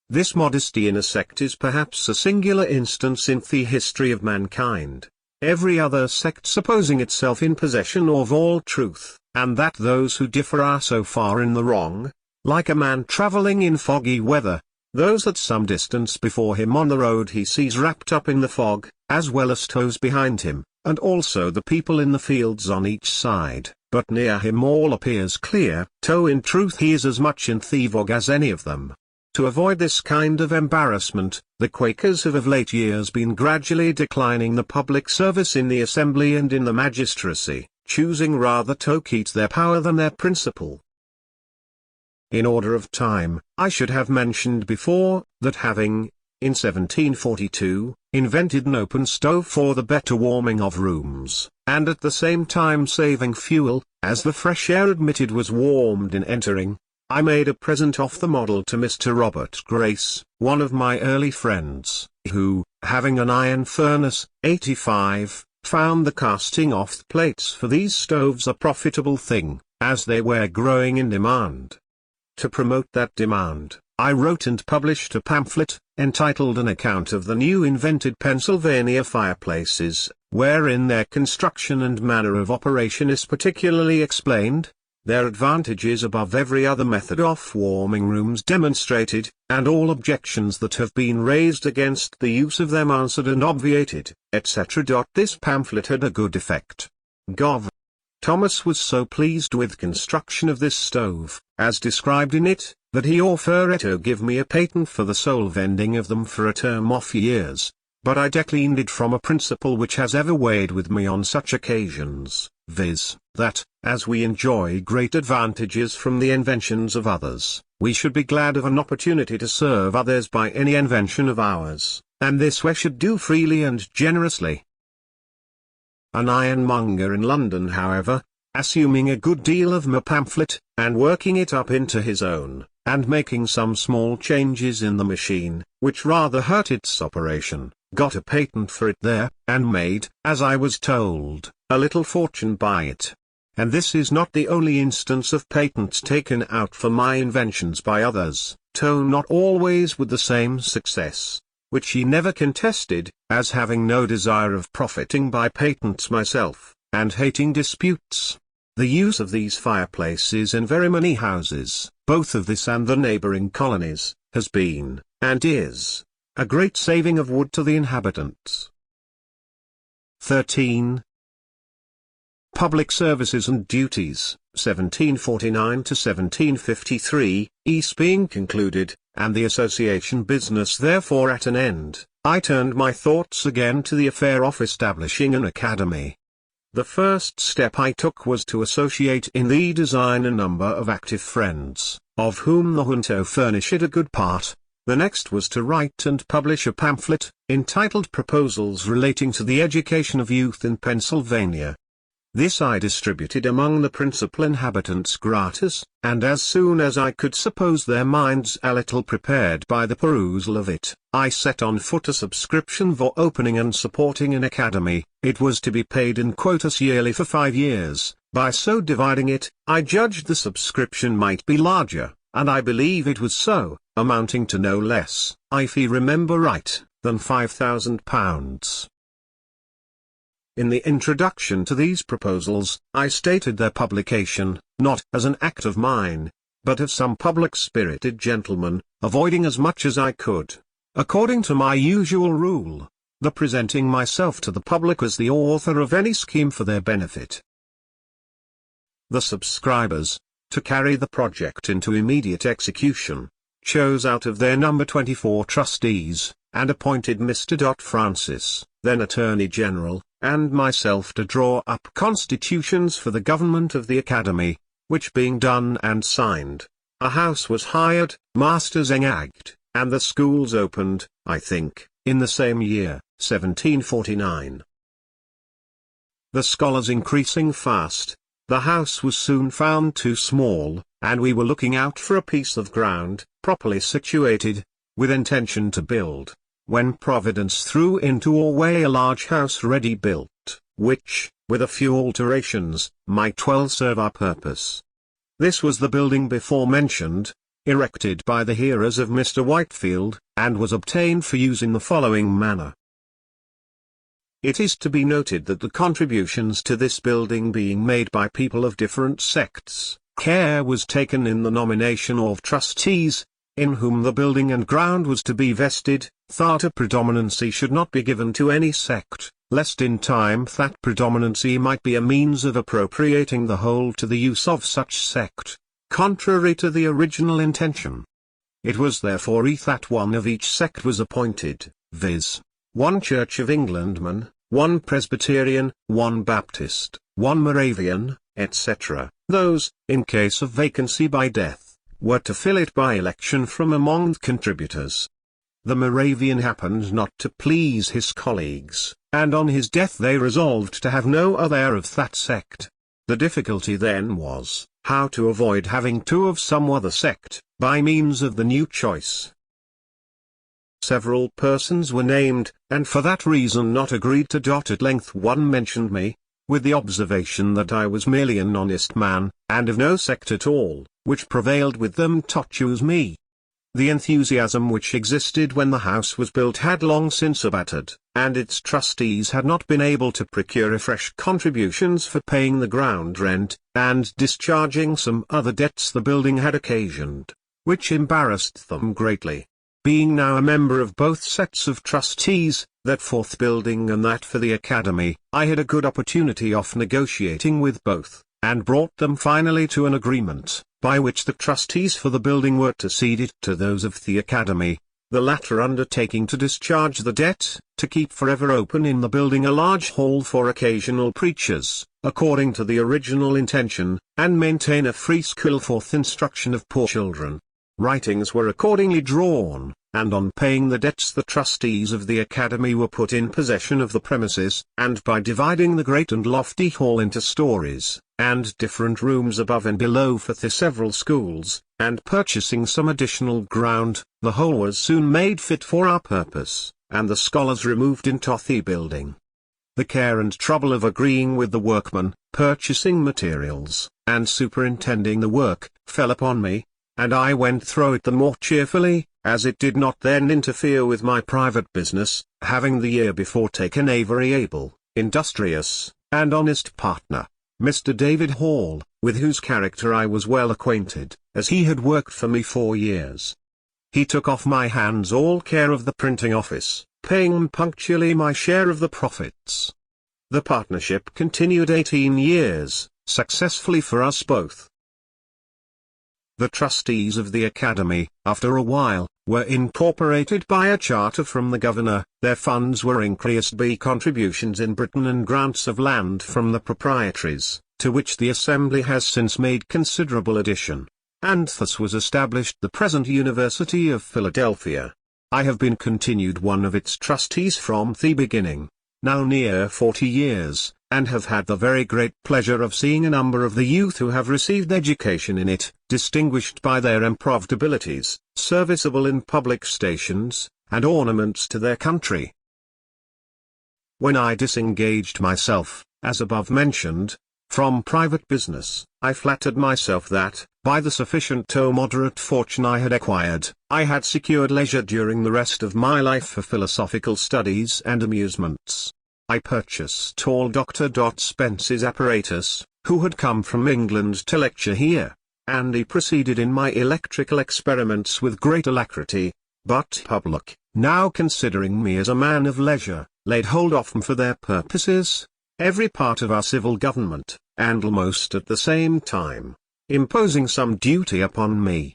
This modesty in a sect is perhaps a singular instance in the history of mankind, every other sect supposing itself in possession of all truth, and that those who differ are so far in the wrong, like a man travelling in foggy weather, those at some distance before him on the road he sees wrapped up in the fog, as well as those behind him, and also the people in the fields on each side, but near him all appears clear, though in truth he is as much in the fog as any of them. To avoid this kind of embarrassment, the Quakers have of late years been gradually declining the public service in the assembly and in the magistracy, choosing rather to keep their power than their principle. In order of time, I should have mentioned before, that having, in 1742, invented an open stove for the better warming of rooms, and at the same time saving fuel, as the fresh air admitted was warmed in entering, I made a present of the model to Mr. Robert Grace, one of my early friends, who, having an iron furnace, 85, found the casting off plates for these stoves a profitable thing, as they were growing in demand. To promote that demand, I wrote and published a pamphlet, entitled An Account of the New Invented Pennsylvania Fireplaces, wherein their construction and manner of operation is particularly explained, their advantages above every other method of warming rooms demonstrated, and all objections that have been raised against the use of them answered and obviated, etc. This pamphlet had a good effect. Gov. Thomas was so pleased with construction of this stove, as described in it, that he offered to give me a patent for the sole vending of them for a term of years, but I declined it from a principle which has ever weighed with me on such occasions, viz., that, as we enjoy great advantages from the inventions of others, we should be glad of an opportunity to serve others by any invention of ours, and this we should do freely and generously. An ironmonger in London, however, assuming a good deal of my pamphlet, and working it up into his own, and making some small changes in the machine, which rather hurt its operation, got a patent for it there, and made, as I was told, a little fortune by it. And this is not the only instance of patents taken out for my inventions by others, though not always with the same success, which he never contested, as having no desire of profiting by patents myself, and hating disputes. The use of these fireplaces in very many houses, both of this and the neighboring colonies, has been, and is, a great saving of wood to the inhabitants. 13. Public Services and Duties, 1749 to 1753, East being concluded, and the association business therefore at an end, I turned my thoughts again to the affair of establishing an academy. The first step I took was to associate in the design a number of active friends, of whom the junto furnished a good part. The next was to write and publish a pamphlet, entitled Proposals Relating to the Education of Youth in Pennsylvania. This I distributed among the principal inhabitants gratis, and as soon as I could suppose their minds a little prepared by the perusal of it, I set on foot a subscription for opening and supporting an academy. It was to be paid in quotas yearly for 5 years. By so dividing it, I judged the subscription might be larger, and I believe it was so, amounting to no less, if I remember right, than £5,000. In the introduction to these proposals, I stated their publication, not as an act of mine, but of some public-spirited gentleman, avoiding as much as I could, according to my usual rule, the presenting myself to the public as the author of any scheme for their benefit. The subscribers, to carry the project into immediate execution, chose out of their number 24 trustees, and appointed Mr. Francis, then Attorney General, and myself to draw up constitutions for the government of the academy, which being done and signed, a house was hired, masters enacted, and the schools opened, I think, in the same year, 1749. The scholars increasing fast, the house was soon found too small, and we were looking out for a piece of ground, properly situated, with intention to build, when Providence threw into our way a large house ready built, which, with a few alterations, might well serve our purpose. This was the building before mentioned, erected by the hearers of Mr. Whitefield, and was obtained for use in the following manner. It is to be noted that the contributions to this building being made by people of different sects, care was taken in the nomination of trustees, in whom the building and ground was to be vested, that a predominancy should not be given to any sect, lest in time that predominancy might be a means of appropriating the whole to the use of such sect, contrary to the original intention. It was therefore that one of each sect was appointed, viz., one Church of Englandman, one Presbyterian, one Baptist, one Moravian, etc. Those, in case of vacancy by death, were to fill it by election from among the contributors. The Moravian happened not to please his colleagues, and on his death they resolved to have no other of that sect. The difficulty then was, how to avoid having two of some other sect, by means of the new choice. Several persons were named, and for that reason not agreed to. At length one mentioned me, with the observation that I was merely an honest man, and of no sect at all, which prevailed with them to choose me. The enthusiasm which existed when the house was built had long since abated, and its trustees had not been able to procure fresh contributions for paying the ground rent, and discharging some other debts the building had occasioned, which embarrassed them greatly. Being now a member of both sets of trustees, that for the building and that for the academy, I had a good opportunity of negotiating with both, and brought them finally to an agreement, by which the trustees for the building were to cede it to those of the academy, the latter undertaking to discharge the debt, to keep forever open in the building a large hall for occasional preachers, according to the original intention, and maintain a free school for the instruction of poor children. Writings were accordingly drawn, and on paying the debts the trustees of the academy were put in possession of the premises, and by dividing the great and lofty hall into stories, and different rooms above and below for the several schools, and purchasing some additional ground, the whole was soon made fit for our purpose, and the scholars removed into the building. The care and trouble of agreeing with the workmen, purchasing materials, and superintending the work, fell upon me, and I went through it the more cheerfully, as it did not then interfere with my private business, having the year before taken a very able, industrious, and honest partner, Mr. David Hall, with whose character I was well acquainted, as he had worked for me 4 years. He took off my hands all care of the printing office, paying punctually my share of the profits. The partnership continued 18 years, successfully for us both. The trustees of the academy, after a while, were incorporated by a charter from the governor. Their funds were increased by contributions in Britain and grants of land from the proprietaries, to which the assembly has since made considerable addition, and thus was established the present University of Philadelphia. I have been continued one of its trustees from the beginning, now near 40 years, and have had the very great pleasure of seeing a number of the youth who have received education in it, distinguished by their improved abilities, serviceable in public stations, and ornaments to their country. When I disengaged myself, as above mentioned, from private business, I flattered myself that, by the sufficient to moderate fortune I had acquired, I had secured leisure during the rest of my life for philosophical studies and amusements. I purchased all Dr. Spence's apparatus, who had come from England to lecture here, and he proceeded in my electrical experiments with great alacrity, but public, now considering me as a man of leisure, laid hold of them for their purposes, every part of our civil government, and almost at the same time, imposing some duty upon me.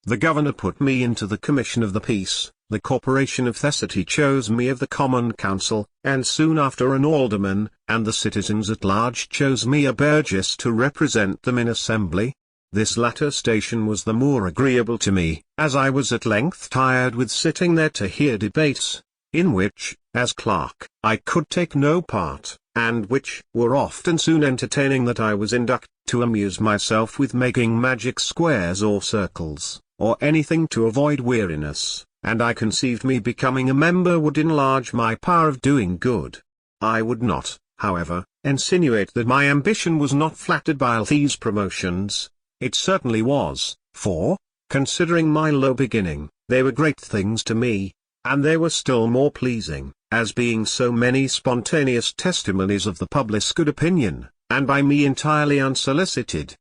The governor put me into the commission of the peace, the corporation of the city chose me of the common council, and soon after an alderman, and the citizens at large chose me a burgess to represent them in assembly. This latter station was the more agreeable to me, as I was at length tired with sitting there to hear debates, in which, as clerk, I could take no part, and which were often soon entertaining that I was inducted to amuse myself with making magic squares or circles, or anything to avoid weariness, and I conceived me becoming a member would enlarge my power of doing good. I would not, however, insinuate that my ambition was not flattered by these promotions. It certainly was, for, considering my low beginning, they were great things to me, and they were still more pleasing, as being so many spontaneous testimonies of the public's good opinion, and by me entirely unsolicited.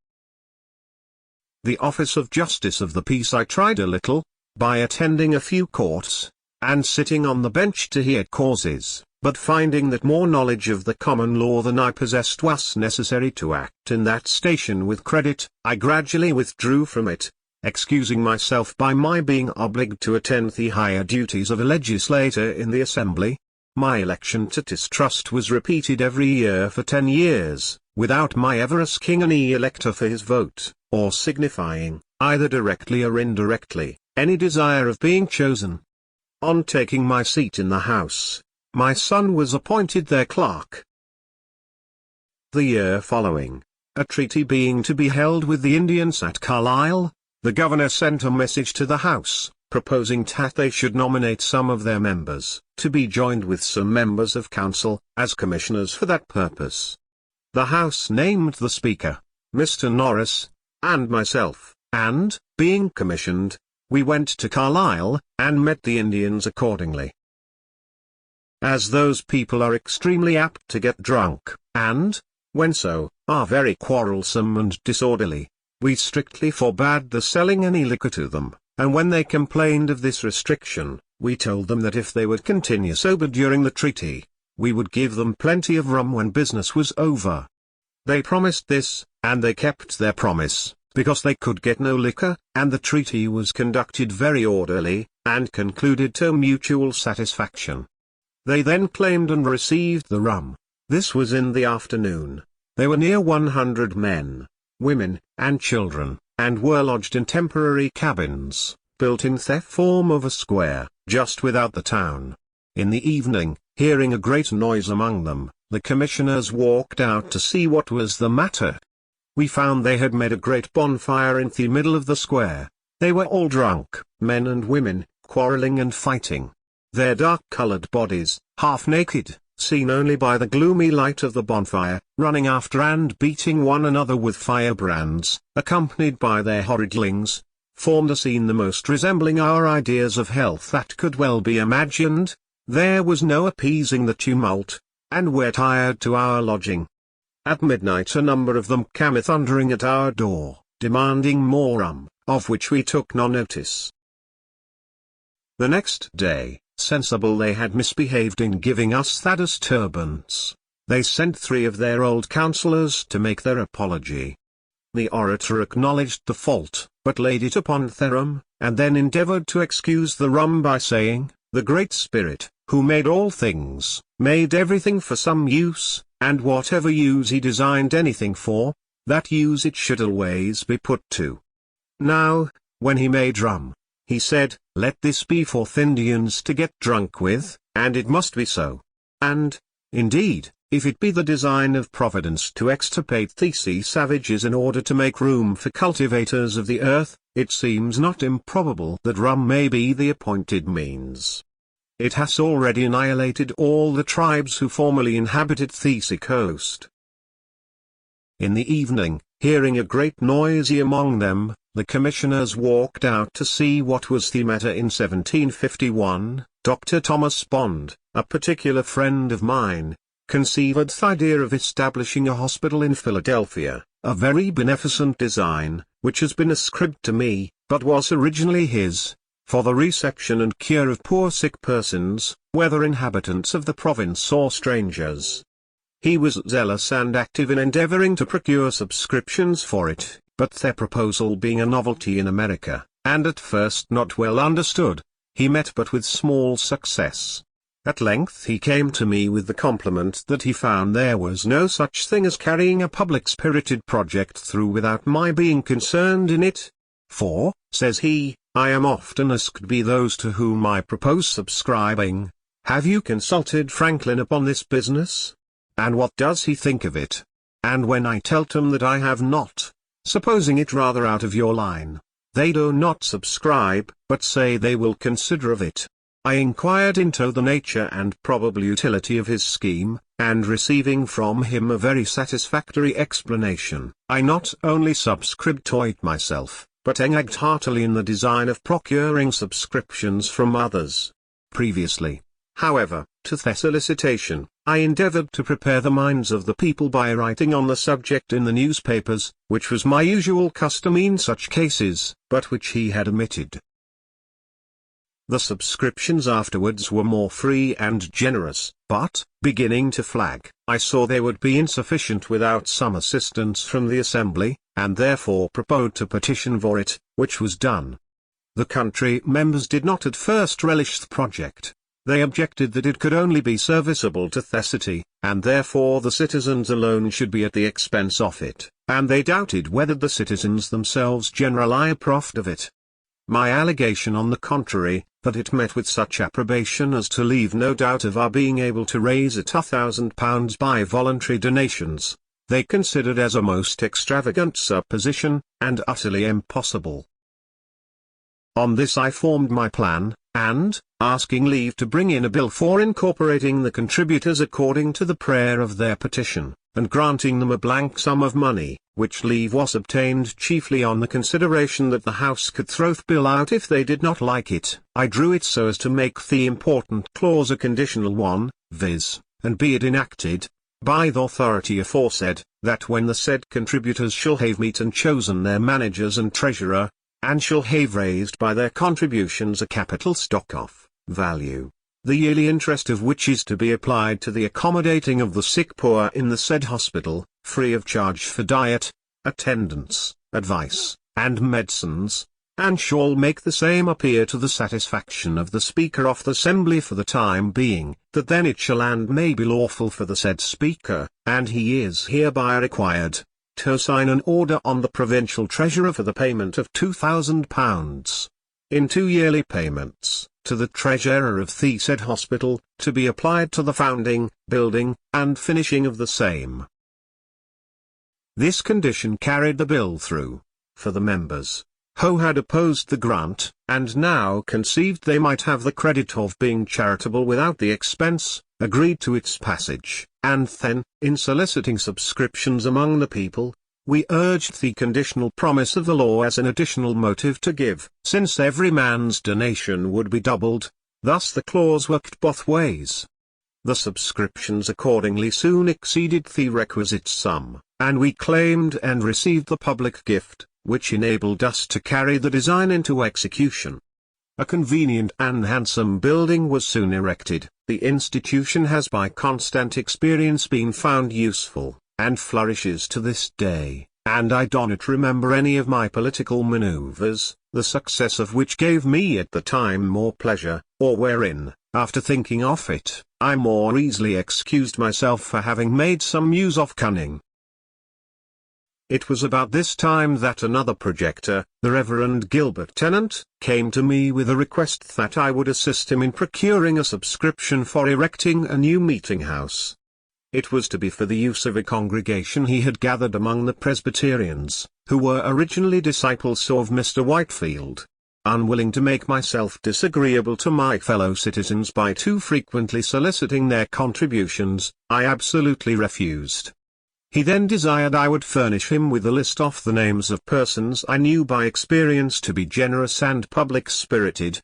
The office of Justice of the Peace I tried a little, by attending a few courts, and sitting on the bench to hear causes, but finding that more knowledge of the common law than I possessed was necessary to act in that station with credit, I gradually withdrew from it, excusing myself by my being obliged to attend the higher duties of a legislator in the assembly. My election to this trust was repeated every year for 10 years, without my ever asking any elector for his vote, or signifying, either directly or indirectly, any desire of being chosen. On taking my seat in the House, my son was appointed their clerk. The year following, a treaty being to be held with the Indians at Carlisle, the governor sent a message to the House, proposing that they should nominate some of their members, to be joined with some members of council, as commissioners for that purpose. The House named the Speaker, Mr. Norris, and myself, and, being commissioned, we went to Carlisle, and met the Indians accordingly. As those people are extremely apt to get drunk, and, when so, are very quarrelsome and disorderly, we strictly forbade the selling any liquor to them, and when they complained of this restriction, we told them that if they would continue sober during the treaty, we would give them plenty of rum when business was over. They promised this, and they kept their promise, because they could get no liquor, and the treaty was conducted very orderly, and concluded to mutual satisfaction. They then claimed and received the rum. This was in the afternoon. They were near 100 men, women, and children, and were lodged in temporary cabins, built in the form of a square, just without the town. In the evening, hearing a great noise among them, the commissioners walked out to see what was the matter. We found they had made a great bonfire in the middle of the square. They were all drunk, men and women, quarreling and fighting. Their dark-colored bodies, half naked, seen only by the gloomy light of the bonfire, running after and beating one another with firebrands, accompanied by their horridlings, formed a scene the most resembling our ideas of health that could well be imagined. There was no appeasing the tumult, and we retired to our lodging. At midnight a number of them came thundering at our door, demanding more rum, of which we took no notice. The next day, sensible they had misbehaved in giving us that disturbance, they sent 3 of their old councillors to make their apology. The orator acknowledged the fault, but laid it upon the rum, and then endeavoured to excuse the rum by saying, "The Great Spirit, who made all things, made everything for some use, and whatever use he designed anything for, that use it should always be put to. Now, when he made rum, he said, let this be for Indians to get drunk with, and it must be so. And, indeed, if it be the design of Providence to extirpate the sea savages in order to make room for cultivators of the earth, it seems not improbable that rum may be the appointed means. It has already annihilated all the tribes who formerly inhabited the sea coast." In the evening, hearing a great noise among them, the commissioners walked out to see what was the matter. In 1751, Dr. Thomas Bond, a particular friend of mine, conceived the idea of establishing a hospital in Philadelphia, a very beneficent design, which has been ascribed to me, but was originally his, for the resection and cure of poor sick persons, whether inhabitants of the province or strangers. He was zealous and active in endeavoring to procure subscriptions for it, but their proposal being a novelty in America, and at first not well understood, he met but with small success. At length he came to me with the compliment that he found there was no such thing as carrying a public-spirited project through without my being concerned in it. For, says he, I am often asked by those to whom I propose subscribing, have you consulted Franklin upon this business? And what does he think of it? And when I tell them that I have not, supposing it rather out of your line, they do not subscribe, but say they will consider of it. I inquired into the nature and probable utility of his scheme, and receiving from him a very satisfactory explanation, I not only subscribed to it myself, but engaged heartily in the design of procuring subscriptions from others. Previously, however, to the solicitation, I endeavored to prepare the minds of the people by writing on the subject in the newspapers, which was my usual custom in such cases, but which he had omitted. The subscriptions afterwards were more free and generous, but, beginning to flag, I saw they would be insufficient without some assistance from the Assembly, and therefore proposed to petition for it, which was done. The country members did not at first relish the project. They objected that it could only be serviceable to the city, and therefore the citizens alone should be at the expense of it, and they doubted whether the citizens themselves generally approved of it. My allegation on the contrary, that it met with such approbation as to leave no doubt of our being able to raise it £1,000 by voluntary donations, they considered as a most extravagant supposition, and utterly impossible. On this I formed my plan, and, asking leave to bring in a bill for incorporating the contributors according to the prayer of their petition, and granting them a blank sum of money, which leave was obtained chiefly on the consideration that the House could throw the bill out if they did not like it, I drew it so as to make the important clause a conditional one, viz., and be it enacted, by the authority aforesaid, that when the said contributors shall have met and chosen their managers and treasurer, and shall have raised by their contributions a capital stock of value, the yearly interest of which is to be applied to the accommodating of the sick poor in the said hospital, free of charge for diet, attendance, advice, and medicines, and shall make the same appear to the satisfaction of the Speaker of the Assembly for the time being, that then it shall and may be lawful for the said Speaker, and he is hereby required, to sign an order on the Provincial Treasurer for the payment of £2,000, in 2 yearly payments, to the Treasurer of the said hospital, to be applied to the founding, building, and finishing of the same. This condition carried the bill through, for the members, who had opposed the grant, and now conceived they might have the credit of being charitable without the expense, agreed to its passage, and then, in soliciting subscriptions among the people, we urged the conditional promise of the law as an additional motive to give, since every man's donation would be doubled. Thus the clause worked both ways. The subscriptions accordingly soon exceeded the requisite sum, and we claimed and received the public gift, which enabled us to carry the design into execution. A convenient and handsome building was soon erected. The institution has by constant experience been found useful, and flourishes to this day, and I do not remember any of my political maneuvers, the success of which gave me at the time more pleasure, or wherein, after thinking of it, I more easily excused myself for having made some use of cunning. It was about this time that another projector, the Reverend Gilbert Tennant, came to me with a request that I would assist him in procuring a subscription for erecting a new meeting house. It was to be for the use of a congregation he had gathered among the Presbyterians, who were originally disciples of Mr. Whitefield. Unwilling to make myself disagreeable to my fellow citizens by too frequently soliciting their contributions, I absolutely refused. He then desired I would furnish him with a list of the names of persons I knew by experience to be generous and public-spirited.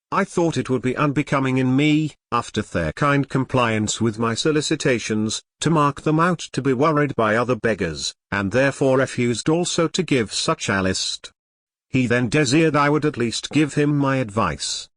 I thought it would be unbecoming in me, after their kind compliance with my solicitations, to mark them out to be worried by other beggars, and therefore refused also to give such a list. He then desired I would at least give him my advice.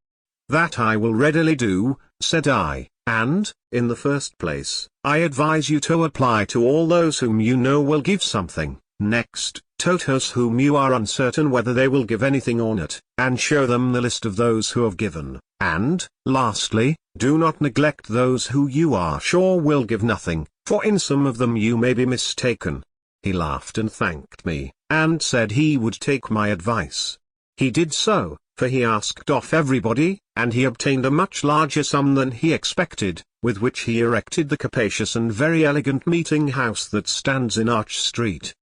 "That I will readily do," said I, "and, in the first place, I advise you to apply to all those whom you know will give something, next, to those whom you are uncertain whether they will give anything or not, and show them the list of those who have given, and, lastly, do not neglect those who you are sure will give nothing, for in some of them you may be mistaken." He laughed and thanked me, and said he would take my advice. He did so, for he asked of everybody, and he obtained a much larger sum than he expected, with which he erected the capacious and very elegant meeting house that stands in Arch Street.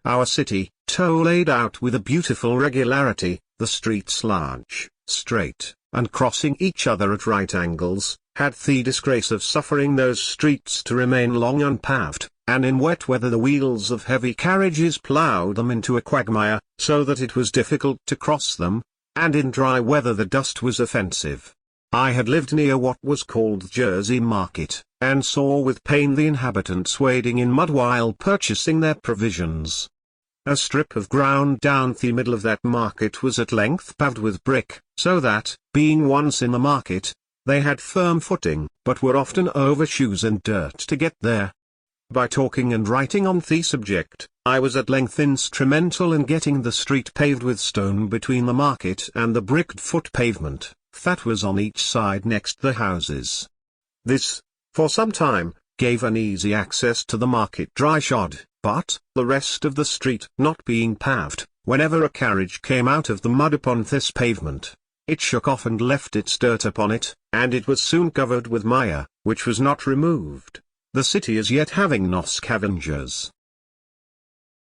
Our city, laid out with a beautiful regularity, the streets large, straight, and crossing each other at right angles, had the disgrace of suffering those streets to remain long unpaved, and in wet weather the wheels of heavy carriages ploughed them into a quagmire, so that it was difficult to cross them, and in dry weather the dust was offensive. I had lived near what was called Jersey Market, and saw with pain the inhabitants wading in mud while purchasing their provisions. A strip of ground down the middle of that market was at length paved with brick, so that, being once in the market, they had firm footing, but were often over shoes and dirt to get there. By talking and writing on the subject, I was at length instrumental in getting the street paved with stone between the market and the bricked foot pavement, that was on each side next the houses. This, for some time, gave an easy access to the market dryshod, but, the rest of the street not being paved, whenever a carriage came out of the mud upon this pavement, it shook off and left its dirt upon it, and it was soon covered with mire, which was not removed. the city as yet having no scavengers.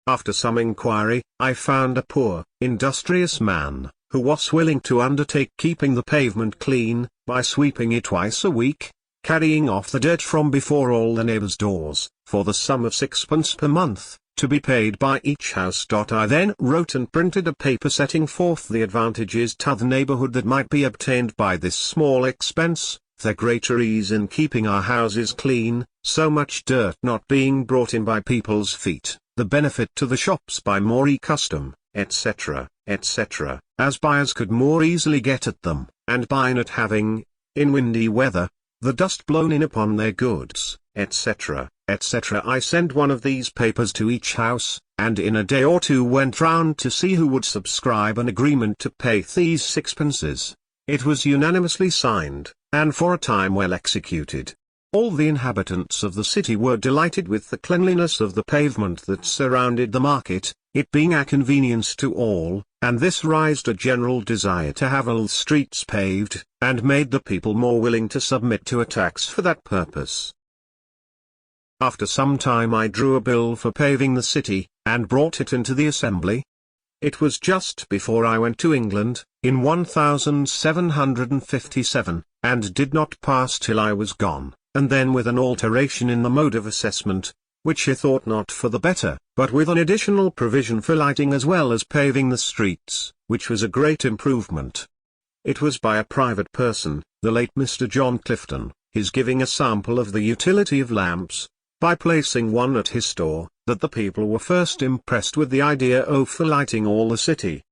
After some inquiry, I found a poor, industrious man, who was willing to undertake keeping the pavement clean, by sweeping it twice a week, carrying off the dirt from before all the neighbors' doors, for the sum of 6 pence per month, to be paid by each house. I then wrote and printed a paper setting forth the advantages to the neighborhood that might be obtained by this small expense, the greater ease in keeping our houses clean, so much dirt not being brought in by people's feet, the benefit to the shops by more custom, etc., etc., as buyers could more easily get at them, and by not having, in windy weather, the dust blown in upon their goods, etc., etc. I sent one of these papers to each house, and in a day or two went round to see who would subscribe an agreement to pay these 6 pences. It was unanimously signed, and for a time well executed. All the inhabitants of the city were delighted with the cleanliness of the pavement that surrounded the market, it being a convenience to all, and this raised a general desire to have all streets paved, and made the people more willing to submit to a tax for that purpose. After some time I drew a bill for paving the city, and brought it into the assembly. It was just before I went to England, in 1757, and did not pass till I was gone, and then with an alteration in the mode of assessment, which I thought not for the better, but with an additional provision for lighting as well as paving the streets, which was a great improvement. It was by a private person, the late Mr. John Clifton, his giving a sample of the utility of lamps, by placing one at his store, that the people were first impressed with the idea of lighting all the city.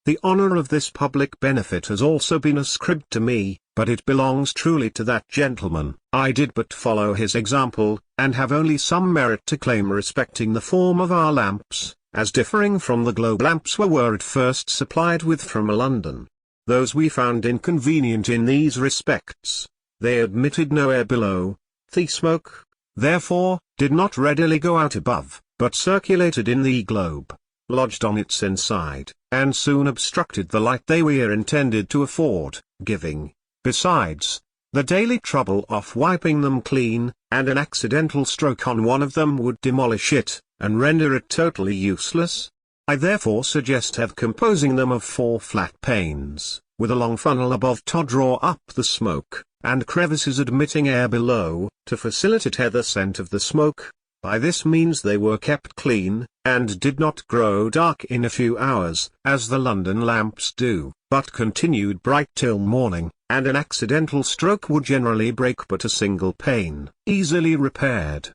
The honor of this public benefit has also been ascribed to me, but it belongs truly to that gentleman. I did but follow his example, and have only some merit to claim respecting the form of our lamps, as differing from the globe lamps were at first supplied with from London. Those we found inconvenient in these respects. They admitted no air below, the smoke, therefore, did not readily go out above, but circulated in the globe, lodged on its inside, and soon obstructed the light they were intended to afford, giving, besides, the daily trouble of wiping them clean, and an accidental stroke on one of them would demolish it, and render it totally useless. I therefore suggest composing them of 4 flat panes, with a long funnel above to draw up the smoke, and crevices admitting air below, to facilitate the ascent of the smoke. By this means they were kept clean, and did not grow dark in a few hours, as the London lamps do, but continued bright till morning, and an accidental stroke would generally break but a single pane, easily repaired.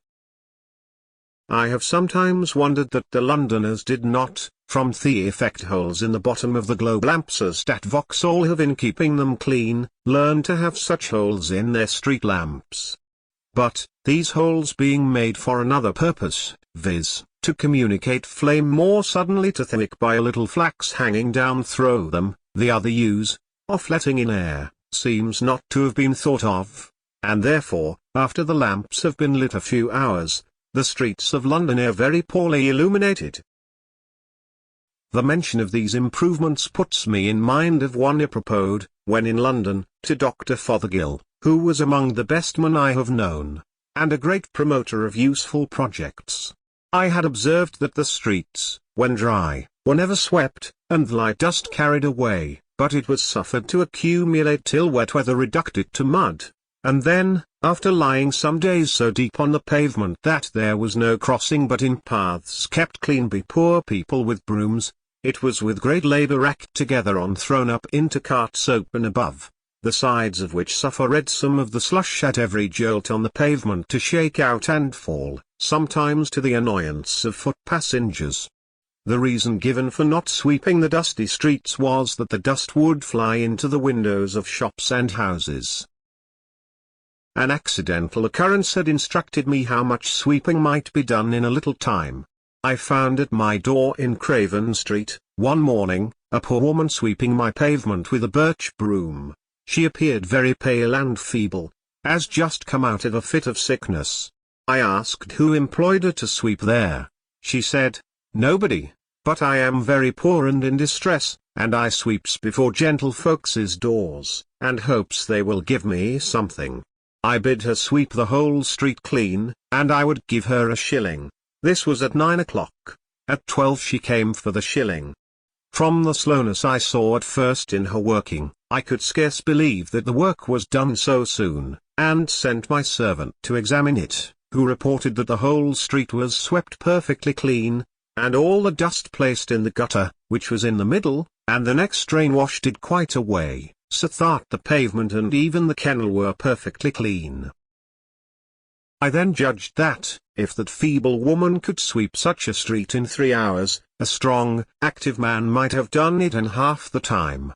I have sometimes wondered that the Londoners did not, from the effect holes in the bottom of the globe lamps as at Vauxhall have in keeping them clean, learn to have such holes in their street lamps. But, these holes being made for another purpose, viz., to communicate flame more suddenly to the wick by a little flax hanging down through them, the other use, of letting in air, seems not to have been thought of, and therefore, after the lamps have been lit a few hours, the streets of London are very poorly illuminated. The mention of these improvements puts me in mind of one I proposed, when in London, to Dr. Fothergill, who was among the best men I have known, and a great promoter of useful projects. I had observed that the streets, when dry, were never swept, and the light dust carried away, but it was suffered to accumulate till wet weather reduced it to mud, and then, after lying some days so deep on the pavement that there was no crossing but in paths kept clean by poor people with brooms, it was with great labour racked together and thrown up into carts open above, the sides of which suffered some of the slush at every jolt on the pavement to shake out and fall, sometimes to the annoyance of foot passengers. The reason given for not sweeping the dusty streets was that the dust would fly into the windows of shops and houses. An accidental occurrence had instructed me how much sweeping might be done in a little time. I found at my door in Craven Street, one morning, a poor woman sweeping my pavement with a birch broom. She appeared very pale and feeble, as just come out of a fit of sickness. I asked who employed her to sweep there. She said, "Nobody, but I am very poor and in distress, and I sweeps before gentlefolks' doors, and hopes they will give me something." I bid her sweep the whole street clean, and I would give her a shilling. This was at 9 o'clock. At 12 she came for the shilling. From the slowness I saw at first in her working, I could scarce believe that the work was done so soon, and sent my servant to examine it, who reported that the whole street was swept perfectly clean, and all the dust placed in the gutter, which was in the middle, and the next rain washed it quite away, so that the pavement and even the kennel were perfectly clean. I then judged that, if that feeble woman could sweep such a street in 3 hours, a strong, active man might have done it in half the time.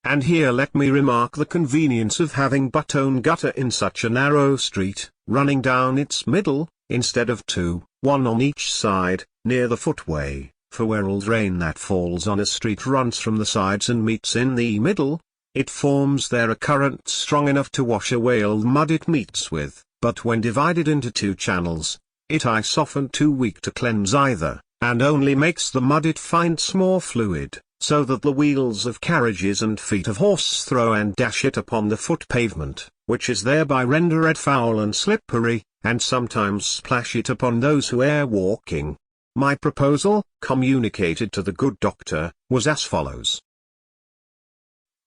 And here let me remark the convenience of having but one gutter in such a narrow street, running down its middle, instead of two, one on each side, near the footway, for where all rain that falls on a street runs from the sides and meets in the middle, it forms there a current strong enough to wash away all the mud it meets with, but when divided into two channels, it is often too weak to cleanse either, and only makes the mud it finds more fluid, so that the wheels of carriages and feet of horses throw and dash it upon the foot pavement, which is thereby rendered foul and slippery, and sometimes splash it upon those who are walking. My proposal, communicated to the good doctor, was as follows.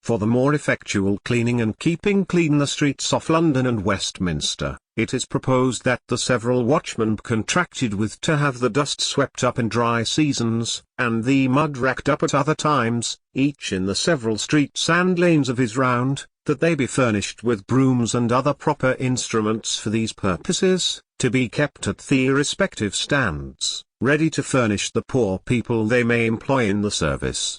For the more effectual cleaning and keeping clean the streets of London and Westminster, it is proposed that the several watchmen contracted with to have the dust swept up in dry seasons, and the mud racked up at other times, each in the several streets and lanes of his round, that they be furnished with brooms and other proper instruments for these purposes, to be kept at the respective stands, ready to furnish the poor people they may employ in the service.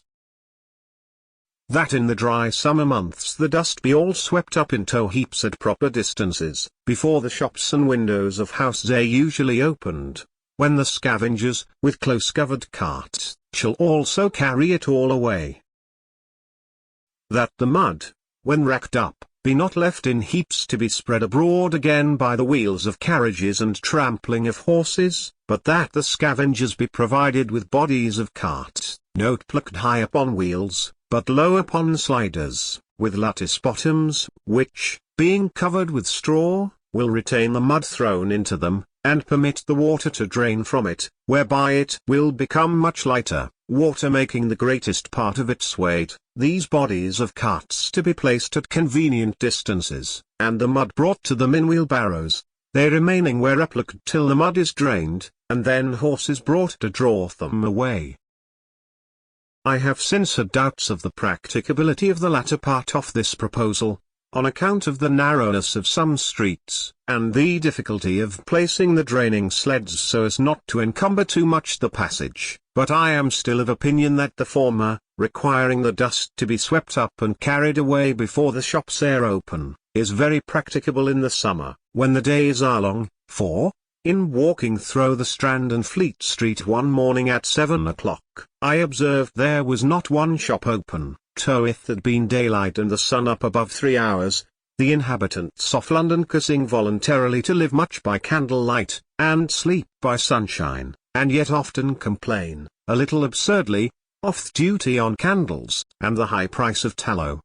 That in the dry summer months the dust be all swept up in tow heaps at proper distances, before the shops and windows of houses are usually opened, when the scavengers, with close-covered carts, shall also carry it all away. That the mud, when racked up, be not left in heaps to be spread abroad again by the wheels of carriages and trampling of horses, but that the scavengers be provided with bodies of carts, not plucked high upon wheels, but low upon sliders, with lattice bottoms, which, being covered with straw, will retain the mud thrown into them, and permit the water to drain from it, whereby it will become much lighter, water making the greatest part of its weight, these bodies of carts to be placed at convenient distances, and the mud brought to them in wheelbarrows, they remaining where upplucked till the mud is drained, and then horses brought to draw them away. I have since had doubts of the practicability of the latter part of this proposal, on account of the narrowness of some streets, and the difficulty of placing the draining sleds so as not to encumber too much the passage, but I am still of opinion that the former, requiring the dust to be swept up and carried away before the shops are open, is very practicable in the summer, when the days are long, for, in walking through the Strand and Fleet Street one morning at 7 o'clock, I observed there was not one shop open, though it had been daylight and the sun up above 3 hours, the inhabitants of London causing voluntarily to live much by candlelight, and sleep by sunshine, and yet often complain, a little absurdly, of the duty on candles, and the high price of tallow.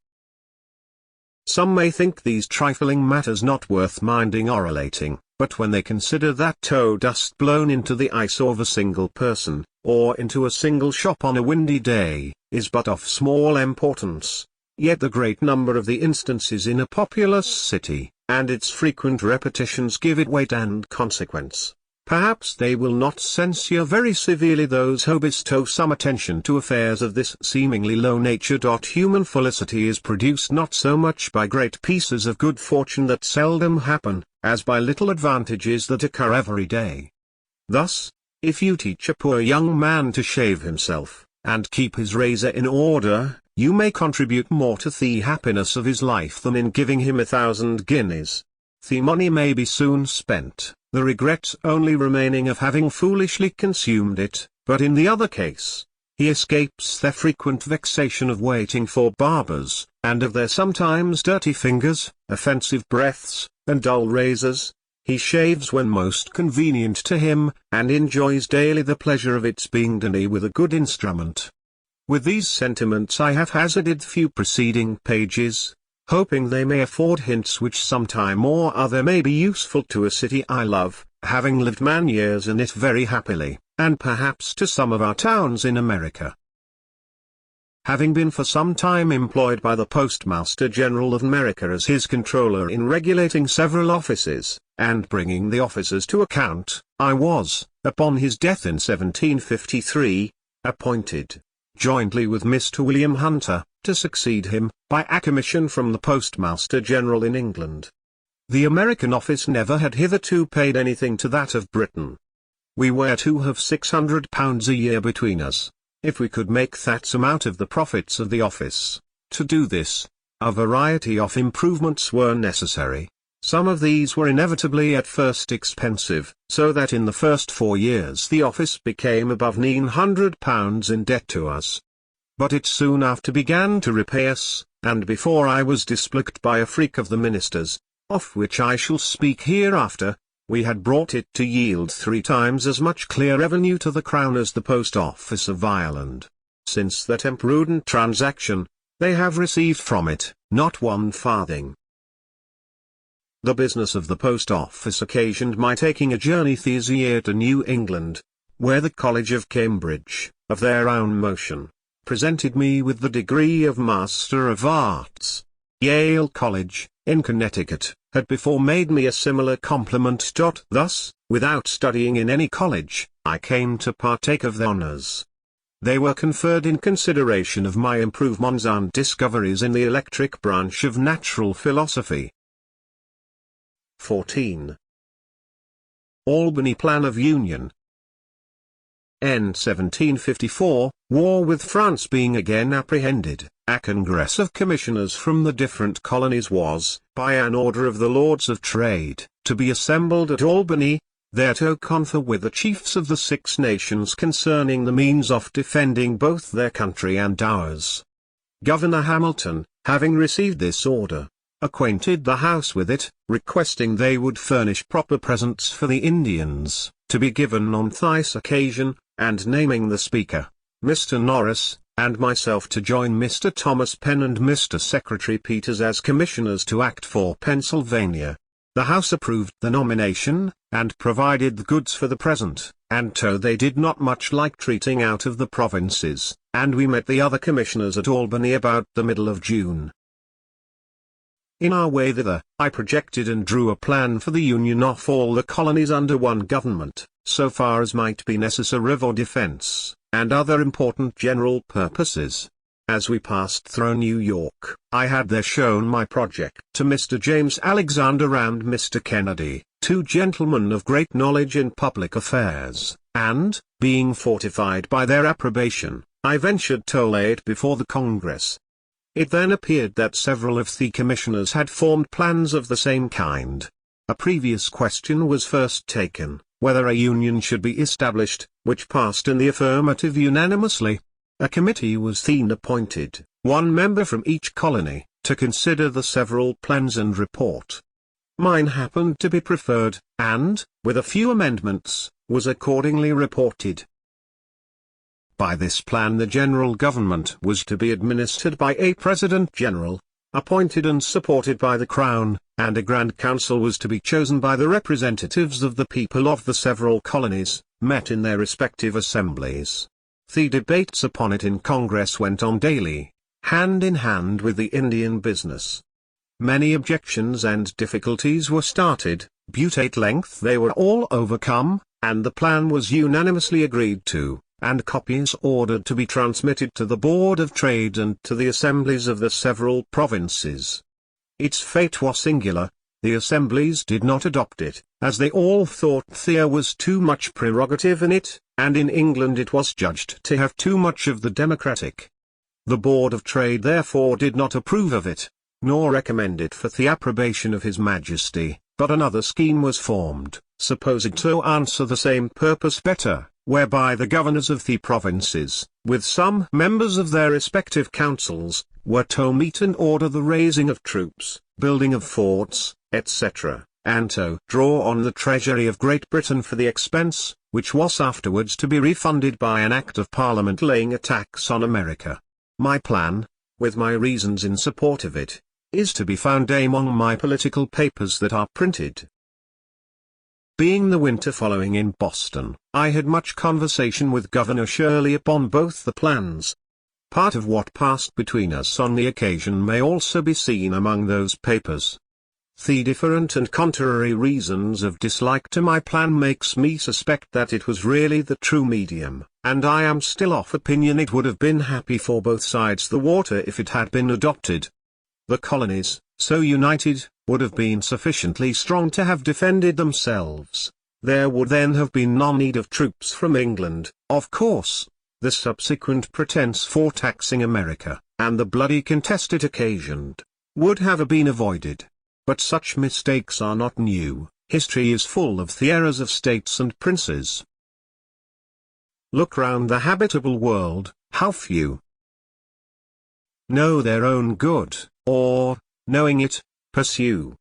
Some may think these trifling matters not worth minding or relating, but when they consider that tow dust blown into the ice of a single person, or into a single shop on a windy day, is but of small importance, yet the great number of the instances in a populous city, and its frequent repetitions give it weight and consequence. Perhaps they will not censure very severely those who bestow some attention to affairs of this seemingly low nature. Human felicity is produced not so much by great pieces of good fortune that seldom happen, as by little advantages that occur every day. Thus, if you teach a poor young man to shave himself, and keep his razor in order, you may contribute more to the happiness of his life than in giving him 1,000 guineas. The money may be soon spent, the regret only remaining of having foolishly consumed it, but in the other case, he escapes their frequent vexation of waiting for barbers, and of their sometimes dirty fingers, offensive breaths, and dull razors. He shaves when most convenient to him, and enjoys daily the pleasure of its being done with a good instrument. With these sentiments I have hazarded the few preceding pages, hoping they may afford hints which sometime or other may be useful to a city I love, having lived many years in it very happily, and perhaps to some of our towns in America. Having been for some time employed by the Postmaster General of America as his controller in regulating several offices, and bringing the officers to account, I was, upon his death in 1753, appointed, jointly with Mr. William Hunter, to succeed him, by a commission from the Postmaster General in England. The American office never had hitherto paid anything to that of Britain. We were to have £600 a year between us, if we could make that sum out of the profits of the office. To do this, a variety of improvements were necessary. Some of these were inevitably at first expensive, so that in the first 4 years the office became above £900 in debt to us. But it soon after began to repay us, and before I was displicked by a freak of the ministers, of which I shall speak hereafter, we had brought it to yield 3 times as much clear revenue to the Crown as the Post Office of Ireland. Since that imprudent transaction, they have received from it, not 1 farthing. The business of the Post Office occasioned my taking a journey this year to New England, where the College of Cambridge, of their own motion, presented me with the degree of Master of Arts. Yale College, in Connecticut, had before made me a similar compliment. Thus, without studying in any college, I came to partake of the honors. They were conferred in consideration of my improvements and discoveries in the electric branch of natural philosophy. 14. Albany Plan of Union. N. 1754, war with France being again apprehended, a congress of commissioners from the different colonies was, by an order of the Lords of Trade, to be assembled at Albany, there to confer with the chiefs of the 6 nations concerning the means of defending both their country and ours. Governor Hamilton, having received this order, acquainted the House with it, requesting they would furnish proper presents for the Indians, to be given on this occasion, and naming the Speaker, Mr. Norris, and myself to join Mr. Thomas Penn and Mr. Secretary Peters as commissioners to act for Pennsylvania. The House approved the nomination, and provided the goods for the present, and so they did not much like treating out of the provinces, and we met the other commissioners at Albany about the middle of June. In our way thither, I projected and drew a plan for the union of all the colonies under one government, so far as might be necessary for defense, and other important general purposes. As we passed through New York, I had there shown my project to Mr. James Alexander and Mr. Kennedy, 2 gentlemen of great knowledge in public affairs, and, being fortified by their approbation, I ventured to lay it before the Congress. It then appeared that several of the commissioners had formed plans of the same kind. A previous question was first taken, whether a union should be established, which passed in the affirmative unanimously. A committee was then appointed, 1 member from each colony, to consider the several plans and report. Mine happened to be preferred, and, with a few amendments, was accordingly reported. By this plan the general government was to be administered by a President General, appointed and supported by the Crown, and a Grand Council was to be chosen by the representatives of the people of the several colonies, met in their respective assemblies. The debates upon it in Congress went on daily, hand in hand with the Indian business. Many objections and difficulties were started, but at length they were all overcome, and the plan was unanimously agreed to, and copies ordered to be transmitted to the Board of Trade and to the assemblies of the several provinces. Its fate was singular. The assemblies did not adopt it, as they all thought there was too much prerogative in it, and in England it was judged to have too much of the democratic. The Board of Trade therefore did not approve of it, nor recommend it for the approbation of His Majesty, but another scheme was formed, supposed to answer the same purpose better, whereby the governors of the provinces, with some members of their respective councils, were to meet and order the raising of troops, building of forts, etc., and to draw on the treasury of Great Britain for the expense, which was afterwards to be refunded by an Act of Parliament laying a tax on America. My plan, with my reasons in support of it, is to be found among my political papers that are printed. Being the winter following in Boston, I had much conversation with Governor Shirley upon both the plans. Part of what passed between us on the occasion may also be seen among those papers. The different and contrary reasons of dislike to my plan makes me suspect that it was really the true medium, and I am still of opinion it would have been happy for both sides the water if it had been adopted. The colonies, so united, would have been sufficiently strong to have defended themselves. There would then have been no need of troops from England, of course. The subsequent pretense for taxing America, and the bloody contest it occasioned, would have been avoided. But such mistakes are not new. History is full of the errors of states and princes. Look round the habitable world, how few know their own good, or, knowing it, pursue.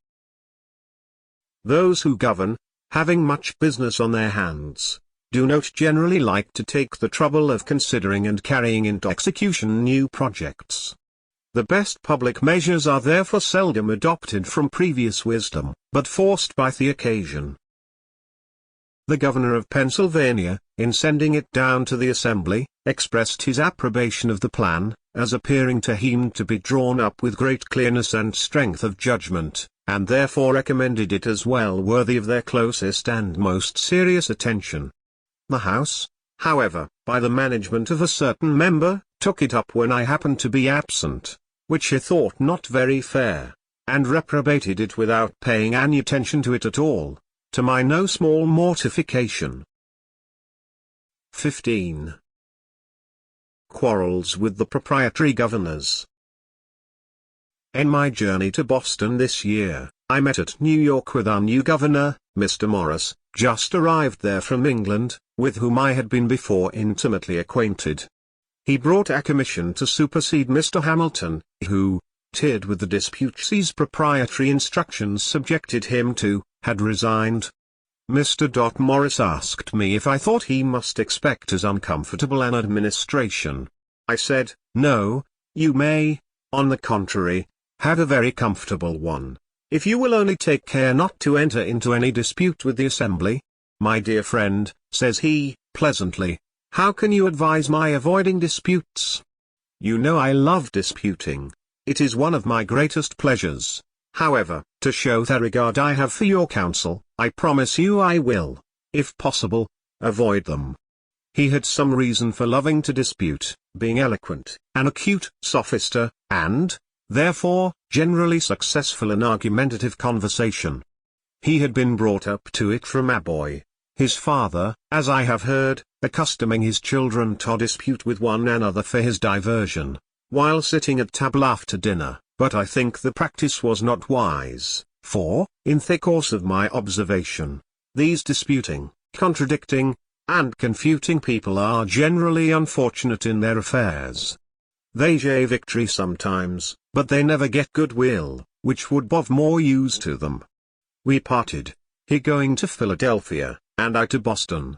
Those who govern, having much business on their hands, do not generally like to take the trouble of considering and carrying into execution new projects. The best public measures are therefore seldom adopted from previous wisdom, but forced by the occasion. The governor of Pennsylvania, in sending it down to the Assembly, expressed his approbation of the plan, as appearing to him to be drawn up with great clearness and strength of judgment, and therefore recommended it as well worthy of their closest and most serious attention. The House, however, by the management of a certain member, took it up when I happened to be absent, which he thought not very fair, and reprobated it without paying any attention to it at all, to my no small mortification. 15. Quarrels with the proprietary governors. In my journey to Boston this year, I met at New York with our new governor, Mr. Morris, just arrived there from England, with whom I had been before intimately acquainted. He brought a commission to supersede Mr. Hamilton, who, tired with the disputes his proprietary instructions subjected him to, had resigned. Mr. Morris asked me if I thought he must expect as uncomfortable an administration. I said, no, you may, on the contrary, have a very comfortable one, if you will only take care not to enter into any dispute with the Assembly. My dear friend, says he, pleasantly, how can you advise my avoiding disputes? You know I love disputing. It is one of my greatest pleasures. However, to show the regard I have for your counsel, I promise you I will, if possible, avoid them. He had some reason for loving to dispute, being eloquent, an acute sophister, and, therefore, generally successful in argumentative conversation. He had been brought up to it from a boy, his father, as I have heard, accustoming his children to dispute with one another for his diversion, while sitting at table after dinner, but I think the practice was not wise, for, in the course of my observation, these disputing, contradicting, and confuting people are generally unfortunate in their affairs. They get victory sometimes, but they never get goodwill, which would be of more use to them. We parted, he going to Philadelphia, and I to Boston.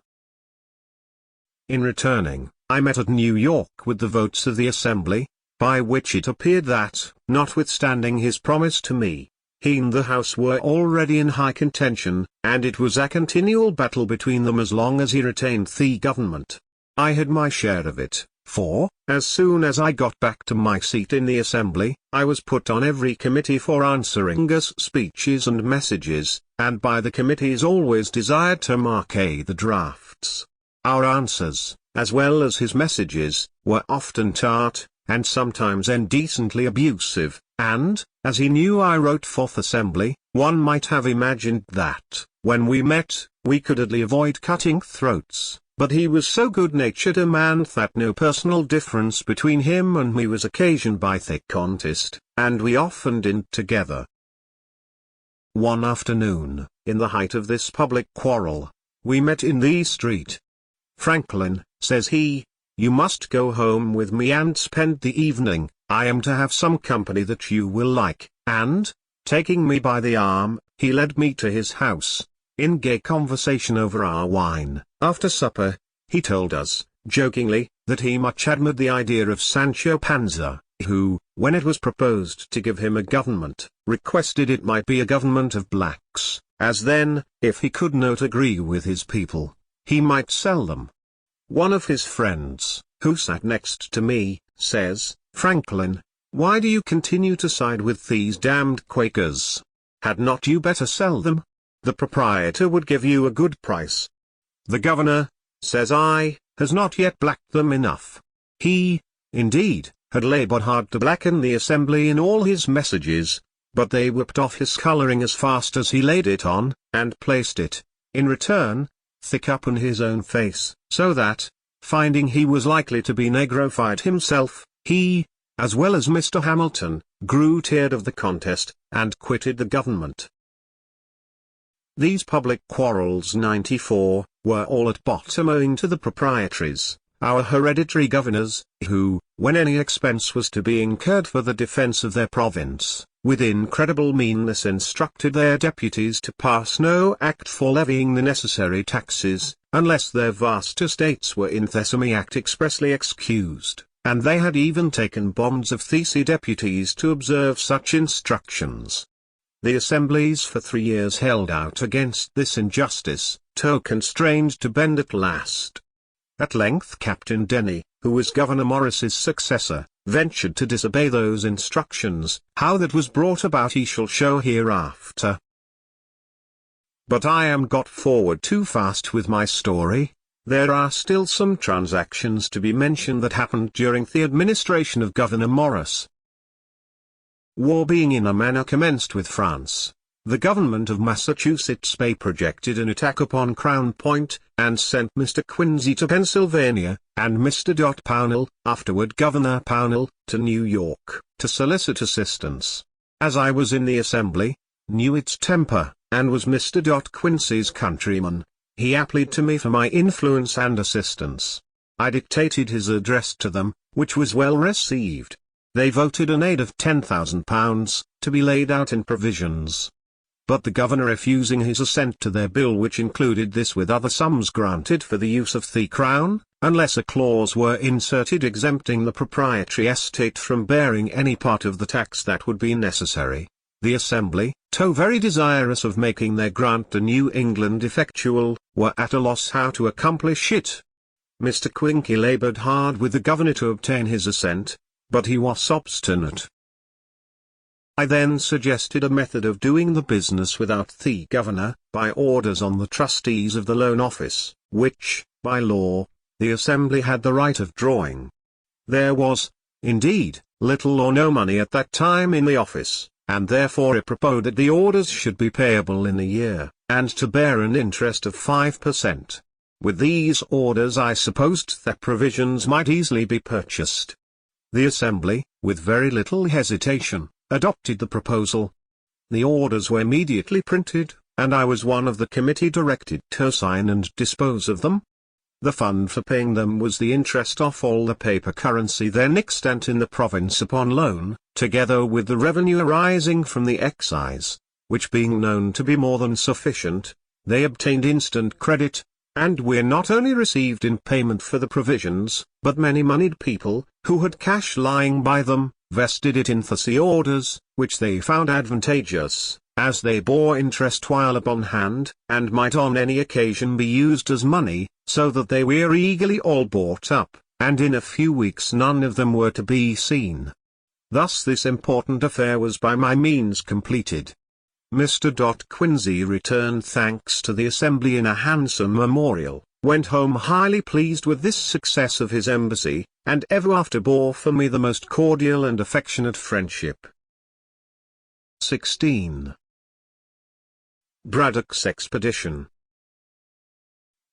In returning, I met at New York with the votes of the Assembly, by which it appeared that, notwithstanding his promise to me, he and the House were already in high contention, and it was a continual battle between them as long as he retained the government. I had my share of it, for, as soon as I got back to my seat in the Assembly, I was put on every committee for answering us speeches and messages, and by the committees always desired to mark the drafts. Our answers, as well as his messages, were often tart, and sometimes indecently abusive, and, as he knew I wrote for the Assembly, one might have imagined that, when we met, we could hardly avoid cutting throats, but he was so good-natured a man that no personal difference between him and me was occasioned by the contest, and we often dined together. One afternoon, in the height of this public quarrel, we met in the street. Franklin, says he, you must go home with me and spend the evening. I am to have some company that you will like, and, taking me by the arm, he led me to his house. In gay conversation over our wine, after supper, he told us, jokingly, that he much admired the idea of Sancho Panza, who, when it was proposed to give him a government, requested it might be a government of blacks, as then, if he could not agree with his people, he might sell them. One of his friends, who sat next to me, says, "Franklin, why do you continue to side with these damned Quakers? Had not you better sell them? The proprietor would give you a good price." "The governor," says I, "has not yet blacked them enough." He, indeed, had labored hard to blacken the assembly in all his messages, but they whipped off his coloring as fast as he laid it on, and placed it, in return, thick upon his own face, so that, finding he was likely to be negrofied himself, he, as well as Mr. Hamilton, grew tired of the contest, and quitted the government. These public quarrels 94, were all at bottom owing to the proprietaries, our hereditary governors, who, when any expense was to be incurred for the defense of their province, with incredible meanness instructed their deputies to pass no act for levying the necessary taxes, unless their vast estates were in Thesamy Act expressly excused, and they had even taken bonds of Thesey deputies to observe such instructions. The assemblies for 3 years held out against this injustice, till constrained to bend at last. At length Captain Denny, who was Governor Morris's successor, ventured to disobey those instructions. How that was brought about he shall show hereafter. But I am got forward too fast with my story. There are still some transactions to be mentioned that happened during the administration of Governor Morris. War being in a manner commenced with France, the government of Massachusetts Bay projected an attack upon Crown Point, and sent Mr. Quincy to Pennsylvania, and Mr. Pownall, afterward Governor Pownall, to New York, to solicit assistance. As I was in the assembly, knew its temper, and was Mr. Quincy's countryman, he applied to me for my influence and assistance. I dictated his address to them, which was well received. They voted an aid of £10,000, to be laid out in provisions. But the governor refusing his assent to their bill, which included this with other sums granted for the use of the crown, unless a clause were inserted exempting the proprietary estate from bearing any part of the tax that would be necessary, the assembly, though very desirous of making their grant to New England effectual, were at a loss how to accomplish it. Mr. Quincy labored hard with the governor to obtain his assent, but he was obstinate. I then suggested a method of doing the business without the governor, by orders on the trustees of the loan office, which, by law, the assembly had the right of drawing. There was, indeed, little or no money at that time in the office, and therefore I proposed that the orders should be payable in a year, and to bear an interest of 5%. With these orders I supposed that provisions might easily be purchased. The assembly, with very little hesitation, adopted the proposal. The orders were immediately printed, and I was one of the committee directed to sign and dispose of them. The fund for paying them was the interest off all the paper currency then extant in the province upon loan, together with the revenue arising from the excise, which being known to be more than sufficient, they obtained instant credit, and we not only received in payment for the provisions, but many moneyed people, who had cash lying by them, vested it in the orders, which they found advantageous, as they bore interest while upon hand, and might on any occasion be used as money, so that they were eagerly all bought up, and in a few weeks none of them were to be seen. Thus this important affair was by my means completed. Mr. Quincy returned thanks to the assembly in a handsome memorial, went home highly pleased with this success of his embassy, and ever after bore for me the most cordial and affectionate friendship. 16. Braddock's expedition.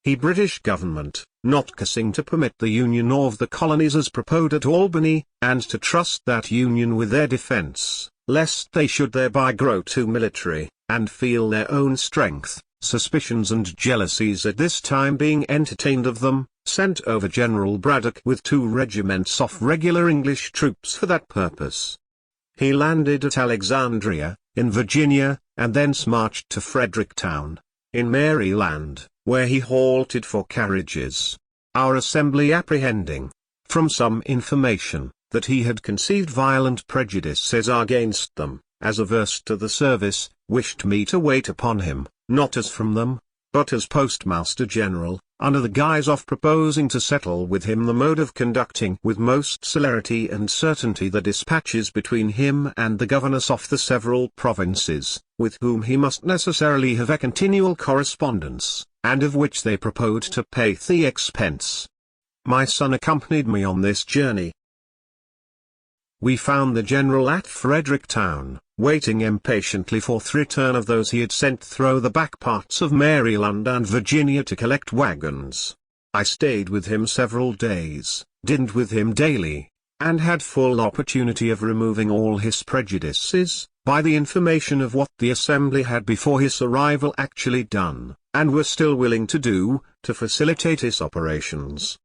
The British government, not causing to permit the union of the colonies as proposed at Albany, and to trust that union with their defence, lest they should thereby grow too military, and feel their own strength, suspicions and jealousies at this time being entertained of them, sent over General Braddock with 2 regiments of regular English troops for that purpose. He landed at Alexandria, in Virginia, and thence marched to Fredericktown, in Maryland, where he halted for carriages. Our assembly apprehending, from some information, that he had conceived violent prejudices against them, as averse to the service, wished me to wait upon him, not as from them, but as Postmaster General, under the guise of proposing to settle with him the mode of conducting with most celerity and certainty the dispatches between him and the governors of the several provinces, with whom he must necessarily have a continual correspondence, and of which they proposed to pay the expense. My son accompanied me on this journey. We found the general at Fredericktown, waiting impatiently for the return of those he had sent through the back parts of Maryland and Virginia to collect wagons. I stayed with him several days, dined with him daily, and had full opportunity of removing all his prejudices, by the information of what the Assembly had before his arrival actually done, and were still willing to do, to facilitate his operations.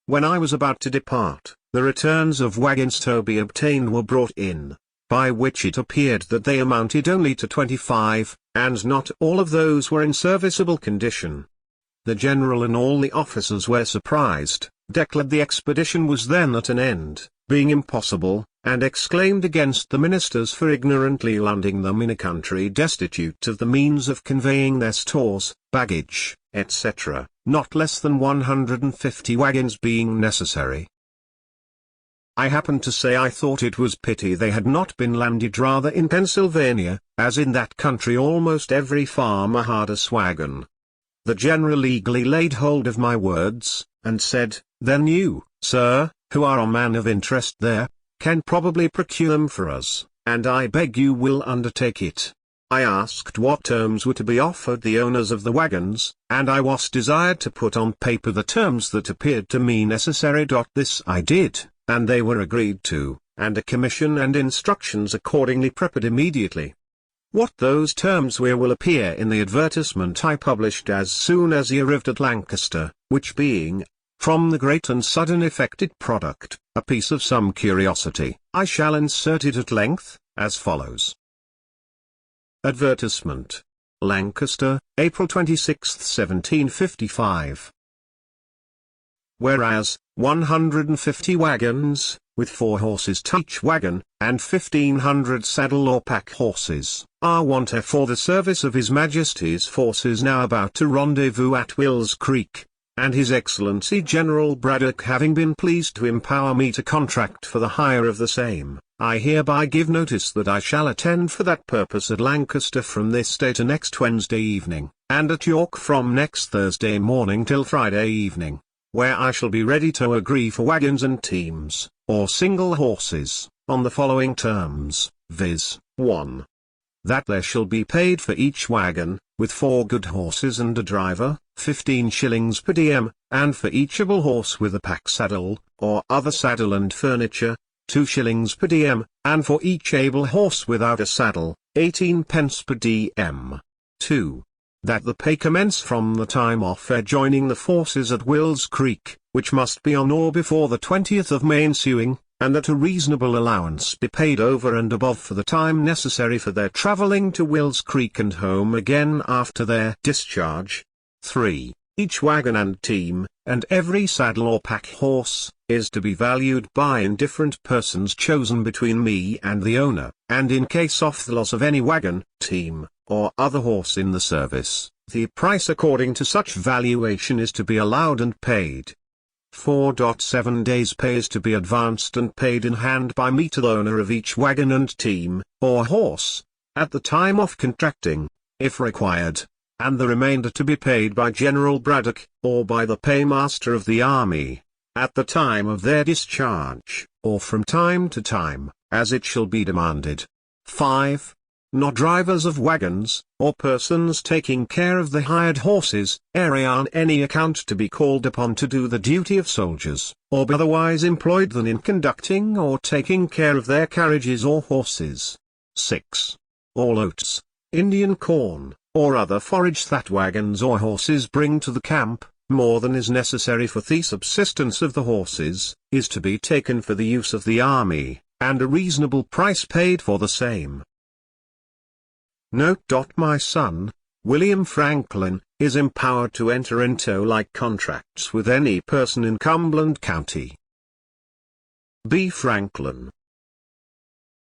When I was about to depart, the returns of wagons to be obtained were brought in, by which it appeared that they amounted only to 25, and not all of those were in serviceable condition. The general and all the officers were surprised, declared the expedition was then at an end, being impossible, and exclaimed against the ministers for ignorantly landing them in a country destitute of the means of conveying their stores, baggage, etc., not less than 150 wagons being necessary. I happened to say I thought it was pity they had not been landed rather in Pennsylvania, as in that country almost every farmer had a wagon. The general eagerly laid hold of my words, and said, "Then you, sir, who are a man of interest there, can probably procure them for us, and I beg you will undertake it." I asked what terms were to be offered the owners of the wagons, and I was desired to put on paper the terms that appeared to me necessary. This I did, and they were agreed to, and a commission and instructions accordingly prepared immediately. What those terms were will appear in the advertisement I published as soon as he arrived at Lancaster, which being, from the great and sudden effected product, a piece of some curiosity, I shall insert it at length, as follows. Advertisement. Lancaster, April 26, 1755. Whereas, 150 wagons, with 4 horses to each wagon, and 1,500 saddle or pack horses, are wanted for the service of His Majesty's forces now about to rendezvous at Will's Creek, and His Excellency General Braddock having been pleased to empower me to contract for the hire of the same, I hereby give notice that I shall attend for that purpose at Lancaster from this day to next Wednesday evening, and at York from next Thursday morning till Friday evening, where I shall be ready to agree for wagons and teams, or single horses, on the following terms, viz. 1. That there shall be paid for each wagon, with 4 good horses and a driver, 15 shillings per diem, and for each able horse with a pack saddle, or other saddle and furniture, 2 shillings per diem, and for each able horse without a saddle, 18 pence per diem. 2. That the pay commence from the time of their joining the forces at Will's Creek, which must be on or before the 20th of May ensuing, and that a reasonable allowance be paid over and above for the time necessary for their travelling to Will's Creek and home again after their discharge. 3. Each wagon and team, and every saddle or pack horse, is to be valued by indifferent persons chosen between me and the owner, and in case of the loss of any wagon, team, or other horse in the service, the price according to such valuation is to be allowed and paid. 4.7 days' pay is to be advanced and paid in hand by me to the owner of each wagon and team, or horse, at the time of contracting, if required, and the remainder to be paid by General Braddock, or by the paymaster of the army, at the time of their discharge, or from time to time, as it shall be demanded. 5. Nor drivers of wagons, or persons taking care of the hired horses, area on any account to be called upon to do the duty of soldiers, or be otherwise employed than in conducting or taking care of their carriages or horses. 6. All oats, Indian corn, or other forage that wagons or horses bring to the camp, more than is necessary for the subsistence of the horses, is to be taken for the use of the army, and a reasonable price paid for the same. Note. My son, William Franklin, is empowered to enter into like contracts with any person in Cumberland County. B. Franklin.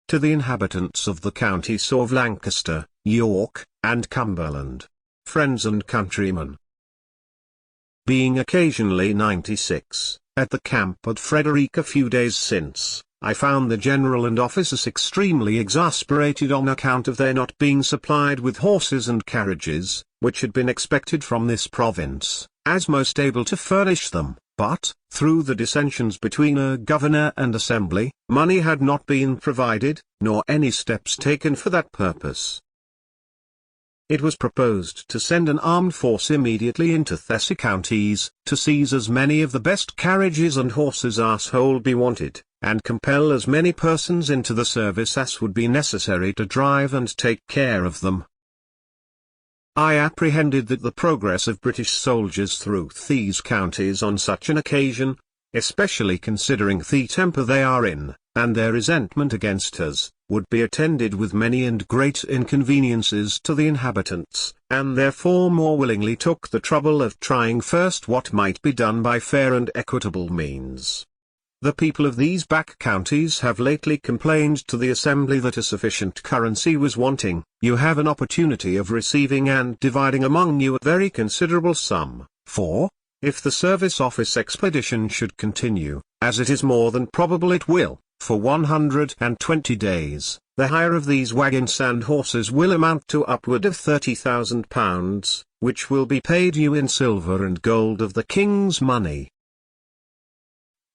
To the inhabitants of the counties of Lancaster, York, and Cumberland, friends and countrymen. Being occasionally 96, at the camp at Frederick a few days since, I found the general and officers extremely exasperated on account of their not being supplied with horses and carriages, which had been expected from this province, as most able to furnish them, but, through the dissensions between a governor and assembly, money had not been provided, nor any steps taken for that purpose. It was proposed to send an armed force immediately into the counties, to seize as many of the best carriages and horses as whole be wanted, and compel as many persons into the service as would be necessary to drive and take care of them. I apprehended that the progress of British soldiers through these counties on such an occasion, especially considering the temper they are in, and their resentment against us, would be attended with many and great inconveniences to the inhabitants, and therefore more willingly took the trouble of trying first what might be done by fair and equitable means. The people of these back counties have lately complained to the Assembly that a sufficient currency was wanting. You have an opportunity of receiving and dividing among you a very considerable sum, for, if the service office expedition should continue, as it is more than probable it will, for 120 days, the hire of these wagons and horses will amount to upward of £30,000, which will be paid you in silver and gold of the king's money.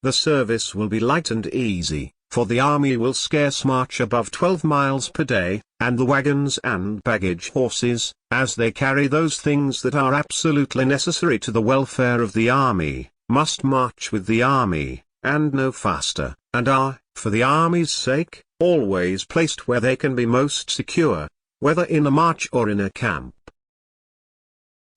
The service will be light and easy, for the army will scarce march above 12 miles per day, and the wagons and baggage horses, as they carry those things that are absolutely necessary to the welfare of the army, must march with the army, and no faster, and are, for the army's sake, always placed where they can be most secure, whether in a march or in a camp.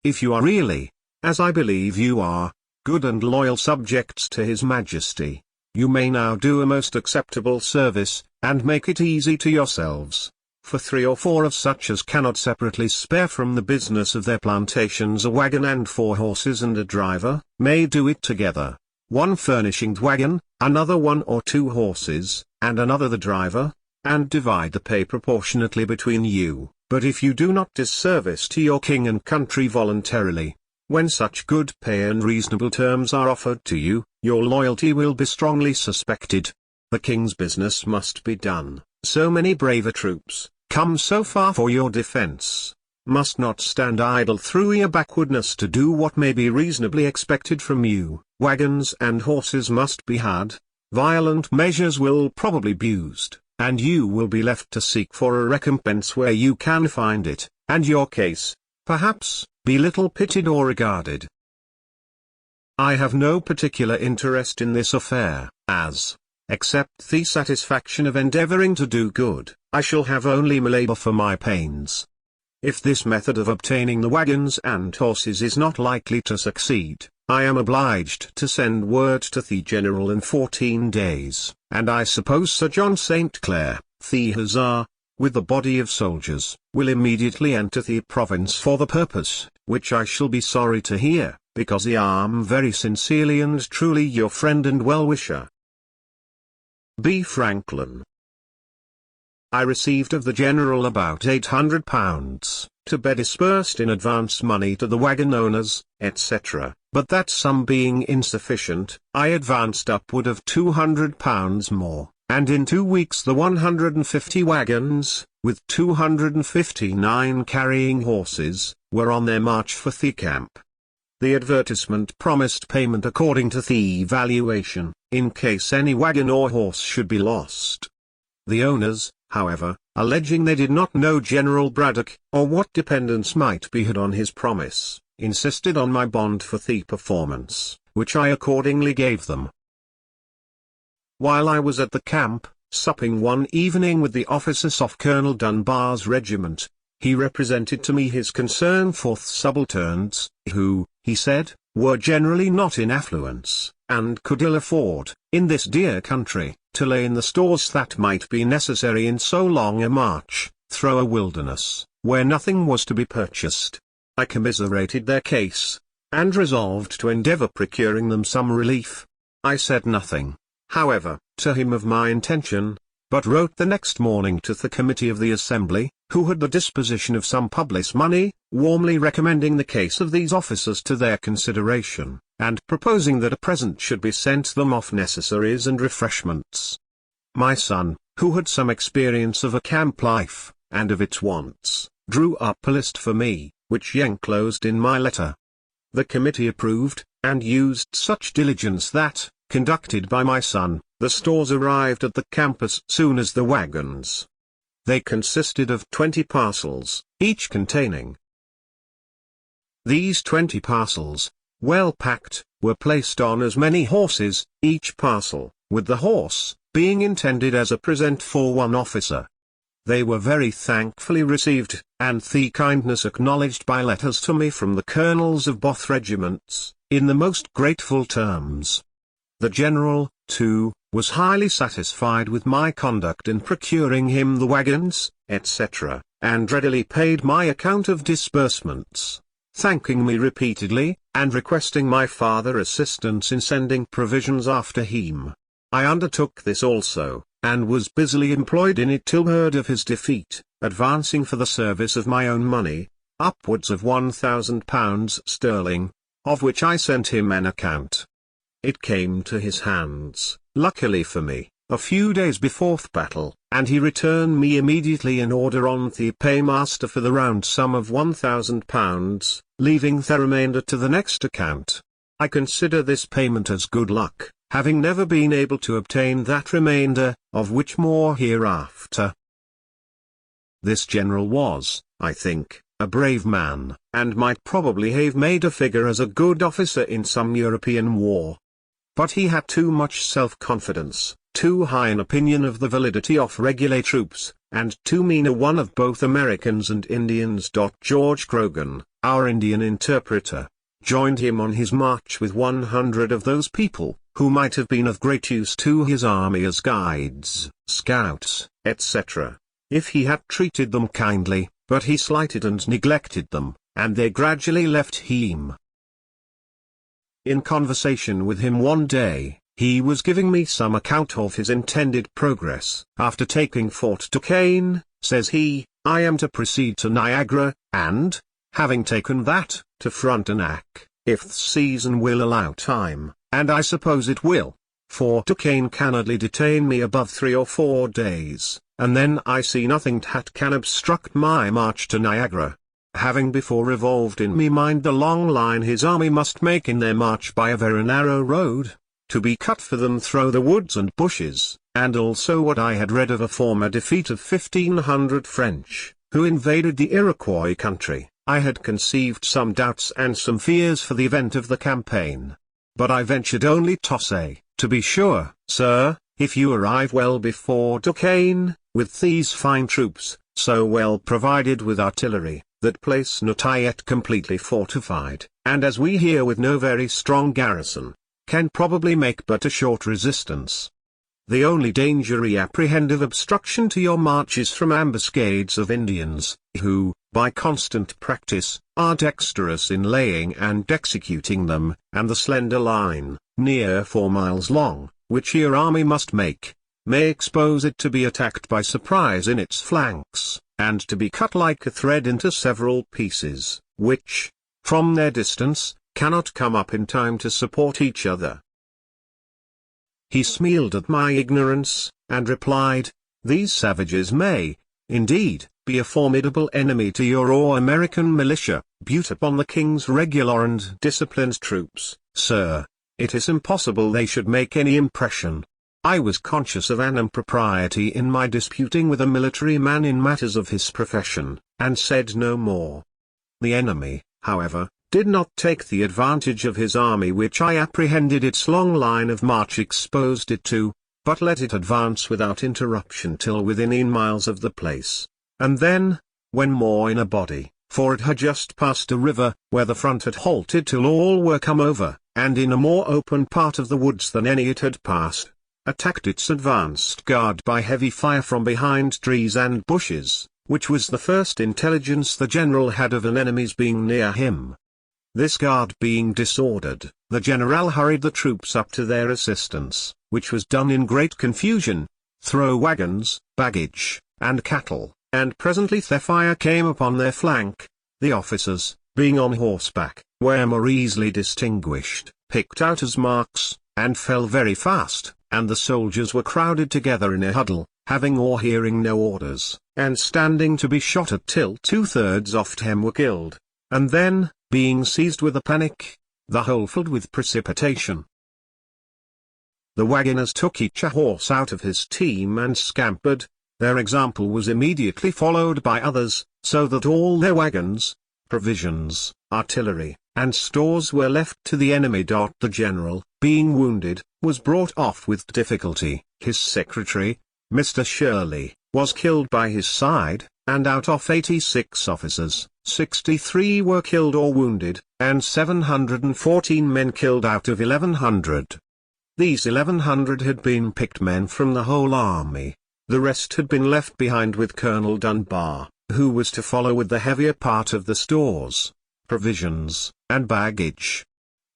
If you are really, as I believe you are, good and loyal subjects to His Majesty, you may now do a most acceptable service, and make it easy to yourselves, for 3 or 4 of such as cannot separately spare from the business of their plantations a wagon and 4 horses and a driver, may do it together, one furnishing the wagon, another 1 or 2 horses, and another the driver, and divide the pay proportionately between you. But if you do not disservice to your king and country voluntarily, when such good pay and reasonable terms are offered to you, your loyalty will be strongly suspected. The king's business must be done. So many braver troops, come so far for your defense, must not stand idle through your backwardness to do what may be reasonably expected from you. Wagons and horses must be had, violent measures will probably be used, and you will be left to seek for a recompense where you can find it, and your case, perhaps, be little pitied or regarded. I have no particular interest in this affair, as, except the satisfaction of endeavoring to do good, I shall have only my labor for my pains. If this method of obtaining the wagons and horses is not likely to succeed, I am obliged to send word to the General in 14 days, and I suppose Sir John St. Clair, the Hussar, with the body of soldiers, will immediately enter the province for the purpose, which I shall be sorry to hear, because I am very sincerely and truly your friend and well-wisher. B. Franklin. I received of the General about £800, to be disbursed in advance money to the wagon owners, etc., but that sum being insufficient, I advanced upward of £200 more, and in 2 weeks the 150 wagons, with 259 carrying horses, were on their march for the camp. The advertisement promised payment according to the valuation, in case any wagon or horse should be lost. The owners, however, alleging they did not know General Braddock, or what dependence might be had on his promise, insisted on my bond for the performance, which I accordingly gave them. While I was at the camp, supping one evening with the officers of Colonel Dunbar's regiment, he represented to me his concern for the subalterns, who, he said, were generally not in affluence, and could ill afford, in this dear country, to lay in the stores that might be necessary in so long a march, through a wilderness, where nothing was to be purchased. I commiserated their case, and resolved to endeavour procuring them some relief. I said nothing, however, to him of my intention, but wrote the next morning to the committee of the Assembly, who had the disposition of some public money, warmly recommending the case of these officers to their consideration, and proposing that a present should be sent them of necessaries and refreshments. My son, who had some experience of a camp life, and of its wants, drew up a list for me, which he enclosed in my letter. The committee approved, and used such diligence that, conducted by my son, the stores arrived at the camp as soon as the wagons. They consisted of 20 parcels, each containing. These 20 parcels, well packed, were placed on as many horses, each parcel, with the horse, being intended as a present for one officer. They were very thankfully received, and the kindness acknowledged by letters to me from the colonels of both regiments, in the most grateful terms. The general, too, was highly satisfied with my conduct in procuring him the wagons, etc., and readily paid my account of disbursements, thanking me repeatedly, and requesting my father assistance in sending provisions after him. I undertook this also, and was busily employed in it till heard of his defeat, advancing for the service of my own money, upwards of £1,000 sterling, of which I sent him an account. It came to his hands, luckily for me, a few days before the battle, and he returned me immediately an order on the paymaster for the round sum of £1,000, leaving the remainder to the next account. I consider this payment as good luck, having never been able to obtain that remainder, of which more hereafter. This general was, I think, a brave man, and might probably have made a figure as a good officer in some European war. But he had too much self-confidence, too high an opinion of the validity of regular troops, and too mean a one of both Americans and Indians. George Grogan, our Indian interpreter, joined him on his march with 100 of those people, who might have been of great use to his army as guides, scouts, etc., if he had treated them kindly, but he slighted and neglected them, and they gradually left him. In conversation with him one day, he was giving me some account of his intended progress. After taking Fort Duquesne, says he, I am to proceed to Niagara, and, having taken that, to Frontenac, if the season will allow time, and I suppose it will, for Duquesne cannot detain me above 3 or 4 days, and then I see nothing that can obstruct my march to Niagara. Having before revolved in me mind the long line his army must make in their march by a very narrow road, to be cut for them through the woods and bushes, and also what I had read of a former defeat of 1,500 French, who invaded the Iroquois country, I had conceived some doubts and some fears for the event of the campaign. But I ventured only to say, to be sure, sir, if you arrive well before Duquesne, with these fine troops, so well provided with artillery, that place not yet completely fortified, and as we hear with no very strong garrison, can probably make but a short resistance. The only danger we apprehend of obstruction to your march is from ambuscades of Indians, who, by constant practice, are dexterous in laying and executing them, and the slender line, near 4 miles long, which your army must make, may expose it to be attacked by surprise in its flanks, and to be cut like a thread into several pieces, which, from their distance, cannot come up in time to support each other. He smiled at my ignorance, and replied, these savages may, indeed, be a formidable enemy to your American militia, built upon the king's regular and disciplined troops, sir. It is impossible they should make any impression. I was conscious of an impropriety in my disputing with a military man in matters of his profession, and said no more. The enemy, however, did not take the advantage of his army which I apprehended its long line of march exposed it to, but let it advance without interruption till within 9 miles of the place, and then, when more in a body, for it had just passed a river, where the front had halted till all were come over, and in a more open part of the woods than any it had passed, attacked its advanced guard by heavy fire from behind trees and bushes, which was the first intelligence the general had of an enemy's being near him. This guard being disordered, the general hurried the troops up to their assistance, which was done in great confusion, through wagons, baggage, and cattle, and presently the fire came upon their flank. The officers, being on horseback, were more easily distinguished, picked out as marks, and fell very fast, and the soldiers were crowded together in a huddle, having or hearing no orders, and standing to be shot at till 2/3 of them were killed, and then, being seized with a panic, the whole filled with precipitation. The wagoners took each a horse out of his team and scampered. Their example was immediately followed by others, so that all their wagons, provisions, artillery, and stores were left to the enemy. The general, being wounded, was brought off with difficulty. His secretary, Mr. Shirley, was killed by his side, and out of 86 officers, 63 were killed or wounded, and 714 men killed out of 1100. These 1100 had been picked men from the whole army. The rest had been left behind with Colonel Dunbar, who was to follow with the heavier part of the stores, provisions, and baggage.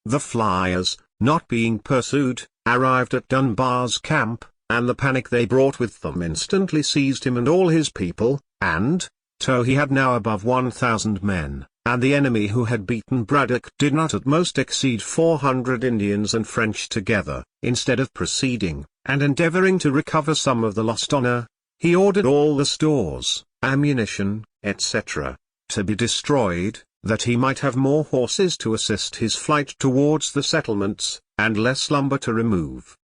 The flyers, not being pursued, arrived at Dunbar's camp, and the panic they brought with them instantly seized him and all his people, and, though he had now above 1,000 men, and the enemy who had beaten Braddock did not at most exceed 400 Indians and French together, instead of proceeding, and endeavoring to recover some of the lost honor, he ordered all the stores, ammunition, etc., to be destroyed, that he might have more horses to assist his flight towards the settlements, and less lumber to remove.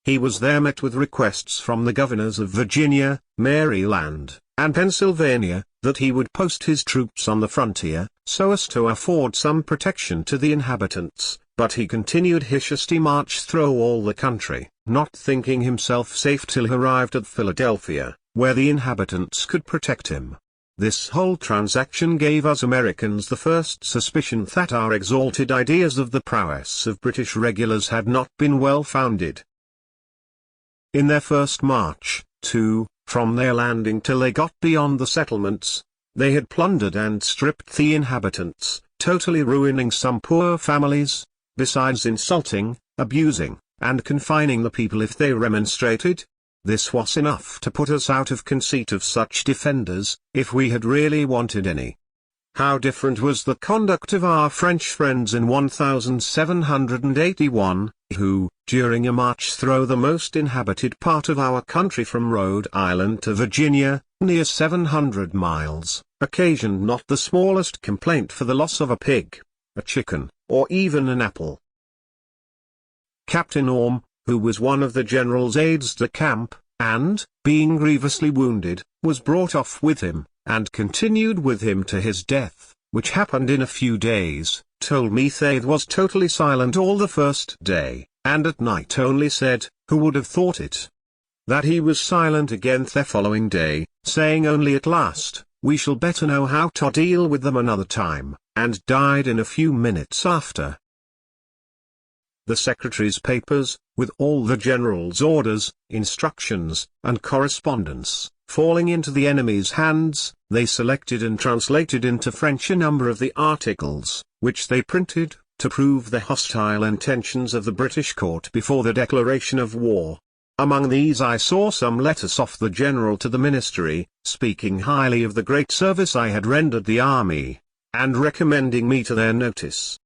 He was there met with requests from the governors of Virginia, Maryland, and Pennsylvania, that he would post his troops on the frontier, so as to afford some protection to the inhabitants, but he continued his hasty march through all the country, not thinking himself safe till he arrived at Philadelphia, where the inhabitants could protect him. This whole transaction gave us Americans the first suspicion that our exalted ideas of the prowess of British regulars had not been well founded. In their first march, too, from their landing till they got beyond the settlements, they had plundered and stripped the inhabitants, totally ruining some poor families, besides insulting, abusing, and confining the people if they remonstrated. This was enough to put us out of conceit of such defenders, if we had really wanted any. How different was the conduct of our French friends in 1781, who, during a march through the most inhabited part of our country from Rhode Island to Virginia, near 700 miles, occasioned not the smallest complaint for the loss of a pig, a chicken, or even an apple. Captain Orme, who was one of the general's aides de camp, and, being grievously wounded, was brought off with him, and continued with him to his death, which happened in a few days, told me they was totally silent all the first day, and at night only said, who would have thought it? That he was silent again the following day, saying only at last, we shall better know how to deal with them another time, and died in a few minutes after. The secretary's papers, with all the general's orders, instructions, and correspondence, falling into the enemy's hands, they selected and translated into French a number of the articles, which they printed, to prove the hostile intentions of the British court before the declaration of war. Among these I saw some letters of the general to the ministry, speaking highly of the great service I had rendered the army, and recommending me to their notice.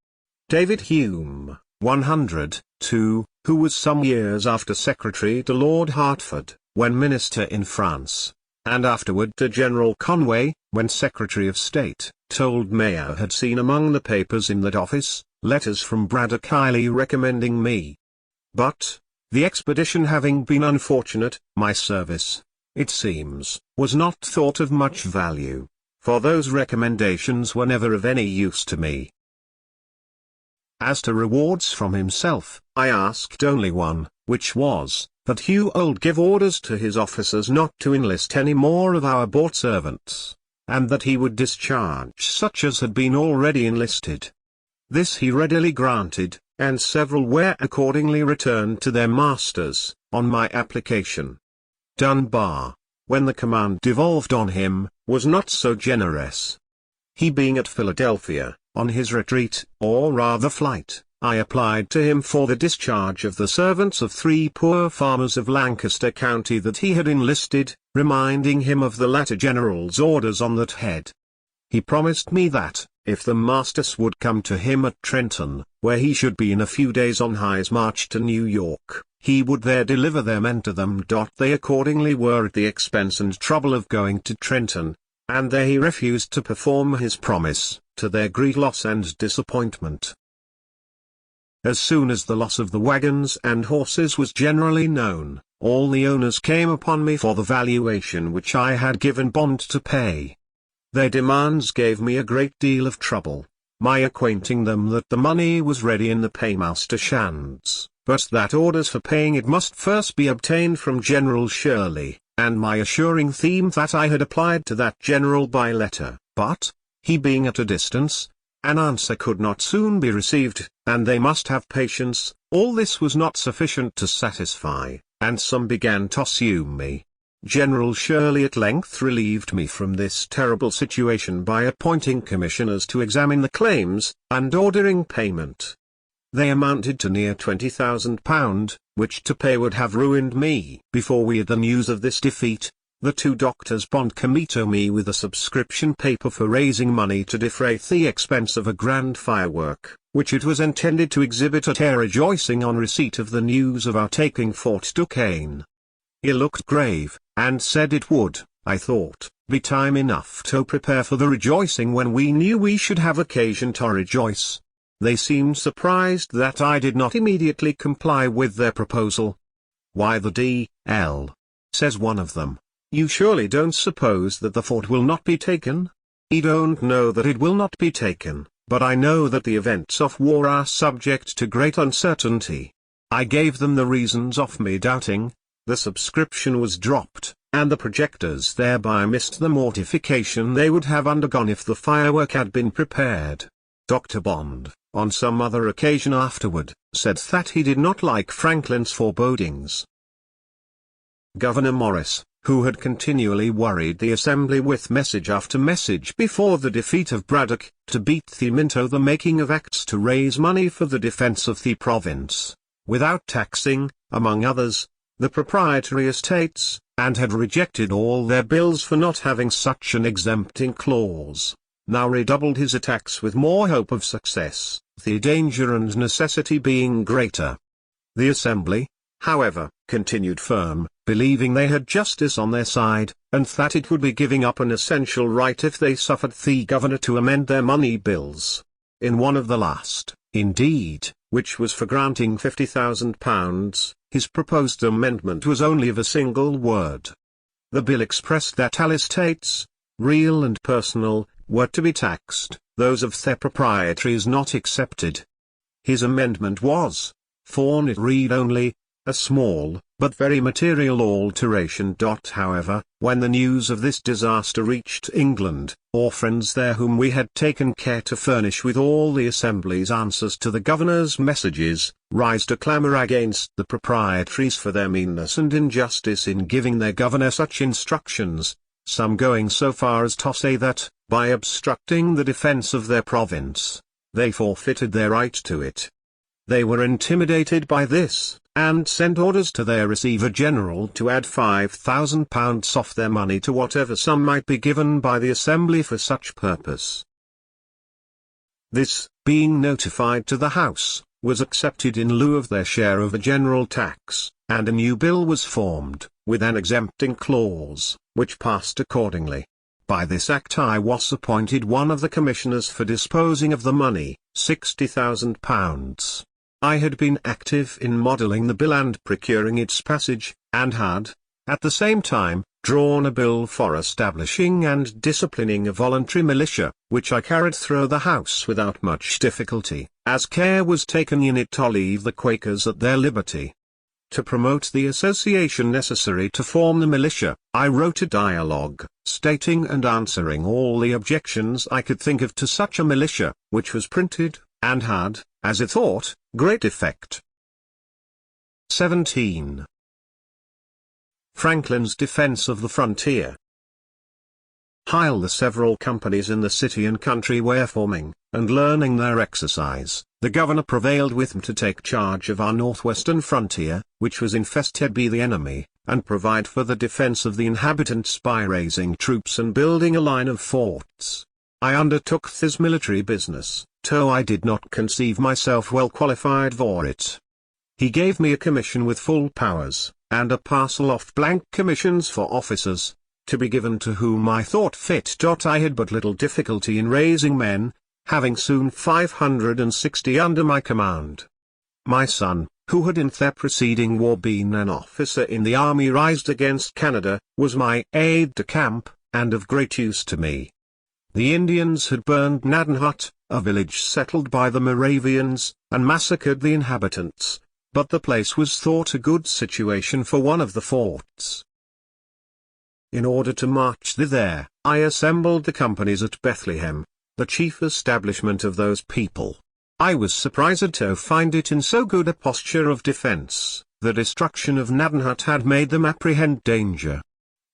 David Hume, 102, who was some years after secretary to Lord Hertford, when minister in France, and afterward to General Conway, when Secretary of State, told me I had seen among the papers in that office, letters from Braddock highly recommending me. But, the expedition having been unfortunate, my service, it seems, was not thought of much value, for those recommendations were never of any use to me. As to rewards from himself, I asked only one, which was, that Hugh would give orders to his officers not to enlist any more of our bought servants, and that he would discharge such as had been already enlisted. This he readily granted, and several were accordingly returned to their masters, on my application. Dunbar, when the command devolved on him, was not so generous. He being at Philadelphia, On his retreat, or rather flight, I applied to him for the discharge of the servants of 3 poor farmers of Lancaster County that he had enlisted, reminding him of the latter general's orders on that head. He promised me that, if the masters would come to him at Trenton, where he should be in a few days on his march to New York, he would there deliver their men to them. They accordingly were at the expense and trouble of going to Trenton, and there he refused to perform his promise, to their great loss and disappointment. As soon as the loss of the wagons and horses was generally known, all the owners came upon me for the valuation which I had given bond to pay. Their demands gave me a great deal of trouble, my acquainting them that the money was ready in the paymaster's hands, but that orders for paying it must first be obtained from General Shirley, and my assuring them that I had applied to that general by letter, but, he being at a distance, an answer could not soon be received, and they must have patience. All this was not sufficient to satisfy, and some began to sue me. General Shirley at length relieved me from this terrible situation by appointing commissioners to examine the claims, and ordering payment. They amounted to near £20,000, which to pay would have ruined me. Before we had the news of this defeat, the 2 doctors bond committo me with a subscription paper for raising money to defray the expense of a grand firework, which it was intended to exhibit at a rejoicing on receipt of the news of our taking Fort Duquesne. He looked grave, and said it would, I thought, be time enough to prepare for the rejoicing when we knew we should have occasion to rejoice. They seemed surprised that I did not immediately comply with their proposal. "Why the D.L.?" says one of them. "You surely don't suppose that the fort will not be taken?" "I don't know that it will not be taken, but I know that the events of war are subject to great uncertainty." I gave them the reasons of me doubting. The subscription was dropped, and the projectors thereby missed the mortification they would have undergone if the firework had been prepared. Dr. Bond, on some other occasion afterward, said that he did not like Franklin's forebodings. Governor Morris, who had continually worried the Assembly with message after message before the defeat of Braddock, to beat them into the making of acts to raise money for the defense of the province, without taxing, among others, the proprietary estates, and had rejected all their bills for not having such an exempting clause, now redoubled his attacks with more hope of success, the danger and necessity being greater. The Assembly, however, continued firm, believing they had justice on their side, and that it would be giving up an essential right if they suffered the governor to amend their money bills. In one of the last, indeed, which was for granting £50,000, his proposed amendment was only of a single word. The bill expressed that all estates, real and personal, were to be taxed, those of their proprietaries not excepted. His amendment was, for it read only, a small, but very material alteration. However, when the news of this disaster reached England, or friends there whom we had taken care to furnish with all the Assembly's answers to the governor's messages, raised a clamour against the proprietaries for their meanness and injustice in giving their governor such instructions, some going so far as to say that, by obstructing the defence of their province, they forfeited their right to it. They were intimidated by this, and sent orders to their Receiver-General to add £5,000 off their money to whatever sum might be given by the Assembly for such purpose. This, being notified to the House, was accepted in lieu of their share of the general tax, and a new bill was formed, with an exempting clause, which passed accordingly. By this act I was appointed one of the commissioners for disposing of the money, £60,000. I had been active in modelling the bill and procuring its passage, and had, at the same time, drawn a bill for establishing and disciplining a voluntary militia, which I carried through the House without much difficulty, as care was taken in it to leave the Quakers at their liberty. To promote the association necessary to form the militia, I wrote a dialogue, stating and answering all the objections I could think of to such a militia, which was printed, and had, as it thought, great effect. 17. Franklin's defense of the frontier. while the several companies in the city and country were forming, and learning their exercise, the governor prevailed with him to take charge of our northwestern frontier, which was infested by the enemy, and provide for the defense of the inhabitants by raising troops and building a line of forts. I undertook this military business, though I did not conceive myself well qualified for it. He gave me a commission with full powers, and a parcel of blank commissions for officers, to be given to whom I thought fit. I had but little difficulty in raising men, having soon 560 under my command. My son, who had in the preceding war been an officer in the army raised against Canada, was my aide-de-camp, and of great use to me. The Indians had burned Naden Hut, a village settled by the Moravians, and massacred the inhabitants, but the place was thought a good situation for one of the forts. In order to march thither, I assembled the companies at Bethlehem, the chief establishment of those people. I was surprised to find it in so good a posture of defense. The destruction of Naden Hut had made them apprehend danger.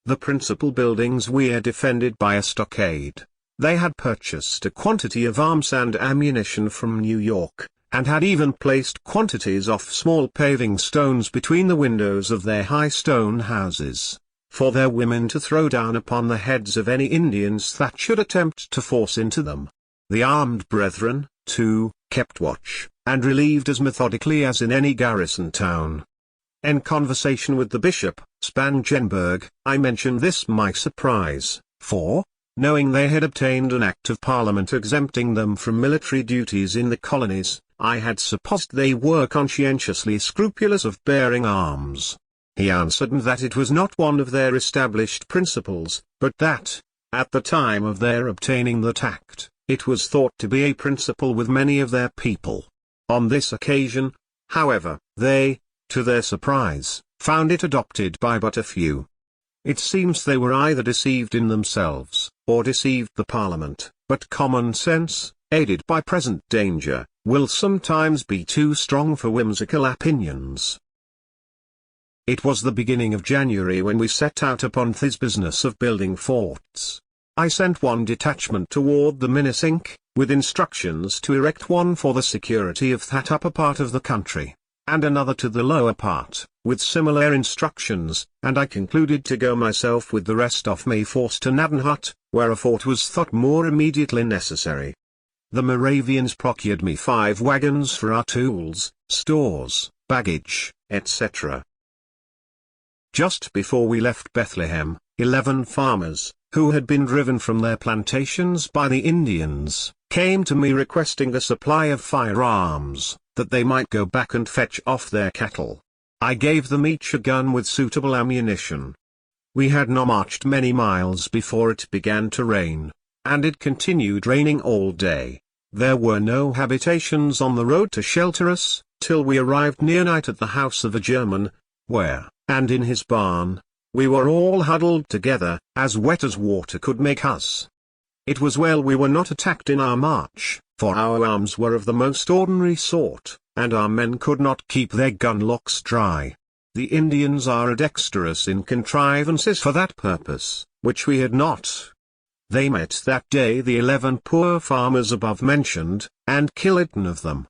The principal buildings were defended by a stockade. They had purchased a quantity of arms and ammunition from New York, and had even placed quantities of small paving stones between the windows of their high stone houses, for their women to throw down upon the heads of any Indians that should attempt to force into them. The armed brethren, too, kept watch, and relieved as methodically as in any garrison town. In conversation with the Bishop, Spangenberg, I mentioned this my surprise, for, knowing they had obtained an act of Parliament exempting them from military duties in the colonies, I had supposed they were conscientiously scrupulous of bearing arms. He answered that it was not one of their established principles, but that, at the time of their obtaining that act, it was thought to be a principle with many of their people. On this occasion, however, they, to their surprise, found it adopted by but a few. It seems they were either deceived in themselves, or deceived the Parliament, but common sense, aided by present danger, will sometimes be too strong for whimsical opinions. It was the beginning of January when we set out upon this business of building forts. I sent one detachment toward the Minisink, with instructions to erect one for the security of that upper part of the country, and another to the lower part, with similar instructions, and I concluded to go myself with the rest of my force to Naden Hut, where a fort was thought more immediately necessary. The Moravians procured me 5 wagons for our tools, stores, baggage, etc. Just before we left Bethlehem, 11 farmers, who had been driven from their plantations by the Indians, came to me requesting a supply of firearms, that they might go back and fetch off their cattle. I gave them each a gun with suitable ammunition. We had not marched many miles before it began to rain, and it continued raining all day. There were no habitations on the road to shelter us, till we arrived near night at the house of a German, where, and in his barn, we were all huddled together, as wet as water could make us. It was well we were not attacked in our march, for our arms were of the most ordinary sort, and our men could not keep their gun locks dry. The Indians are dexterous in contrivances for that purpose, which we had not. They met that day the 11 poor farmers above mentioned, and killed 10 of them.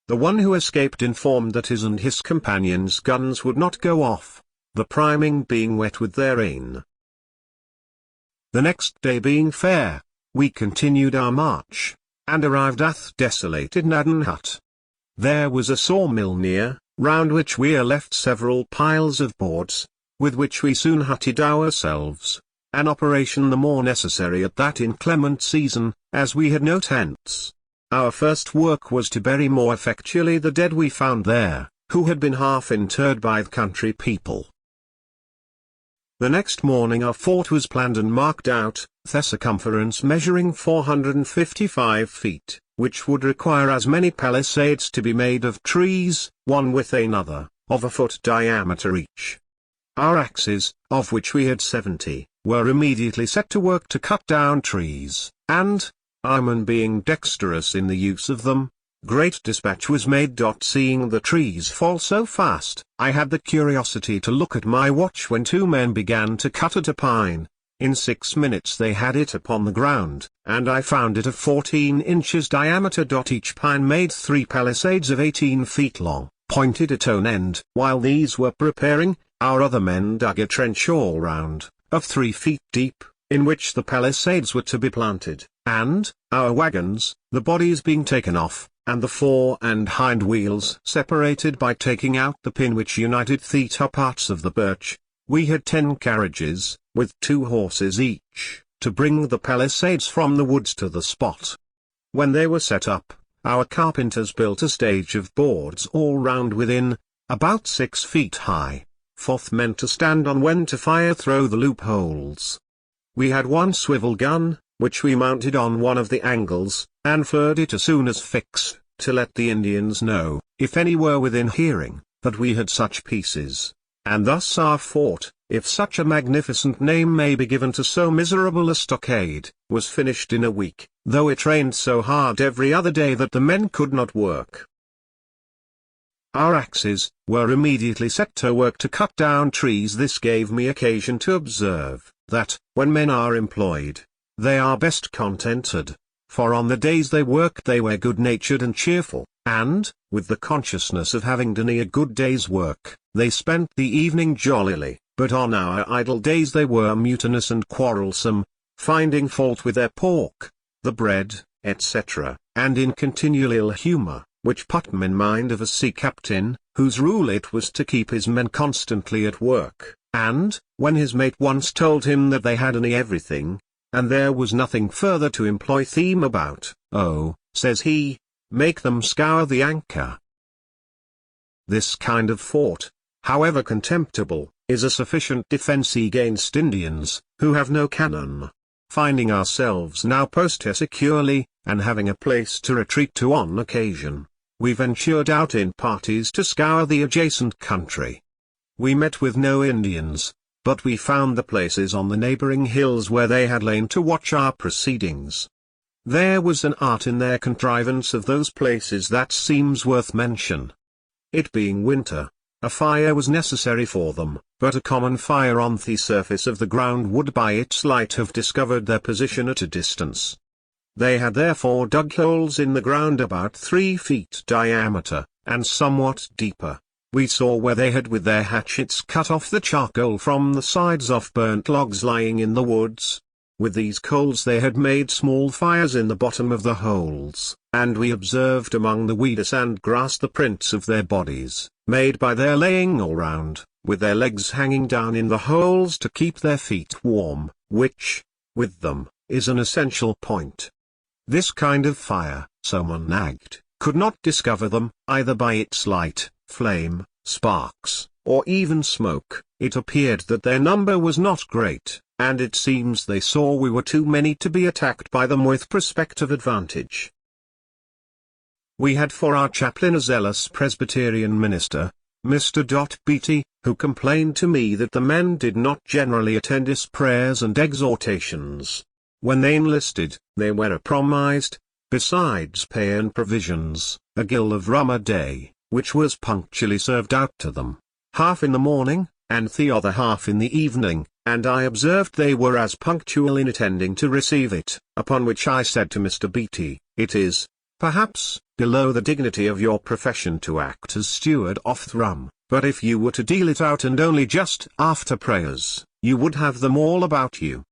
The one who escaped informed that his and his companions' guns would not go off, the priming being wet with their rain. The next day being fair, we continued our march, and arrived at the desolated Naden Hut. There was a sawmill near, round which we left several piles of boards, with which we soon hutted ourselves, an operation the more necessary at that inclement season, as we had no tents. Our first work was to bury more effectually the dead we found there, who had been half interred by the country people. The next morning our fort was planned and marked out, the circumference measuring 455 feet, which would require as many palisades to be made of trees, one with another, of a foot diameter each. Our axes, of which we had 70, were immediately set to work to cut down trees, and, our men being dexterous in the use of them, great dispatch was made. Seeing the trees fall so fast, I had the curiosity to look at my watch when 2 men began to cut at a pine, In 6 minutes they had it upon the ground, and I found it of 14 inches diameter. Each pine made 3 palisades of 18 feet long, pointed at one end. While these were preparing, our other men dug a trench all round, of 3 feet deep, in which the palisades were to be planted, and, our wagons, the bodies being taken off, and the fore and hind wheels separated by taking out the pin which united the top parts of the birch, we had 10 carriages, with 2 horses each, to bring the palisades from the woods to the spot. When they were set up, our carpenters built a stage of boards all round within, about 6 feet high, for the men to stand on when to fire through the loopholes. We had 1 swivel gun, which we mounted on one of the angles, and fired it as soon as fixed, to let the Indians know, if any were within hearing, that we had such pieces. And thus our fort, if such a magnificent name may be given to so miserable a stockade, was finished in a week, though it rained so hard every other day that the men could not work. Our axes were immediately set to work to cut down trees. This gave me occasion to observe, that, when men are employed, they are best contented, for on the days they worked they were good-natured and cheerful, and, with the consciousness of having done a good day's work, they spent the evening jollily, but on our idle days they were mutinous and quarrelsome, finding fault with their pork, the bread, etc., and in continual ill humour, which put them in mind of a sea captain, whose rule it was to keep his men constantly at work, and, when his mate once told him that they had any everything, and there was nothing further to employ them about, "Oh," says he, "make them scour the anchor." This kind of fort, however contemptible, is a sufficient defence against Indians, who have no cannon. Finding ourselves now posted securely, and having a place to retreat to on occasion, we ventured out in parties to scour the adjacent country. We met with no Indians, but we found the places on the neighboring hills where they had lain to watch our proceedings. There was an art in their contrivance of those places that seems worth mention. It being winter, a fire was necessary for them, but a common fire on the surface of the ground would by its light have discovered their position at a distance. They had therefore dug holes in the ground about 3 feet diameter, and somewhat deeper. We saw where they had with their hatchets cut off the charcoal from the sides of burnt logs lying in the woods. With these coals they had made small fires in the bottom of the holes, and we observed among the weeds and grass the prints of their bodies, made by their laying all round, with their legs hanging down in the holes to keep their feet warm, which, with them, is an essential point. This kind of fire, someone nagged, could not discover them, either by its light, flame, sparks, or even smoke. It appeared that their number was not great, and it seems they saw we were too many to be attacked by them with prospective advantage. We had for our chaplain a zealous Presbyterian minister, Mr. Beatty, who complained to me that the men did not generally attend his prayers and exhortations. When they enlisted, they were promised, besides pay and provisions, a gill of rum a day, which was punctually served out to them, half in the morning, and the other half in the evening, and I observed they were as punctual in attending to receive it, upon which I said to Mr. Beatty, "It is, perhaps, below the dignity of your profession to act as steward of the rum, but if you were to deal it out and only just after prayers, you would have them all about you."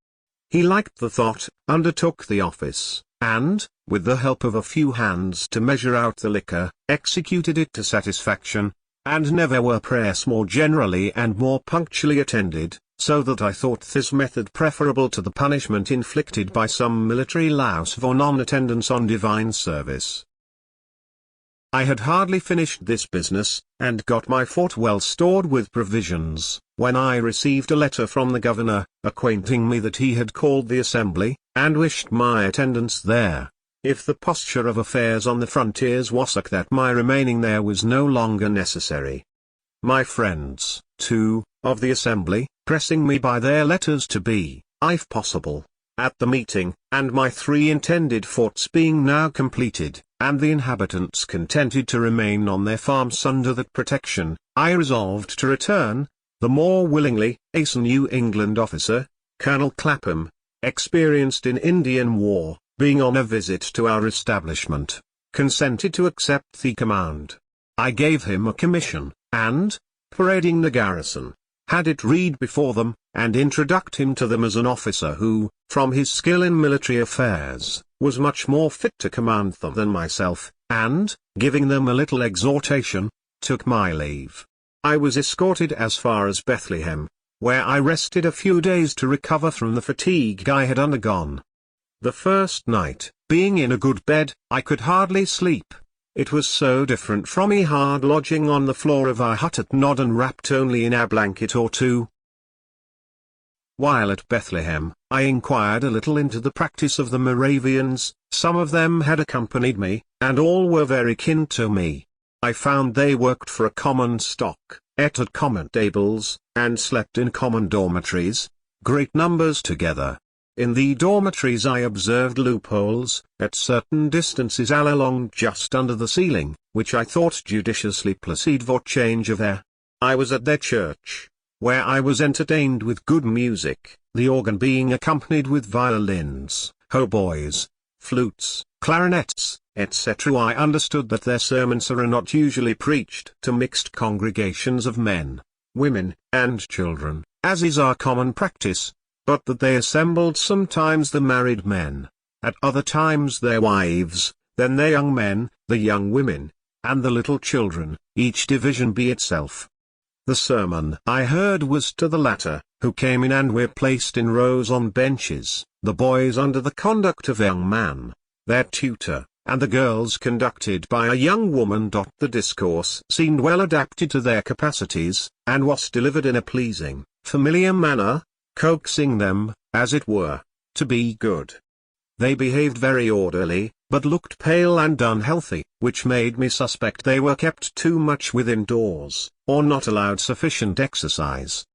He liked the thought, undertook the office, and, with the help of a few hands to measure out the liquor, executed it to satisfaction, and never were prayers more generally and more punctually attended, so that I thought this method preferable to the punishment inflicted by some military louse for non-attendance on divine service. I had hardly finished this business, and got my fort well stored with provisions, when I received a letter from the governor, acquainting me that he had called the assembly, and wished my attendance there. If the posture of affairs on the frontiers was such that my remaining there was no longer necessary. My friends, too, of the assembly, pressing me by their letters to be, if possible, at the meeting, and my 3 intended forts being now completed, and the inhabitants contented to remain on their farms under that protection, I resolved to return, the more willingly, as a New England officer, Colonel Clapham, experienced in Indian war, being on a visit to our establishment, consented to accept the command. I gave him a commission, and, parading the garrison, had it read before them, and introduced him to them as an officer who, from his skill in military affairs, was much more fit to command them than myself, and, giving them a little exhortation, took my leave. I was escorted as far as Bethlehem, where I rested a few days to recover from the fatigue I had undergone. The first night, being in a good bed, I could hardly sleep. It was so different from a hard lodging on the floor of our hut at Nodden, wrapped only in a blanket or two. While at Bethlehem, I inquired a little into the practice of the Moravians. Some of them had accompanied me, and all were very kin to me. I found they worked for a common stock, ate at common tables, and slept in common dormitories, great numbers together. In the dormitories I observed loopholes, at certain distances all along just under the ceiling, which I thought judiciously placed for change of air. I was at their church, where I was entertained with good music, the organ being accompanied with violins, hautboys, flutes, clarinets, etc. I understood that their sermons are not usually preached to mixed congregations of men, women, and children, as is our common practice, but that they assembled sometimes the married men, at other times their wives, then their young men, the young women, and the little children, each division be itself. The sermon I heard was to the latter, who came in and were placed in rows on benches, the boys under the conduct of a young man, their tutor, and the girls conducted by a young woman. The discourse seemed well adapted to their capacities, and was delivered in a pleasing, familiar manner, coaxing them, as it were, to be good. They behaved very orderly, but looked pale and unhealthy, which made me suspect they were kept too much within doors, or not allowed sufficient exercise.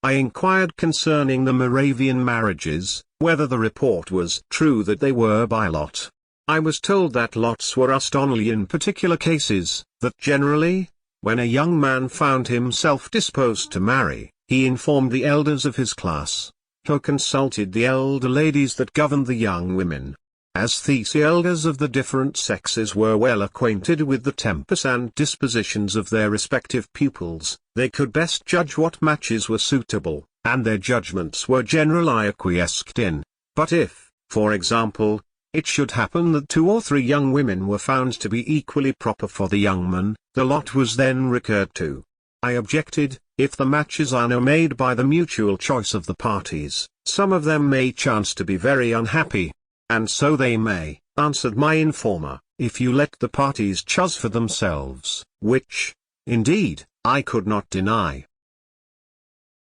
I inquired concerning the Moravian marriages, whether the report was true that they were by lot. I was told that lots were used only in particular cases, that generally, when a young man found himself disposed to marry, he informed the elders of his class, who consulted the elder ladies that governed the young women. As these elders of the different sexes were well acquainted with the tempers and dispositions of their respective pupils, they could best judge what matches were suitable, and their judgments were generally acquiesced in. But if, for example, it should happen that 2 or 3 young women were found to be equally proper for the young man, the lot was then recurred to. I objected, if the matches are now made by the mutual choice of the parties, some of them may chance to be very unhappy. And so they may, answered my informer, if you let the parties choose for themselves, which, indeed, I could not deny.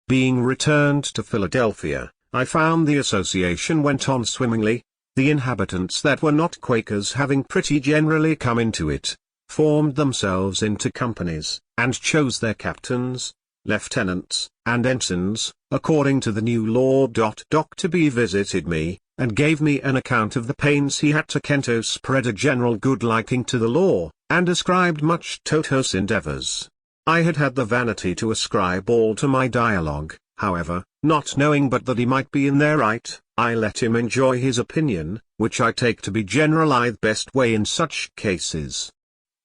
Being returned to Philadelphia, I found the association went on swimmingly, the inhabitants that were not Quakers having pretty generally come into it, formed themselves into companies, and chose their captains, lieutenants, and ensigns, according to the new law. Dr. B visited me, and gave me an account of the pains he had taken to spread a general good liking to the law, and ascribed much to his endeavors. I had had the vanity to ascribe all to my dialogue, however, not knowing but that he might be in their right. I let him enjoy his opinion, which I take to be generally the best way in such cases.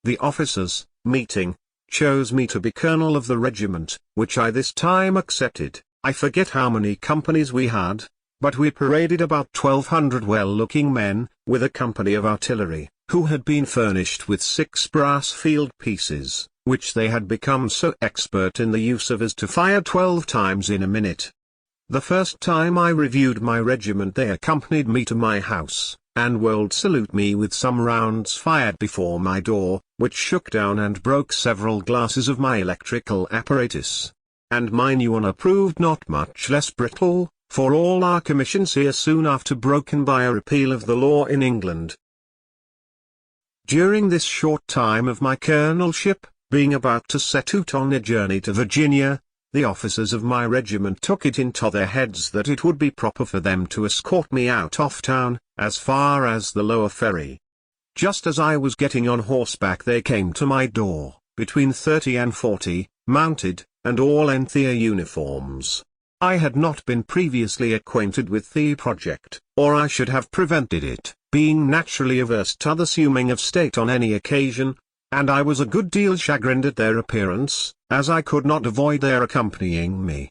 The officers, meeting, chose me to be colonel of the regiment, which I this time accepted. I forget how many companies we had, but we paraded about 1,200 well-looking men, with a company of artillery, who had been furnished with 6 brass field pieces, which they had become so expert in the use of as to fire 12 times in a minute. The first time I reviewed my regiment they accompanied me to my house, and would salute me with some rounds fired before my door, which shook down and broke several glasses of my electrical apparatus. And my new one proved not much less brittle, for all our commissions here soon after broken by a repeal of the law in England. During this short time of my colonelship, being about to set out on a journey to Virginia, the officers of my regiment took it into their heads that it would be proper for them to escort me out of town, as far as the lower ferry. Just as I was getting on horseback they came to my door, between 30 and 40, mounted, and all in their uniforms. I had not been previously acquainted with the project, or I should have prevented it, being naturally averse to the assuming of state on any occasion, and I was a good deal chagrined at their appearance, as I could not avoid their accompanying me.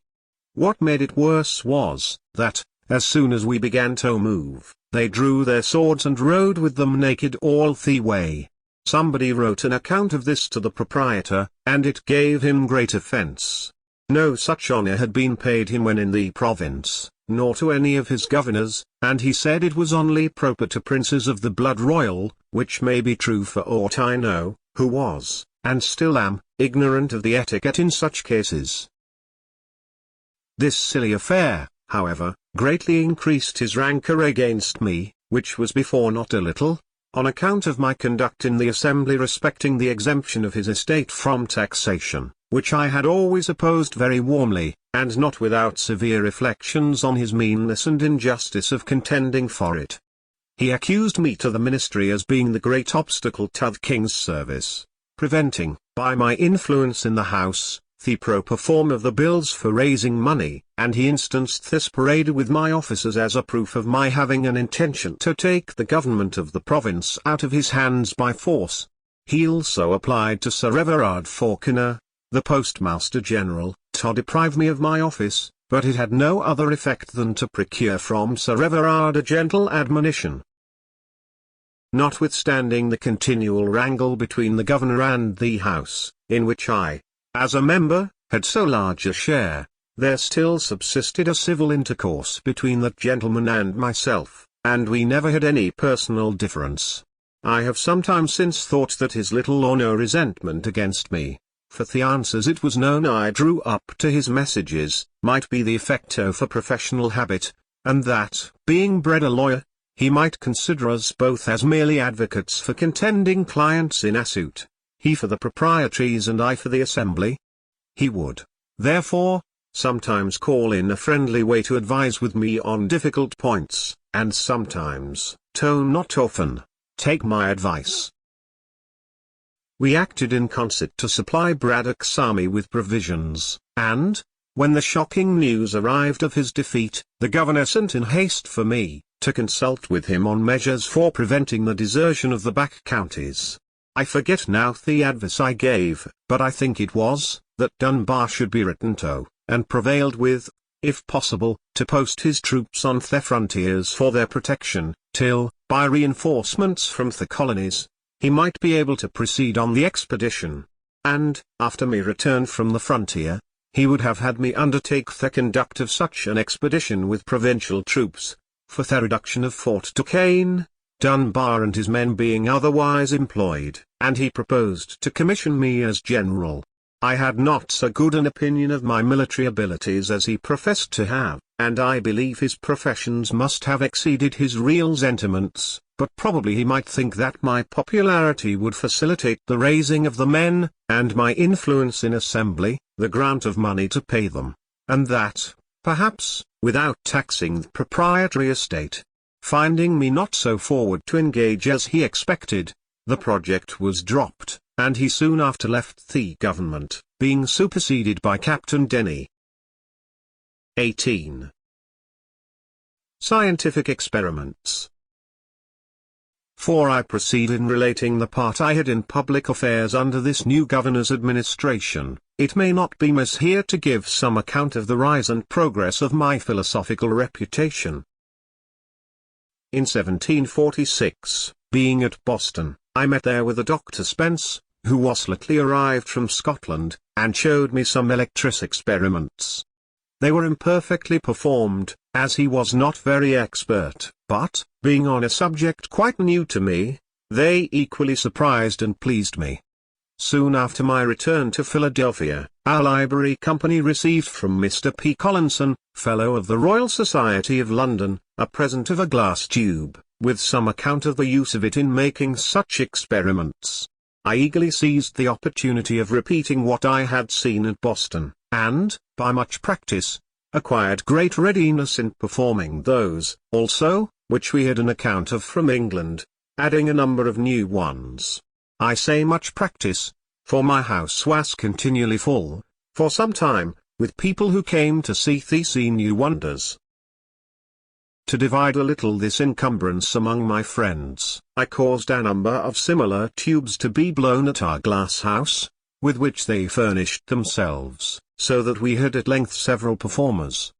What made it worse was, that, as soon as we began to move, they drew their swords and rode with them naked all the way. Somebody wrote an account of this to the proprietor, and it gave him great offence. No such honour had been paid him when in the province, nor to any of his governors, and he said it was only proper to princes of the blood royal, which may be true for aught I know, who was, and still am, ignorant of the etiquette in such cases. This silly affair, however, greatly increased his rancour against me, which was before not a little, on account of my conduct in the assembly respecting the exemption of his estate from taxation, which I had always opposed very warmly, and not without severe reflections on his meanness and injustice of contending for it. He accused me to the ministry as being the great obstacle to the king's service, preventing, by my influence in the house, the proper form of the bills for raising money, and he instanced this parade with my officers as a proof of my having an intention to take the government of the province out of his hands by force. He also applied to Sir Everard Falconer, the Postmaster General, to deprive me of my office, but it had no other effect than to procure from Sir Everard a gentle admonition. Notwithstanding the continual wrangle between the governor and the House, in which I, as a member, had so large a share, there still subsisted a civil intercourse between that gentleman and myself, and we never had any personal difference. I have sometimes since thought that his little or no resentment against me, for the answers it was known I drew up to his messages, might be the effect of a professional habit, and that, being bred a lawyer, he might consider us both as merely advocates for contending clients in a suit, he for the proprietaries and I for the assembly. He would, therefore, sometimes call in a friendly way to advise with me on difficult points, and sometimes, though not often, take my advice. We acted in concert to supply Braddock's army with provisions, and, when the shocking news arrived of his defeat, the governor sent in haste for me, to consult with him on measures for preventing the desertion of the back counties. I forget now the advice I gave, but I think it was, that Dunbar should be written to, and prevailed with, if possible, to post his troops on the frontiers for their protection, till, by reinforcements from the colonies, he might be able to proceed on the expedition. And, after my return from the frontier, he would have had me undertake the conduct of such an expedition with provincial troops, for the reduction of Fort Duquesne, Dunbar and his men being otherwise employed, and he proposed to commission me as general. I had not so good an opinion of my military abilities as he professed to have, and I believe his professions must have exceeded his real sentiments, but probably he might think that my popularity would facilitate the raising of the men, and my influence in assembly, the grant of money to pay them, and that, perhaps, without taxing the proprietary estate. Finding me not so forward to engage as he expected, the project was dropped, and he soon after left the government, being superseded by Captain Denny. 18. Scientific experiments. Before I proceed in relating the part I had in public affairs under this new governor's administration, it may not be amiss here to give some account of the rise and progress of my philosophical reputation. In 1746, being at Boston, I met there with a Dr. Spence, who was lately arrived from Scotland, and showed me some electric experiments. They were imperfectly performed, as he was not very expert, but, being on a subject quite new to me, they equally surprised and pleased me. Soon after my return to Philadelphia, our library company received from Mr. P. Collinson, Fellow of the Royal Society of London, a present of a glass tube, with some account of the use of it in making such experiments. I eagerly seized the opportunity of repeating what I had seen at Boston, and, by much practice, acquired great readiness in performing those, also, which we had an account of from England, adding a number of new ones. I say much practice, for my house was continually full, for some time, with people who came to see new wonders. To divide a little this encumbrance among my friends, I caused a number of similar tubes to be blown at our glass house, with which they furnished themselves, so that we had at length several performers.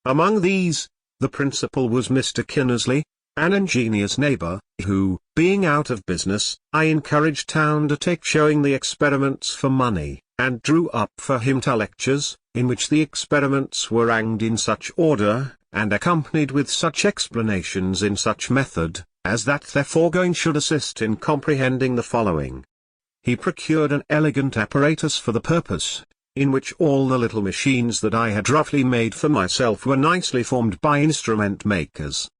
Among these, the principal was Mr. Kinnersley, an ingenious neighbour, who, being out of business, I encouraged to undertake showing the experiments for money, and drew up for him 2 lectures, in which the experiments were ranged in such order, and accompanied with such explanations in such method, as that their foregoing should assist in comprehending the following. He procured an elegant apparatus for the purpose, in which all the little machines that I had roughly made for myself were nicely formed by instrument makers.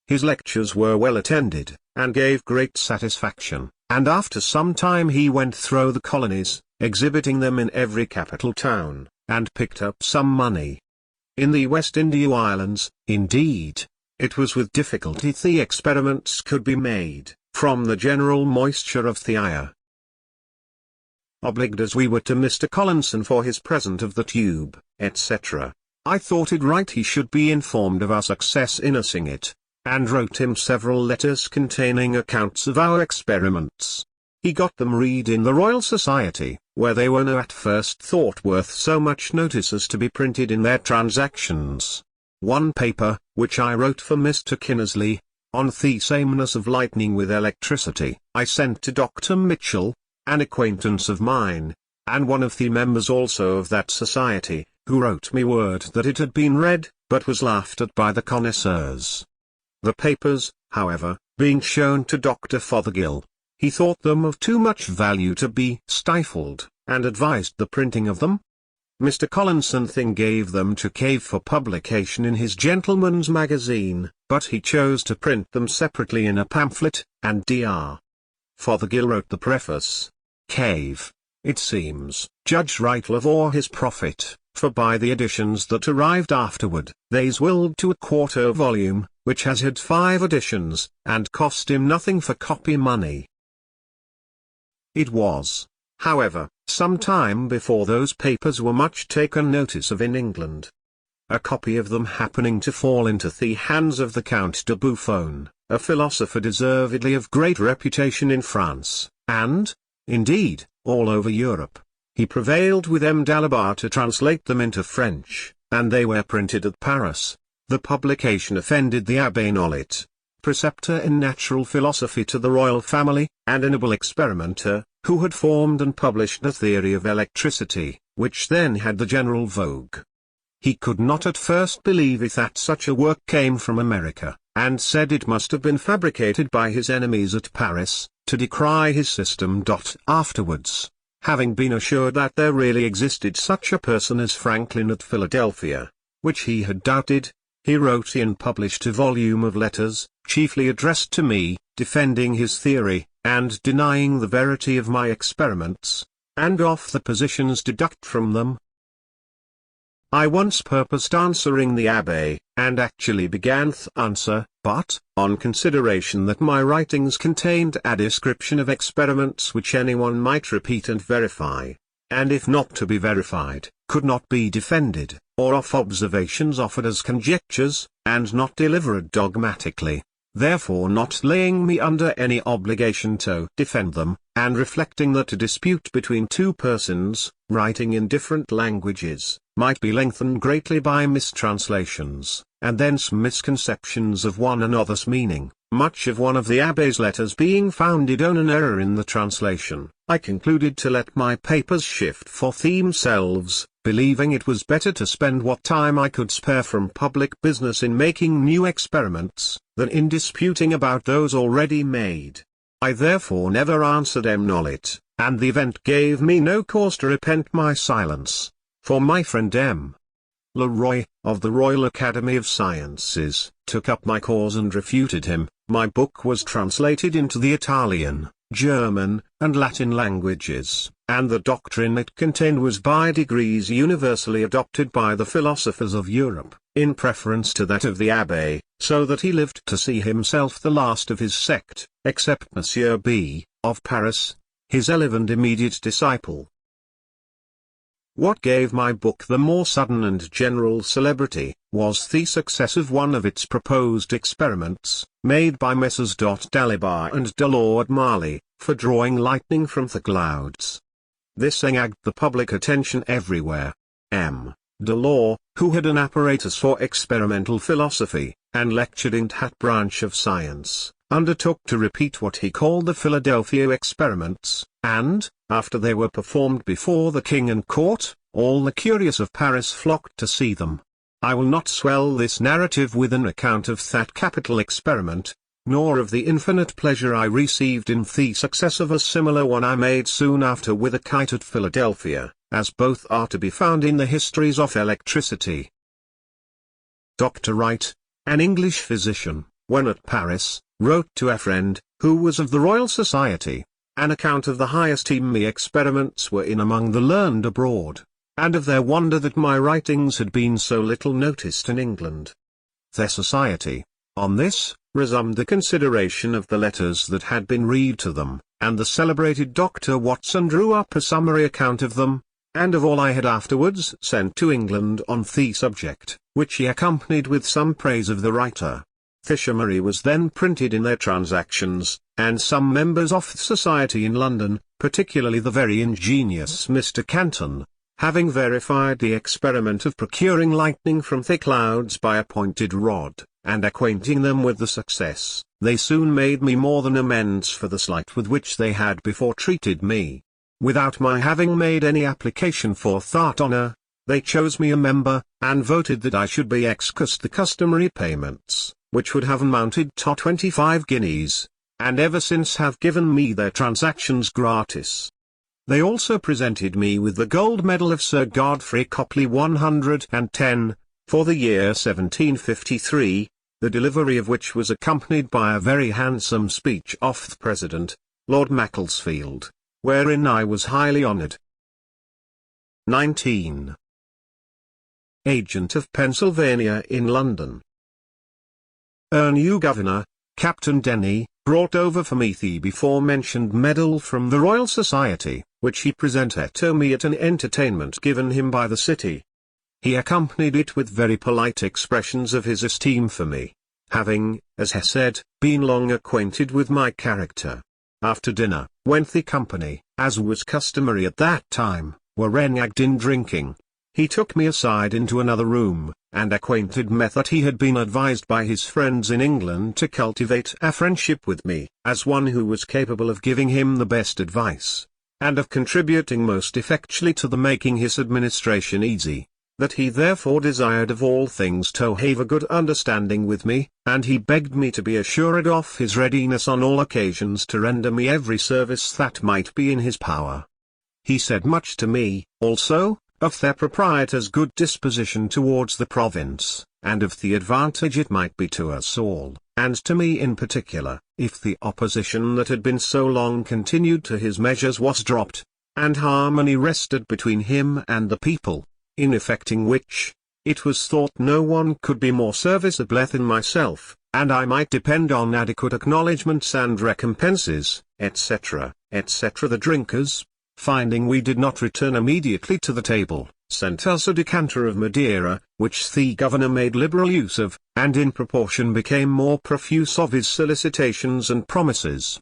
His lectures were well attended, and gave great satisfaction, and after some time he went through the colonies, exhibiting them in every capital town, and picked up some money. In the West India Islands, indeed, it was with difficulty the experiments could be made, from the general moisture of the air. Obliged as we were to Mr. Collinson for his present of the tube, etc., I thought it right he should be informed of our success in using it, and wrote him several letters containing accounts of our experiments. He got them read in the Royal Society, where they were not at first thought worth so much notice as to be printed in their Transactions. One paper, which I wrote for Mr. Kinnersley, on the sameness of lightning with electricity, I sent to Dr. Mitchell, an acquaintance of mine, and one of the members also of that society, who wrote me word that it had been read, but was laughed at by the connoisseurs. The papers, however, being shown to Dr. Fothergill, he thought them of too much value to be stifled, and advised the printing of them. Mr. Collinson gave them to Cave for publication in his Gentleman's Magazine, but he chose to print them separately in a pamphlet, and Dr. Fothergill wrote the preface. Cave, it seems, judged rightly of all his profit, for by the editions that arrived afterward, they swelled to a 1/4 volume, which has had 5 editions, and cost him nothing for copy money. It was, however, some time before those papers were much taken notice of in England. A copy of them happening to fall into the hands of the Count de Buffon, a philosopher deservedly of great reputation in France, and, indeed, all over Europe, he prevailed with M. Dalabar to translate them into French, and they were printed at Paris. The publication offended the Abbé Nollet, preceptor in natural philosophy to the royal family, and a noble experimenter, who had formed and published a theory of electricity, which then had the general vogue. He could not at first believe it that such a work came from America, and said it must have been fabricated by his enemies at Paris, to decry his system. Afterwards, having been assured that there really existed such a person as Franklin at Philadelphia, which he had doubted, he wrote and published a volume of letters, chiefly addressed to me, defending his theory, and denying the verity of my experiments, and of the positions deduced from them. I once purposed answering the Abbé, and actually began the answer, but, on consideration that my writings contained a description of experiments which anyone might repeat and verify, and if not to be verified, could not be defended, or of observations offered as conjectures, and not delivered dogmatically, therefore not laying me under any obligation to defend them, and reflecting that a dispute between 2 persons, writing in different languages, might be lengthened greatly by mistranslations, and thence misconceptions of one another's meaning, much of one of the Abbé's letters being founded on an error in the translation, I concluded to let my papers shift for themselves, believing it was better to spend what time I could spare from public business in making new experiments, than in disputing about those already made. I therefore never answered M. Nollet, and the event gave me no cause to repent my silence, for my friend M. Leroy, of the Royal Academy of Sciences, took up my cause and refuted him. My book was translated into the Italian, German, and Latin languages, and the doctrine it contained was by degrees universally adopted by the philosophers of Europe, in preference to that of the Abbé, so that he lived to see himself the last of his sect, except Monsieur B., of Paris, his eleven immediate disciple. What gave my book the more sudden and general celebrity, was the success of one of its proposed experiments, made by Messrs. Dalibar and de Lord Marley, for drawing lightning from the clouds. This engagged the public attention everywhere. M. Delors, who had an apparatus for experimental philosophy, and lectured in that branch of science, undertook to repeat what he called the Philadelphia experiments, and, after they were performed before the king and court, all the curious of Paris flocked to see them. I will not swell this narrative with an account of that capital experiment, nor of the infinite pleasure I received in the success of a similar one I made soon after with a kite at Philadelphia, as both are to be found in the histories of electricity. Dr. Wright, an English physician, when at Paris, wrote to a friend, who was of the Royal Society, an account of the high esteem my experiments were in among the learned abroad, and of their wonder that my writings had been so little noticed in England. Their society, on this, resumed the consideration of the letters that had been read to them, and the celebrated Dr. Watson drew up a summary account of them, and of all I had afterwards sent to England on the subject, which he accompanied with some praise of the writer. The summary was then printed in their Transactions, and some members of the Society in London, particularly the very ingenious Mr. Canton, having verified the experiment of procuring lightning from thick clouds by a pointed rod, and acquainting them with the success, they soon made me more than amends for the slight with which they had before treated me. Without my having made any application for that honour, they chose me a member, and voted that I should be excused the customary payments, which would have amounted to 25 guineas, and ever since have given me their Transactions gratis. They also presented me with the gold medal of Sir Godfrey Copley 110, for the year 1753, the delivery of which was accompanied by a very handsome speech of the President, Lord Macclesfield, wherein I was highly honoured. 19. Agent of Pennsylvania in London. A new governor, Captain Denny, brought over for me the before-mentioned medal from the Royal Society, which he presented to me at an entertainment given him by the city. He accompanied it with very polite expressions of his esteem for me, having, as he said, been long acquainted with my character. After dinner, when the company, as was customary at that time, were engagged in drinking, he took me aside into another room, and acquainted me that he had been advised by his friends in England to cultivate a friendship with me, as one who was capable of giving him the best advice, and of contributing most effectually to the making his administration easy, that he therefore desired of all things to have a good understanding with me, and he begged me to be assured of his readiness on all occasions to render me every service that might be in his power. He said much to me, also, of their proprietor's good disposition towards the province, and of the advantage it might be to us all, and to me in particular, if the opposition that had been so long continued to his measures was dropped, and harmony rested between him and the people, in effecting which, it was thought no one could be more serviceable than myself, and I might depend on adequate acknowledgments and recompenses, etc., etc. The drinkers, finding we did not return immediately to the table, sent us a decanter of Madeira, which the governor made liberal use of, and in proportion became more profuse of his solicitations and promises.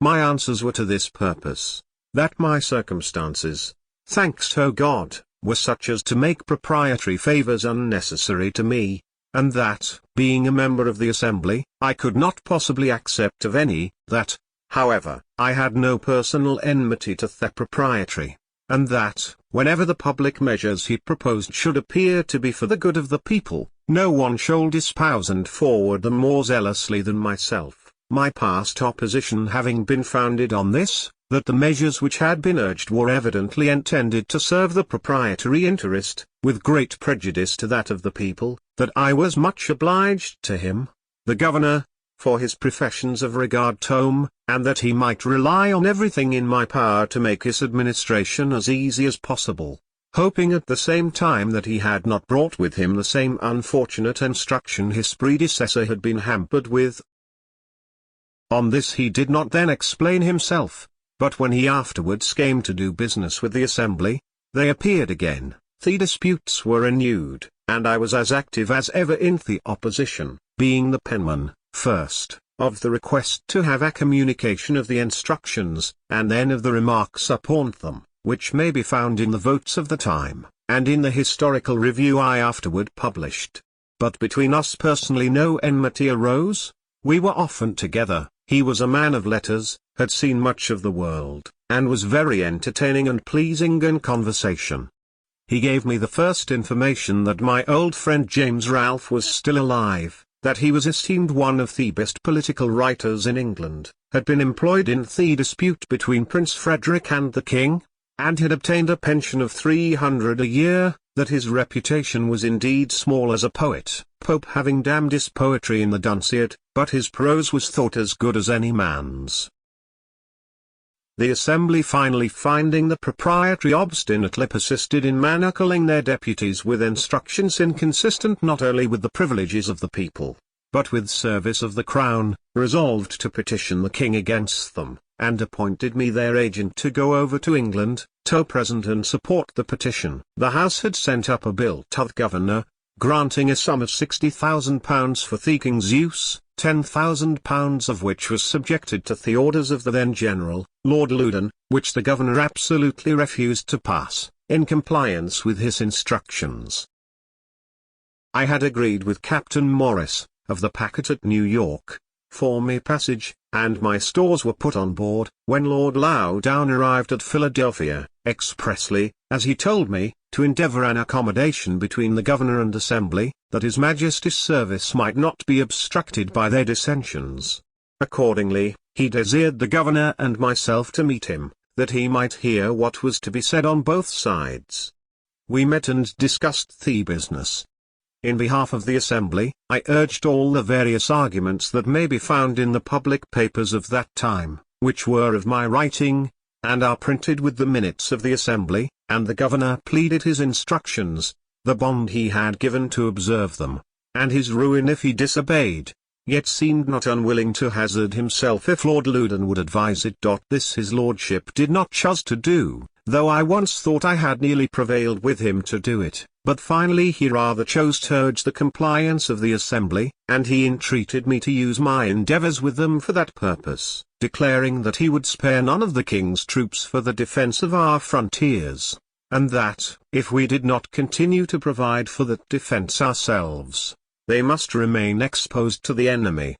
My answers were to this purpose, that my circumstances, thanks to God, were such as to make proprietary favours unnecessary to me, and that, being a member of the Assembly, I could not possibly accept of any, that, however, I had no personal enmity to the proprietary, and that, whenever the public measures he proposed should appear to be for the good of the people, no one should espouse and forward them more zealously than myself, my past opposition having been founded on this, that the measures which had been urged were evidently intended to serve the proprietary interest, with great prejudice to that of the people, that I was much obliged to him, the governor, for his professions of regard to him, and that he might rely on everything in my power to make his administration as easy as possible, hoping at the same time that he had not brought with him the same unfortunate instruction his predecessor had been hampered with. On this he did not then explain himself, but when he afterwards came to do business with the Assembly, They appeared again, the disputes were renewed, and I was as active as ever in the opposition, being the penman, first, of the request to have a communication of the instructions, and then of the remarks upon them, which may be found in the votes of the time, and in the historical review I afterward published. But between us personally no enmity arose. We were often together. He was a man of letters, had seen much of the world, and was very entertaining and pleasing in conversation. He gave me the first information that my old friend James Ralph was still alive, that he was esteemed one of the best political writers in England, had been employed in the dispute between Prince Frederick and the King, and had obtained a pension of 300 a year, that his reputation was indeed small as a poet, Pope having damned his poetry in the Dunciad, but his prose was thought as good as any man's. The Assembly finally finding the proprietary obstinately persisted in manacling their deputies with instructions inconsistent not only with the privileges of the people, but with service of the Crown, resolved to petition the King against them, and appointed me their agent to go over to England, to present and support the petition. The House had sent up a bill to the Governor, granting a sum of £60,000 for the King's use, £10,000 of which was subjected to the orders of the then General, Lord Loudon, which the Governor absolutely refused to pass, in compliance with his instructions. I had agreed with Captain Morris, of the packet at New York, for me passage, and my stores were put on board, when Lord Loudoun arrived at Philadelphia, expressly, as he told me, to endeavour an accommodation between the Governor and Assembly, that His Majesty's service might not be obstructed by their dissensions. Accordingly, he desired the Governor and myself to meet him, that he might hear what was to be said on both sides. We met and discussed the business. In behalf of the Assembly, I urged all the various arguments that may be found in the public papers of that time, which were of my writing, and are printed with the minutes of the Assembly, and the Governor pleaded his instructions, the bond he had given to observe them, and his ruin if he disobeyed, yet seemed not unwilling to hazard himself if Lord Loudon would advise it. This his lordship did not choose to do, though I once thought I had nearly prevailed with him to do it, but finally he rather chose to urge the compliance of the Assembly, and he entreated me to use my endeavours with them for that purpose, declaring that he would spare none of the King's troops for the defence of our frontiers, and that, if we did not continue to provide for that defence ourselves, they must remain exposed to the enemy.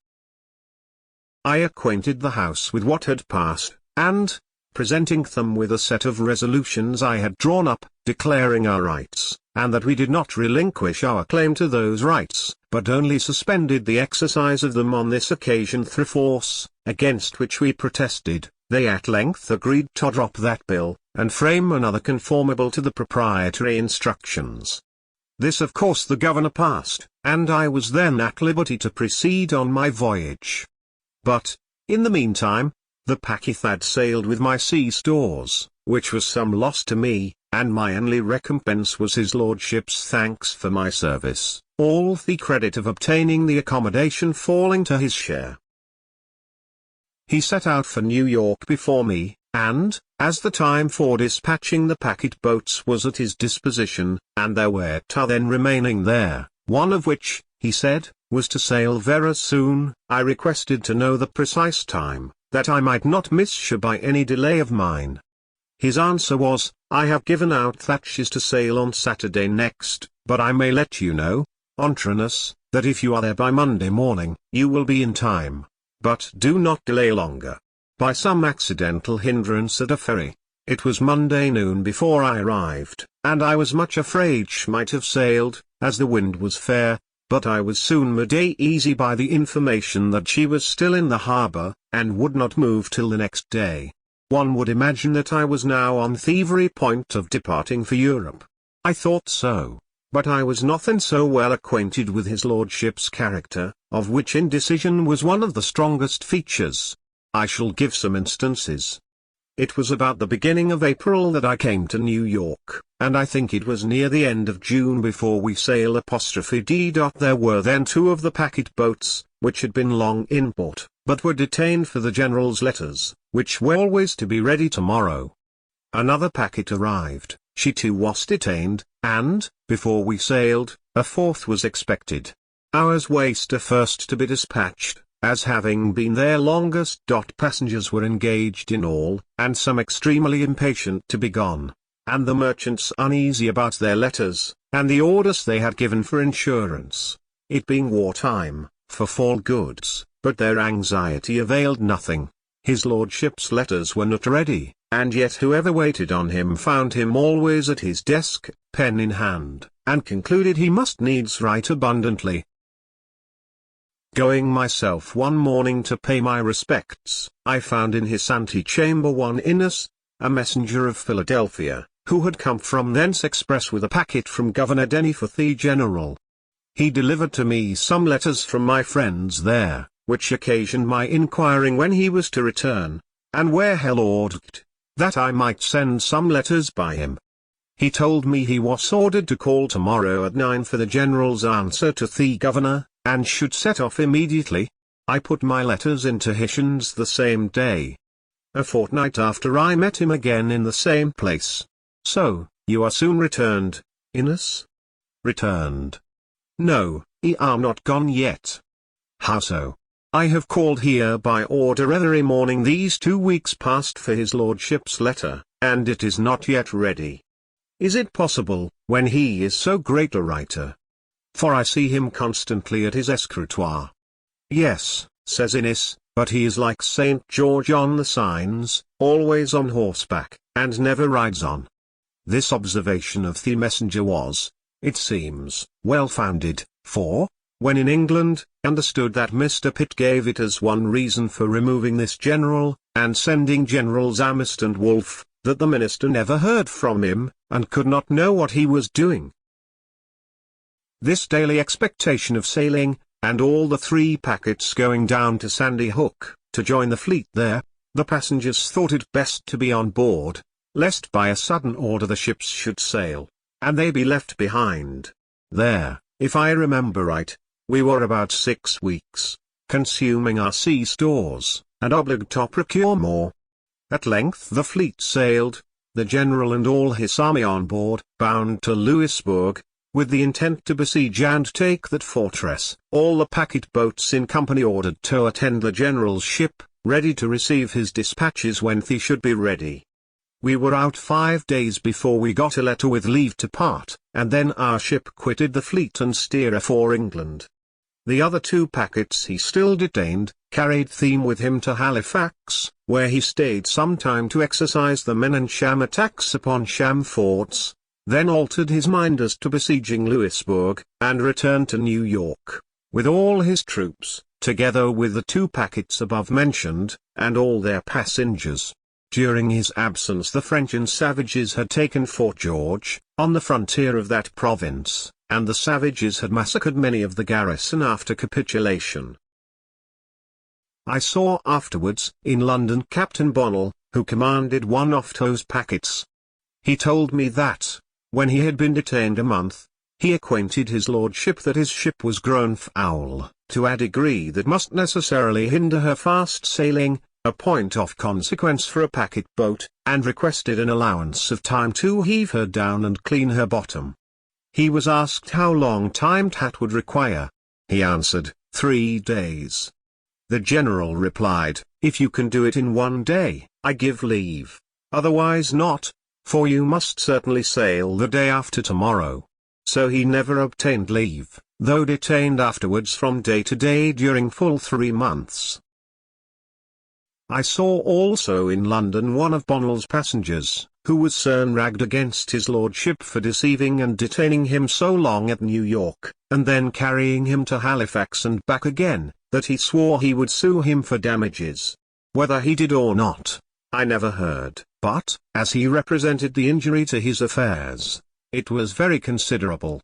I acquainted the House with what had passed, and, presenting them with a set of resolutions I had drawn up, declaring our rights, and that we did not relinquish our claim to those rights, but only suspended the exercise of them on this occasion through force, against which we protested, they at length agreed to drop that bill, and frame another conformable to the proprietary instructions. This of course the Governor passed, and I was then at liberty to proceed on my voyage. But, in the meantime, the packet had sailed with my sea stores, which was some loss to me, and my only recompense was his lordship's thanks for my service, all the credit of obtaining the accommodation falling to his share. He set out for New York before me, and, as the time for dispatching the packet boats was at his disposition, and there were two then remaining there, one of which, he said, was to sail very soon, I requested to know the precise time, that I might not miss her by any delay of mine. His answer was, I have given out that she's to sail on Saturday next, but I may let you know, Ontranus, that if you are there by Monday morning, you will be in time. But do not delay longer. By some accidental hindrance at a ferry, it was Monday noon before I arrived, and I was much afraid she might have sailed, as the wind was fair, but I was soon made easy by the information that she was still in the harbour, and would not move till the next day. One would imagine that I was now on the very point of departing for Europe. I thought so, but I was not then so well acquainted with his lordship's character, of which indecision was one of the strongest features. I shall give some instances. It was about the beginning of April that I came to New York, and I think it was near the end of June before we sailed. There were then two of the packet boats, which had been long in port, but were detained for the General's letters, which were always to be ready tomorrow. Another packet arrived, she too was detained, and, before we sailed, a fourth was expected. Ours waster first to be dispatched, as having been there longest. Passengers were engaged in all, and some extremely impatient to be gone, and the merchants uneasy about their letters, and the orders they had given for insurance, it being war-time, for fall goods, but their anxiety availed nothing. His lordship's letters were not ready, and yet whoever waited on him found him always at his desk, pen in hand, and concluded he must needs write abundantly. Going myself one morning to pay my respects, I found in his antechamber one Innes, a messenger of Philadelphia, who had come from thence express with a packet from Governor Denny for the general. He delivered to me some letters from my friends there, which occasioned my inquiring when he was to return, and where he lodged, that I might send some letters by him. He told me he was ordered to call tomorrow at 9 for the general's answer to the governor, and should set off immediately. I put my letters into his hands the same day. A fortnight after I met him again in the same place. So, you are soon returned, Innes? Returned? No, ye are not gone yet. How so? I have called here by order every morning these 2 weeks past for his lordship's letter, and it is not yet ready. Is it possible, when he is so great a writer? For I see him constantly at his escritoire. Yes, says Innes, but he is like St. George on the signs, always on horseback, and never rides on. This observation of the messenger was, it seems, well founded, for, when in England, understood that Mr. Pitt gave it as one reason for removing this general, and sending Generals Amherst and Wolfe, that the minister never heard from him, and could not know what he was doing. This daily expectation of sailing, and all the 3 packets going down to Sandy Hook, to join the fleet there, the passengers thought it best to be on board, lest by a sudden order the ships should sail, and they be left behind. There, if I remember right, we were about 6 weeks, consuming our sea stores, and obliged to procure more. At length the fleet sailed, the general and all his army on board, bound to Louisbourg, with the intent to besiege and take that fortress. All the packet boats in company ordered to attend the general's ship, ready to receive his dispatches when they should be ready. We were out 5 days before we got a letter with leave to part, and then our ship quitted the fleet and steered for England. The other 2 packets he still detained, carried them with him to Halifax, where he stayed some time to exercise the men and sham attacks upon sham forts, then altered his mind as to besieging Louisbourg, and returned to New York, with all his troops, together with the 2 packets above mentioned, and all their passengers. During his absence the French and savages had taken Fort George, on the frontier of that province, and the savages had massacred many of the garrison after capitulation. I saw afterwards, in London, Captain Bonnell, who commanded one of those packets. He told me that, when he had been detained a month, he acquainted his lordship that his ship was grown foul, to a degree that must necessarily hinder her fast sailing, a point of consequence for a packet boat, and requested an allowance of time to heave her down and clean her bottom. He was asked how long time that would require. He answered, 3 days. The general replied, if you can do it in 1 day, I give leave, otherwise not, for you must certainly sail the day after tomorrow. So he never obtained leave, though detained afterwards from day to day during full 3 months. I saw also in London one of Bonnell's passengers, who was ragged against his lordship for deceiving and detaining him so long at New York, and then carrying him to Halifax and back again, that he swore he would sue him for damages. Whether he did or not, I never heard, but, as he represented the injury to his affairs, it was very considerable.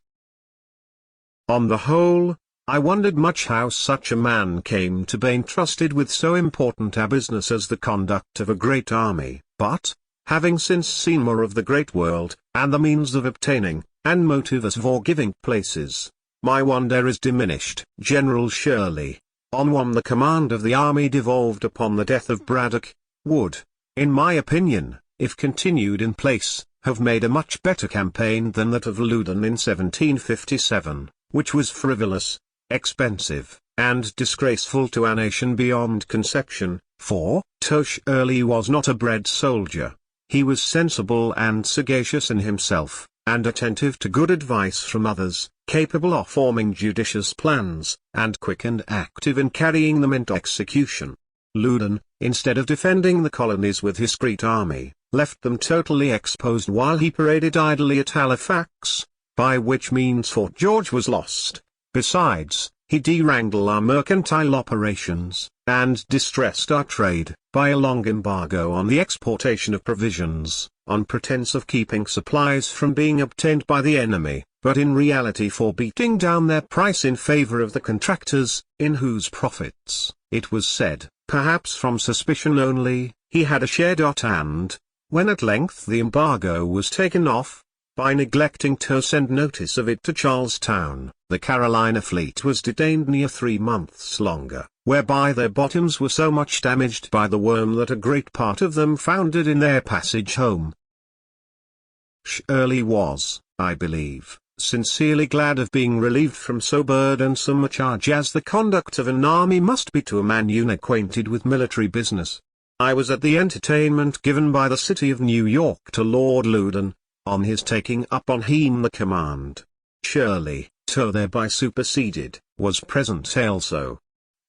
On the whole, I wondered much how such a man came to be entrusted with so important a business as the conduct of a great army, but, having since seen more of the great world, and the means of obtaining, and motives for giving places, my wonder is diminished. General Shirley, on whom the command of the army devolved upon the death of Braddock, would, in my opinion, if continued in place, have made a much better campaign than that of Loudon in 1757, which was frivolous, expensive, and disgraceful to a nation beyond conception, for Shirley was not a bred soldier. He was sensible and sagacious in himself, and attentive to good advice from others, capable of forming judicious plans, and quick and active in carrying them into execution. Loudon, instead of defending the colonies with his great army, left them totally exposed while he paraded idly at Halifax, by which means Fort George was lost. Besides, he deranged our mercantile operations, and distressed our trade, by a long embargo on the exportation of provisions, on pretence of keeping supplies from being obtained by the enemy, but in reality for beating down their price in favor of the contractors, in whose profits, it was said, perhaps from suspicion only, he had a share. And, when at length the embargo was taken off, by neglecting to send notice of it to Charlestown, the Carolina fleet was detained near 3 months longer, whereby their bottoms were so much damaged by the worm that a great part of them foundered in their passage home. Shirley was, I believe, sincerely glad of being relieved from so burdensome a charge as the conduct of an army must be to a man unacquainted with military business. I was at the entertainment given by the city of New York to Lord Loudon, on his taking up on him the command. Shirley, so thereby superseded, was present also.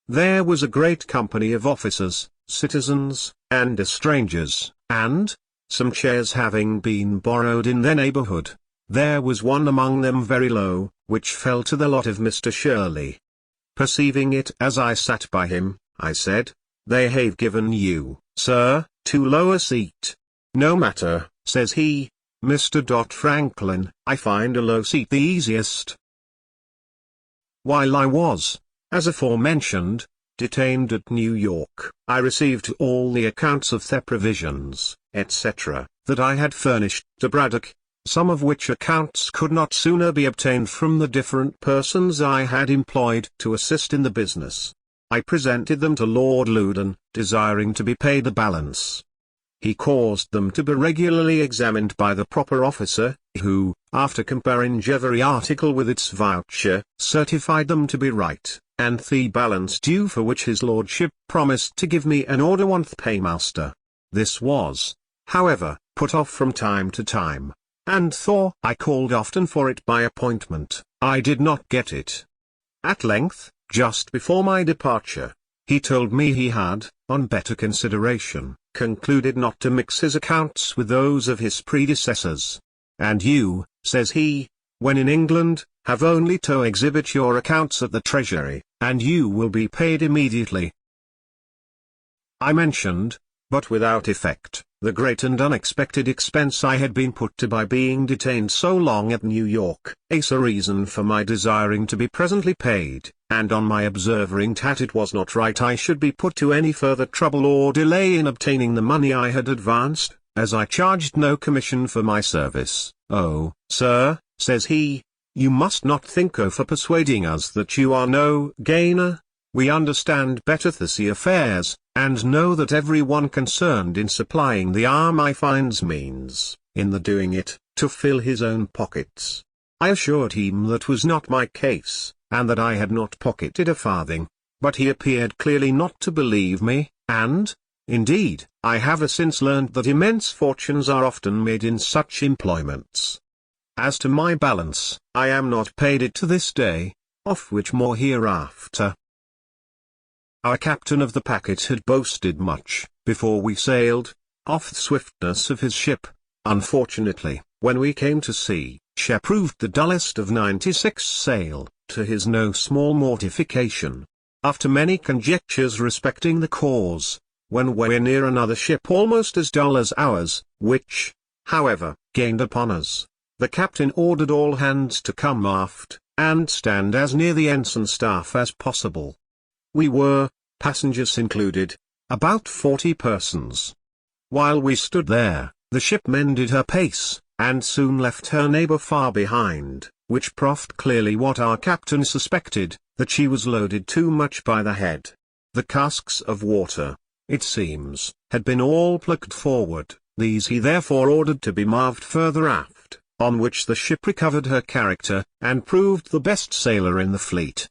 There was a great company of officers, citizens, and strangers, and, some chairs having been borrowed in their neighborhood, there was one among them very low, which fell to the lot of Mr. Shirley. Perceiving it as I sat by him, I said, "They have given you, sir, too low a seat." "No matter," says he, "Mr. Franklin, I find a low seat the easiest." While I was, as aforementioned, detained at New York, I received all the accounts of their provisions, etc., that I had furnished to Braddock, some of which accounts could not sooner be obtained from the different persons I had employed to assist in the business. I presented them to Lord Loudon, desiring to be paid the balance. He caused them to be regularly examined by the proper officer, who, after comparing every article with its voucher, certified them to be right, and the balance due, for which his lordship promised to give me an order on the paymaster. This was, however, put off from time to time, and though I called often for it by appointment, I did not get it. At length, just before my departure, he told me he had, on better consideration, concluded not to mix his accounts with those of his predecessors. "And you," says he, "when in England, have only to exhibit your accounts at the Treasury, and you will be paid immediately." I mentioned, but without effect, the great and unexpected expense I had been put to by being detained so long at New York, as a reason for my desiring to be presently paid, and on my observing that it was not right I should be put to any further trouble or delay in obtaining the money I had advanced, as I charged no commission for my service. "Oh, sir," says he, "you must not think of persuading us that you are no gainer. We understand better the sea affairs, and know that every one concerned in supplying the army finds means, in the doing it, to fill his own pockets." I assured him that was not my case, and that I had not pocketed a farthing, but he appeared clearly not to believe me, and, indeed, I have since learned that immense fortunes are often made in such employments. As to my balance, I am not paid it to this day, of which more hereafter. Our captain of the packet had boasted much, before we sailed, of the swiftness of his ship. Unfortunately, when we came to sea, she proved the dullest of 96 sail, to his no small mortification. After many conjectures respecting the cause, when we were near another ship almost as dull as ours, which, however, gained upon us, the captain ordered all hands to come aft, and stand as near the ensign staff as possible. We were, passengers included, about 40 persons. While we stood there, the ship mended her pace, and soon left her neighbor far behind, which proved clearly what our captain suspected, that she was loaded too much by the head. The casks of water, it seems, had been all plucked forward, These he therefore ordered to be moved further aft, on which the ship recovered her character, and proved the best sailor in the fleet.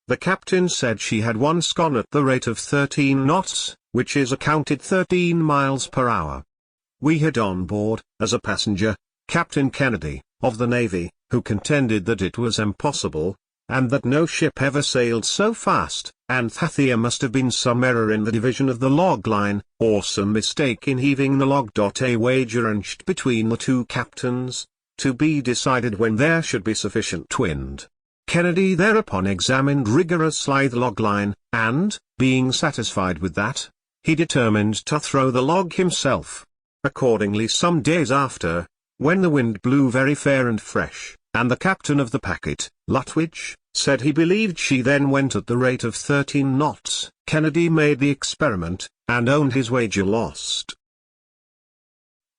The captain said she had once gone at the rate of 13 knots, which is accounted 13 miles per hour. We had on board, as a passenger, Captain Kennedy, of the Navy, who contended that it was impossible, and that no ship ever sailed so fast, and that there must have been some error in the division of the log line, or some mistake in heaving the log. A wager arranged between the two captains, to be decided when there should be sufficient wind. Kennedy thereupon examined rigorously the log line, and, being satisfied with that, he determined to throw the log himself. Accordingly, some days after, when the wind blew very fair and fresh, and the captain of the packet, Lutwidge, said he believed she then went at the rate of 13 knots, Kennedy made the experiment, and owned his wager lost.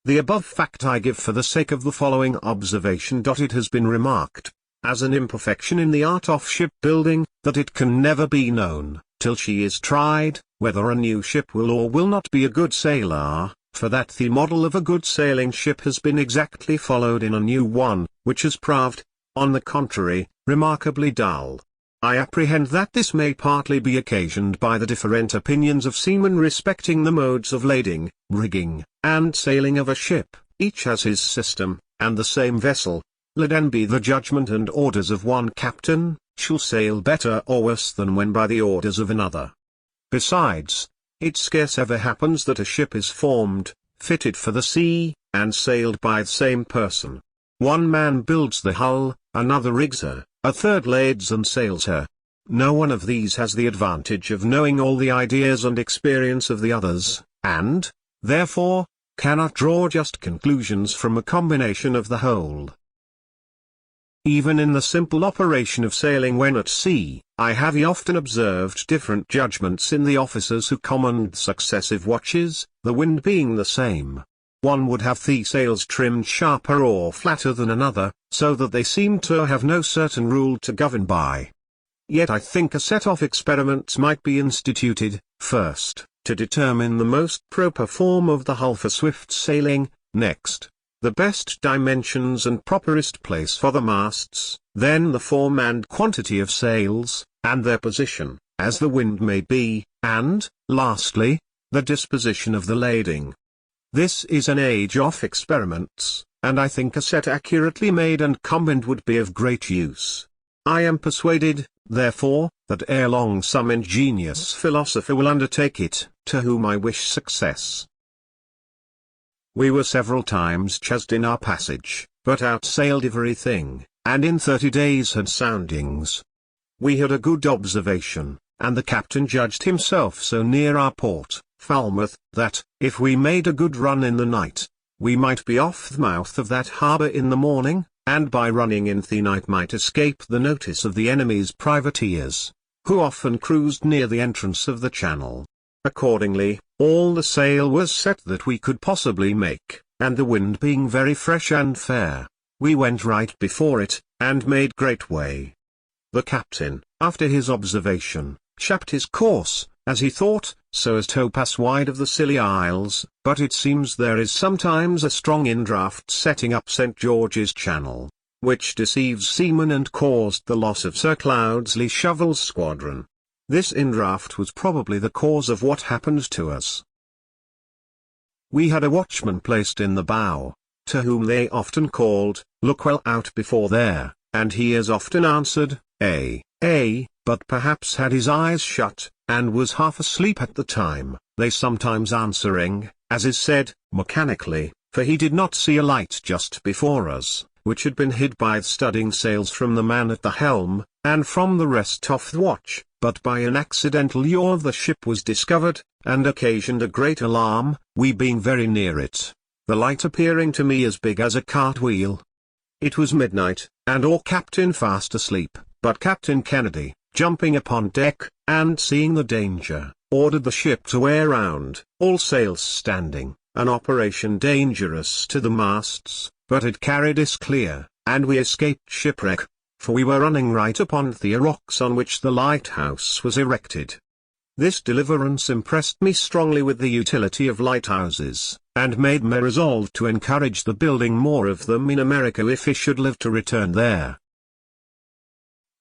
The above fact I give for the sake of the following observation. It has been remarked, as an imperfection in the art of shipbuilding, that it can never be known, till she is tried, whether a new ship will or will not be a good sailor, for that the model of a good sailing ship has been exactly followed in a new one, which has proved, on the contrary, remarkably dull. I apprehend that this may partly be occasioned by the different opinions of seamen respecting the modes of lading, rigging, and sailing of a ship. Each has his system, and the same vessel, let then be the judgment and orders of one captain, shall sail better or worse than when by the orders of another. Besides, it scarce ever happens that a ship is formed, fitted for the sea, and sailed by the same person. One man builds the hull, another rigs her, a third lades and sails her. No one of these has the advantage of knowing all the ideas and experience of the others, and, therefore, cannot draw just conclusions from a combination of the whole. Even in the simple operation of sailing when at sea, I have often observed different judgments in the officers who command successive watches, the wind being the same. One would have the sails trimmed sharper or flatter than another, so that they seem to have no certain rule to govern by. Yet I think a set of experiments might be instituted, first, to determine the most proper form of the hull for swift sailing, next, the best dimensions and properest place for the masts, then the form and quantity of sails, and their position, as the wind may be, and, lastly, the disposition of the lading. This is an age of experiments, and I think a set accurately made and combined would be of great use. I am persuaded, therefore, that ere long some ingenious philosopher will undertake it, to whom I wish success. We were several times chased in our passage, but outsailed everything, and in 30 days had soundings. We had a good observation, and the captain judged himself so near our port, Falmouth, that, if we made a good run in the night, we might be off the mouth of that harbour in the morning, and by running in the night might escape the notice of the enemy's privateers, who often cruised near the entrance of the channel. Accordingly, all the sail was set that we could possibly make, and the wind being very fresh and fair, we went right before it, and made great way. The captain, after his observation, shaped his course, as he thought, so as to pass wide of the Scilly Isles, but it seems there is sometimes a strong indraft setting up St. George's Channel, which deceives seamen and caused the loss of Sir Cloudesley Shovel's squadron. This indraft was probably the cause of what happened to us. We had a watchman placed in the bow, to whom they often called, "Look well out before there," and he as often answered, but perhaps had his eyes shut, and was half asleep at the time, they sometimes answering, as is said, mechanically, for he did not see a light just before us, which had been hid by the studding sails from the man at the helm, and from the rest of the watch, but by an accidental yaw of the ship was discovered, and occasioned a great alarm, we being very near it, the light appearing to me as big as a cart-wheel. It was midnight, and our captain fast asleep, but Captain Kennedy, jumping upon deck, and seeing the danger, ordered the ship to wear round, all sails standing, an operation dangerous to the masts, but it carried us clear, and we escaped shipwreck, for we were running right upon the rocks on which the lighthouse was erected. This deliverance impressed me strongly with the utility of lighthouses, and made me resolve to encourage the building more of them in America if he should live to return there.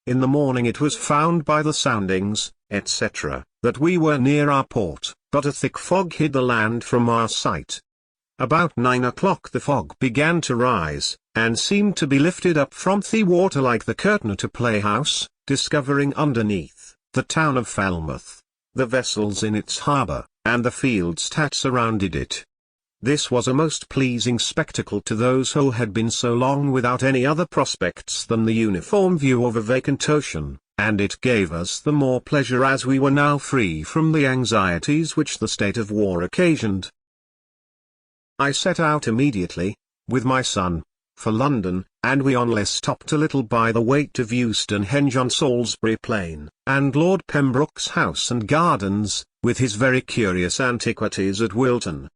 In the morning it was found by the soundings, etc., that we were near our port, but a thick fog hid the land from our sight. About 9 o'clock the fog began to rise, and seemed to be lifted up from the water like the curtain at a playhouse, discovering underneath, the town of Falmouth, the vessels in its harbour, and the fields that surrounded it. This was a most pleasing spectacle to those who had been so long without any other prospects than the uniform view of a vacant ocean, and it gave us the more pleasure as we were now free from the anxieties which the state of war occasioned. I set out immediately, with my son, for London, and we only stopped a little by the way to Euston Henge on Salisbury Plain, and Lord Pembroke's house and gardens, with his very curious antiquities at Wilton.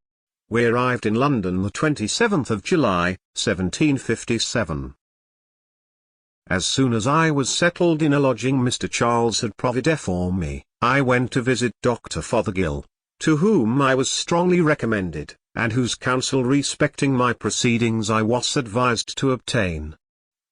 We arrived in London the 27th of July, 1757. As soon as I was settled in a lodging Mr. Charles had provided for me, I went to visit Dr. Fothergill, to whom I was strongly recommended, and whose counsel respecting my proceedings I was advised to obtain.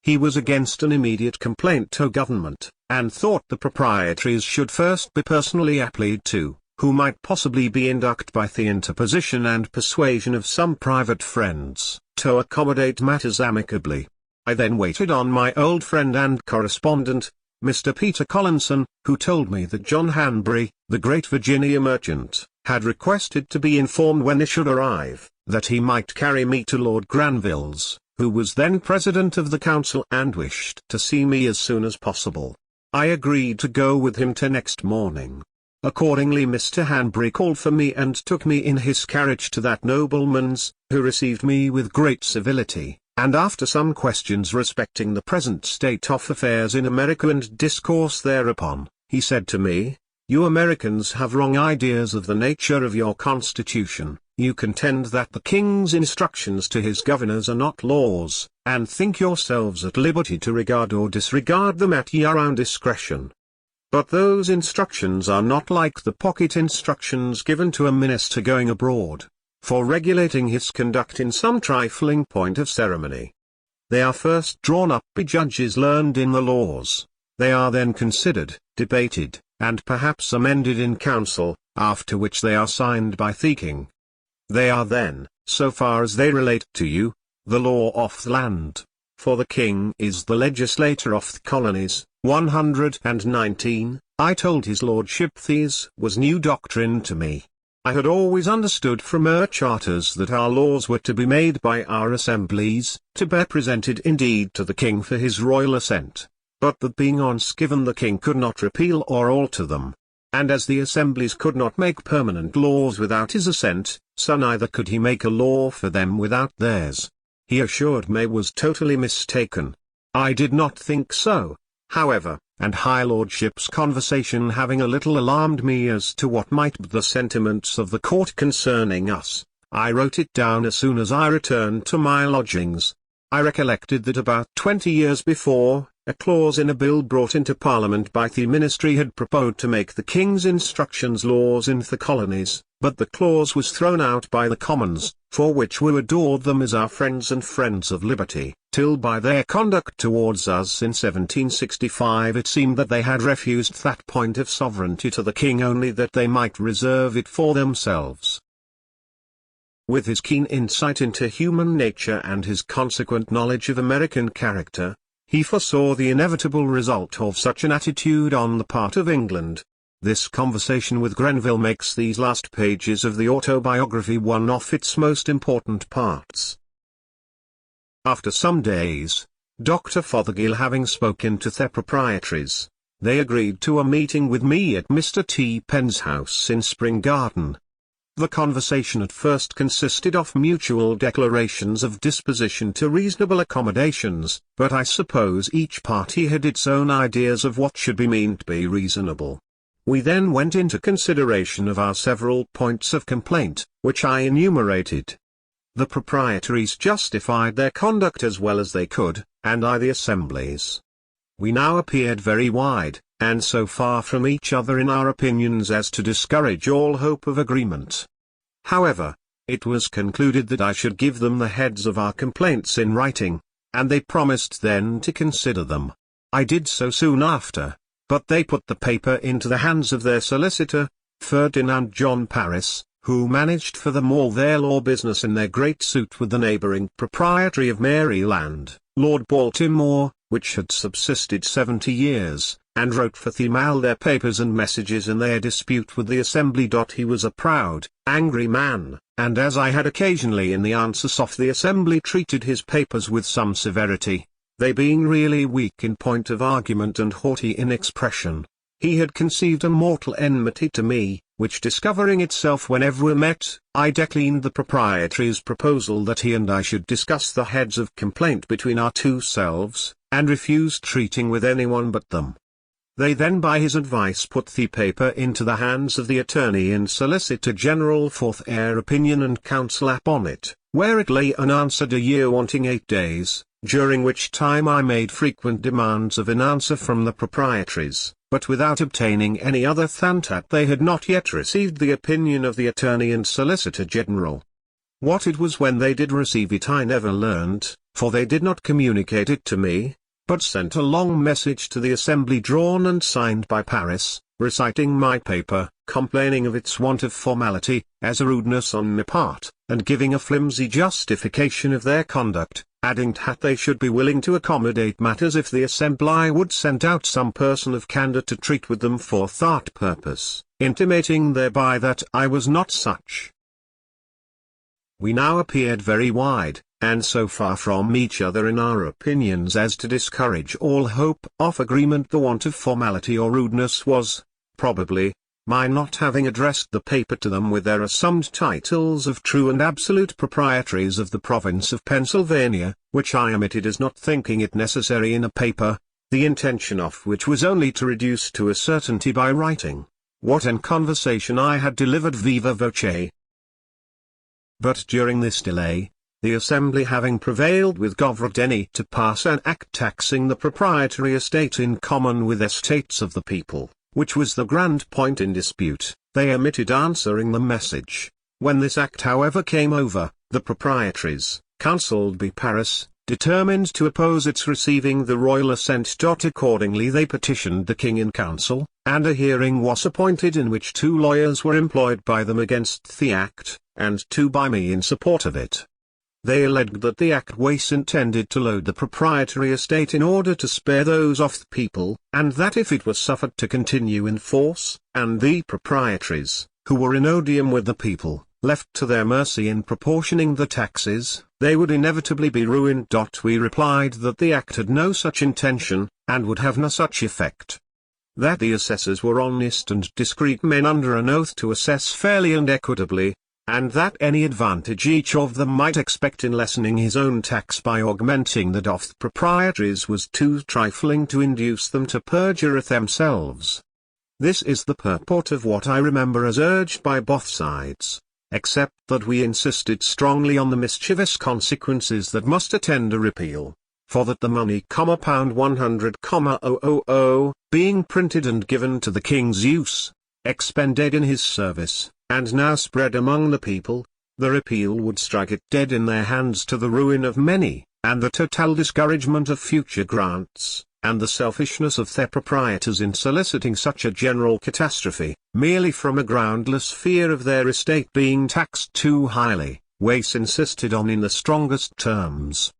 He was against an immediate complaint to government, and thought the proprietaries should first be personally applied to, who might possibly be induced by the interposition and persuasion of some private friends, to accommodate matters amicably. I then waited on my old friend and correspondent, Mr. Peter Collinson, who told me that John Hanbury, the great Virginia merchant, had requested to be informed when he should arrive, that he might carry me to Lord Granville's, who was then President of the Council and wished to see me as soon as possible. I agreed to go with him till next morning. Accordingly Mr. Hanbury called for me and took me in his carriage to that nobleman's, who received me with great civility, and after some questions respecting the present state of affairs in America and discourse thereupon, he said to me, "You Americans have wrong ideas of the nature of your Constitution. You contend that the King's instructions to his governors are not laws, and think yourselves at liberty to regard or disregard them at your own discretion. But those instructions are not like the pocket instructions given to a minister going abroad, for regulating his conduct in some trifling point of ceremony. They are first drawn up by judges learned in the laws, they are then considered, debated, and perhaps amended in council, after which they are signed by the king. They are then, so far as they relate to you, the law of the land, for the king is the legislator of the colonies." 119. I told his lordship this was new doctrine to me. I had always understood from our charters that our laws were to be made by our assemblies, to be presented indeed to the king for his royal assent, but that being once given the king could not repeal or alter them. And as the assemblies could not make permanent laws without his assent, so neither could he make a law for them without theirs. He assured me was totally mistaken. I did not think so, however, and high lordship's conversation having a little alarmed me as to what might be the sentiments of the court concerning us, I wrote it down as soon as I returned to my lodgings. I recollected that about 20 years before, a clause in a bill brought into Parliament by the Ministry had proposed to make the King's instructions laws in the colonies, but the clause was thrown out by the Commons, for which we adored them as our friends and friends of liberty, till by their conduct towards us in 1765 it seemed that they had refused that point of sovereignty to the King only that they might reserve it for themselves. With his keen insight into human nature and his consequent knowledge of American character, he foresaw the inevitable result of such an attitude on the part of England. This conversation with Grenville makes these last pages of the autobiography one of its most important parts. After some days, Dr. Fothergill having spoken to the proprietaries, they agreed to a meeting with me at Mr. T. Penn's house in Spring Garden. The conversation at first consisted of mutual declarations of disposition to reasonable accommodations, but I suppose each party had its own ideas of what should be meant to be reasonable. We then went into consideration of our several points of complaint, which I enumerated. The proprietaries justified their conduct as well as they could, and I the assemblies. We now appeared very wide, and so far from each other in our opinions as to discourage all hope of agreement. However, it was concluded that I should give them the heads of our complaints in writing, and they promised then to consider them. I did so soon after, but they put the paper into the hands of their solicitor, Ferdinand John Paris, who managed for them all their law business in their great suit with the neighbouring proprietary of Maryland, Lord Baltimore, which had subsisted 70 years, and wrote for them all their papers and messages in their dispute with the Assembly. He was a proud, angry man, and as I had occasionally in the answers of the Assembly treated his papers with some severity, they being really weak in point of argument and haughty in expression, he had conceived a mortal enmity to me, which discovering itself whenever we met, I declined the proprietary's proposal that he and I should discuss the heads of complaint between our two selves, and refused treating with anyone but them. They then by his advice put the paper into the hands of the Attorney and Solicitor General for their opinion and counsel upon it, where it lay unanswered a year wanting 8 days, during which time I made frequent demands of an answer from the proprietaries, but without obtaining any other than that they had not yet received the opinion of the Attorney and Solicitor General. What it was when they did receive it I never learned, for they did not communicate it to me, but sent a long message to the Assembly drawn and signed by Paris, reciting my paper, complaining of its want of formality, as a rudeness on my part, and giving a flimsy justification of their conduct, adding that they should be willing to accommodate matters if the Assembly would send out some person of candour to treat with them for that purpose, intimating thereby that I was not such. We now appeared very wide, and so far from each other in our opinions as to discourage all hope of agreement. The want of formality or rudeness was, probably, my not having addressed the paper to them with their assumed titles of true and absolute proprietaries of the province of Pennsylvania, which I omitted as not thinking it necessary in a paper, the intention of which was only to reduce to a certainty by writing, what in conversation I had delivered viva voce. But during this delay, the Assembly having prevailed with Governor Denny to pass an act taxing the proprietary estate in common with estates of the people, which was the grand point in dispute, they omitted answering the message. When this act however came over, the proprietaries, counselled by Paris, determined to oppose its receiving the royal assent. Accordingly they petitioned the king in council, and a hearing was appointed in which 2 lawyers were employed by them against the act, and 2 by me in support of it. They alleged that the act was intended to load the proprietary estate in order to spare those of the people, and that if it was suffered to continue in force, and the proprietaries, who were in odium with the people, left to their mercy in proportioning the taxes, they would inevitably be ruined. We replied that the act had no such intention, and would have no such effect. That the assessors were honest and discreet men under an oath to assess fairly and equitably, and that any advantage each of them might expect in lessening his own tax by augmenting that of the proprietaries was too trifling to induce them to perjure themselves. This is the purport of what I remember as urged by both sides, except that we insisted strongly on the mischievous consequences that must attend a repeal, for that the money, pound 100,000, being printed and given to the king's use, expended in his service, and now spread among the people, the repeal would strike it dead in their hands to the ruin of many, and the total discouragement of future grants, and the selfishness of their proprietors in soliciting such a general catastrophe, merely from a groundless fear of their estate being taxed too highly, Wace insisted on in the strongest terms.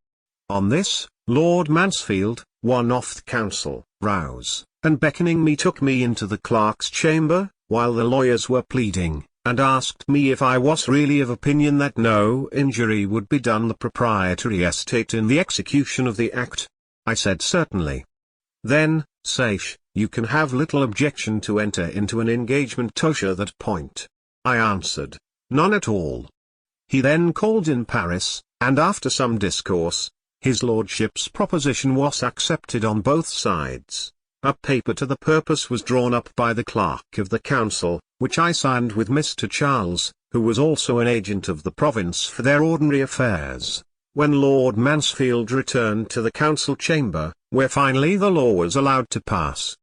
On this, Lord Mansfield, one of the council, rose, and beckoning me took me into the clerk's chamber, while the lawyers were pleading, and asked me if I was really of opinion that no injury would be done the proprietary estate in the execution of the act. I said certainly. Then, Saish, you can have little objection to enter into an engagement to show that point. I answered, none at all. He then called in Paris, and after some discourse, his lordship's proposition was accepted on both sides. A paper to the purpose was drawn up by the clerk of the council, which I signed with Mr. Charles, who was also an agent of the province for their ordinary affairs. when Lord Mansfield returned to the council chamber, where finally the law was allowed to pass.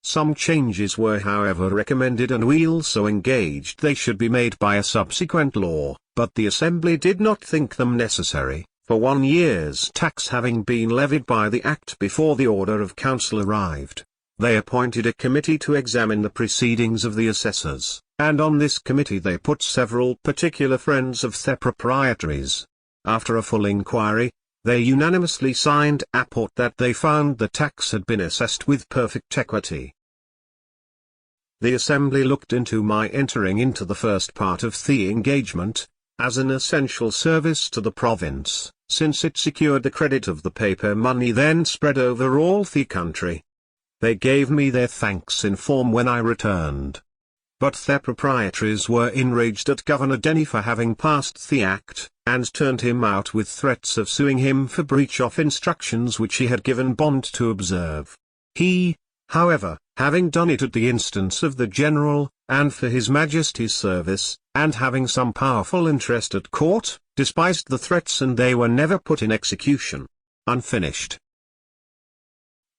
Some changes were however recommended and we also engaged they should be made by a subsequent law, but the Assembly did not think them necessary, for 1 year's tax having been levied by the Act before the Order of Council arrived. They appointed a committee to examine the proceedings of the assessors, and on this committee they put several particular friends of the proprietaries. After a full inquiry, they unanimously signed a report that they found the tax had been assessed with perfect equity. The Assembly looked into my entering into the first part of the engagement, as an essential service to the province, since it secured the credit of the paper money then spread over all the country. They gave me their thanks in form when I returned. But their proprietaries were enraged at Governor Denny for having passed the act, and turned him out with threats of suing him for breach of instructions which he had given Bond to observe. He, however, having done it at the instance of the General, and for His Majesty's service, and having some powerful interest at court, despised the threats and they were never put in execution. Unfinished.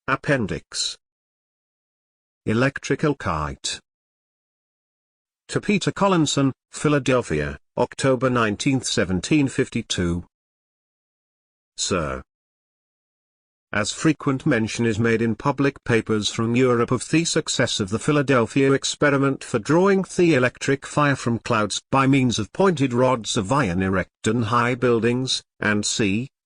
Appendix. Electrical Kite. To Peter Collinson, Philadelphia, October 19, 1752. Sir, as frequent mention is made in public papers from Europe of the success of the Philadelphia experiment for drawing the electric fire from clouds by means of pointed rods of iron erected in high buildings, and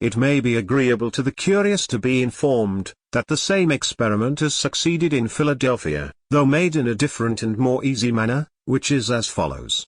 it may be agreeable to the curious to be informed, that the same experiment has succeeded in Philadelphia, though made in a different and more easy manner, which is as follows.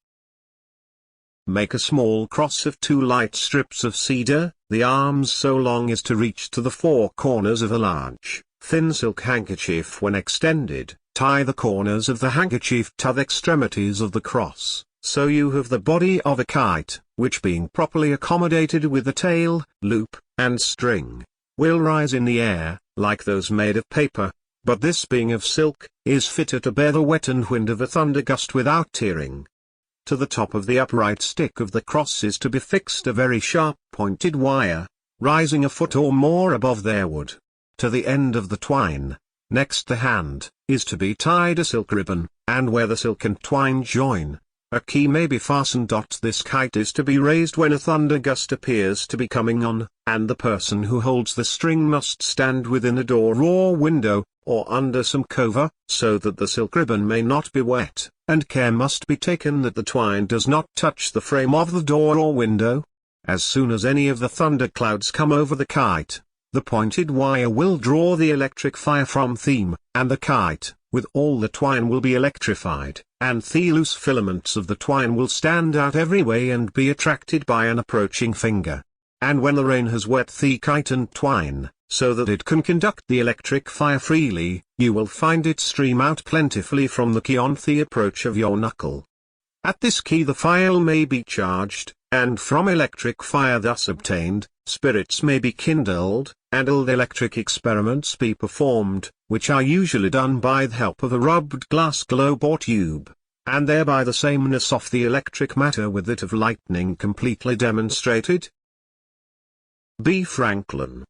Make a small cross of 2 light strips of cedar, the arms so long as to reach to the 4 corners of a large, thin silk handkerchief. When extended, tie the corners of the handkerchief to the extremities of the cross, so you have the body of a kite, which being properly accommodated with a tail, loop, and string, will rise in the air, like those made of paper, but this being of silk, is fitter to bear the wet and wind of a thunder gust without tearing. To the top of the upright stick of the cross is to be fixed a very sharp pointed wire, rising a foot or more above their wood. To the end of the twine, next the hand, is to be tied a silk ribbon, and where the silk and twine join, a key may be fastened. This kite is to be raised when a thunder gust appears to be coming on, and the person who holds the string must stand within a door or window, or under some cover, so that the silk ribbon may not be wet, and care must be taken that the twine does not touch the frame of the door or window. As soon as any of the thunder clouds come over the kite, the pointed wire will draw the electric fire from them, and the kite, with all the twine, will be electrified, and the loose filaments of the twine will stand out every way and be attracted by an approaching finger. And when the rain has wet the kite and twine, so that it can conduct the electric fire freely, you will find it stream out plentifully from the key on the approach of your knuckle. At this key the file may be charged, and from electric fire thus obtained, spirits may be kindled, and old electric experiments be performed, which are usually done by the help of a rubbed glass globe or tube, and thereby the sameness of the electric matter with that of lightning completely demonstrated. B. Franklin.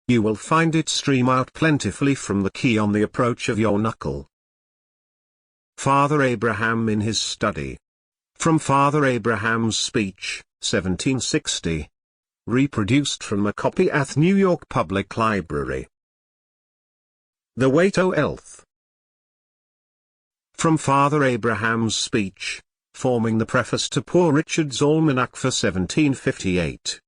You will find it stream out plentifully from the key on the approach of your knuckle. Father Abraham in his study. From Father Abraham's speech, 1760. Reproduced from a copy at New York Public Library. The Weight o' Health. From Father Abraham's speech, forming the preface to Poor Richard's Almanac for 1758.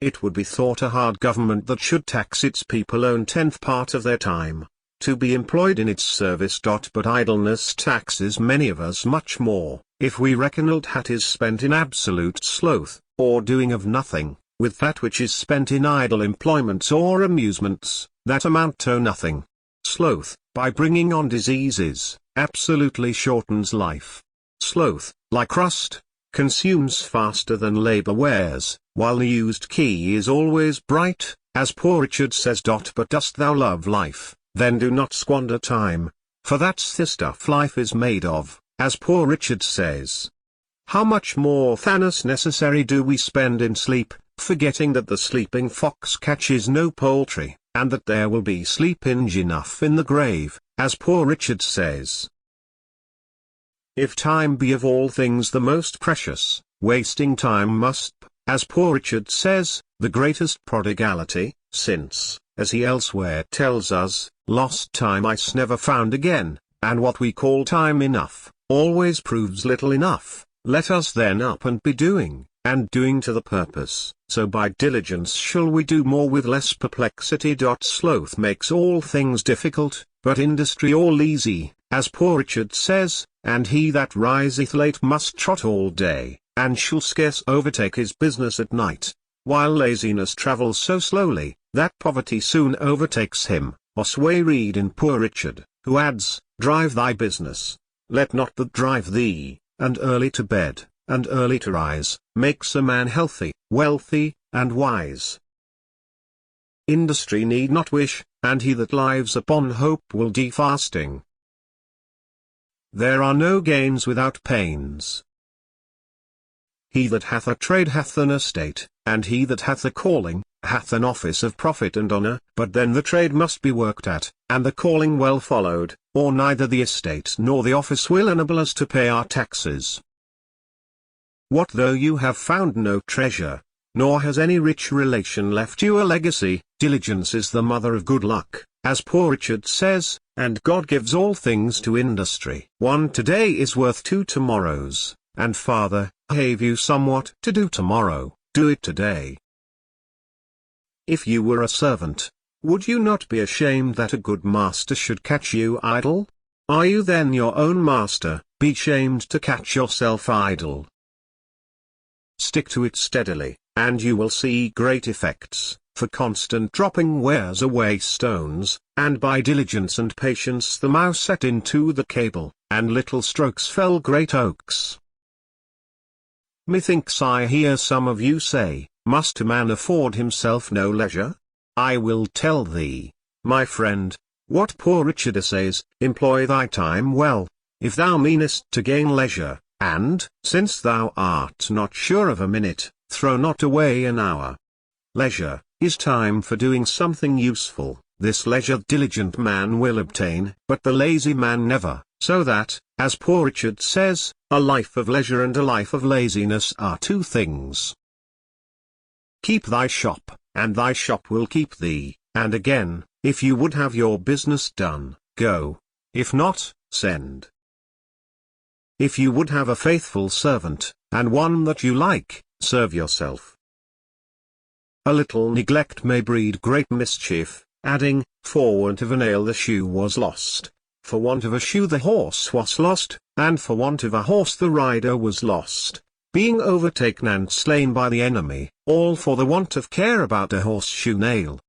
It would be thought a hard government that should tax its people own 10th part of their time, to be employed in its service. But idleness taxes many of us much more, if we reckon old hat is spent in absolute sloth, or doing of nothing, with that which is spent in idle employments or amusements, that amount to nothing. Sloth, by bringing on diseases, absolutely shortens life. Sloth, like rust, consumes faster than labor wears, while the used key is always bright, as Poor Richard says. But dost thou love life, then do not squander time, for that's the stuff life is made of, as Poor Richard says. how much more than is necessary do we spend in sleep, forgetting that the sleeping fox catches no poultry, and that there will be sleepinge enough in the grave, as Poor Richard says. If time be of all things the most precious, wasting time must, as Poor Richard says, the greatest prodigality, since, as he elsewhere tells us, lost time is never found again, and what we call time enough, always proves little enough. Let us then up and be doing, and doing to the purpose, so by diligence shall we do more with less perplexity. Sloth makes all things difficult, but industry all easy, as Poor Richard says, and he that riseth late must trot all day, and shall scarce overtake his business at night, while laziness travels so slowly, that poverty soon overtakes him. Osway read in Poor Richard, who adds, drive thy business, let not that drive thee, and early to bed, and early to rise, makes a man healthy, wealthy, and wise. Industry need not wish, and he that lives upon hope will die fasting. There are no gains without pains. He that hath a trade hath an estate, and he that hath a calling, hath an office of profit and honour. But then the trade must be worked at, and the calling well followed, or neither the estate nor the office will enable us to pay our taxes. What though you have found no treasure, nor has any rich relation left you a legacy? Diligence is the mother of good luck, as Poor Richard says, and God gives all things to industry. One today is worth 2 tomorrows, and Father, have you somewhat to do tomorrow, do it today. If you were a servant, would you not be ashamed that a good master should catch you idle? Are you then your own master? Be shamed to catch yourself idle. Stick to it steadily, and you will see great effects, for constant dropping wears away stones, and by diligence and patience the mouse set into the cable, and little strokes fell great oaks. Methinks I hear some of you say, must a man afford himself no leisure? I will tell thee, my friend, what Poor Richard says, employ thy time well, if thou meanest to gain leisure, and, since thou art not sure of a minute, throw not away an hour. Leisure is time for doing something useful. This leisure diligent man will obtain, but the lazy man never, so that, as Poor Richard says, a life of leisure and a life of laziness are two things. Keep thy shop, and thy shop will keep thee, and again, if you would have your business done, go; if not, send. If you would have a faithful servant, and one that you like, serve yourself. A little neglect may breed great mischief, adding, for want of a nail the shoe was lost, for want of a shoe the horse was lost, and for want of a horse the rider was lost, being overtaken and slain by the enemy, all for the want of care about a horseshoe nail.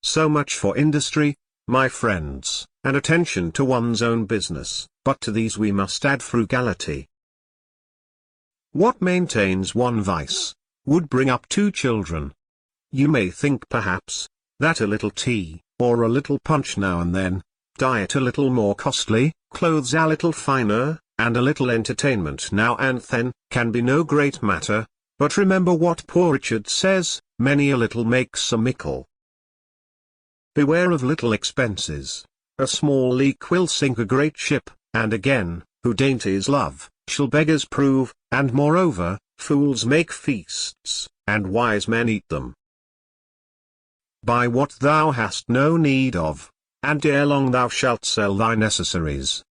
So much for industry, my friends, and attention to one's own business, but to these we must add frugality. What maintains one vice, would bring up 2 children. You may think perhaps, that a little tea, or a little punch now and then, diet a little more costly, clothes a little finer, and a little entertainment now and then, can be no great matter, but remember what Poor Richard says, many a little makes a mickle. Beware of little expenses, a small leak will sink a great ship, and again, who dainties love, shall beggars prove, and moreover, fools make feasts, and wise men eat them. Buy what thou hast no need of, and ere long thou shalt sell thy necessaries.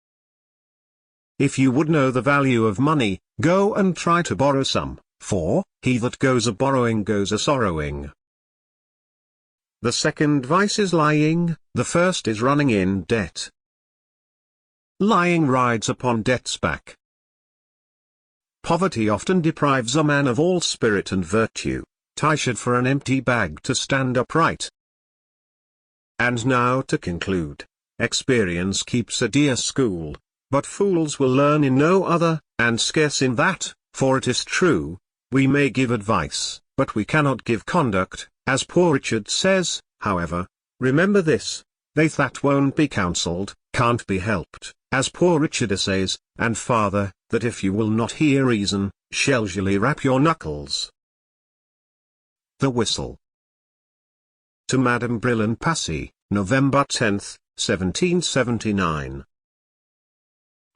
If you would know the value of money, go and try to borrow some, for, he that goes a-borrowing goes a-sorrowing. The second vice is lying, the first is running in debt. Lying rides upon debt's back. Poverty often deprives a man of all spirit and virtue, tired for an empty bag to stand upright. And now to conclude, experience keeps a dear school, but fools will learn in no other, and scarce in that, for it is true, we may give advice, but we cannot give conduct, as Poor Richard says. However, remember this, they that won't be counselled, can't be helped, as poor Richard essays, and farther, that if you will not hear reason, shall surely rap your knuckles. The Whistle. To Madame Brillon Passy, November 10, 1779.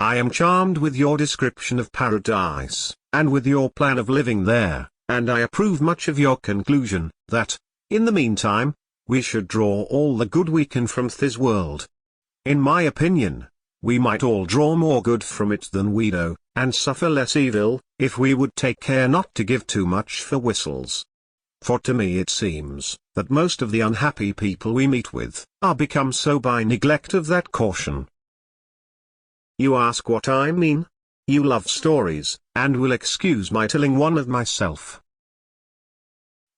I am charmed with your description of paradise, and with your plan of living there, and I approve much of your conclusion, that, in the meantime, we should draw all the good we can from this world. In my opinion, we might all draw more good from it than we do, and suffer less evil, if we would take care not to give too much for whistles. For to me it seems, that most of the unhappy people we meet with, are become so by neglect of that caution. You ask what I mean? You love stories, and will excuse my telling one of myself.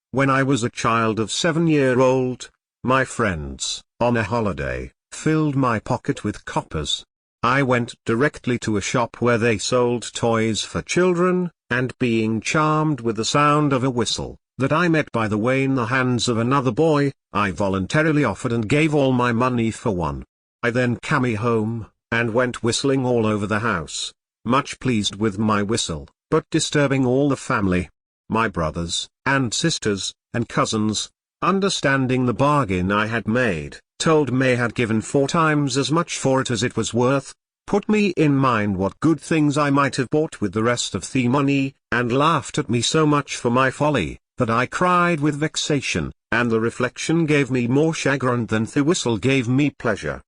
When I was a child of 7-year-old, my friends, on a holiday, filled my pocket with coppers. I went directly to a shop where they sold toys for children, and being charmed with the sound of a whistle, that I met by the way in the hands of another boy, I voluntarily offered and gave all my money for one. I then came home, and went whistling all over the house, much pleased with my whistle, but disturbing all the family. My brothers, and sisters, and cousins, understanding the bargain I had made, told me I had given 4 times as much for it as it was worth, put me in mind what good things I might have bought with the rest of the money, and laughed at me so much for my folly, that I cried with vexation, and the reflection gave me more chagrin than the whistle gave me pleasure.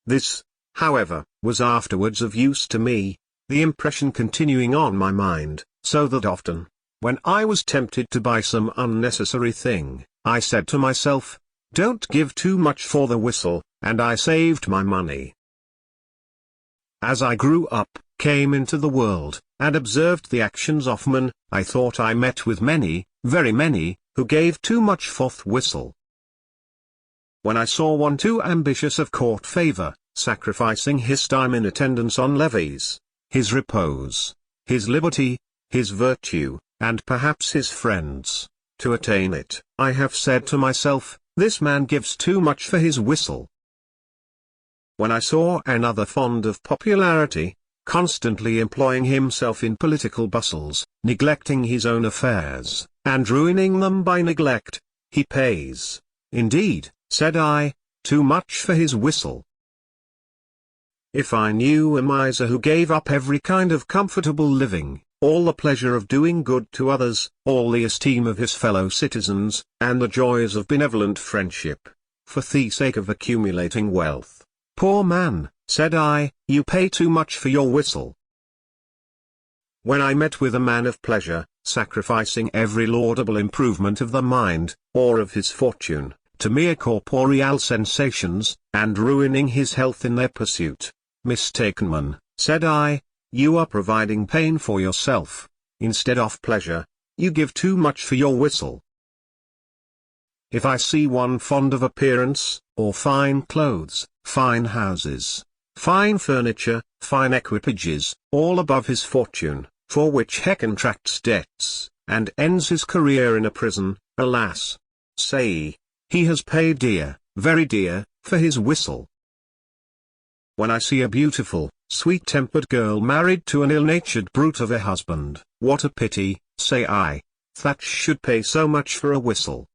This, however, was afterwards of use to me, the impression continuing on my mind, so that often, when I was tempted to buy some unnecessary thing, I said to myself, "Don't give too much for the whistle," and I saved my money. As I grew up, came into the world, and observed the actions of men, I thought I met with many, very many, who gave too much for the whistle. When I saw one too ambitious of court favor, sacrificing his time in attendance on levees, his repose, his liberty, his virtue, and perhaps his friends, to attain it, I have said to myself, this man gives too much for his whistle. When I saw another fond of popularity, constantly employing himself in political bustles, neglecting his own affairs, and ruining them by neglect, he pays, indeed, said I, too much for his whistle. If I knew a miser who gave up every kind of comfortable living, all the pleasure of doing good to others, all the esteem of his fellow citizens, and the joys of benevolent friendship, for the sake of accumulating wealth, poor man, said I, you pay too much for your whistle. When I met with a man of pleasure, sacrificing every laudable improvement of the mind, or of his fortune, to mere corporeal sensations, and ruining his health in their pursuit, mistaken man, said I, you are providing pain for yourself, instead of pleasure, you give too much for your whistle. If I see one fond of appearance, or fine clothes, fine houses, fine furniture, fine equipages, all above his fortune, for which he contracts debts, and ends his career in a prison, alas! Say, he has paid dear, very dear, for his whistle. When I see a beautiful, sweet-tempered girl married to an ill-natured brute of a husband, what a pity, say I, that should pay so much for a whistle.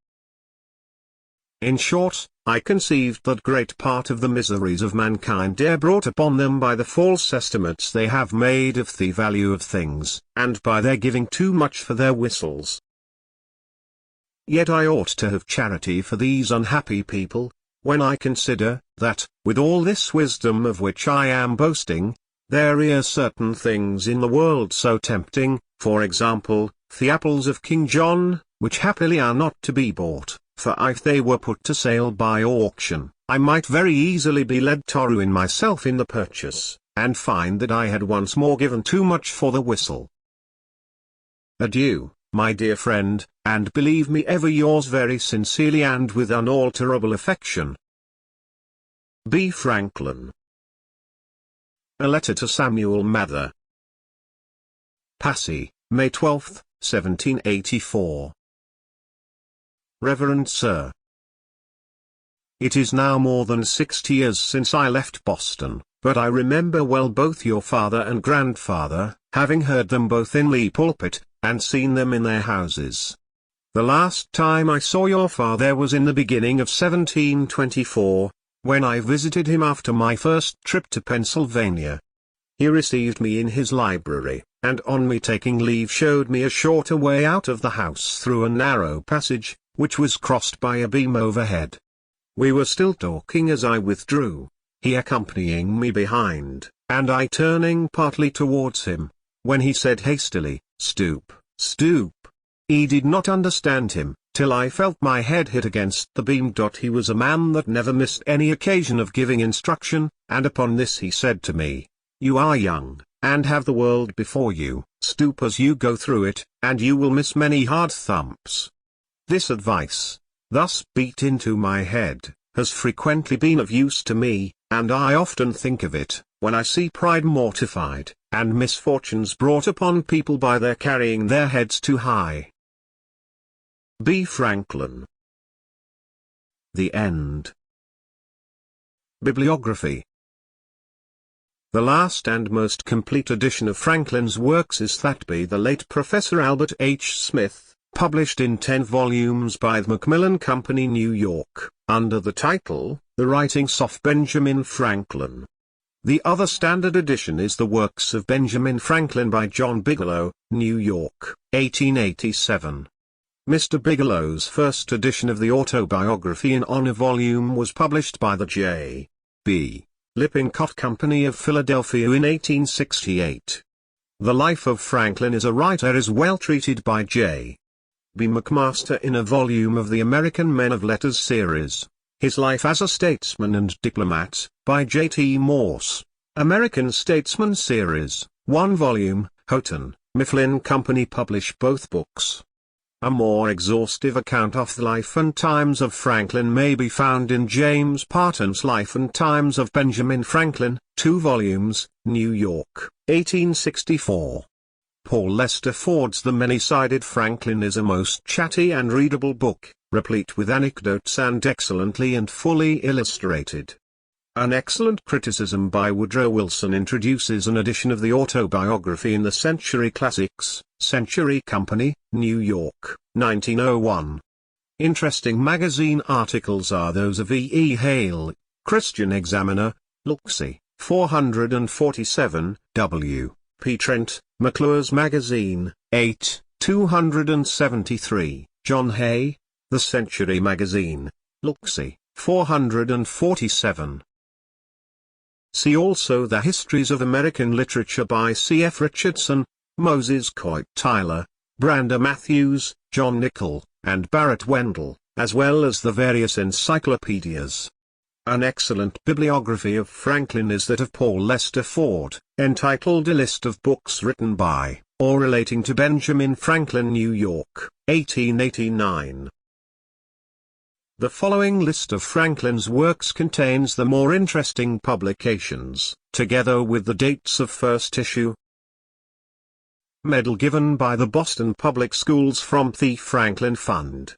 In short, I conceived that great part of the miseries of mankind are brought upon them by the false estimates they have made of the value of things, and by their giving too much for their whistles. Yet I ought to have charity for these unhappy people, when I consider, that, with all this wisdom of which I am boasting, there are certain things in the world so tempting, for example, the apples of King John, which happily are not to be bought, for if they were put to sale by auction, I might very easily be led to ruin myself in the purchase, and find that I had once more given too much for the whistle. Adieu, my dear friend, and believe me ever yours very sincerely and with unalterable affection. B. Franklin. A letter to Samuel Mather. Passy, May 12, 1784. Reverend Sir, it is now more than 60 years since I left Boston, but I remember well both your father and grandfather, having heard them both in the pulpit, and seen them in their houses. The last time I saw your father was in the beginning of 1724, when I visited him after my first trip to Pennsylvania. He received me in his library, and on me taking leave showed me a shorter way out of the house through a narrow passage, which was crossed by a beam overhead. We were still talking as I withdrew, he accompanying me behind, and I turning partly towards him, when he said hastily, "Stoop, stoop." I did not understand him, till I felt my head hit against the beam. He was a man that never missed any occasion of giving instruction, and upon this he said to me, "You are young, and have the world before you. Stoop as you go through it, and you will miss many hard thumps." This advice, thus beat into my head, has frequently been of use to me, and I often think of it, when I see pride mortified, and misfortunes brought upon people by their carrying their heads too high. B. Franklin. The End. Bibliography. The last and most complete edition of Franklin's works is that by the late Professor Albert H. Smith, published in 10 volumes by the Macmillan Company, New York, under the title, The Writings of Benjamin Franklin. The other standard edition is The Works of Benjamin Franklin by John Bigelow, New York, 1887. Mr. Bigelow's first edition of the Autobiography in Honor volume was published by the J. B. Lippincott Company of Philadelphia in 1868. The Life of Franklin as a Writer is well treated by J. B. McMaster in a volume of the American Men of Letters series, His Life as a Statesman and Diplomat, by J. T. Morse, American Statesman series, 1 volume. Houghton, Mifflin Company publish both books. A more exhaustive account of the life and times of Franklin may be found in James Parton's Life and Times of Benjamin Franklin, 2 volumes, New York, 1864. Paul Lester Ford's The Many-Sided Franklin is a most chatty and readable book, replete with anecdotes and excellently and fully illustrated. An excellent criticism by Woodrow Wilson introduces an edition of the autobiography in the Century Classics, Century Company, New York, 1901. Interesting magazine articles are those of E. E. Hale, Christian Examiner, Luxy, 447, W. P. Trent, McClure's Magazine, 8, 273, John Hay, The Century Magazine, Luxy, 447. See also the Histories of American Literature by C. F. Richardson, Moses Coit Tyler, Brander Matthews, John Nichol, and Barrett Wendell, as well as the various encyclopedias. An excellent bibliography of Franklin is that of Paul Lester Ford, entitled A List of Books Written by, or Relating to Benjamin Franklin, New York, 1889. The following list of Franklin's works contains the more interesting publications, together with the dates of first issue. Medal given by the Boston Public Schools from the Franklin Fund.